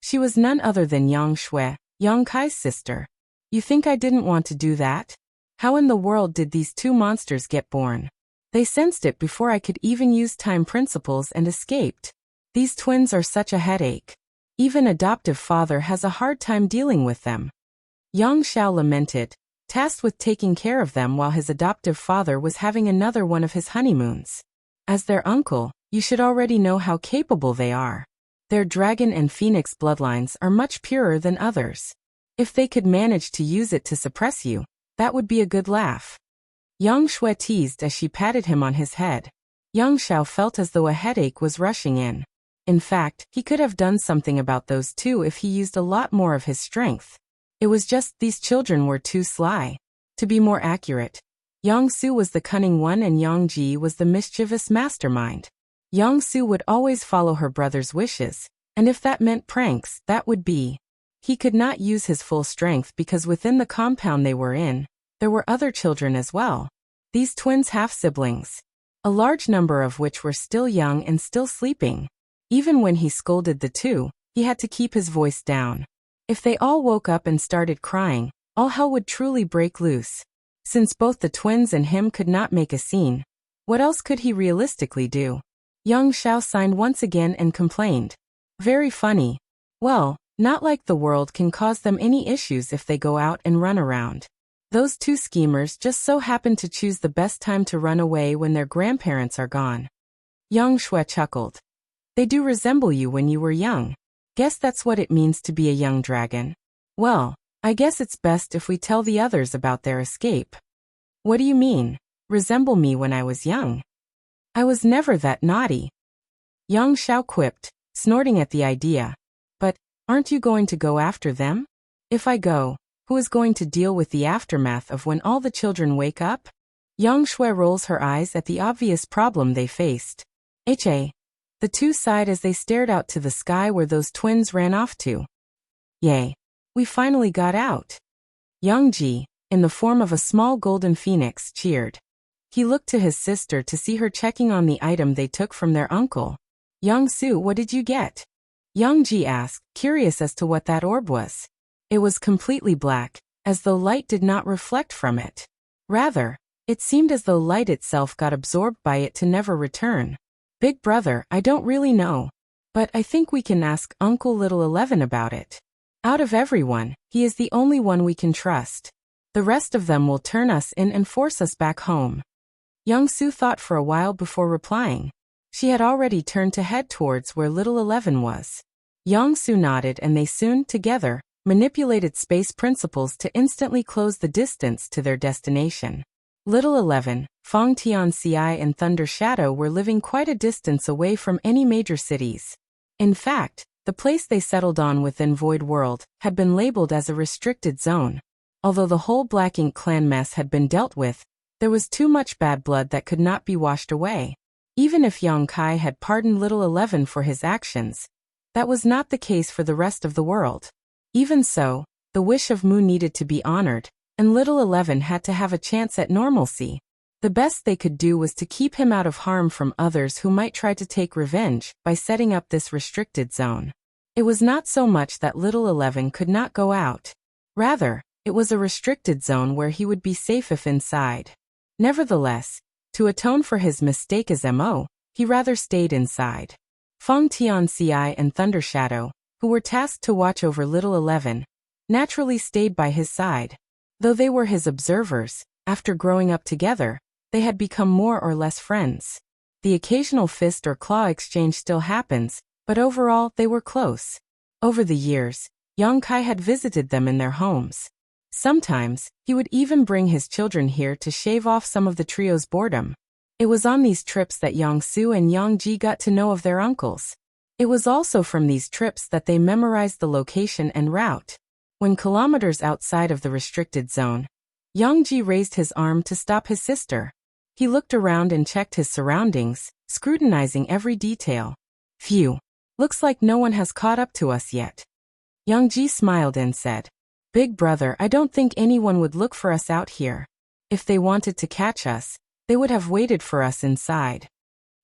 She was none other than Yang Shui, Yang Kai's sister. You think I didn't want to do that? How in the world did these 2 monsters get born? They sensed it before I could even use time principles and escaped. These twins are such a headache. Even adoptive father has a hard time dealing with them. Yang Xiao lamented, tasked with taking care of them while his adoptive father was having another one of his honeymoons. As their uncle, you should already know how capable they are. Their dragon and phoenix bloodlines are much purer than others. If they could manage to use it to suppress you, that would be a good laugh. Yang Shui teased as she patted him on his head. Yang Xiao felt as though a headache was rushing in. In fact, he could have done something about those 2 if he used a lot more of his strength. It was just these children were too sly. To be more accurate, Yang Su was the cunning one and Yang Ji was the mischievous mastermind. Yang Su would always follow her brother's wishes, and if that meant pranks, that would be. He could not use his full strength because within the compound they were in, there were other children as well. These twins half-siblings, a large number of which were still young and still sleeping. Even when he scolded the 2, he had to keep his voice down. If they all woke up and started crying, all hell would truly break loose. Since both the twins and him could not make a scene, what else could he realistically do? Yang Xiao signed once again and complained. Very funny. Well, not like the world can cause them any issues if they go out and run around. Those 2 schemers just so happen to choose the best time to run away when their grandparents are gone. Yang Shui chuckled. They do resemble you when you were young. Guess that's what it means to be a young dragon. Well, I guess it's best if we tell the others about their escape. What do you mean, resemble me when I was young? I was never that naughty. Yang Xiao quipped, snorting at the idea. But, aren't you going to go after them? If I go, who is going to deal with the aftermath of when all the children wake up? Yang Shui rolls her eyes at the obvious problem they faced. The 2 sighed as they stared out to the sky where those twins ran off to. Yay! We finally got out. Yang Ji, in the form of a small golden phoenix, cheered. He looked to his sister to see her checking on the item they took from their uncle. Yang Su, what did you get? Yang Ji asked, curious as to what that orb was. It was completely black, as though light did not reflect from it. Rather, it seemed as though light itself got absorbed by it to never return. Big brother, I don't really know. But I think we can ask Uncle Little 11 about it. Out of everyone, he is the only one we can trust. The rest of them will turn us in and force us back home. Young Su thought for a while before replying. She had already turned to head towards where Little 11 was. Yang Su nodded and they soon, together, manipulated space principles to instantly close the distance to their destination. Little 11, Fong Tian Ci and Thunder Shadow were living quite a distance away from any major cities. In fact, the place they settled on within Void World had been labeled as a restricted zone. Although the whole Black Ink clan mess had been dealt with, there was too much bad blood that could not be washed away. Even if Yang Kai had pardoned Little 11 for his actions, That was not the case for the rest of the world. Even so, the wish of Mu needed to be honored, and Little 11 had to have a chance at normalcy. The best they could do was to keep him out of harm from others who might try to take revenge by setting up this restricted zone. It was not so much that Little 11 could not go out. Rather, it was a restricted zone where he would be safe if inside. Nevertheless, to atone for his mistake as MO, he rather stayed inside. Feng Tianci and Thunder Shadow, who were tasked to watch over Little 11, naturally stayed by his side. Though they were his observers, after growing up together, they had become more or less friends. The occasional fist or claw exchange still happens, but overall they were close. Over the years, Yang Kai had visited them in their homes. Sometimes, he would even bring his children here to shave off some of the trio's boredom. It was on these trips that Yang Su and Yang Ji got to know of their uncles. It was also from these trips that they memorized the location and route. When kilometers outside of the restricted zone, Yang Ji raised his arm to stop his sister. He looked around and checked his surroundings, scrutinizing every detail. Phew. Looks like no one has caught up to us yet. Yang Ji smiled and said, Big brother, I don't think anyone would look for us out here. If they wanted to catch us, they would have waited for us inside.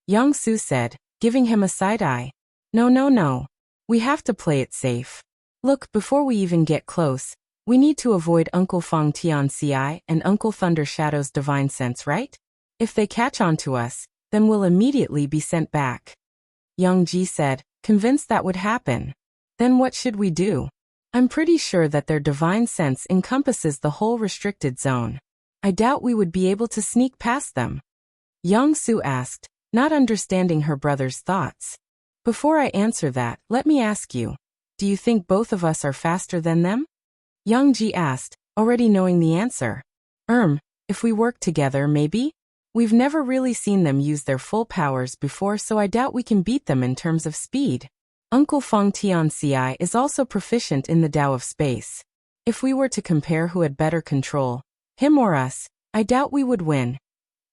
Yang Su said, giving him a side eye. No. We have to play it safe. Look, before we even get close, we need to avoid Uncle Feng Tianci and Uncle Thunder Shadow's divine sense, right? If they catch on to us, then we'll immediately be sent back. Yang Ji said, convinced that would happen. Then what should we do? I'm pretty sure that their divine sense encompasses the whole restricted zone. I doubt we would be able to sneak past them. Yang Su asked, not understanding her brother's thoughts. Before I answer that, let me ask you, do you think both of us are faster than them? Yang Ji asked, already knowing the answer. If we work together, maybe? We've never really seen them use their full powers before, so I doubt we can beat them in terms of speed. Uncle Feng Tianci is also proficient in the Tao of space. If we were to compare who had better control, him or us, I doubt we would win.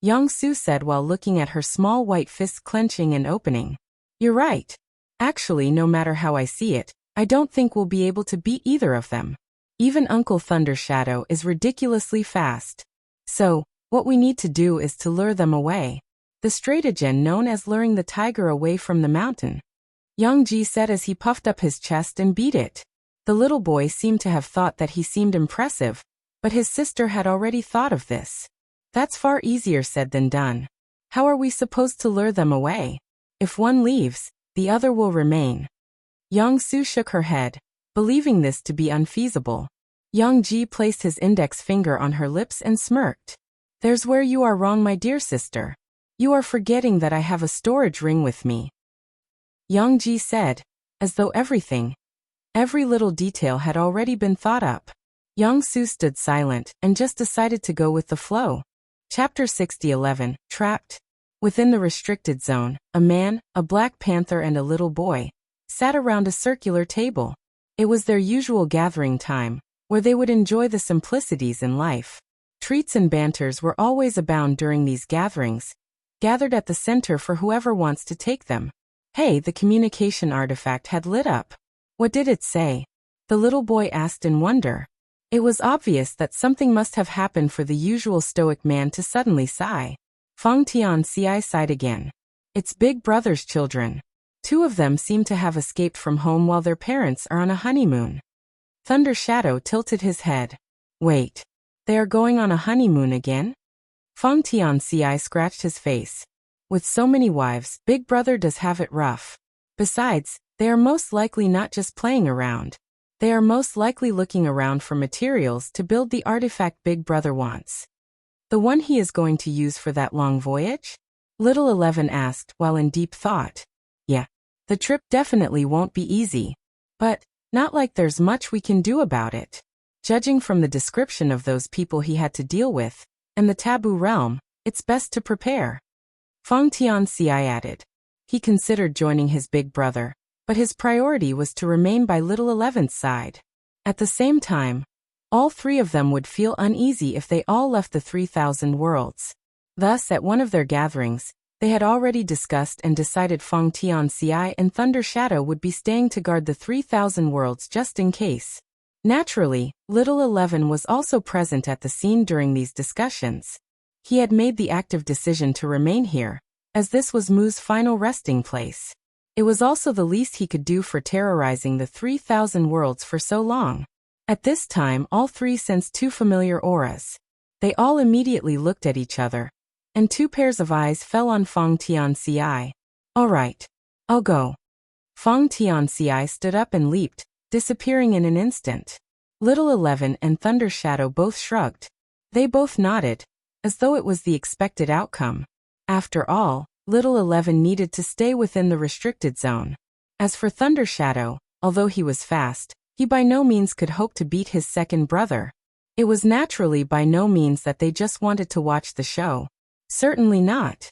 Yang Su said while looking at her small white fists clenching and opening. You're right. Actually, no matter how I see it, I don't think we'll be able to beat either of them. Even Uncle Thunder Shadow is ridiculously fast. So, what we need to do is to lure them away. The stratagem known as luring the tiger away from the mountain. Yang Ji said as he puffed up his chest and beat it. The little boy seemed to have thought that he seemed impressive, but his sister had already thought of this. That's far easier said than done. How are we supposed to lure them away? If one leaves, the other will remain. Yang Su shook her head, believing this to be unfeasible. Yang Ji placed his index finger on her lips and smirked. There's where you are wrong, my dear sister. You are forgetting that I have a storage ring with me. Yang Ji said, as though every little detail had already been thought up. Yang Su stood silent and just decided to go with the flow. Chapter 60:11, Trapped. Within the restricted zone, a man, a black panther and a little boy sat around a circular table. It was their usual gathering time, where they would enjoy the simplicities in life. Treats and banters were always abound during these gatherings, gathered at the center for whoever wants to take them. Hey, the communication artifact had lit up. What did it say? The little boy asked in wonder. It was obvious that something must have happened for the usual stoic man to suddenly sigh. Feng Tianci sighed again. It's Big Brother's children. 2 of them seem to have escaped from home while their parents are on a honeymoon. Thunder Shadow tilted his head. Wait. They are going on a honeymoon again? Feng Tianci scratched his face. With so many wives, Big Brother does have it rough. Besides, they are most likely not just playing around. They are most likely looking around for materials to build the artifact Big Brother wants. The one he is going to use for that long voyage? Little 11 asked while in deep thought. Yeah. The trip definitely won't be easy. But, not like there's much we can do about it. Judging from the description of those people he had to deal with, and the taboo realm, it's best to prepare. Feng Tianci added. He considered joining his big brother, but his priority was to remain by Little 11's side. At the same time, all 3 of them would feel uneasy if they all left the 3,000 worlds. Thus, at one of their gatherings, They had already discussed and decided Feng Tianxi and Thunder Shadow would be staying to guard the 3,000 worlds just in case. Naturally, Little 11 was also present at the scene during these discussions. He had made the active decision to remain here, as this was Mu's final resting place. It was also the least he could do for terrorizing the 3,000 worlds for so long. At this time, all three sensed two familiar auras. They all immediately looked at each other, and two pairs of eyes fell on Feng Tianxi. All right, I'll go. Feng Tianxi stood up and leaped, disappearing in an instant. Little 11 and Thunder Shadow both shrugged. They both nodded, as though it was the expected outcome. After all, Little 11 needed to stay within the restricted zone. As for Thunder Shadow, although he was fast, he by no means could hope to beat his second brother. It was naturally by no means that they just wanted to watch the show. Certainly not.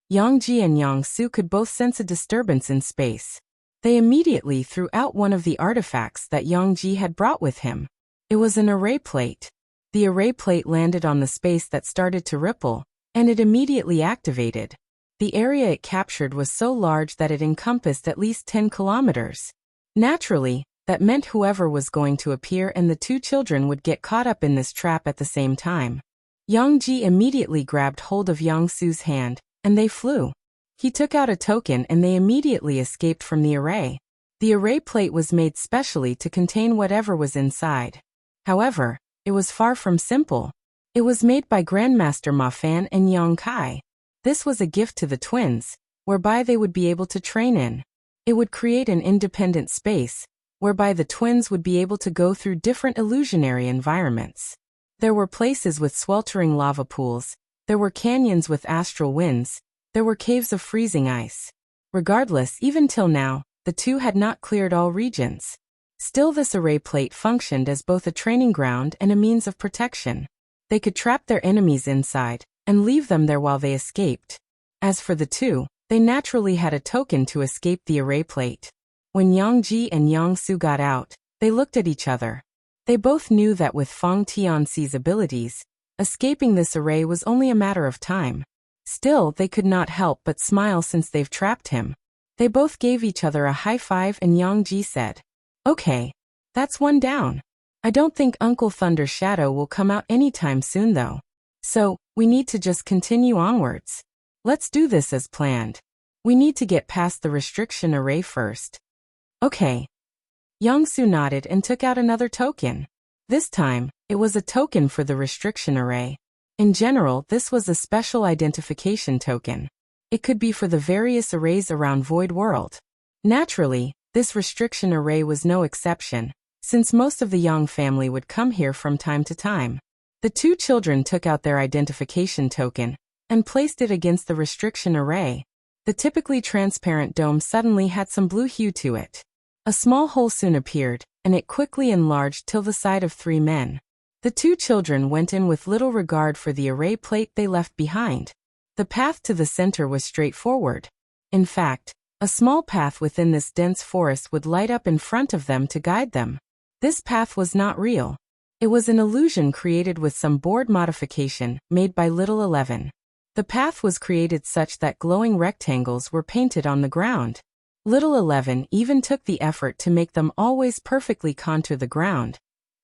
Yang Ji and Yang Su could both sense a disturbance in space. They immediately threw out one of the artifacts that Yang Ji had brought with him. It was an array plate. The array plate landed on the space that started to ripple, and it immediately activated. The area it captured was so large that it encompassed at least 10 kilometers. Naturally, that meant whoever was going to appear and the two children would get caught up in this trap at the same time. Yang Ji immediately grabbed hold of Yang Su's hand, and they flew. He took out a token and they immediately escaped from the array. The array plate was made specially to contain whatever was inside. However, it was far from simple. It was made by Grandmaster Ma Fan and Yang Kai. This was a gift to the twins, whereby they would be able to train in. It would create an independent space, whereby the twins would be able to go through different illusionary environments. There were places with sweltering lava pools, there were canyons with astral winds, there were caves of freezing ice. Regardless, even till now, the two had not cleared all regions. Still, this array plate functioned as both a training ground and a means of protection. They could trap their enemies inside, and leave them there while they escaped. As for the two, they naturally had a token to escape the array plate. When Yang Ji and Yang Su got out, they looked at each other. They both knew that with Feng Tianxi's abilities, escaping this array was only a matter of time. Still, they could not help but smile since they've trapped him. They both gave each other a high five and Yang Ji said, "Okay, that's one down. I don't think Uncle Thunder Shadow will come out anytime soon though. So, we need to just continue onwards. Let's do this as planned. We need to get past the restriction array first." "Okay." Yang Su nodded and took out another token. This time, it was a token for the restriction array. In general, this was a special identification token. It could be for the various arrays around Void World. Naturally, this restriction array was no exception, since most of the Yang family would come here from time to time. The two children took out their identification token and placed it against the restriction array. The typically transparent dome suddenly had some blue hue to it. A small hole soon appeared, and it quickly enlarged till the size of 3 men. The two children went in with little regard for the array plate they left behind. The path to the center was straightforward. In fact, a small path within this dense forest would light up in front of them to guide them. This path was not real. It was an illusion created with some board modification made by Little 11. The path was created such that glowing rectangles were painted on the ground. Little 11 even took the effort to make them always perfectly contour the ground,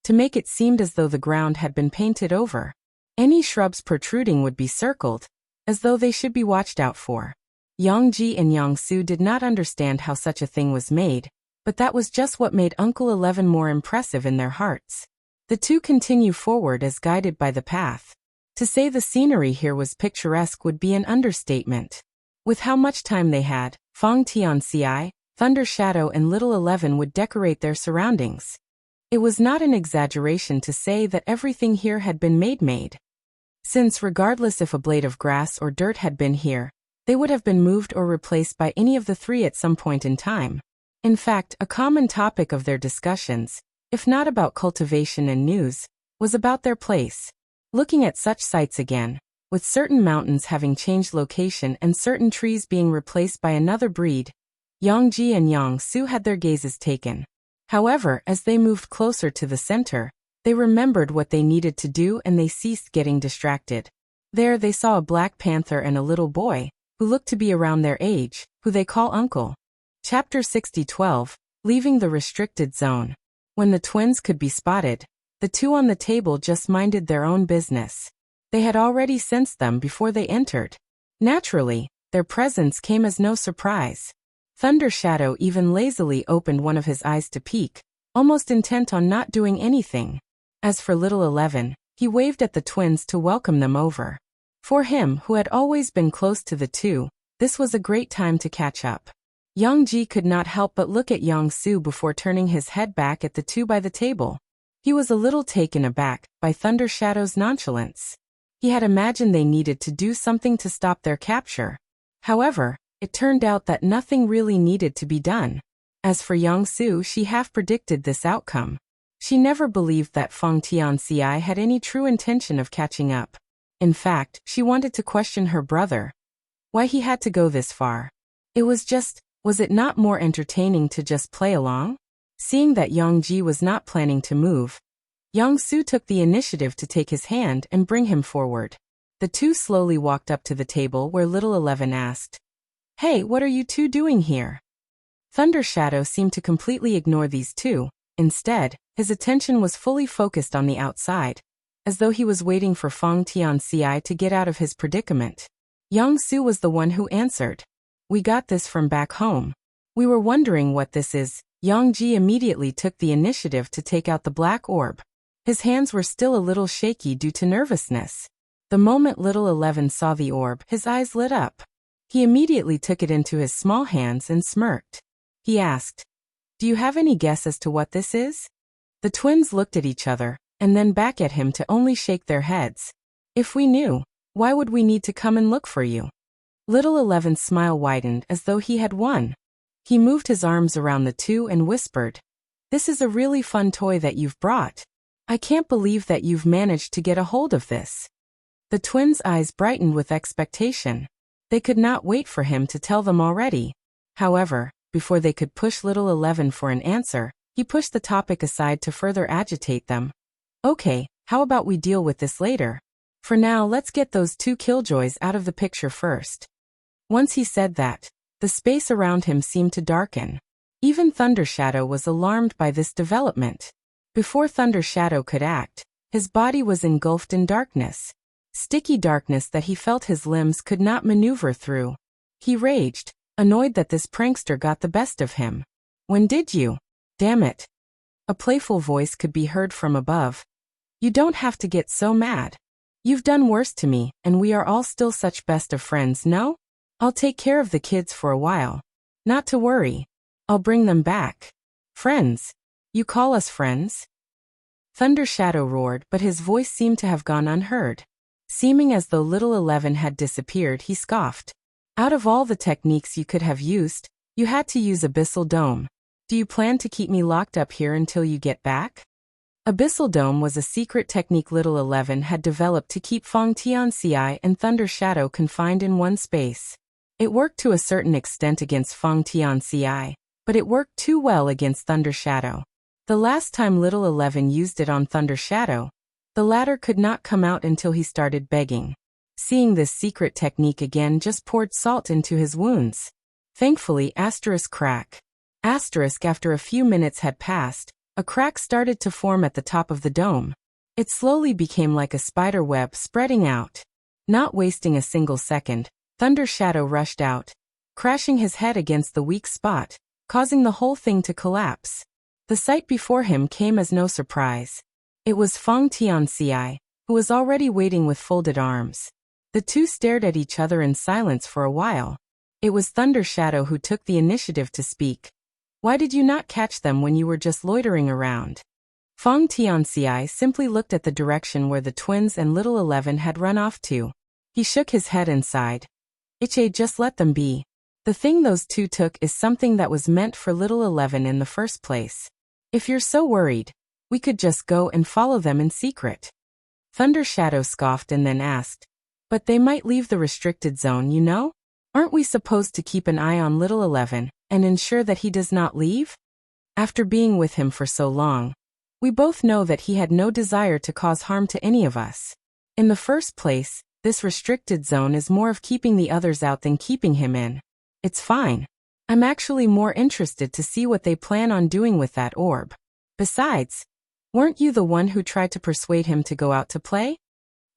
to make it seem as though the ground had been painted over. Any shrubs protruding would be circled, as though they should be watched out for. Yang Ji and Yang Su did not understand how such a thing was made, but that was just what made Uncle 11 more impressive in their hearts. The two continue forward as guided by the path. To say the scenery here was picturesque would be an understatement. With how much time they had, Feng Tianxi, Thunder Shadow and Little 11 would decorate their surroundings. It was not an exaggeration to say that everything here had been made. Since regardless if a blade of grass or dirt had been here, they would have been moved or replaced by any of the three at some point in time. In fact, a common topic of their discussions, if not about cultivation and news, was about their place. Looking at such sites again, with certain mountains having changed location and certain trees being replaced by another breed, Yang Ji and Yang Su had their gazes taken. However, as they moved closer to the center, they remembered what they needed to do and they ceased getting distracted. There they saw a black panther and a little boy, who look to be around their age, who they call uncle. Chapter 60:12, Leaving the Restricted Zone. When the twins could be spotted, the two on the table just minded their own business. They had already sensed them before they entered. Naturally, their presence came as no surprise. Thunder Shadow even lazily opened one of his eyes to peek, almost intent on not doing anything. As for little 11, he waved at the twins to welcome them over. For him, who had always been close to the two, this was a great time to catch up. Yang-ji could not help but look at Yang-su before turning his head back at the two by the table. He was a little taken aback by Thunder Shadow's nonchalance. He had imagined they needed to do something to stop their capture. However, it turned out that nothing really needed to be done. As for Yang-su, she half predicted this outcome. She never believed that Feng Tianxi had any true intention of catching up. In fact, she wanted to question her brother. Why he had to go this far. Was it not more entertaining to just play along? Seeing that Yang-ji was not planning to move, Yang-su took the initiative to take his hand and bring him forward. The two slowly walked up to the table where little 11 asked, "Hey, what are you two doing here?" Thunder Shadow seemed to completely ignore these two. Instead, his attention was fully focused on the outside, as though he was waiting for Feng Tianxi to get out of his predicament. Yang-su was the one who answered, "We got this from back home. We were wondering what this is." Yang-ji immediately took the initiative to take out the black orb. His hands were still a little shaky due to nervousness. The moment little 11 saw the orb, his eyes lit up. He immediately took it into his small hands and smirked. He asked, "Do you have any guess as to what this is?" The twins looked at each other, and then back at him to only shake their heads. "If we knew, why would we need to come and look for you?" Little 11's smile widened as though he had won. He moved his arms around the two and whispered, "This is a really fun toy that you've brought. I can't believe that you've managed to get a hold of this." The twins' eyes brightened with expectation. They could not wait for him to tell them already. However, before they could push little 11 for an answer, he pushed the topic aside to further agitate them. "Okay, how about we deal with this later? For now, let's get those two killjoys out of the picture first." Once he said that, the space around him seemed to darken. Even Thunder Shadow was alarmed by this development. Before Thunder Shadow could act, his body was engulfed in darkness. Sticky darkness that he felt his limbs could not maneuver through. He raged, annoyed that this prankster got the best of him. "When did you? Damn it." A playful voice could be heard from above. "You don't have to get so mad. You've done worse to me, and we are all still such best of friends, no? I'll take care of the kids for a while. Not to worry. I'll bring them back." "Friends? You call us friends?" Thunder Shadow roared, but his voice seemed to have gone unheard. Seeming as though little 11 had disappeared, he scoffed. "Out of all the techniques you could have used, you had to use Abyssal Dome. Do you plan to keep me locked up here until you get back?" Abyssal Dome was a secret technique little 11 had developed to keep Feng Tianxi and Thunder Shadow confined in one space. It worked to a certain extent against Feng Tianxi, but it worked too well against Thunder Shadow. The last time little 11 used it on Thunder Shadow, the latter could not come out until he started begging. Seeing this secret technique again just poured salt into his wounds. Thankfully, crack. After a few minutes had passed, a crack started to form at the top of the dome. It slowly became like a spider web spreading out. Not wasting a single second, Thunder Shadow rushed out, crashing his head against the weak spot, causing the whole thing to collapse. The sight before him came as no surprise. It was Feng Tianxi, who was already waiting with folded arms. The two stared at each other in silence for a while. It was Thunder Shadow who took the initiative to speak. "Why did you not catch them when you were just loitering around?" Feng Tianxi simply looked at the direction where the twins and little 11 had run off to. He shook his head and sighed. Just let them be. The thing those two took is something that was meant for little 11 in the first place. If you're so worried, we could just go and follow them in secret." Thunder Shadow scoffed and then asked, "But they might leave the restricted zone, you know? Aren't we supposed to keep an eye on little 11 and ensure that he does not leave? After being with him for so long, we both know that he had no desire to cause harm to any of us. In the first place, This restricted zone is more of keeping the others out than keeping him in. It's fine. I'm actually more interested to see what they plan on doing with that orb. Besides, weren't you the one who tried to persuade him to go out to play?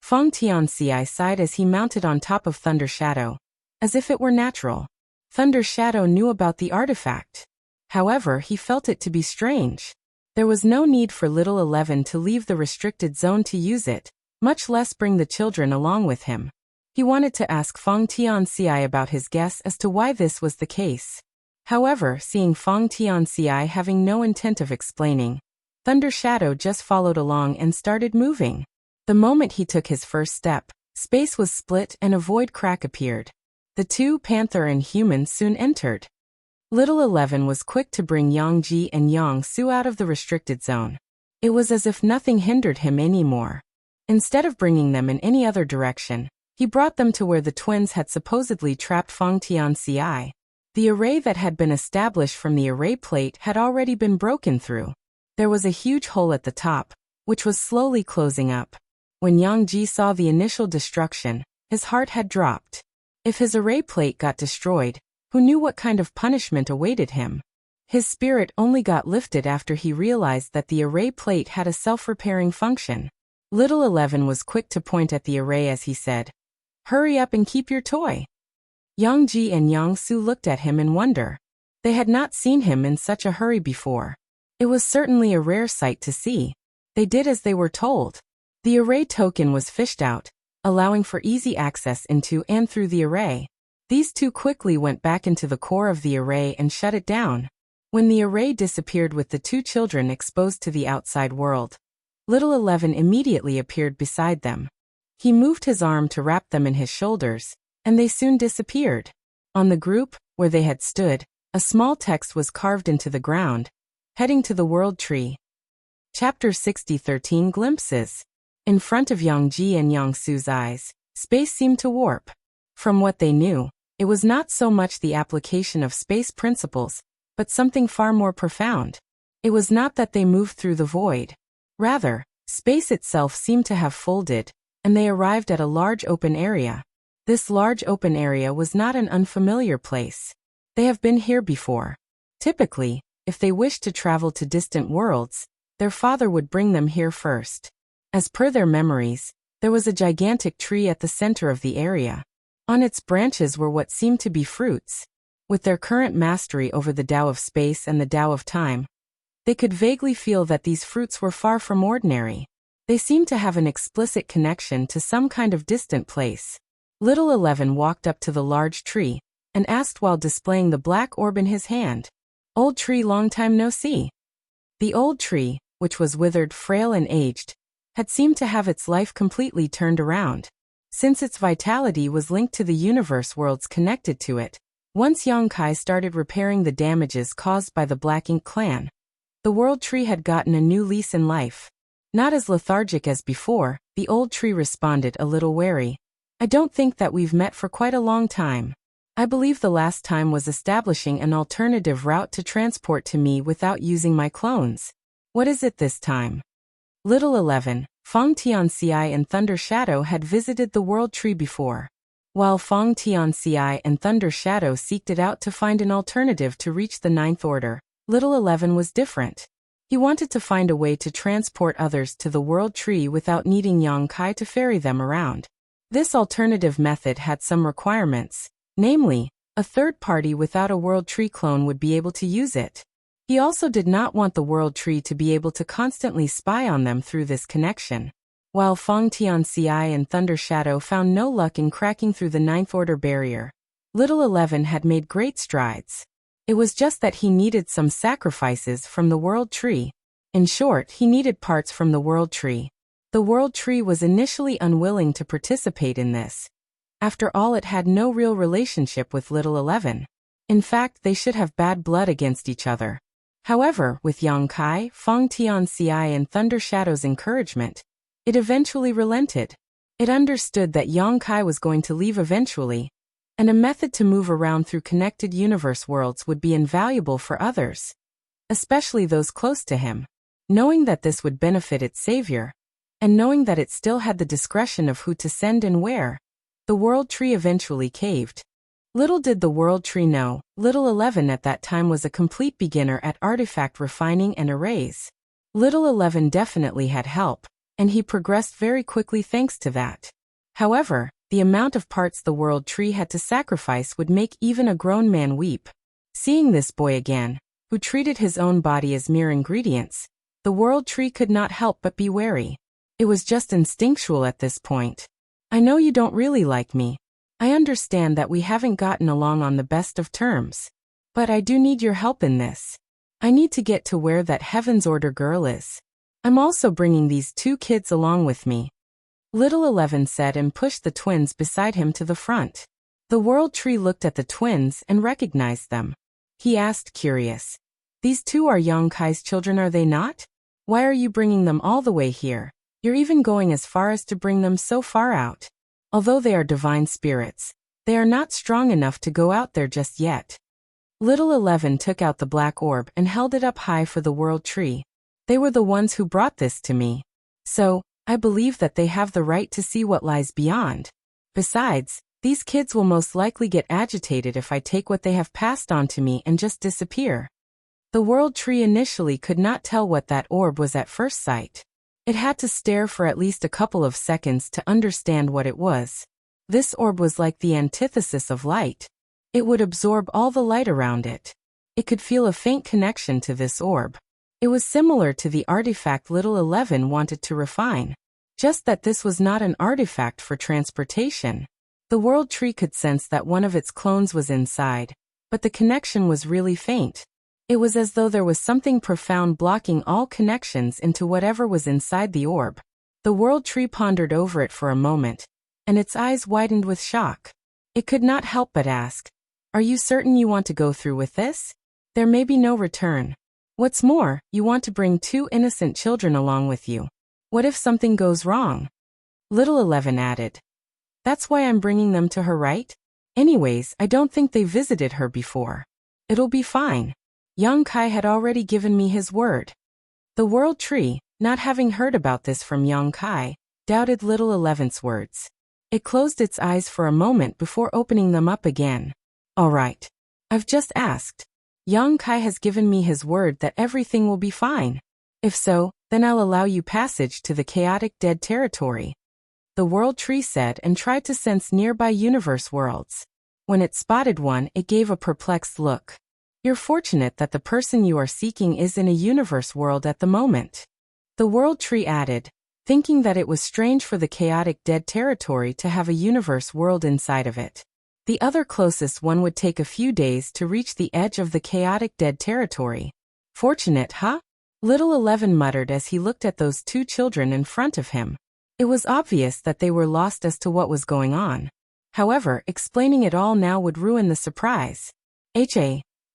Feng Tianxi sighed as he mounted on top of Thunder Shadow, as if it were natural. Thunder Shadow knew about the artifact. However, he felt it to be strange. There was no need for Little 11 to leave the restricted zone to use it, much less bring the children along with him. He wanted to ask Feng Tianxi about his guess as to why this was the case. However, seeing Feng Tianxi having no intent of explaining, Thunder Shadow just followed along and started moving. The moment he took his first step, space was split and a void crack appeared. The two panther and humans soon entered. Little 11 was quick to bring Yang Ji and Yang Su out of the restricted zone. It was as if nothing hindered him anymore. Instead of bringing them in any other direction, he brought them to where the twins had supposedly trapped Feng Tianxi. The array that had been established from the array plate had already been broken through. There was a huge hole at the top, which was slowly closing up. When Yang Ji saw the initial destruction, his heart had dropped. If his array plate got destroyed, who knew what kind of punishment awaited him? His spirit only got lifted after he realized that the array plate had a self-repairing function. Little 11 was quick to point at the array as he said, "Hurry up and keep your toy." Yang Ji and Yang Su looked at him in wonder. They had not seen him in such a hurry before. It was certainly a rare sight to see. They did as they were told. The array token was fished out, allowing for easy access into and through the array. These two quickly went back into the core of the array and shut it down. When the array disappeared with the two children exposed to the outside world, Little 11 immediately appeared beside them. He moved his arm to wrap them in his shoulders, and they soon disappeared. On the group, where they had stood, a small text was carved into the ground, heading to the World Tree. Chapter 60 13 Glimpses. In front of Yang Ji and Yang Su's eyes, space seemed to warp. From what they knew, it was not so much the application of space principles, but something far more profound. It was not that they moved through the void. Rather, space itself seemed to have folded, and they arrived at a large open area. This large open area was not an unfamiliar place. They have been here before. Typically, if they wished to travel to distant worlds, their father would bring them here first. As per their memories, there was a gigantic tree at the center of the area. On its branches were what seemed to be fruits. With their current mastery over the Tao of space and the Tao of time, they could vaguely feel that these fruits were far from ordinary. They seemed to have an explicit connection to some kind of distant place. Little 11 walked up to the large tree and asked while displaying the black orb in his hand, "Old tree, long time no see." The old tree, which was withered, frail and aged, had seemed to have its life completely turned around. Since its vitality was linked to the universe worlds connected to it, once Yang Kai started repairing the damages caused by the Black Ink clan, the world tree had gotten a new lease in life. Not as lethargic as before, the old tree responded a little wary. "I don't think that we've met for quite a long time. I believe the last time was establishing an alternative route to transport to me without using my clones. What is it this time?" Little 11, Feng Tianxi and Thunder Shadow had visited the World Tree before. While Feng Tianxi and Thunder Shadow seeked it out to find an alternative to reach the Ninth Order, Little 11 was different. He wanted to find a way to transport others to the World Tree without needing Yang Kai to ferry them around. This alternative method had some requirements, namely, a third party without a World Tree clone would be able to use it. He also did not want the World Tree to be able to constantly spy on them through this connection. While Feng Tianxi and Thunder Shadow found no luck in cracking through the Ninth Order barrier, Little 11 had made great strides. It was just that he needed some sacrifices from the World Tree. In short, he needed parts from the World Tree. The World Tree was initially unwilling to participate in this. After all, it had no real relationship with Little 11. In fact, they should have bad blood against each other. However, with Yang Kai, Feng Tianxi and Thunder Shadow's encouragement, it eventually relented. It understood that Yang Kai was going to leave eventually, and a method to move around through connected universe worlds would be invaluable for others, especially those close to him. Knowing that this would benefit its savior, and knowing that it still had the discretion of who to send and where, the World Tree eventually caved. Little did the World Tree know, Little 11 at that time was a complete beginner at artifact refining and arrays. Little 11 definitely had help, and he progressed very quickly thanks to that. However, the amount of parts the World Tree had to sacrifice would make even a grown man weep. Seeing this boy again, who treated his own body as mere ingredients, the World Tree could not help but be wary. It was just instinctual at this point. I know you don't really like me. I understand that we haven't gotten along on the best of terms. But I do need your help in this. I need to get to where that Heaven's Order girl is. I'm also bringing these 2 kids along with me. Little 11 said and pushed the twins beside him to the front. The World Tree looked at the twins and recognized them. He asked, curious. These 2 are Yang Kai's children, are they not? Why are you bringing them all the way here? You're even going as far as to bring them so far out. Although they are divine spirits, they are not strong enough to go out there just yet. Little 11 took out the black orb and held it up high for the World Tree. They were the ones who brought this to me. So, I believe that they have the right to see what lies beyond. Besides, these kids will most likely get agitated if I take what they have passed on to me and just disappear. The World Tree initially could not tell what that orb was at first sight. It had to stare for at least a couple of seconds to understand what it was. This orb was like the antithesis of light. It would absorb all the light around it. It could feel a faint connection to this orb. It was similar to the artifact Little 11 wanted to refine. Just that this was not an artifact for transportation. The World Tree could sense that one of its clones was inside, but the connection was really faint. It was as though there was something profound blocking all connections into whatever was inside the orb. The World Tree pondered over it for a moment, and its eyes widened with shock. It could not help but ask, "Are you certain you want to go through with this? There may be no return. What's more, you want to bring 2 innocent children along with you. What if something goes wrong?" Little 11 added, "That's why I'm bringing them to her, right? Anyways, I don't think they visited her before. It'll be fine. Yang Kai had already given me his word." The World Tree, not having heard about this from Yang Kai, doubted Little 11's words. It closed its eyes for a moment before opening them up again. "All right. I've just asked. Yang Kai has given me his word that everything will be fine. If so, then I'll allow you passage to the chaotic dead territory," the World Tree said and tried to sense nearby universe worlds. When it spotted one, it gave a perplexed look. "You're fortunate that the person you are seeking is in a universe world at the moment," the World Tree added, thinking that it was strange for the chaotic dead territory to have a universe world inside of it. The other closest one would take a few days to reach the edge of the chaotic dead territory. "Fortunate, huh?" Little 11 muttered as he looked at those 2 children in front of him. It was obvious that they were lost as to what was going on. However, explaining it all now would ruin the surprise.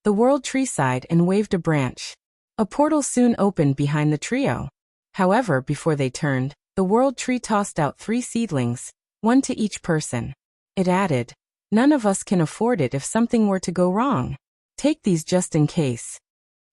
The World Tree sighed and waved a branch. A portal soon opened behind the trio. However, before they turned, the World Tree tossed out 3 seedlings, 1 to each person. It added, "None of us can afford it if something were to go wrong. Take these just in case."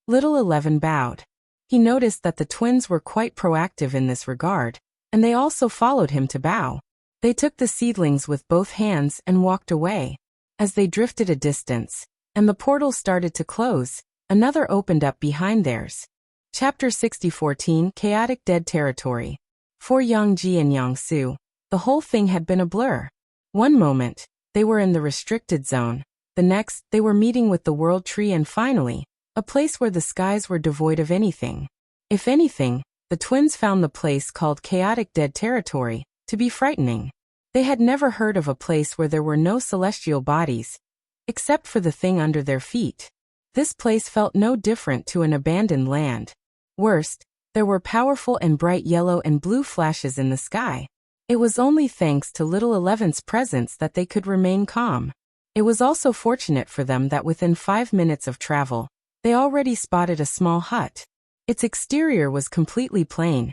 Little 11 bowed. He noticed that the twins were quite proactive in this regard, and they also followed him to bow. They took the seedlings with both hands and walked away. As they drifted a distance, and the portal started to close, another opened up behind theirs. Chapter 60-14 Chaotic Dead Territory. For Yang Ji and Yang Su, the whole thing had been a blur. One moment, they were in the restricted zone. The next, they were meeting with the World Tree, and finally, a place where the skies were devoid of anything. If anything, the twins found the place called Chaotic Dead Territory to be frightening. They had never heard of a place where there were no celestial bodies, except for the thing under their feet. This place felt no different to an abandoned land. Worst, there were powerful and bright yellow and blue flashes in the sky. It was only thanks to Little 11's presence that they could remain calm. It was also fortunate for them that within 5 minutes of travel, they already spotted a small hut. Its exterior was completely plain,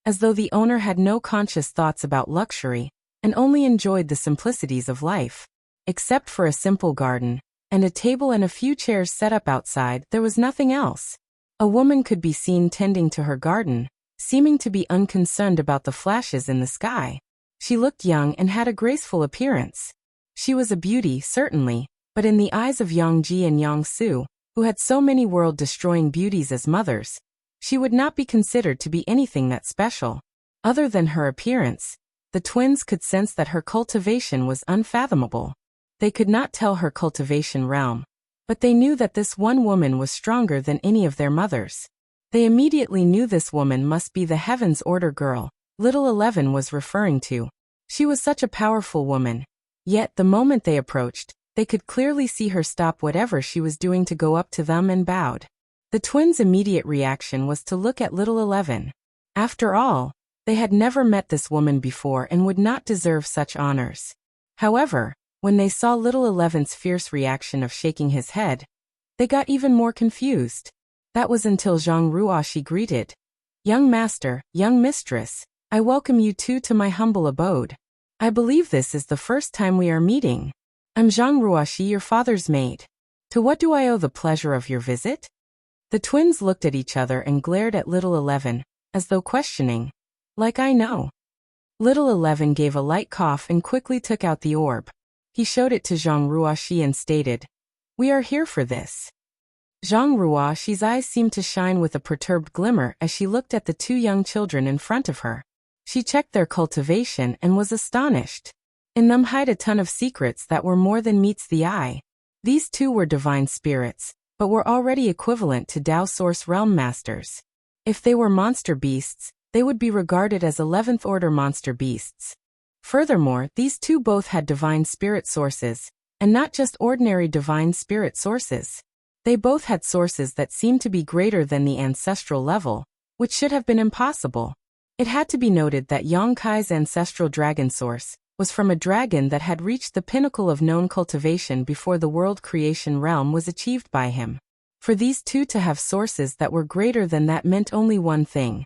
as though the owner had no conscious thoughts about luxury and only enjoyed the simplicities of life. Except for a simple garden, and a table and a few chairs set up outside, there was nothing else. A woman could be seen tending to her garden, seeming to be unconcerned about the flashes in the sky. She looked young and had a graceful appearance. She was a beauty, certainly, but in the eyes of Yang Ji and Yang Su, who had so many world-destroying beauties as mothers, she would not be considered to be anything that special. Other than her appearance, the twins could sense that her cultivation was unfathomable. They could not tell her cultivation realm, but they knew that this one woman was stronger than any of their mothers. They immediately knew this woman must be the Heaven's Order girl Little 11 was referring to. She was such a powerful woman. Yet, the moment they approached, they could clearly see her stop whatever she was doing to go up to them and bowed. The twins' immediate reaction was to look at Little 11. After all, they had never met this woman before and would not deserve such honors. However, when they saw Little 11's fierce reaction of shaking his head, they got even more confused. That was until Zhang Ruoxi greeted. "Young master, young mistress, I welcome you two to my humble abode. I believe this is the first time we are meeting. I'm Zhang Ruoxi, your father's maid. To what do I owe the pleasure of your visit?" The twins looked at each other and glared at Little 11, as though questioning. "Like I know." Little 11 gave a light cough and quickly took out the orb. He showed it to Zhang Ruoxi and stated, "We are here for this." Zhang Ruoxi's eyes seemed to shine with a perturbed glimmer as she looked at the two young children in front of her. She checked their cultivation and was astonished. In them hide a ton of secrets that were more than meets the eye. These two were divine spirits, but were already equivalent to Tao Source Realm Masters. If they were monster beasts, they would be regarded as 11th Order monster beasts. Furthermore, these two both had divine spirit sources, and not just ordinary divine spirit sources. They both had sources that seemed to be greater than the ancestral level, which should have been impossible. It had to be noted that Yang Kai's ancestral dragon source was from a dragon that had reached the pinnacle of known cultivation before the world creation realm was achieved by him. For these two to have sources that were greater than that meant only one thing.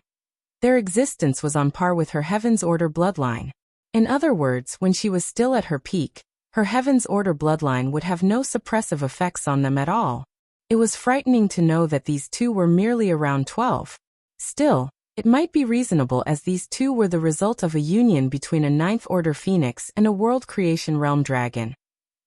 Their existence was on par with her Heaven's Order bloodline. In other words, when she was still at her peak, her Heaven's Order bloodline would have no suppressive effects on them at all. It was frightening to know that these two were merely around 12. Still, it might be reasonable as these two were the result of a union between a 9th Order Phoenix and a World Creation Realm Dragon.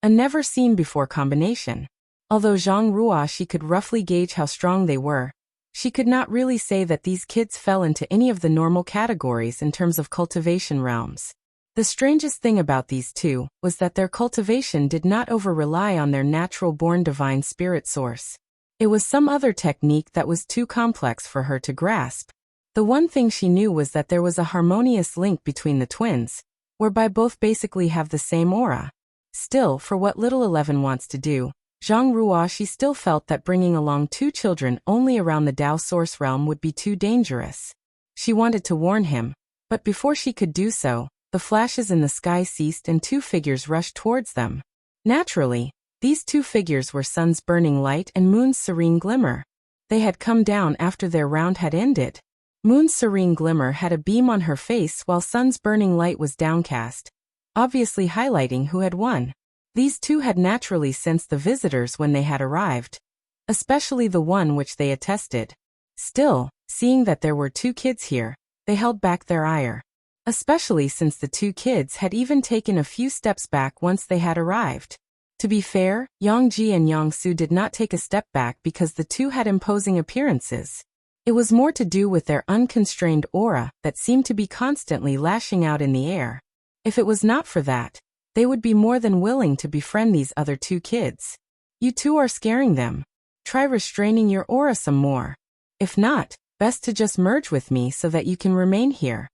A never-seen-before combination. Although Zhang Ruoxi could roughly gauge how strong they were, she could not really say that these kids fell into any of the normal categories in terms of cultivation realms. The strangest thing about these two was that their cultivation did not over-rely on their natural-born divine spirit source. It was some other technique that was too complex for her to grasp. The one thing she knew was that there was a harmonious link between the twins, whereby both basically have the same aura. Still, for what Little 11 wants to do, Zhang Ruoxi still felt that bringing along two children only around the Tao Source realm would be too dangerous. She wanted to warn him, but before she could do so, the flashes in the sky ceased and two figures rushed towards them. Naturally, these two figures were Sun's burning light and Moon's serene glimmer. They had come down after their round had ended. Moon's serene glimmer had a beam on her face while Sun's burning light was downcast, obviously highlighting who had won. These two had naturally sensed the visitors when they had arrived, especially the one which they attested. Still, seeing that there were two kids here, they held back their ire. Especially since the two kids had even taken a few steps back once they had arrived. To be fair, Yang Ji and Yang Su did not take a step back because the two had imposing appearances. It was more to do with their unconstrained aura that seemed to be constantly lashing out in the air. If it was not for that, they would be more than willing to befriend these other two kids. You two are scaring them. Try restraining your aura some more. If not, best to just merge with me so that you can remain here.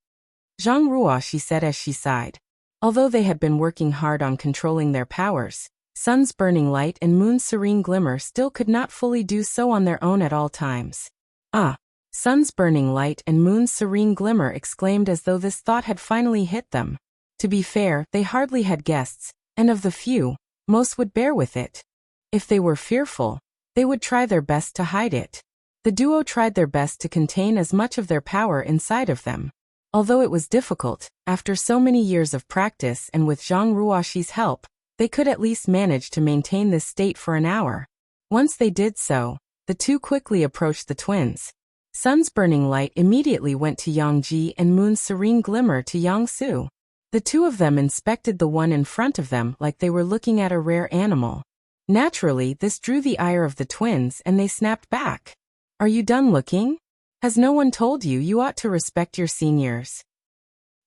Zhang Ruoxi said as she sighed. Although they had been working hard on controlling their powers, Sun's burning light and Moon's serene glimmer still could not fully do so on their own at all times. "Ah, Sun's burning light and Moon's serene glimmer," exclaimed as though this thought had finally hit them. To be fair, they hardly had guests, and of the few, most would bear with it. If they were fearful, they would try their best to hide it. The duo tried their best to contain as much of their power inside of them. Although it was difficult, after so many years of practice and with Zhang Ruoxi's help, they could at least manage to maintain this state for an hour. Once they did so, the two quickly approached the twins. Sun's burning light immediately went to Yangji and Moon's serene glimmer to Yangsu. The two of them inspected the one in front of them like they were looking at a rare animal. Naturally, this drew the ire of the twins and they snapped back. Are you done looking? Has no one told you you ought to respect your seniors?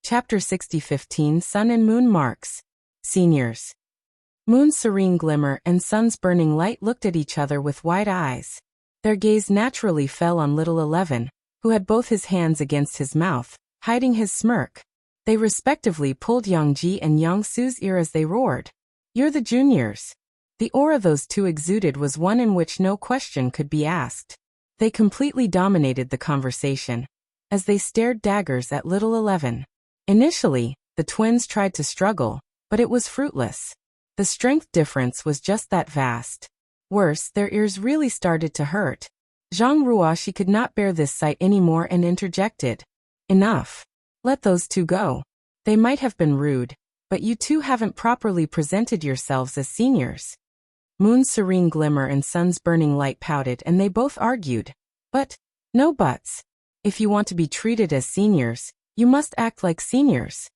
Chapter 60:15 Sun and Moon Marks. Seniors. Moon's serene glimmer and Sun's burning light looked at each other with wide eyes. Their gaze naturally fell on little 11, who had both his hands against his mouth, hiding his smirk. They respectively pulled Yangji and Yangsu's ear as they roared. You're the juniors. The aura those two exuded was one in which no question could be asked. They completely dominated the conversation, as they stared daggers at little 11. Initially, the twins tried to struggle, but it was fruitless. The strength difference was just that vast. Worse, their ears really started to hurt. Zhang Ruoxi could not bear this sight anymore and interjected. Enough. Let those two go. They might have been rude, but you two haven't properly presented yourselves as seniors. Moon's serene glimmer and Sun's burning light pouted and they both argued. But, no buts. If you want to be treated as seniors, you must act like seniors.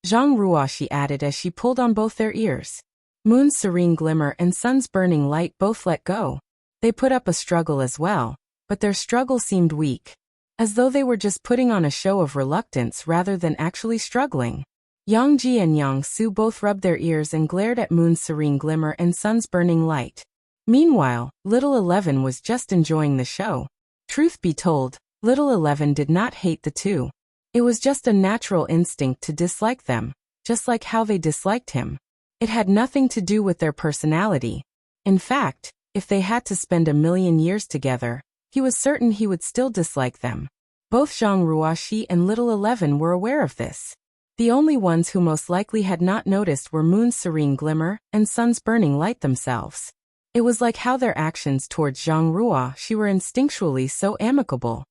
Zhang Ruoxi added as she pulled on both their ears. Moon's serene glimmer and Sun's burning light both let go. They put up a struggle as well, but their struggle seemed weak, as though they were just putting on a show of reluctance rather than actually struggling. Yangji and Yangsu both rubbed their ears and glared at Moon's serene glimmer and Sun's burning light. Meanwhile, little 11 was just enjoying the show. Truth be told, little 11 did not hate the two. It was just a natural instinct to dislike them, just like how they disliked him. It had nothing to do with their personality. In fact, if they had to spend 1,000,000 years together, he was certain he would still dislike them. Both Zhang Ruoxi and little 11 were aware of this. The only ones who most likely had not noticed were Moon's serene glimmer and Sun's burning light themselves. It was like how their actions towards Zhang Ruoxi were instinctually so amicable.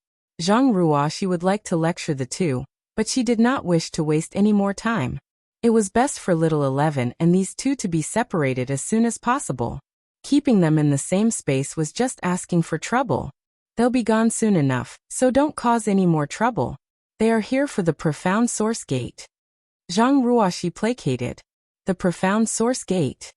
Zhang Ruoxi would like to lecture the two, but she did not wish to waste any more time. It was best for little 11 and these two to be separated as soon as possible. Keeping them in the same space was just asking for trouble. They'll be gone soon enough, so don't cause any more trouble. They are here for the profound source gate. Zhang Ruoxi placated. The profound source gate.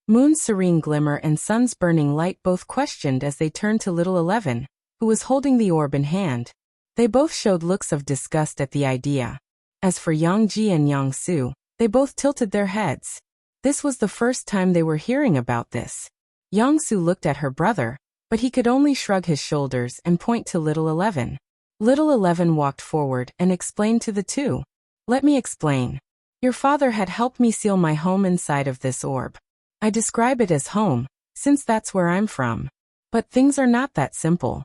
Moon's serene glimmer and Sun's burning light both questioned as they turned to little 11, who was holding the orb in hand. They both showed looks of disgust at the idea. As for Yangji and Yangsu, they both tilted their heads. This was the first time they were hearing about this. Yangsu looked at her brother, but he could only shrug his shoulders and point to little 11. Little 11 walked forward and explained to the two. Let me explain. Your father had helped me seal my home inside of this orb. I describe it as home, since that's where I'm from. But things are not that simple.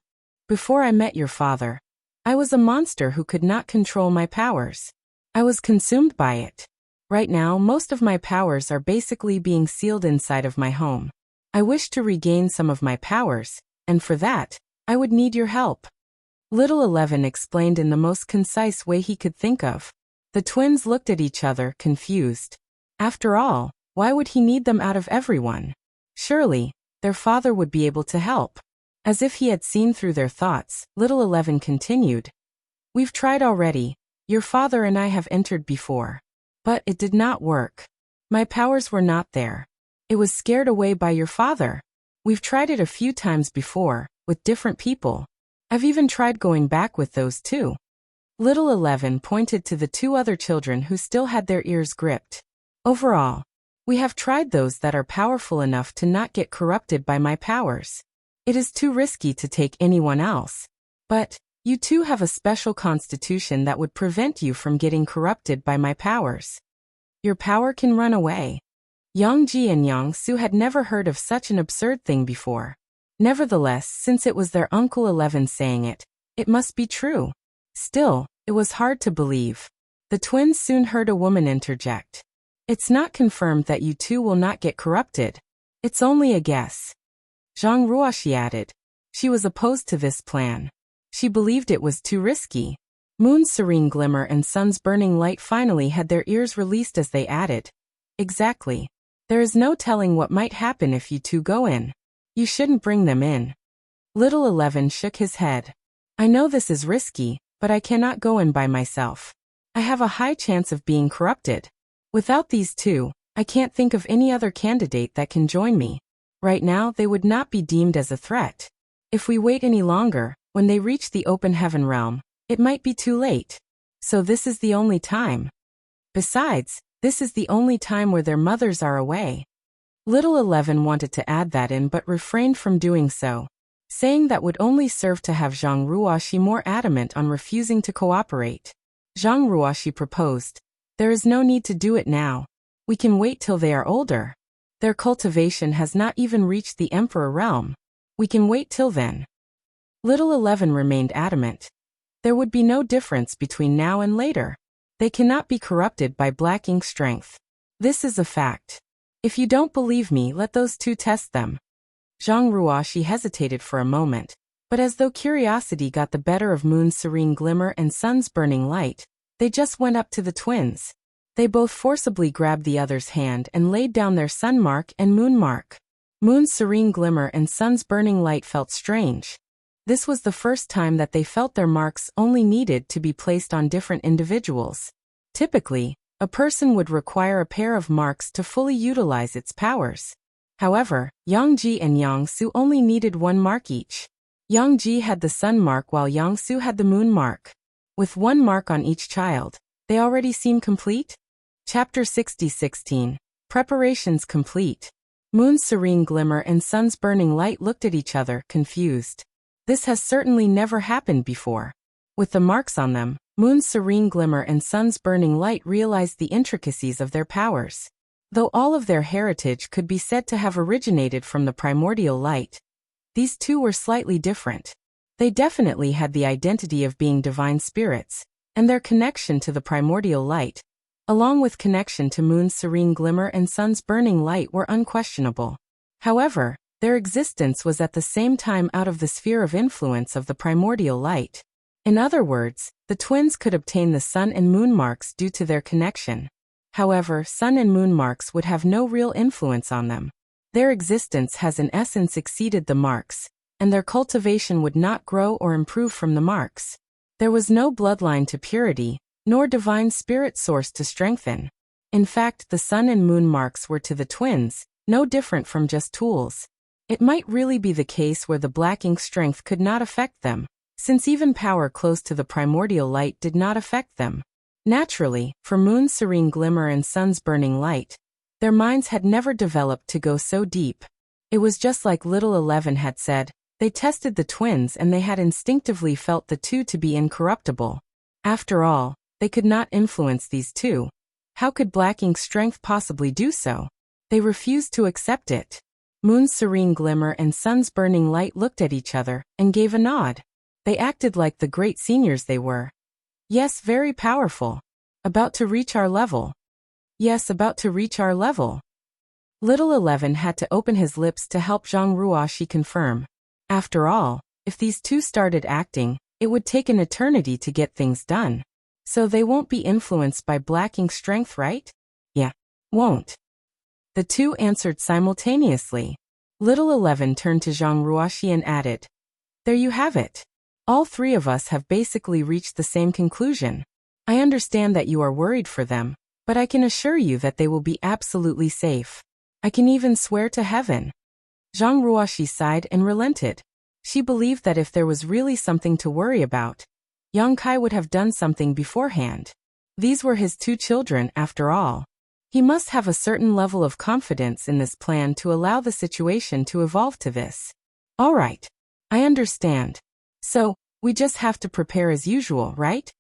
Before I met your father, I was a monster who could not control my powers. I was consumed by it. Right now, most of my powers are basically being sealed inside of my home. I wish to regain some of my powers, and for that, I would need your help. Little 11 explained in the most concise way he could think of. The twins looked at each other, confused. After all, why would he need them out of everyone? Surely, their father would be able to help. As if he had seen through their thoughts, little 11 continued. We've tried already. Your father and I have entered before. But it did not work. My powers were not there. It was scared away by your father. We've tried it a few times before, with different people. I've even tried going back with those too. Little 11 pointed to the two other children who still had their ears gripped. Overall, we have tried those that are powerful enough to not get corrupted by my powers. It is too risky to take anyone else. But, you two have a special constitution that would prevent you from getting corrupted by my powers. Your power can run away. Yangji and Yangsu had never heard of such an absurd thing before. Nevertheless, since it was their Uncle 11 saying it, it must be true. Still, it was hard to believe. The twins soon heard a woman interject. It's not confirmed that you two will not get corrupted. It's only a guess. Zhang Ruoxi added. She was opposed to this plan. She believed it was too risky. Moon's serene glimmer and Sun's burning light finally had their ears released as they added. Exactly. There is no telling what might happen if you two go in. You shouldn't bring them in. Little 11 shook his head. I know this is risky, but I cannot go in by myself. I have a high chance of being corrupted. Without these two, I can't think of any other candidate that can join me. Right now, they would not be deemed as a threat. If we wait any longer, when they reach the open heaven realm, it might be too late. So this is the only time. Besides, this is the only time where their mothers are away. Little 11 wanted to add that in but refrained from doing so, saying that would only serve to have Zhang Ruoxi more adamant on refusing to cooperate. Zhang Ruoxi proposed, "There is no need to do it now. We can wait till they are older. Their cultivation has not even reached the emperor realm. We can wait till then." Little 11 remained adamant. There would be no difference between now and later. They cannot be corrupted by black ink strength. This is a fact. If you don't believe me, let those two test them. Zhang Ruoxi hesitated for a moment, but as though curiosity got the better of Moon's serene glimmer and Sun's burning light, they just went up to the twins. They both forcibly grabbed the other's hand and laid down their sun mark and moon mark. Moon's serene glimmer and Sun's burning light felt strange. This was the first time that they felt their marks only needed to be placed on different individuals. Typically, a person would require a pair of marks to fully utilize its powers. However, Yang Ji and Yang Su only needed one mark each. Yang Ji had the sun mark while Yang Su had the moon mark. With one mark on each child, they already seem complete? Chapter 60-16. Preparations complete. Moon's serene glimmer and Sun's burning light looked at each other, confused. This has certainly never happened before. With the marks on them, Moon's serene glimmer and Sun's burning light realized the intricacies of their powers. Though all of their heritage could be said to have originated from the primordial light, these two were slightly different. They definitely had the identity of being divine spirits, and their connection to the primordial light, along with connection to Moon's serene glimmer and Sun's burning light, were unquestionable. However, their existence was at the same time out of the sphere of influence of the primordial light. In other words, the twins could obtain the sun and moon marks due to their connection. However, sun and moon marks would have no real influence on them. Their existence has in essence exceeded the marks, and their cultivation would not grow or improve from the marks. There was no bloodline to purity, nor divine spirit source to strengthen. In fact, the sun and moon marks were to the twins no different from just tools. It might really be the case where the black ink strength could not affect them, since even power close to the primordial light did not affect them. Naturally, for Moon's serene glimmer and Sun's burning light, their minds had never developed to go so deep. It was just like Little 11 had said, they tested the twins and they had instinctively felt the two to be incorruptible. After all, they could not influence these two. How could black ink strength possibly do so? They refused to accept it. Moon's serene glimmer and Sun's burning light looked at each other and gave a nod. They acted like the great seniors they were. Yes, very powerful. About to reach our level. Yes, about to reach our level. Little 11 had to open his lips to help Zhang Ruoxi confirm. After all, if these two started acting, it would take an eternity to get things done. So they won't be influenced by black ink strength, right? Yeah, won't. The two answered simultaneously. Little 11 turned to Zhang Ruoxi and added, "There you have it. All three of us have basically reached the same conclusion. I understand that you are worried for them, but I can assure you that they will be absolutely safe. I can even swear to heaven." Zhang Ruoxi sighed and relented. She believed that if there was really something to worry about, Yang Kai would have done something beforehand. These were his two children, after all. He must have a certain level of confidence in this plan to allow the situation to evolve to this. All right. I understand. So, we just have to prepare as usual, right?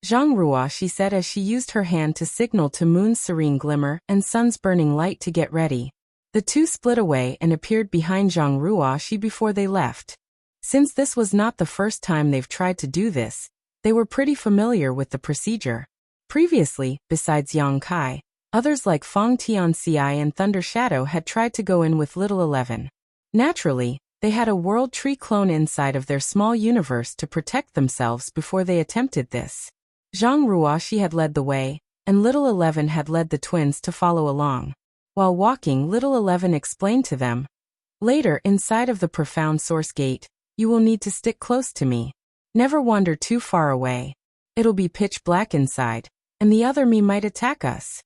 Zhang Ruoxi said as she used her hand to signal to Moon's serene glimmer and Sun's burning light to get ready. The two split away and appeared behind Zhang Ruoxi before they left. Since this was not the first time they've tried to do this, they were pretty familiar with the procedure. Previously, besides Yang Kai, others like Fong Tianxi and Thunder Shadow had tried to go in with Little 11. Naturally, they had a World Tree clone inside of their small universe to protect themselves before they attempted this. Zhang Ruoxi had led the way, and Little 11 had led the twins to follow along. While walking, Little 11 explained to them, "Later, inside of the profound source gate, you will need to stick close to me. Never wander too far away. It'll be pitch black inside, and the other me might attack us.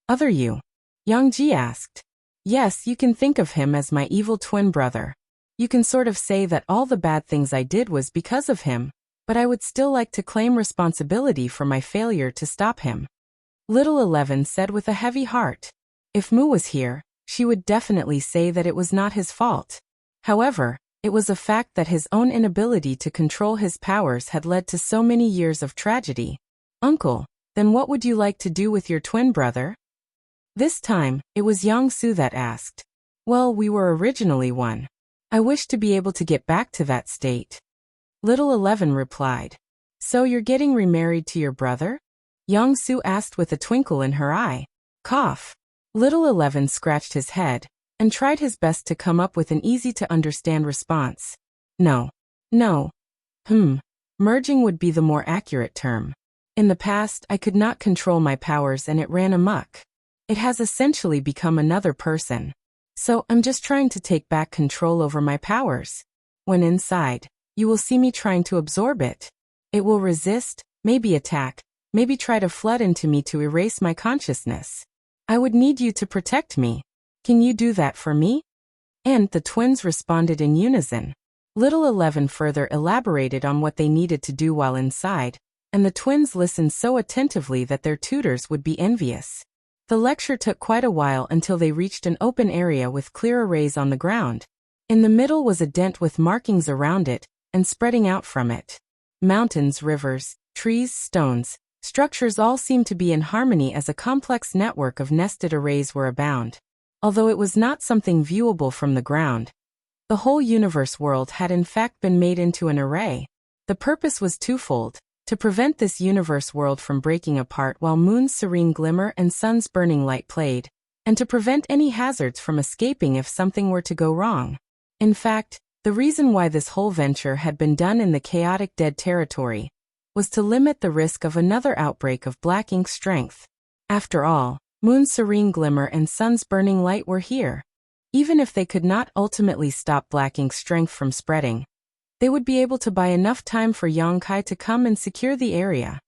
Other you? Yang Ji asked. Yes, you can think of him as my evil twin brother. You can sort of say that all the bad things I did was because of him, but I would still like to claim responsibility for my failure to stop him. Little 11 said with a heavy heart. If Mu was here, she would definitely say that it was not his fault. However, it was a fact that his own inability to control his powers had led to so many years of tragedy. Uncle, then what would you like to do with your twin brother? This time, it was Yang Su that asked. Well, we were originally one. I wish to be able to get back to that state. Little 11 replied. So you're getting remarried to your brother? Yang Su asked with a twinkle in her eye. Cough. Little 11 scratched his head and tried his best to come up with an easy-to-understand response. No. No. Merging would be the more accurate term. In the past, I could not control my powers and it ran amok. It has essentially become another person. So I'm just trying to take back control over my powers. When inside, you will see me trying to absorb it. It will resist, maybe attack, maybe try to flood into me to erase my consciousness. I would need you to protect me. Can you do that for me? And the twins responded in unison. Little 11 further elaborated on what they needed to do while inside, and the twins listened so attentively that their tutors would be envious. The lecture took quite a while until they reached an open area with clear arrays on the ground. In the middle was a dent with markings around it, and spreading out from it. Mountains, rivers, trees, stones, structures all seemed to be in harmony as a complex network of nested arrays were abound. Although it was not something viewable from the ground, the whole universe world had in fact been made into an array. The purpose was twofold: to prevent this universe world from breaking apart while moon's serene glimmer and sun's burning light played, and to prevent any hazards from escaping if something were to go wrong. In fact, the reason why this whole venture had been done in the chaotic dead territory was to limit the risk of another outbreak of black ink strength. After all, moon's serene glimmer and sun's burning light were here. Even if they could not ultimately stop black ink strength from spreading, they would be able to buy enough time for Yongkai to come and secure the area.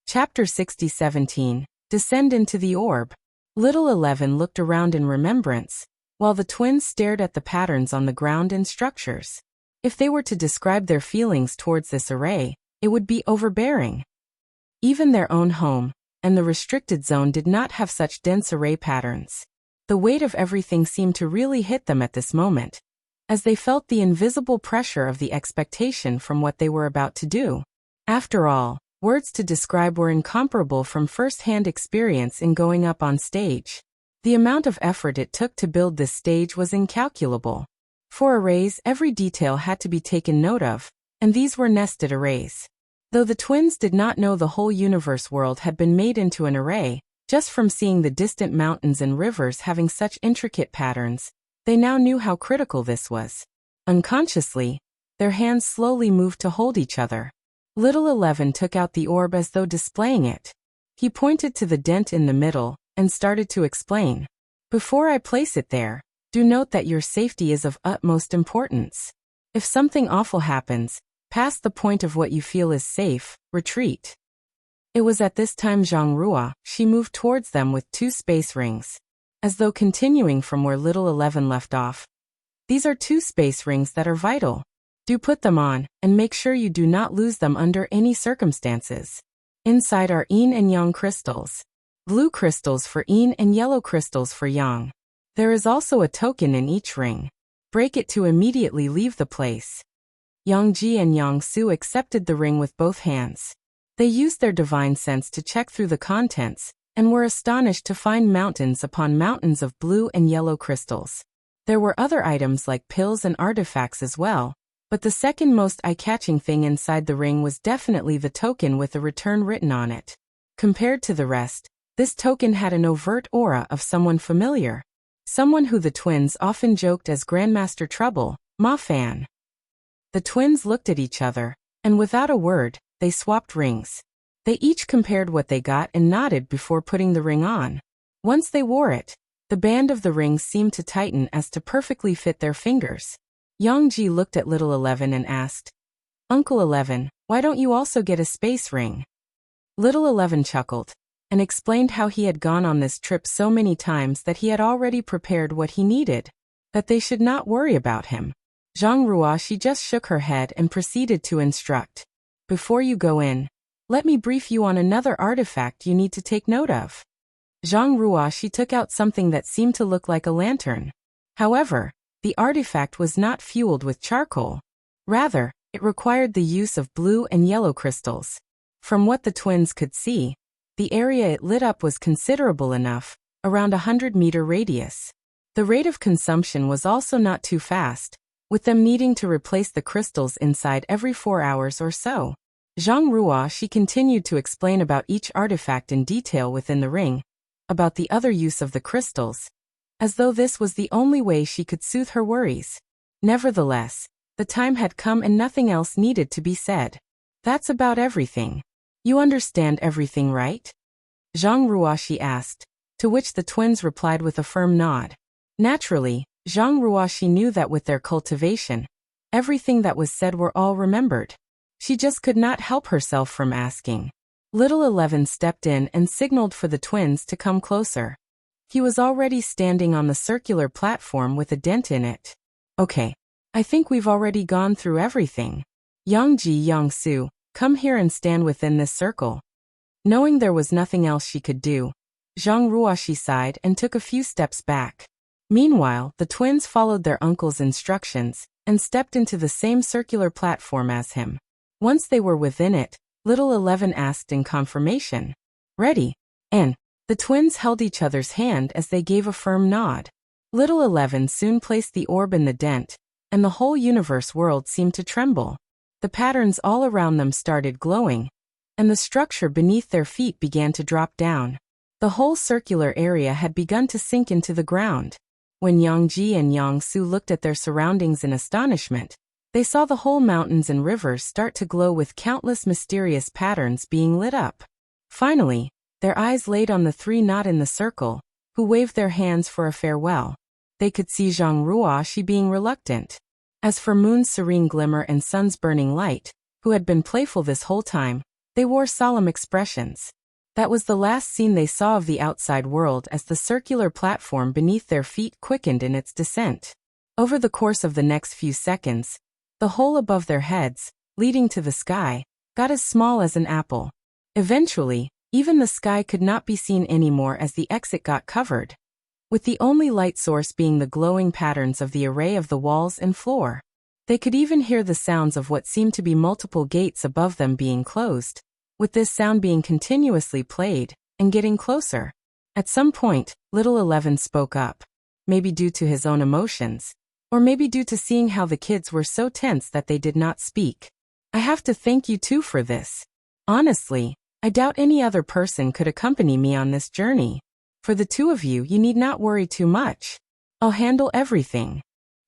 Chapter 60-17, Descend into the Orb. Little 11 looked around in remembrance, while the twins stared at the patterns on the ground and structures. If they were to describe their feelings towards this array, it would be overbearing. Even their own home and the restricted zone did not have such dense array patterns. The weight of everything seemed to really hit them at this moment, as they felt the invisible pressure of the expectation from what they were about to do. After all, words to describe were incomparable from first-hand experience in going up on stage. The amount of effort it took to build this stage was incalculable. For arrays, every detail had to be taken note of, and these were nested arrays. Though the twins did not know the whole universe world had been made into an array, just from seeing the distant mountains and rivers having such intricate patterns, they now knew how critical this was. Unconsciously, their hands slowly moved to hold each other. Little 11 took out the orb as though displaying it. He pointed to the dent in the middle and started to explain. Before I place it there, do note that your safety is of utmost importance. If something awful happens, past the point of what you feel is safe, retreat. It was at this time Zhang Rua, she moved towards them with 2 space rings, as though continuing from where Little 11 left off. These are 2 space rings that are vital. Do put them on, and make sure you do not lose them under any circumstances. Inside are yin and yang crystals. Blue crystals for yin and yellow crystals for yang. There is also a token in each ring. Break it to immediately leave the place. Yang Ji and Yang Su accepted the ring with both hands. They used their divine sense to check through the contents, and were astonished to find mountains upon mountains of blue and yellow crystals. There were other items like pills and artifacts as well, but the second most eye-catching thing inside the ring was definitely the token with the return written on it. Compared to the rest, this token had an overt aura of someone familiar. Someone who the twins often joked as Grandmaster Trouble, Ma Fan. The twins looked at each other, and without a word, they swapped rings. They each compared what they got and nodded before putting the ring on. Once they wore it, the band of the rings seemed to tighten as to perfectly fit their fingers. Yang Ji looked at Little 11 and asked, Uncle 11, why don't you also get a space ring? Little 11 chuckled and explained how he had gone on this trip so many times that he had already prepared what he needed, that they should not worry about him. Zhang Ruoxi just shook her head and proceeded to instruct. Before you go in, let me brief you on another artifact you need to take note of. Zhang Ruoxi took out something that seemed to look like a lantern. However, the artifact was not fueled with charcoal. Rather, it required the use of blue and yellow crystals. From what the twins could see, the area it lit up was considerable enough, around 100-meter radius. The rate of consumption was also not too fast, with them needing to replace the crystals inside every 4 hours or so. Zhang Ruoxi continued to explain about each artifact in detail within the ring, about the other use of the crystals, as though this was the only way she could soothe her worries. Nevertheless, the time had come and nothing else needed to be said. That's about everything. You understand everything, right? Zhang Ruoxi asked, to which the twins replied with a firm nod. Naturally, Zhang Ruoxi knew that with their cultivation, everything that was said were all remembered. She just could not help herself from asking. Little 11 stepped in and signaled for the twins to come closer. He was already standing on the circular platform with a dent in it. Okay, I think we've already gone through everything. Yangji Yangsu, come here and stand within this circle. Knowing there was nothing else she could do, Zhang Ruoxi sighed and took a few steps back. Meanwhile, the twins followed their uncle's instructions and stepped into the same circular platform as him. Once they were within it, Little 11 asked in confirmation, "Ready?" And the twins held each other's hand as they gave a firm nod. Little 11 soon placed the orb in the dent, and the whole universe world seemed to tremble. The patterns all around them started glowing, and the structure beneath their feet began to drop down. The whole circular area had begun to sink into the ground. When Yangji and Yangsu looked at their surroundings in astonishment, they saw the whole mountains and rivers start to glow with countless mysterious patterns being lit up. Finally, their eyes laid on the three not in the circle, who waved their hands for a farewell. They could see Zhang Ruoxi being reluctant. As for Moon's serene glimmer and Sun's burning light, who had been playful this whole time, they wore solemn expressions. That was the last scene they saw of the outside world as the circular platform beneath their feet quickened in its descent. Over the course of the next few seconds, the hole above their heads, leading to the sky, got as small as an apple. Eventually, even the sky could not be seen anymore as the exit got covered, with the only light source being the glowing patterns of the array of the walls and floor. They could even hear the sounds of what seemed to be multiple gates above them being closed, with this sound being continuously played and getting closer. At some point, Little 11 spoke up, maybe due to his own emotions, or maybe due to seeing how the kids were so tense that they did not speak. I have to thank you two for this. Honestly, I doubt any other person could accompany me on this journey. For the two of you, you need not worry too much. I'll handle everything.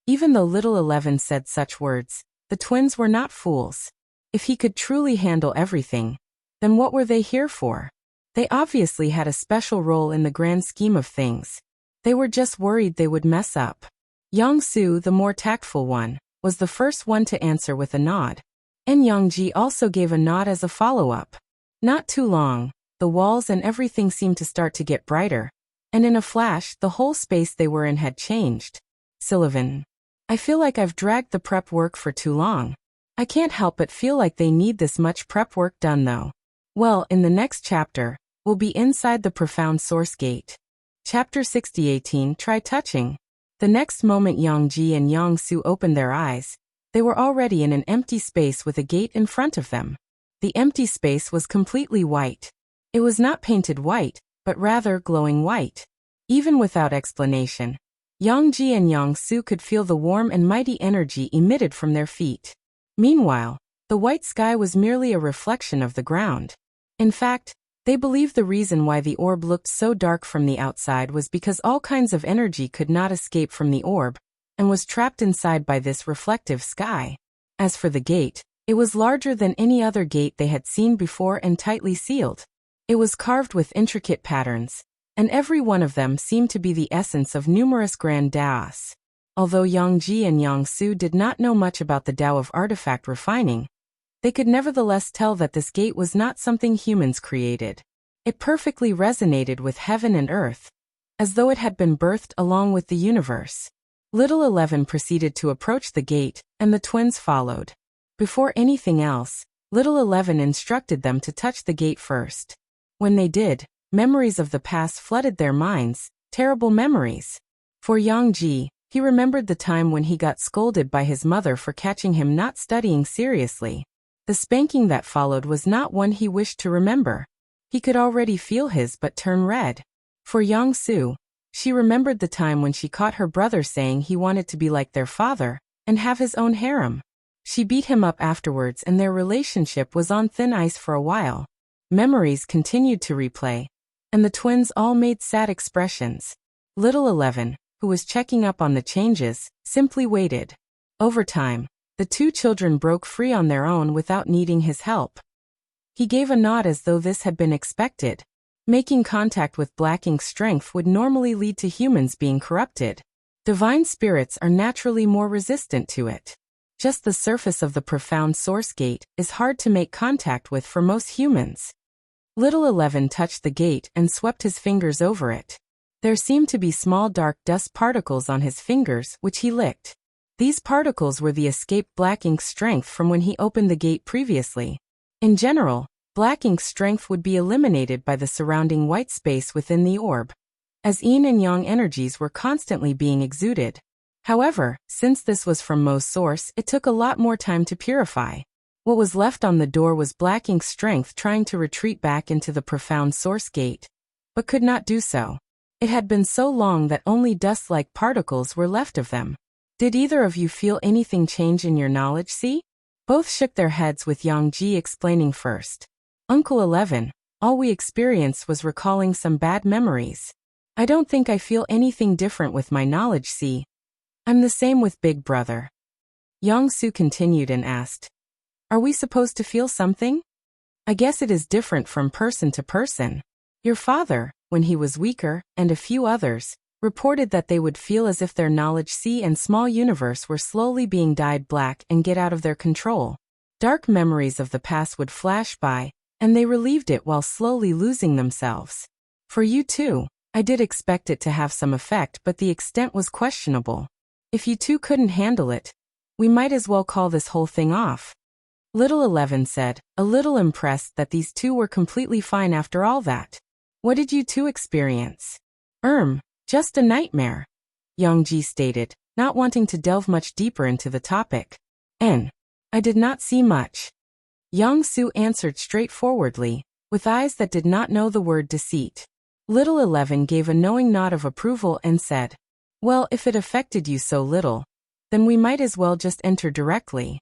Even though Little 11 said such words, the twins were not fools. If he could truly handle everything, then what were they here for? They obviously had a special role in the grand scheme of things. They were just worried they would mess up. Yangsu, the more tactful one, was the first one to answer with a nod. And Yangji also gave a nod as a follow-up. Not too long, the walls and everything seemed to start to get brighter, and in a flash, the whole space they were in had changed. Sullivan, I feel like I've dragged the prep work for too long. I can't help but feel like they need this much prep work done though. Well, in the next chapter, we'll be inside the profound source gate. Chapter 60:18 Try touching. The next moment Yangji and Yangsu opened their eyes, they were already in an empty space with a gate in front of them. The empty space was completely white. It was not painted white, but rather glowing white. Even without explanation, Yangji and Yangsu could feel the warm and mighty energy emitted from their feet. Meanwhile, the white sky was merely a reflection of the ground. In fact, they believed the reason why the orb looked so dark from the outside was because all kinds of energy could not escape from the orb, and was trapped inside by this reflective sky. As for the gate, it was larger than any other gate they had seen before and tightly sealed. It was carved with intricate patterns, and every one of them seemed to be the essence of numerous grand Daos. Although Yangji and Yangsu did not know much about the Tao of artifact refining, They could nevertheless tell that this gate was not something humans created. It perfectly resonated with heaven and earth, as though it had been birthed along with the universe. Little 11 proceeded to approach the gate, and the twins followed. Before anything else, Little 11 instructed them to touch the gate first. When they did, memories of the past flooded their minds, terrible memories. For Yang Ji, he remembered the time when he got scolded by his mother for catching him not studying seriously. The spanking that followed was not one he wished to remember. He could already feel his butt turn red. For Yang Su, she remembered the time when she caught her brother saying he wanted to be like their father and have his own harem. She beat him up afterwards and their relationship was on thin ice for a while. Memories continued to replay, and the twins all made sad expressions. Little 11, who was checking up on the changes, simply waited. Over time, the two children broke free on their own without needing his help. He gave a nod as though this had been expected. Making contact with Black Ink's strength would normally lead to humans being corrupted. Divine spirits are naturally more resistant to it. Just the surface of the profound source gate is hard to make contact with for most humans. Little 11 touched the gate and swept his fingers over it. There seemed to be small dark dust particles on his fingers, which he licked. These particles were the escaped Black Ink's strength from when he opened the gate previously. In general, Black Ink's strength would be eliminated by the surrounding white space within the orb, as yin and yang energies were constantly being exuded. However, since this was from Mo's source, it took a lot more time to purify. What was left on the door was Black Ink's strength trying to retreat back into the profound source gate, but could not do so. It had been so long that only dust-like particles were left of them. Did either of you feel anything change in your knowledge, see? Both shook their heads with Yang Ji explaining first. Uncle 11, all we experienced was recalling some bad memories. I don't think I feel anything different with my knowledge, see? I'm the same with Big Brother. Yang Su continued and asked, are we supposed to feel something? I guess it is different from person to person. Your father, when he was weaker, and a few others, reported that they would feel as if their knowledge sea and small universe were slowly being dyed black and get out of their control. Dark memories of the past would flash by, and they relieved it while slowly losing themselves. For you too, I did expect it to have some effect, but the extent was questionable. If you two couldn't handle it, we might as well call this whole thing off. Little 11 said, a little impressed that these two were completely fine after all that. What did you two experience? Just a nightmare, Yang Ji stated, not wanting to delve much deeper into the topic. I did not see much. Yang Su answered straightforwardly, with eyes that did not know the word deceit. Little 11 gave a knowing nod of approval and said, well, if it affected you so little, then we might as well just enter directly.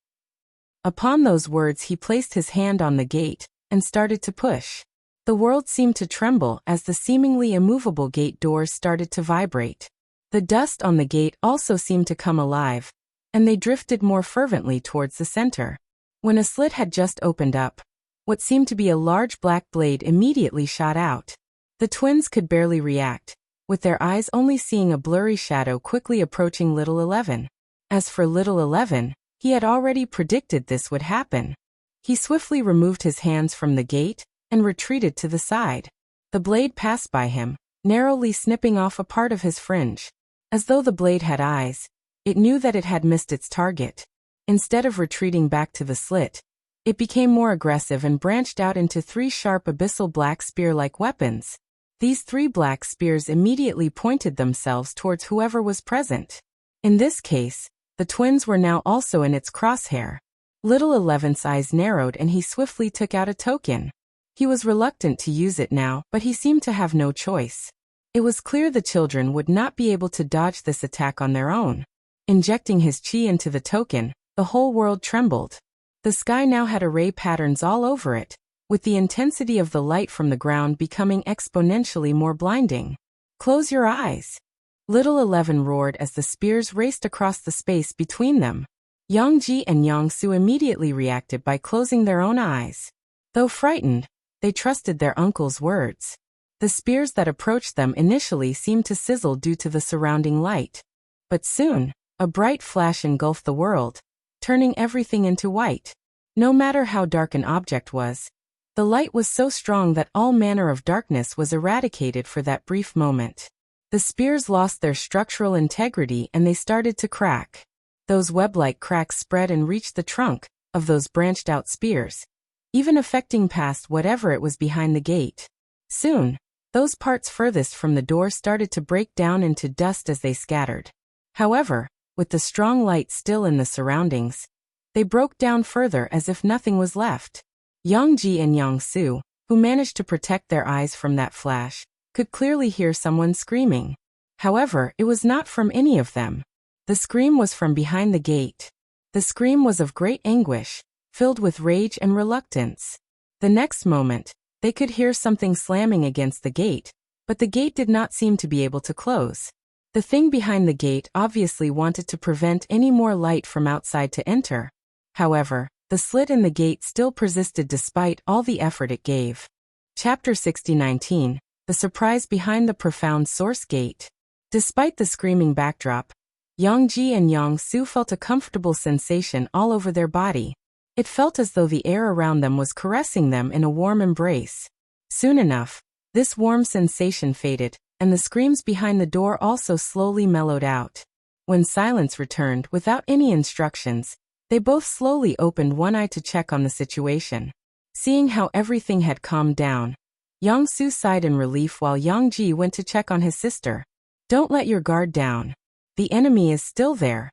Upon those words he placed his hand on the gate and started to push. The world seemed to tremble as the seemingly immovable gate doors started to vibrate. The dust on the gate also seemed to come alive, and they drifted more fervently towards the center. When a slit had just opened up, what seemed to be a large black blade immediately shot out. The twins could barely react, with their eyes only seeing a blurry shadow quickly approaching Little 11. As for Little 11, he had already predicted this would happen. He swiftly removed his hands from the gate and retreated to the side. The blade passed by him, narrowly snipping off a part of his fringe. As though the blade had eyes, it knew that it had missed its target. Instead of retreating back to the slit, it became more aggressive and branched out into 3 sharp abyssal black spear-like weapons. These 3 black spears immediately pointed themselves towards whoever was present. In this case, the twins were now also in its crosshair. Little 11's eyes narrowed and he swiftly took out a token. He was reluctant to use it now, but he seemed to have no choice. It was clear the children would not be able to dodge this attack on their own. Injecting his chi into the token, the whole world trembled. The sky now had array patterns all over it, with the intensity of the light from the ground becoming exponentially more blinding. Close your eyes. Little 11 roared as the spears raced across the space between them. Yang Ji and Yang Su immediately reacted by closing their own eyes. Though frightened, they trusted their uncle's words. The spears that approached them initially seemed to sizzle due to the surrounding light. But soon, a bright flash engulfed the world, turning everything into white. No matter how dark an object was, the light was so strong that all manner of darkness was eradicated for that brief moment. The spears lost their structural integrity and they started to crack. Those web-like cracks spread and reached the trunk of those branched-out spears, even affecting past whatever it was behind the gate. Soon, those parts furthest from the door started to break down into dust as they scattered. However, with the strong light still in the surroundings, they broke down further as if nothing was left. Yang Ji and Yang Su, who managed to protect their eyes from that flash, could clearly hear someone screaming. However, it was not from any of them. The scream was from behind the gate. The scream was of great anguish, filled with rage and reluctance. The next moment, they could hear something slamming against the gate, but the gate did not seem to be able to close. The thing behind the gate obviously wanted to prevent any more light from outside to enter. However, the slit in the gate still persisted despite all the effort it gave. Chapter 60:19, The Surprise Behind the Profound Source Gate. Despite the screaming backdrop, Yang Ji and Yang Su felt a comfortable sensation all over their body. It felt as though the air around them was caressing them in a warm embrace. Soon enough, this warm sensation faded, and the screams behind the door also slowly mellowed out. When silence returned without any instructions, they both slowly opened one eye to check on the situation. Seeing how everything had calmed down, Yang Su sighed in relief while Yang Ji went to check on his sister. "Don't let your guard down. The enemy is still there,"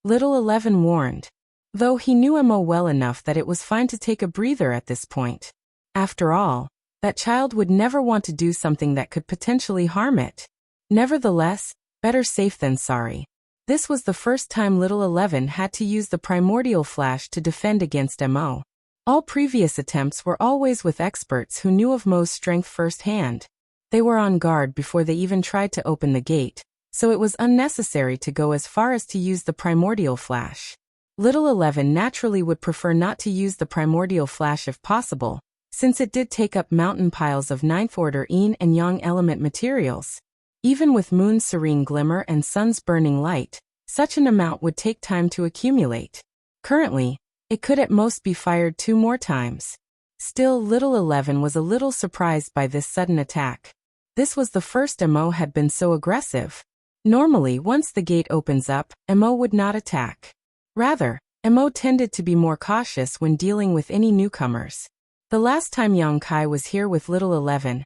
Little 11 warned. Though he knew Mo well enough that it was fine to take a breather at this point. After all, that child would never want to do something that could potentially harm it. Nevertheless, better safe than sorry. This was the first time Little 11 had to use the primordial flash to defend against Mo. All previous attempts were always with experts who knew of Mo's strength firsthand. They were on guard before they even tried to open the gate, so it was unnecessary to go as far as to use the primordial flash. Little 11 naturally would prefer not to use the primordial flash if possible, since it did take up mountain piles of 9th order yin and yang element materials. Even with moon's serene glimmer and sun's burning light, such an amount would take time to accumulate. Currently, it could at most be fired 2 more times. Still, Little 11 was a little surprised by this sudden attack. This was the first Mo had been so aggressive. Normally, once the gate opens up, Mo would not attack. Rather, Mo tended to be more cautious when dealing with any newcomers. The last time Yang Kai was here with Little 11,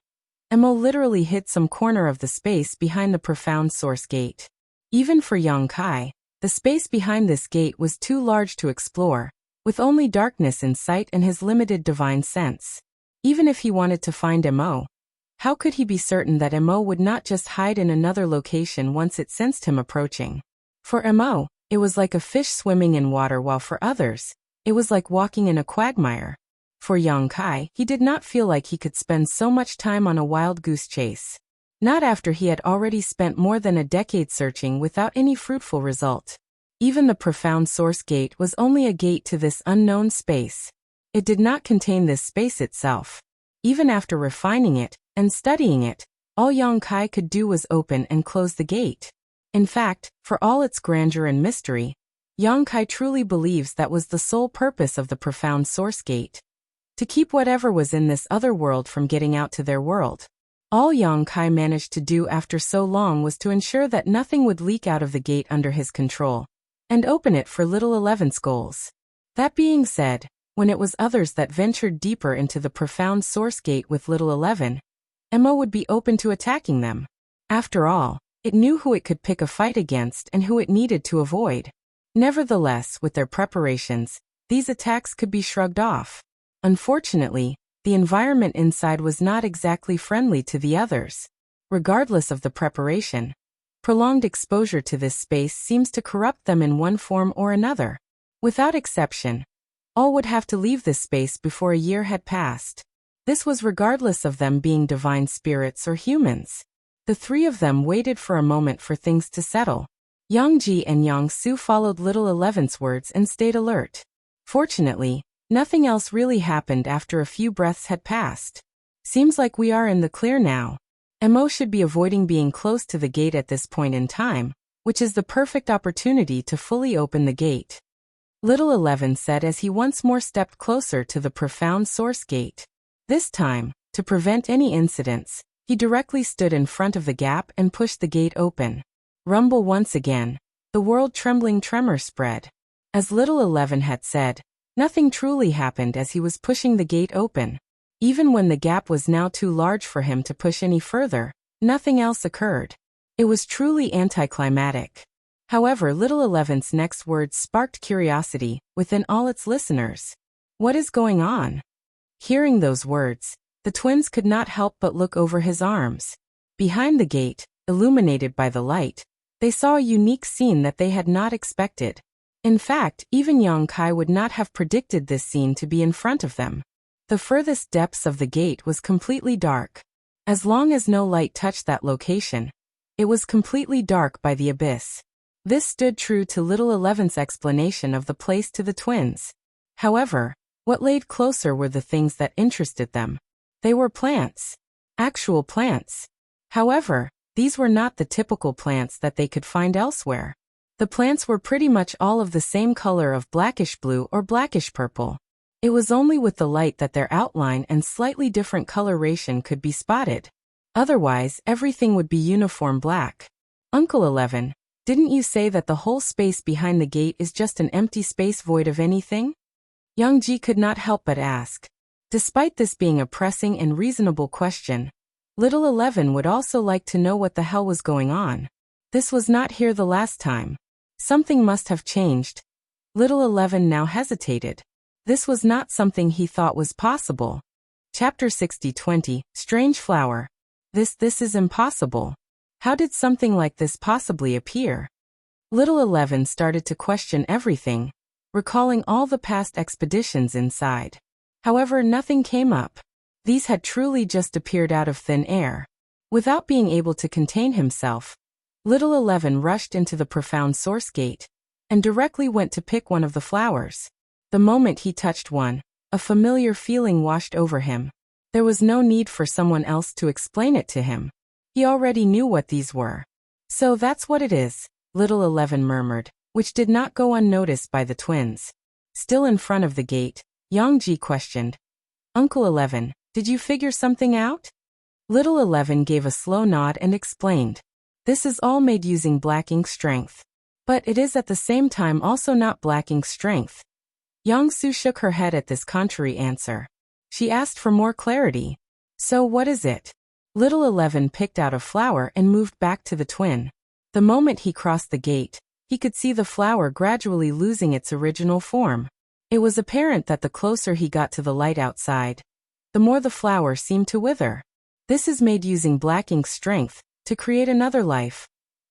Mo literally hit some corner of the space behind the profound source gate. Even for Yang Kai, the space behind this gate was too large to explore, with only darkness in sight and his limited divine sense. Even if he wanted to find Mo, how could he be certain that Mo would not just hide in another location once it sensed him approaching? For Mo, it was like a fish swimming in water, while for others, it was like walking in a quagmire. For Yang Kai, he did not feel like he could spend so much time on a wild goose chase. Not after he had already spent more than a decade searching without any fruitful result. Even the profound source gate was only a gate to this unknown space. It did not contain this space itself. Even after refining it and studying it, all Yang Kai could do was open and close the gate. In fact, for all its grandeur and mystery, Yang Kai truly believes that was the sole purpose of the profound source gate. To keep whatever was in this other world from getting out to their world. All Yang Kai managed to do after so long was to ensure that nothing would leak out of the gate under his control, and open it for Little 11's goals. That being said, when it was others that ventured deeper into the profound source gate with Little 11, Mo would be open to attacking them. After all, it knew who it could pick a fight against and who it needed to avoid. Nevertheless, with their preparations, these attacks could be shrugged off. Unfortunately, the environment inside was not exactly friendly to the others. Regardless of the preparation, prolonged exposure to this space seems to corrupt them in one form or another. Without exception, all would have to leave this space before a year had passed. This was regardless of them being divine spirits or humans. The 3 of them waited for a moment for things to settle. Yang Ji and Yang Su followed Little 11's words and stayed alert. Fortunately, nothing else really happened after a few breaths had passed. Seems like we are in the clear now. Mo should be avoiding being close to the gate at this point in time, which is the perfect opportunity to fully open the gate. Little 11 said as he once more stepped closer to the profound source gate. This time, to prevent any incidents, he directly stood in front of the gap and pushed the gate open. Rumble once again. The world-trembling tremor spread. As Little 11 had said, nothing truly happened as he was pushing the gate open. Even when the gap was now too large for him to push any further, nothing else occurred. It was truly anticlimactic. However, Little 11's next words sparked curiosity within all its listeners. What is going on? Hearing those words, the twins could not help but look over his arms. Behind the gate, illuminated by the light, they saw a unique scene that they had not expected. In fact, even Yang Kai would not have predicted this scene to be in front of them. The furthest depths of the gate was completely dark. As long as no light touched that location, it was completely dark by the abyss. This stood true to Little 11's explanation of the place to the twins. However, what laid closer were the things that interested them. They were plants. Actual plants. However, these were not the typical plants that they could find elsewhere. The plants were pretty much all of the same color of blackish blue or blackish purple. It was only with the light that their outline and slightly different coloration could be spotted. Otherwise, everything would be uniform black. Uncle 11, didn't you say that the whole space behind the gate is just an empty space void of anything? Young Ji could not help but ask. Despite this being a pressing and reasonable question, Little 11 would also like to know what the hell was going on. This was not here the last time. Something must have changed. Little 11 now hesitated. This was not something he thought was possible. Chapter 60:20, Strange Flower. This is impossible. How did something like this possibly appear? Little 11 started to question everything, recalling all the past expeditions inside. However, nothing came up. These had truly just appeared out of thin air. Without being able to contain himself, Little 11 rushed into the profound source gate and directly went to pick one of the flowers. The moment he touched one, a familiar feeling washed over him. There was no need for someone else to explain it to him. He already knew what these were. So that's what it is, Little 11 murmured, which did not go unnoticed by the twins. Still in front of the gate, Yang Ji questioned, Uncle 11, did you figure something out? Little 11 gave a slow nod and explained, this is all made using black ink strength. But it is at the same time also not black ink strength. Yang Su shook her head at this contrary answer. She asked for more clarity. So what is it? Little 11 picked out a flower and moved back to the twin. The moment he crossed the gate, he could see the flower gradually losing its original form. It was apparent that the closer he got to the light outside, the more the flower seemed to wither. This is made using black ink strength to create another life.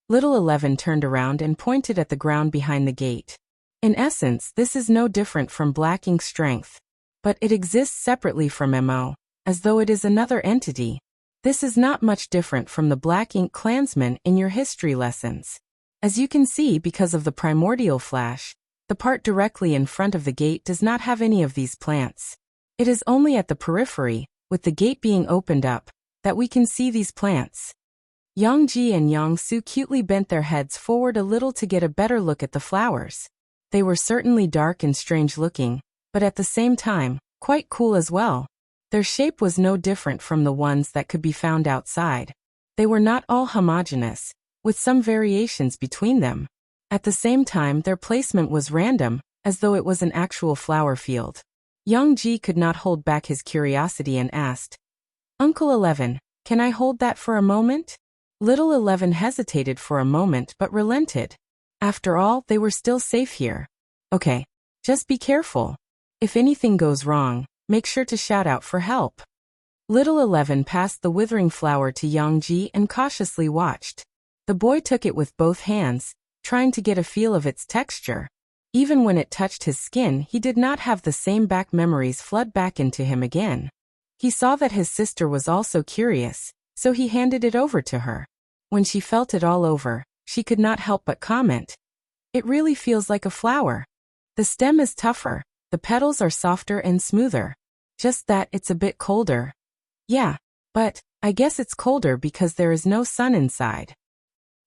Little 11 turned around and pointed at the ground behind the gate. In essence, this is no different from black ink strength, but it exists separately from MO, as though it is another entity. This is not much different from the black ink clansmen in your history lessons. As you can see, because of the primordial flash, the part directly in front of the gate does not have any of these plants. It is only at the periphery, with the gate being opened up, that we can see these plants. Yang Ji and Yang Su cutely bent their heads forward a little to get a better look at the flowers. They were certainly dark and strange looking, but at the same time, quite cool as well. Their shape was no different from the ones that could be found outside. They were not all homogeneous, with some variations between them. At the same time, their placement was random, as though it was an actual flower field. Yang Ji could not hold back his curiosity and asked, Uncle 11, can I hold that for a moment? Little 11 hesitated for a moment but relented. After all, they were still safe here. Okay, just be careful. If anything goes wrong, make sure to shout out for help. Little 11 passed the withering flower to Yang Ji and cautiously watched. The boy took it with both hands, trying to get a feel of its texture. Even when it touched his skin, he did not have the same back memories flood back into him again. He saw that his sister was also curious, so he handed it over to her. When she felt it all over, she could not help but comment, it really feels like a flower. The stem is tougher, the petals are softer and smoother. Just that it's a bit colder. Yeah, but I guess it's colder because there is no sun inside.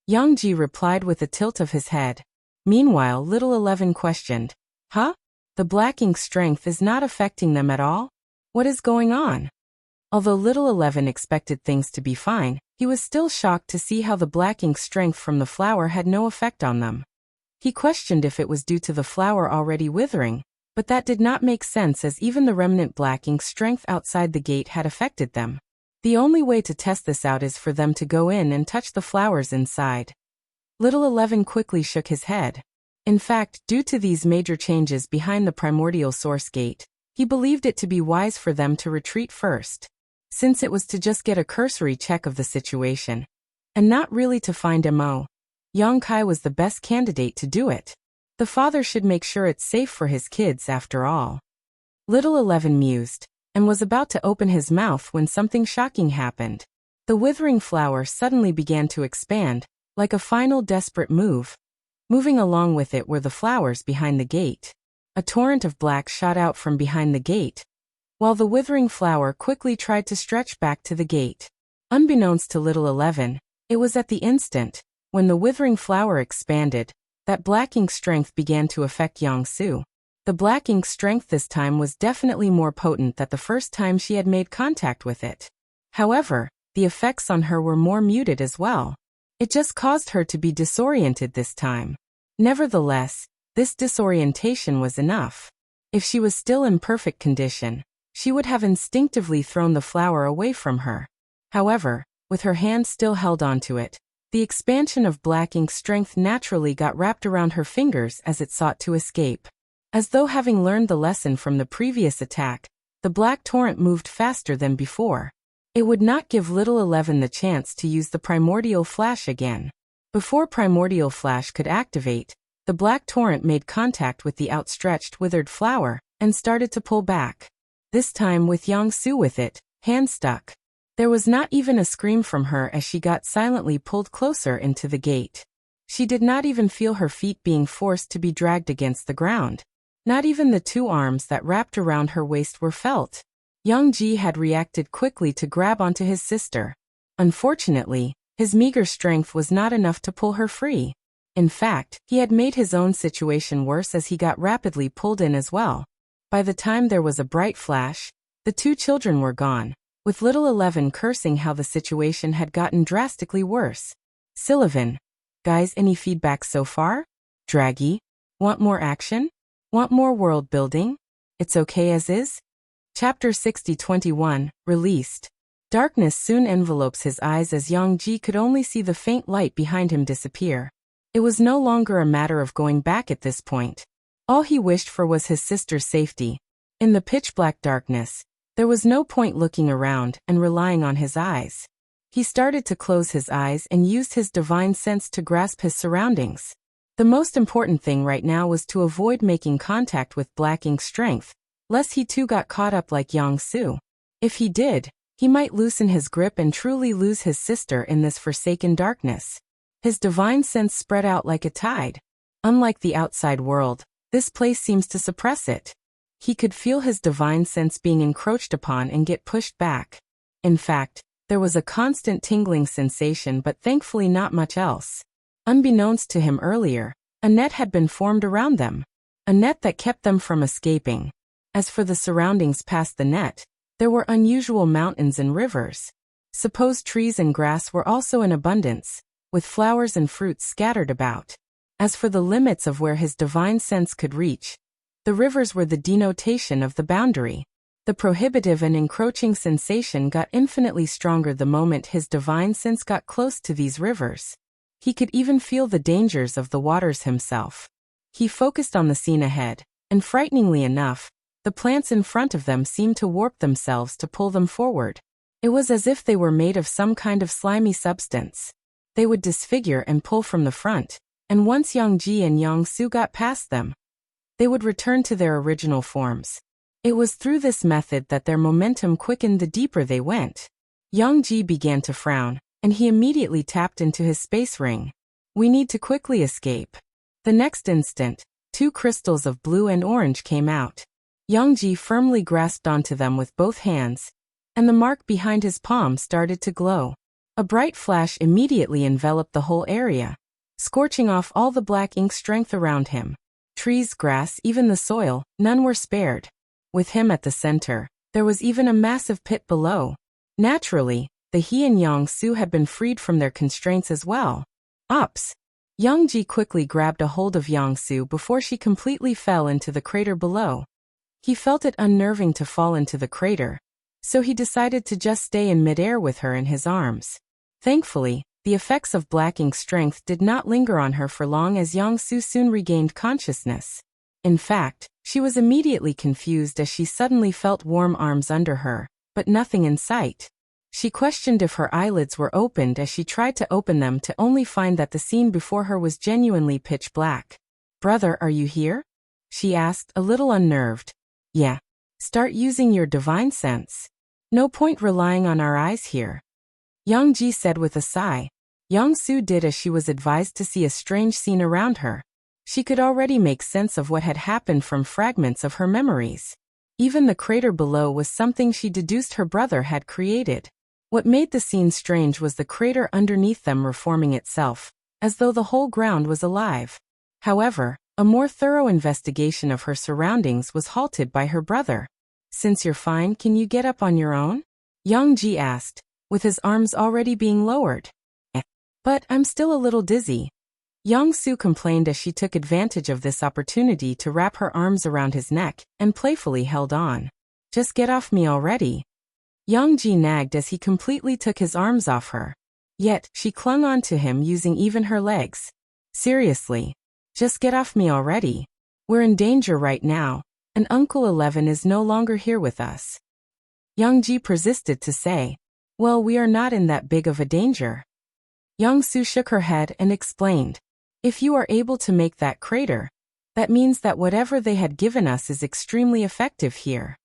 Yang Ji replied with a tilt of his head. Meanwhile, Little 11 questioned, Huh? The black ink strength is not affecting them at all? What is going on? Although little 11 expected things to be fine, he was still shocked to see how the black ink strength from the flower had no effect on them. He questioned if it was due to the flower already withering, but that did not make sense as even the remnant black ink strength outside the gate had affected them. The only way to test this out is for them to go in and touch the flowers inside. Little 11 quickly shook his head. In fact, due to these major changes behind the primordial source gate, he believed it to be wise for them to retreat first, since it was to just get a cursory check of the situation, and not really to find Mo. Yang Kai was the best candidate to do it. The father should make sure it's safe for his kids after all. Little 11 mused, and was about to open his mouth when something shocking happened. The withering flower suddenly began to expand, like a final desperate move. Moving along with it were the flowers behind the gate. A torrent of black shot out from behind the gate, while the withering flower quickly tried to stretch back to the gate. Unbeknownst to little 11, it was at the instant, when the withering flower expanded, that black ink strength began to affect Yang Su. The black ink strength this time was definitely more potent than the first time she had made contact with it. However, the effects on her were more muted as well. It just caused her to be disoriented this time. Nevertheless, this disorientation was enough. If she was still in perfect condition, she would have instinctively thrown the flower away from her. However, with her hand still held onto it, the expansion of black ink strength naturally got wrapped around her fingers as it sought to escape. As though having learned the lesson from the previous attack, the black torrent moved faster than before. It would not give little 11 the chance to use the primordial flash again. Before primordial flash could activate, the black torrent made contact with the outstretched withered flower and started to pull back. This time with Yang Su with it, hand stuck. There was not even a scream from her as she got silently pulled closer into the gate. She did not even feel her feet being forced to be dragged against the ground. Not even the two arms that wrapped around her waist were felt. Young Ji had reacted quickly to grab onto his sister. Unfortunately, his meager strength was not enough to pull her free. In fact, he had made his own situation worse as he got rapidly pulled in as well. By the time there was a bright flash, the two children were gone, with little 11 cursing how the situation had gotten drastically worse. Sullivan. Guys, any feedback so far? Draggy? Want more action? Want more world building? It's okay as is? Chapter 60-21, released. Darkness soon envelopes his eyes as Yang Ji could only see the faint light behind him disappear. It was no longer a matter of going back at this point. All he wished for was his sister's safety. In the pitch-black darkness, there was no point looking around and relying on his eyes. He started to close his eyes and used his divine sense to grasp his surroundings. The most important thing right now was to avoid making contact with black ink strength, lest he too got caught up like Yang Su. If he did, he might loosen his grip and truly lose his sister in this forsaken darkness. His divine sense spread out like a tide. Unlike the outside world, this place seems to suppress it. He could feel his divine sense being encroached upon and get pushed back. In fact, there was a constant tingling sensation, but thankfully not much else. Unbeknownst to him earlier, a net had been formed around them. A net that kept them from escaping. As for the surroundings past the net, there were unusual mountains and rivers. Supposed trees and grass were also in abundance, with flowers and fruits scattered about. As for the limits of where his divine sense could reach, the rivers were the denotation of the boundary. The prohibitive and encroaching sensation got infinitely stronger the moment his divine sense got close to these rivers. He could even feel the dangers of the waters himself. He focused on the scene ahead, and frighteningly enough, the plants in front of them seemed to warp themselves to pull them forward. It was as if they were made of some kind of slimy substance. They would disfigure and pull from the front, and once Yang Ji and Yang Su got past them, they would return to their original forms. It was through this method that their momentum quickened the deeper they went. Yang Ji began to frown, and he immediately tapped into his space ring. We need to quickly escape. The next instant, two crystals of blue and orange came out. Yang Ji firmly grasped onto them with both hands, and the mark behind his palm started to glow. A bright flash immediately enveloped the whole area, scorching off all the black ink strength around him. Trees, grass, even the soil, none were spared. With him at the center, there was even a massive pit below. Naturally, the he and Yang-su had been freed from their constraints as well. Ops! Yang-ji quickly grabbed a hold of Yang-su before she completely fell into the crater below. He felt it unnerving to fall into the crater, so he decided to just stay in midair with her in his arms. Thankfully, the effects of black ink strength did not linger on her for long as Yang-su soon regained consciousness. In fact, she was immediately confused as she suddenly felt warm arms under her, but nothing in sight. She questioned if her eyelids were opened as she tried to open them to only find that the scene before her was genuinely pitch black. "Brother, are you here?" she asked, a little unnerved. "Yeah. Start using your divine sense. No point relying on our eyes here," Yang-ji said with a sigh. Yang-su did as she was advised to see a strange scene around her. She could already make sense of what had happened from fragments of her memories. Even the crater below was something she deduced her brother had created. What made the scene strange was the crater underneath them reforming itself, as though the whole ground was alive. However, a more thorough investigation of her surroundings was halted by her brother. "Since you're fine, can you get up on your own?" Yang-ji asked, with his arms already being lowered. "But I'm still a little dizzy," Yang-su complained as she took advantage of this opportunity to wrap her arms around his neck and playfully held on. "Just get off me already," Yang-ji nagged as he completely took his arms off her. Yet, she clung on to him using even her legs. "Seriously. Just get off me already. We're in danger right now, and Uncle 11 is no longer here with us," Yang-ji persisted to say. "Well, we are not in that big of a danger." Yang-su shook her head and explained. "If you are able to make that crater, that means that whatever they had given us is extremely effective here.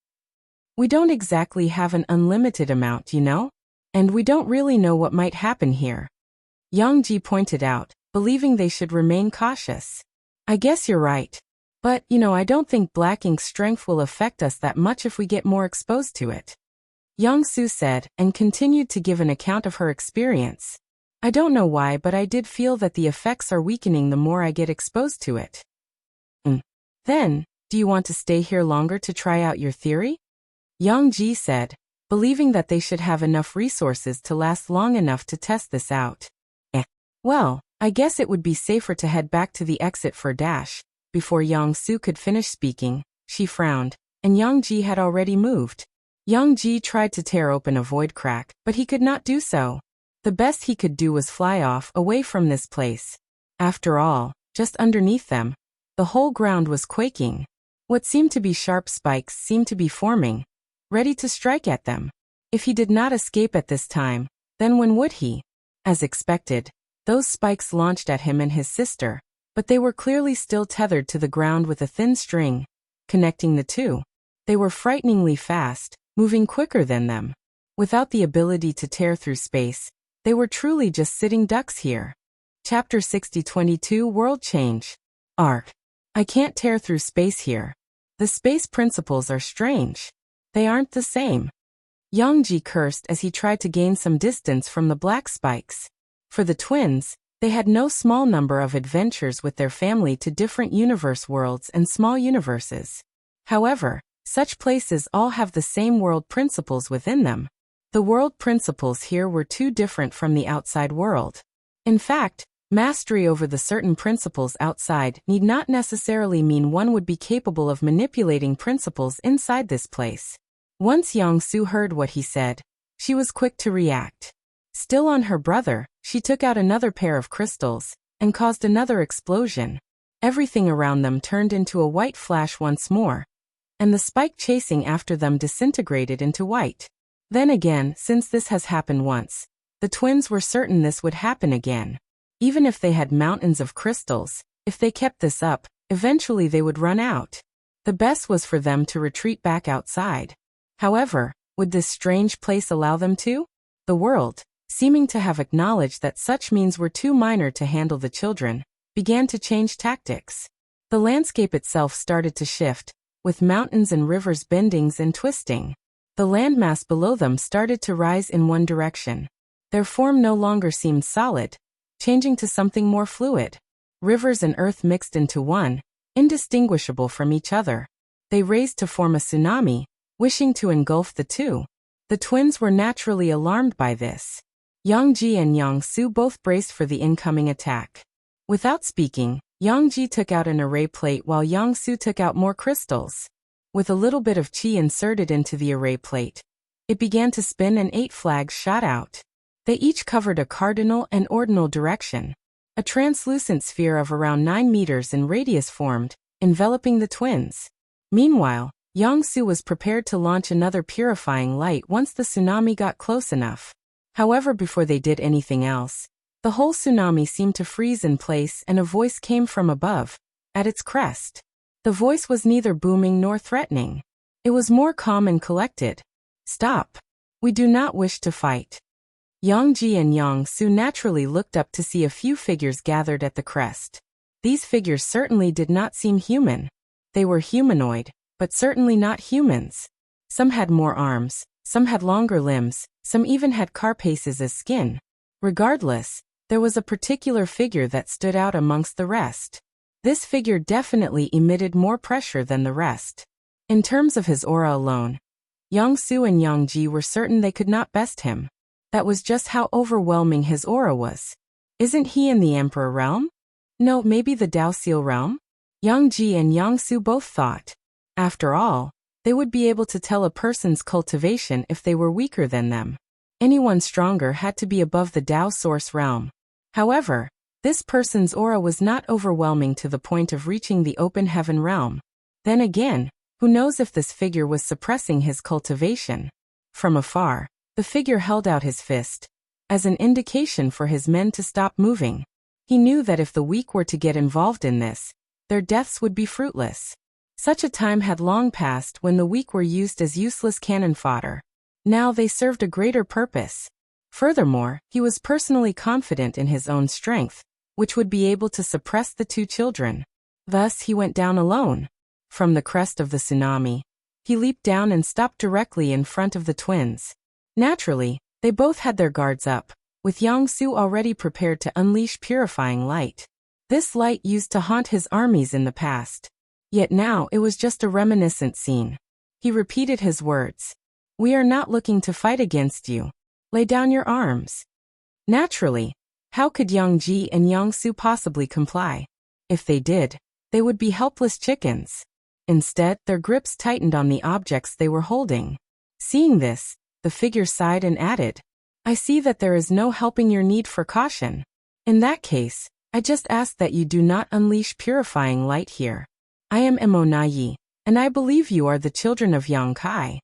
We don't exactly have an unlimited amount, you know? And we don't really know what might happen here," Yang-ji pointed out, believing they should remain cautious. "I guess you're right. But, I don't think black ink strength will affect us that much if we get more exposed to it," Yang-su said, and continued to give an account of her experience. "I don't know why, but I did feel that the effects are weakening the more I get exposed to it." "Then, do you want to stay here longer to try out your theory?" Yang-ji said, believing that they should have enough resources to last long enough to test this out. Well, I guess it would be safer to head back to the exit for dash." Before Yang-su could finish speaking, she frowned, and Yang-ji had already moved. Yang-ji tried to tear open a void crack, but he could not do so. The best he could do was fly off away from this place. After all, just underneath them, the whole ground was quaking. What seemed to be sharp spikes seemed to be forming, ready to strike at them. If he did not escape at this time, then when would he? As expected, those spikes launched at him and his sister, but they were clearly still tethered to the ground with a thin string connecting the two. They were frighteningly fast, moving quicker than them. Without the ability to tear through space, they were truly just sitting ducks here. Chapter 6022 World Change. Arc. "I can't tear through space here. The space principles are strange. They aren't the same," Yang-ji cursed as he tried to gain some distance from the black spikes. For the twins, they had no small number of adventures with their family to different universe worlds and small universes. However, such places all have the same world principles within them. The world principles here were too different from the outside world. In fact, mastery over the certain principles outside need not necessarily mean one would be capable of manipulating principles inside this place. Once Yang-su heard what he said, she was quick to react. Still on her brother, she took out another pair of crystals and caused another explosion. Everything around them turned into a white flash once more, and the spike chasing after them disintegrated into white. Then again, since this has happened once, the twins were certain this would happen again. Even if they had mountains of crystals, if they kept this up, eventually they would run out. The best was for them to retreat back outside. However, would this strange place allow them to? The world, seeming to have acknowledged that such means were too minor to handle the children, began to change tactics. The landscape itself started to shift, with mountains and rivers bending and twisting. The landmass below them started to rise in one direction. Their form no longer seemed solid, changing to something more fluid. Rivers and earth mixed into one, indistinguishable from each other. They raised to form a tsunami, wishing to engulf the two. The twins were naturally alarmed by this. Yang Ji and Yang Su both braced for the incoming attack. Without speaking, Yang Ji took out an array plate while Yang Su took out more crystals. With a little bit of qi inserted into the array plate, it began to spin and 8 flags shot out. They each covered a cardinal and ordinal direction. A translucent sphere of around 9 meters in radius formed, enveloping the twins. Meanwhile, Yang Su was prepared to launch another purifying light once the tsunami got close enough. However, before they did anything else, the whole tsunami seemed to freeze in place and a voice came from above, at its crest. The voice was neither booming nor threatening. It was more calm and collected. "Stop. We do not wish to fight." Yang Ji and Yang Su naturally looked up to see a few figures gathered at the crest. These figures certainly did not seem human. They were humanoid, but certainly not humans. Some had more arms, some had longer limbs, some even had carapaces as skin. Regardless, there was a particular figure that stood out amongst the rest. This figure definitely emitted more pressure than the rest. In terms of his aura alone, Yang Su and Yang Ji were certain they could not best him. That was just how overwhelming his aura was. Isn't he in the Emperor realm? No, maybe the Dao Seal realm? Yang Ji and Yang Su both thought. After all, they would be able to tell a person's cultivation if they were weaker than them. Anyone stronger had to be above the Dao Source realm. However, this person's aura was not overwhelming to the point of reaching the open heaven realm. Then again, who knows if this figure was suppressing his cultivation? From afar, the figure held out his fist, as an indication for his men to stop moving. He knew that if the weak were to get involved in this, their deaths would be fruitless. Such a time had long passed when the weak were used as useless cannon fodder. Now they served a greater purpose. Furthermore, he was personally confident in his own strength, which would be able to suppress the 2 children. Thus he went down alone. From the crest of the tsunami, he leaped down and stopped directly in front of the twins. Naturally, they both had their guards up, with Yang Su already prepared to unleash purifying light. This light used to haunt his armies in the past. Yet now it was just a reminiscent scene. He repeated his words. "We are not looking to fight against you. Lay down your arms." Naturally, how could Yang Ji and Yang Su possibly comply? If they did, they would be helpless chickens. Instead, their grips tightened on the objects they were holding. Seeing this, the figure sighed and added, "I see that there is no helping your need for caution. In that case, I just ask that you do not unleash purifying light here. I am Emonayi, and I believe you are the children of Yang Kai."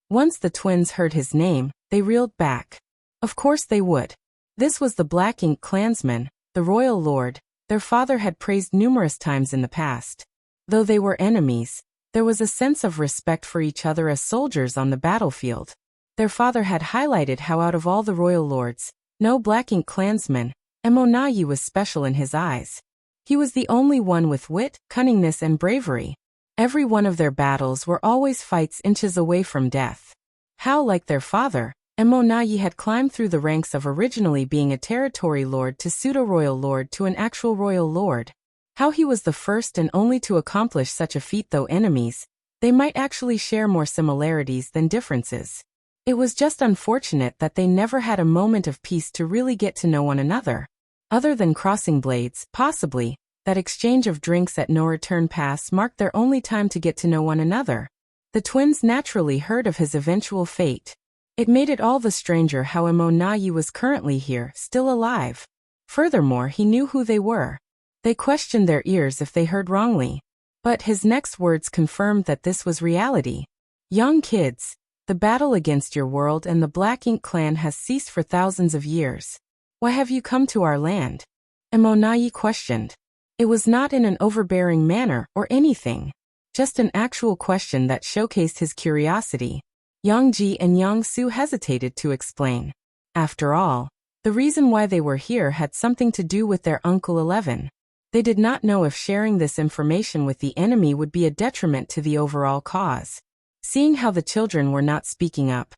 Once the twins heard his name, they reeled back. Of course they would. This was the Black Ink clansman, the royal lord, their father had praised numerous times in the past. Though they were enemies, there was a sense of respect for each other as soldiers on the battlefield. Their father had highlighted how out of all the royal lords, no Black Ink clansman, Emonayi was special in his eyes. He was the only one with wit, cunningness and bravery. Every one of their battles were always fights inches away from death. How, like their father, Emonayi had climbed through the ranks of originally being a territory lord to pseudo-royal lord to an actual royal lord. How he was the first and only to accomplish such a feat, though enemies, they might actually share more similarities than differences. It was just unfortunate that they never had a moment of peace to really get to know one another. Other than crossing blades, possibly, that exchange of drinks at No Return Pass marked their only time to get to know one another. The twins naturally heard of his eventual fate. It made it all the stranger how Emonayi was currently here, still alive. Furthermore, he knew who they were. They questioned their ears if they heard wrongly. But his next words confirmed that this was reality. "Young kids, the battle against your world and the Black Ink clan has ceased for thousands of years. Why have you come to our land?" Emonayi questioned. It was not in an overbearing manner or anything. Just an actual question that showcased his curiosity. Yang Ji and Yang Su hesitated to explain. After all, the reason why they were here had something to do with their Uncle 11. They did not know if sharing this information with the enemy would be a detriment to the overall cause. Seeing how the children were not speaking up,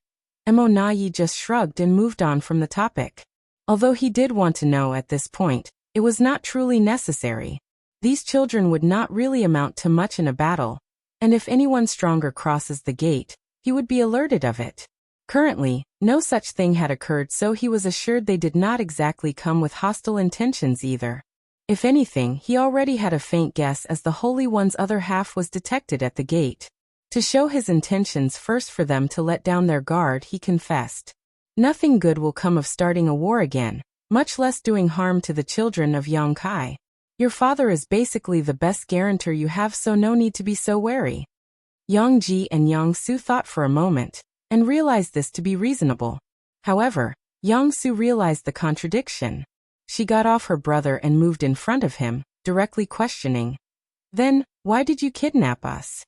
Emonayi just shrugged and moved on from the topic. Although he did want to know at this point, it was not truly necessary. These children would not really amount to much in a battle, and if anyone stronger crosses the gate, he would be alerted of it. Currently, no such thing had occurred, so he was assured they did not exactly come with hostile intentions either. If anything, he already had a faint guess, as the Holy One's other half was detected at the gate. To show his intentions first for them to let down their guard, he confessed, "Nothing good will come of starting a war again, much less doing harm to the children of Yongkai. Your father is basically the best guarantor you have, so no need to be so wary." Yang Ji and Yang Su thought for a moment, and realized this to be reasonable. However, Yang Su realized the contradiction. She got off her brother and moved in front of him, directly questioning, "Then, why did you kidnap us?"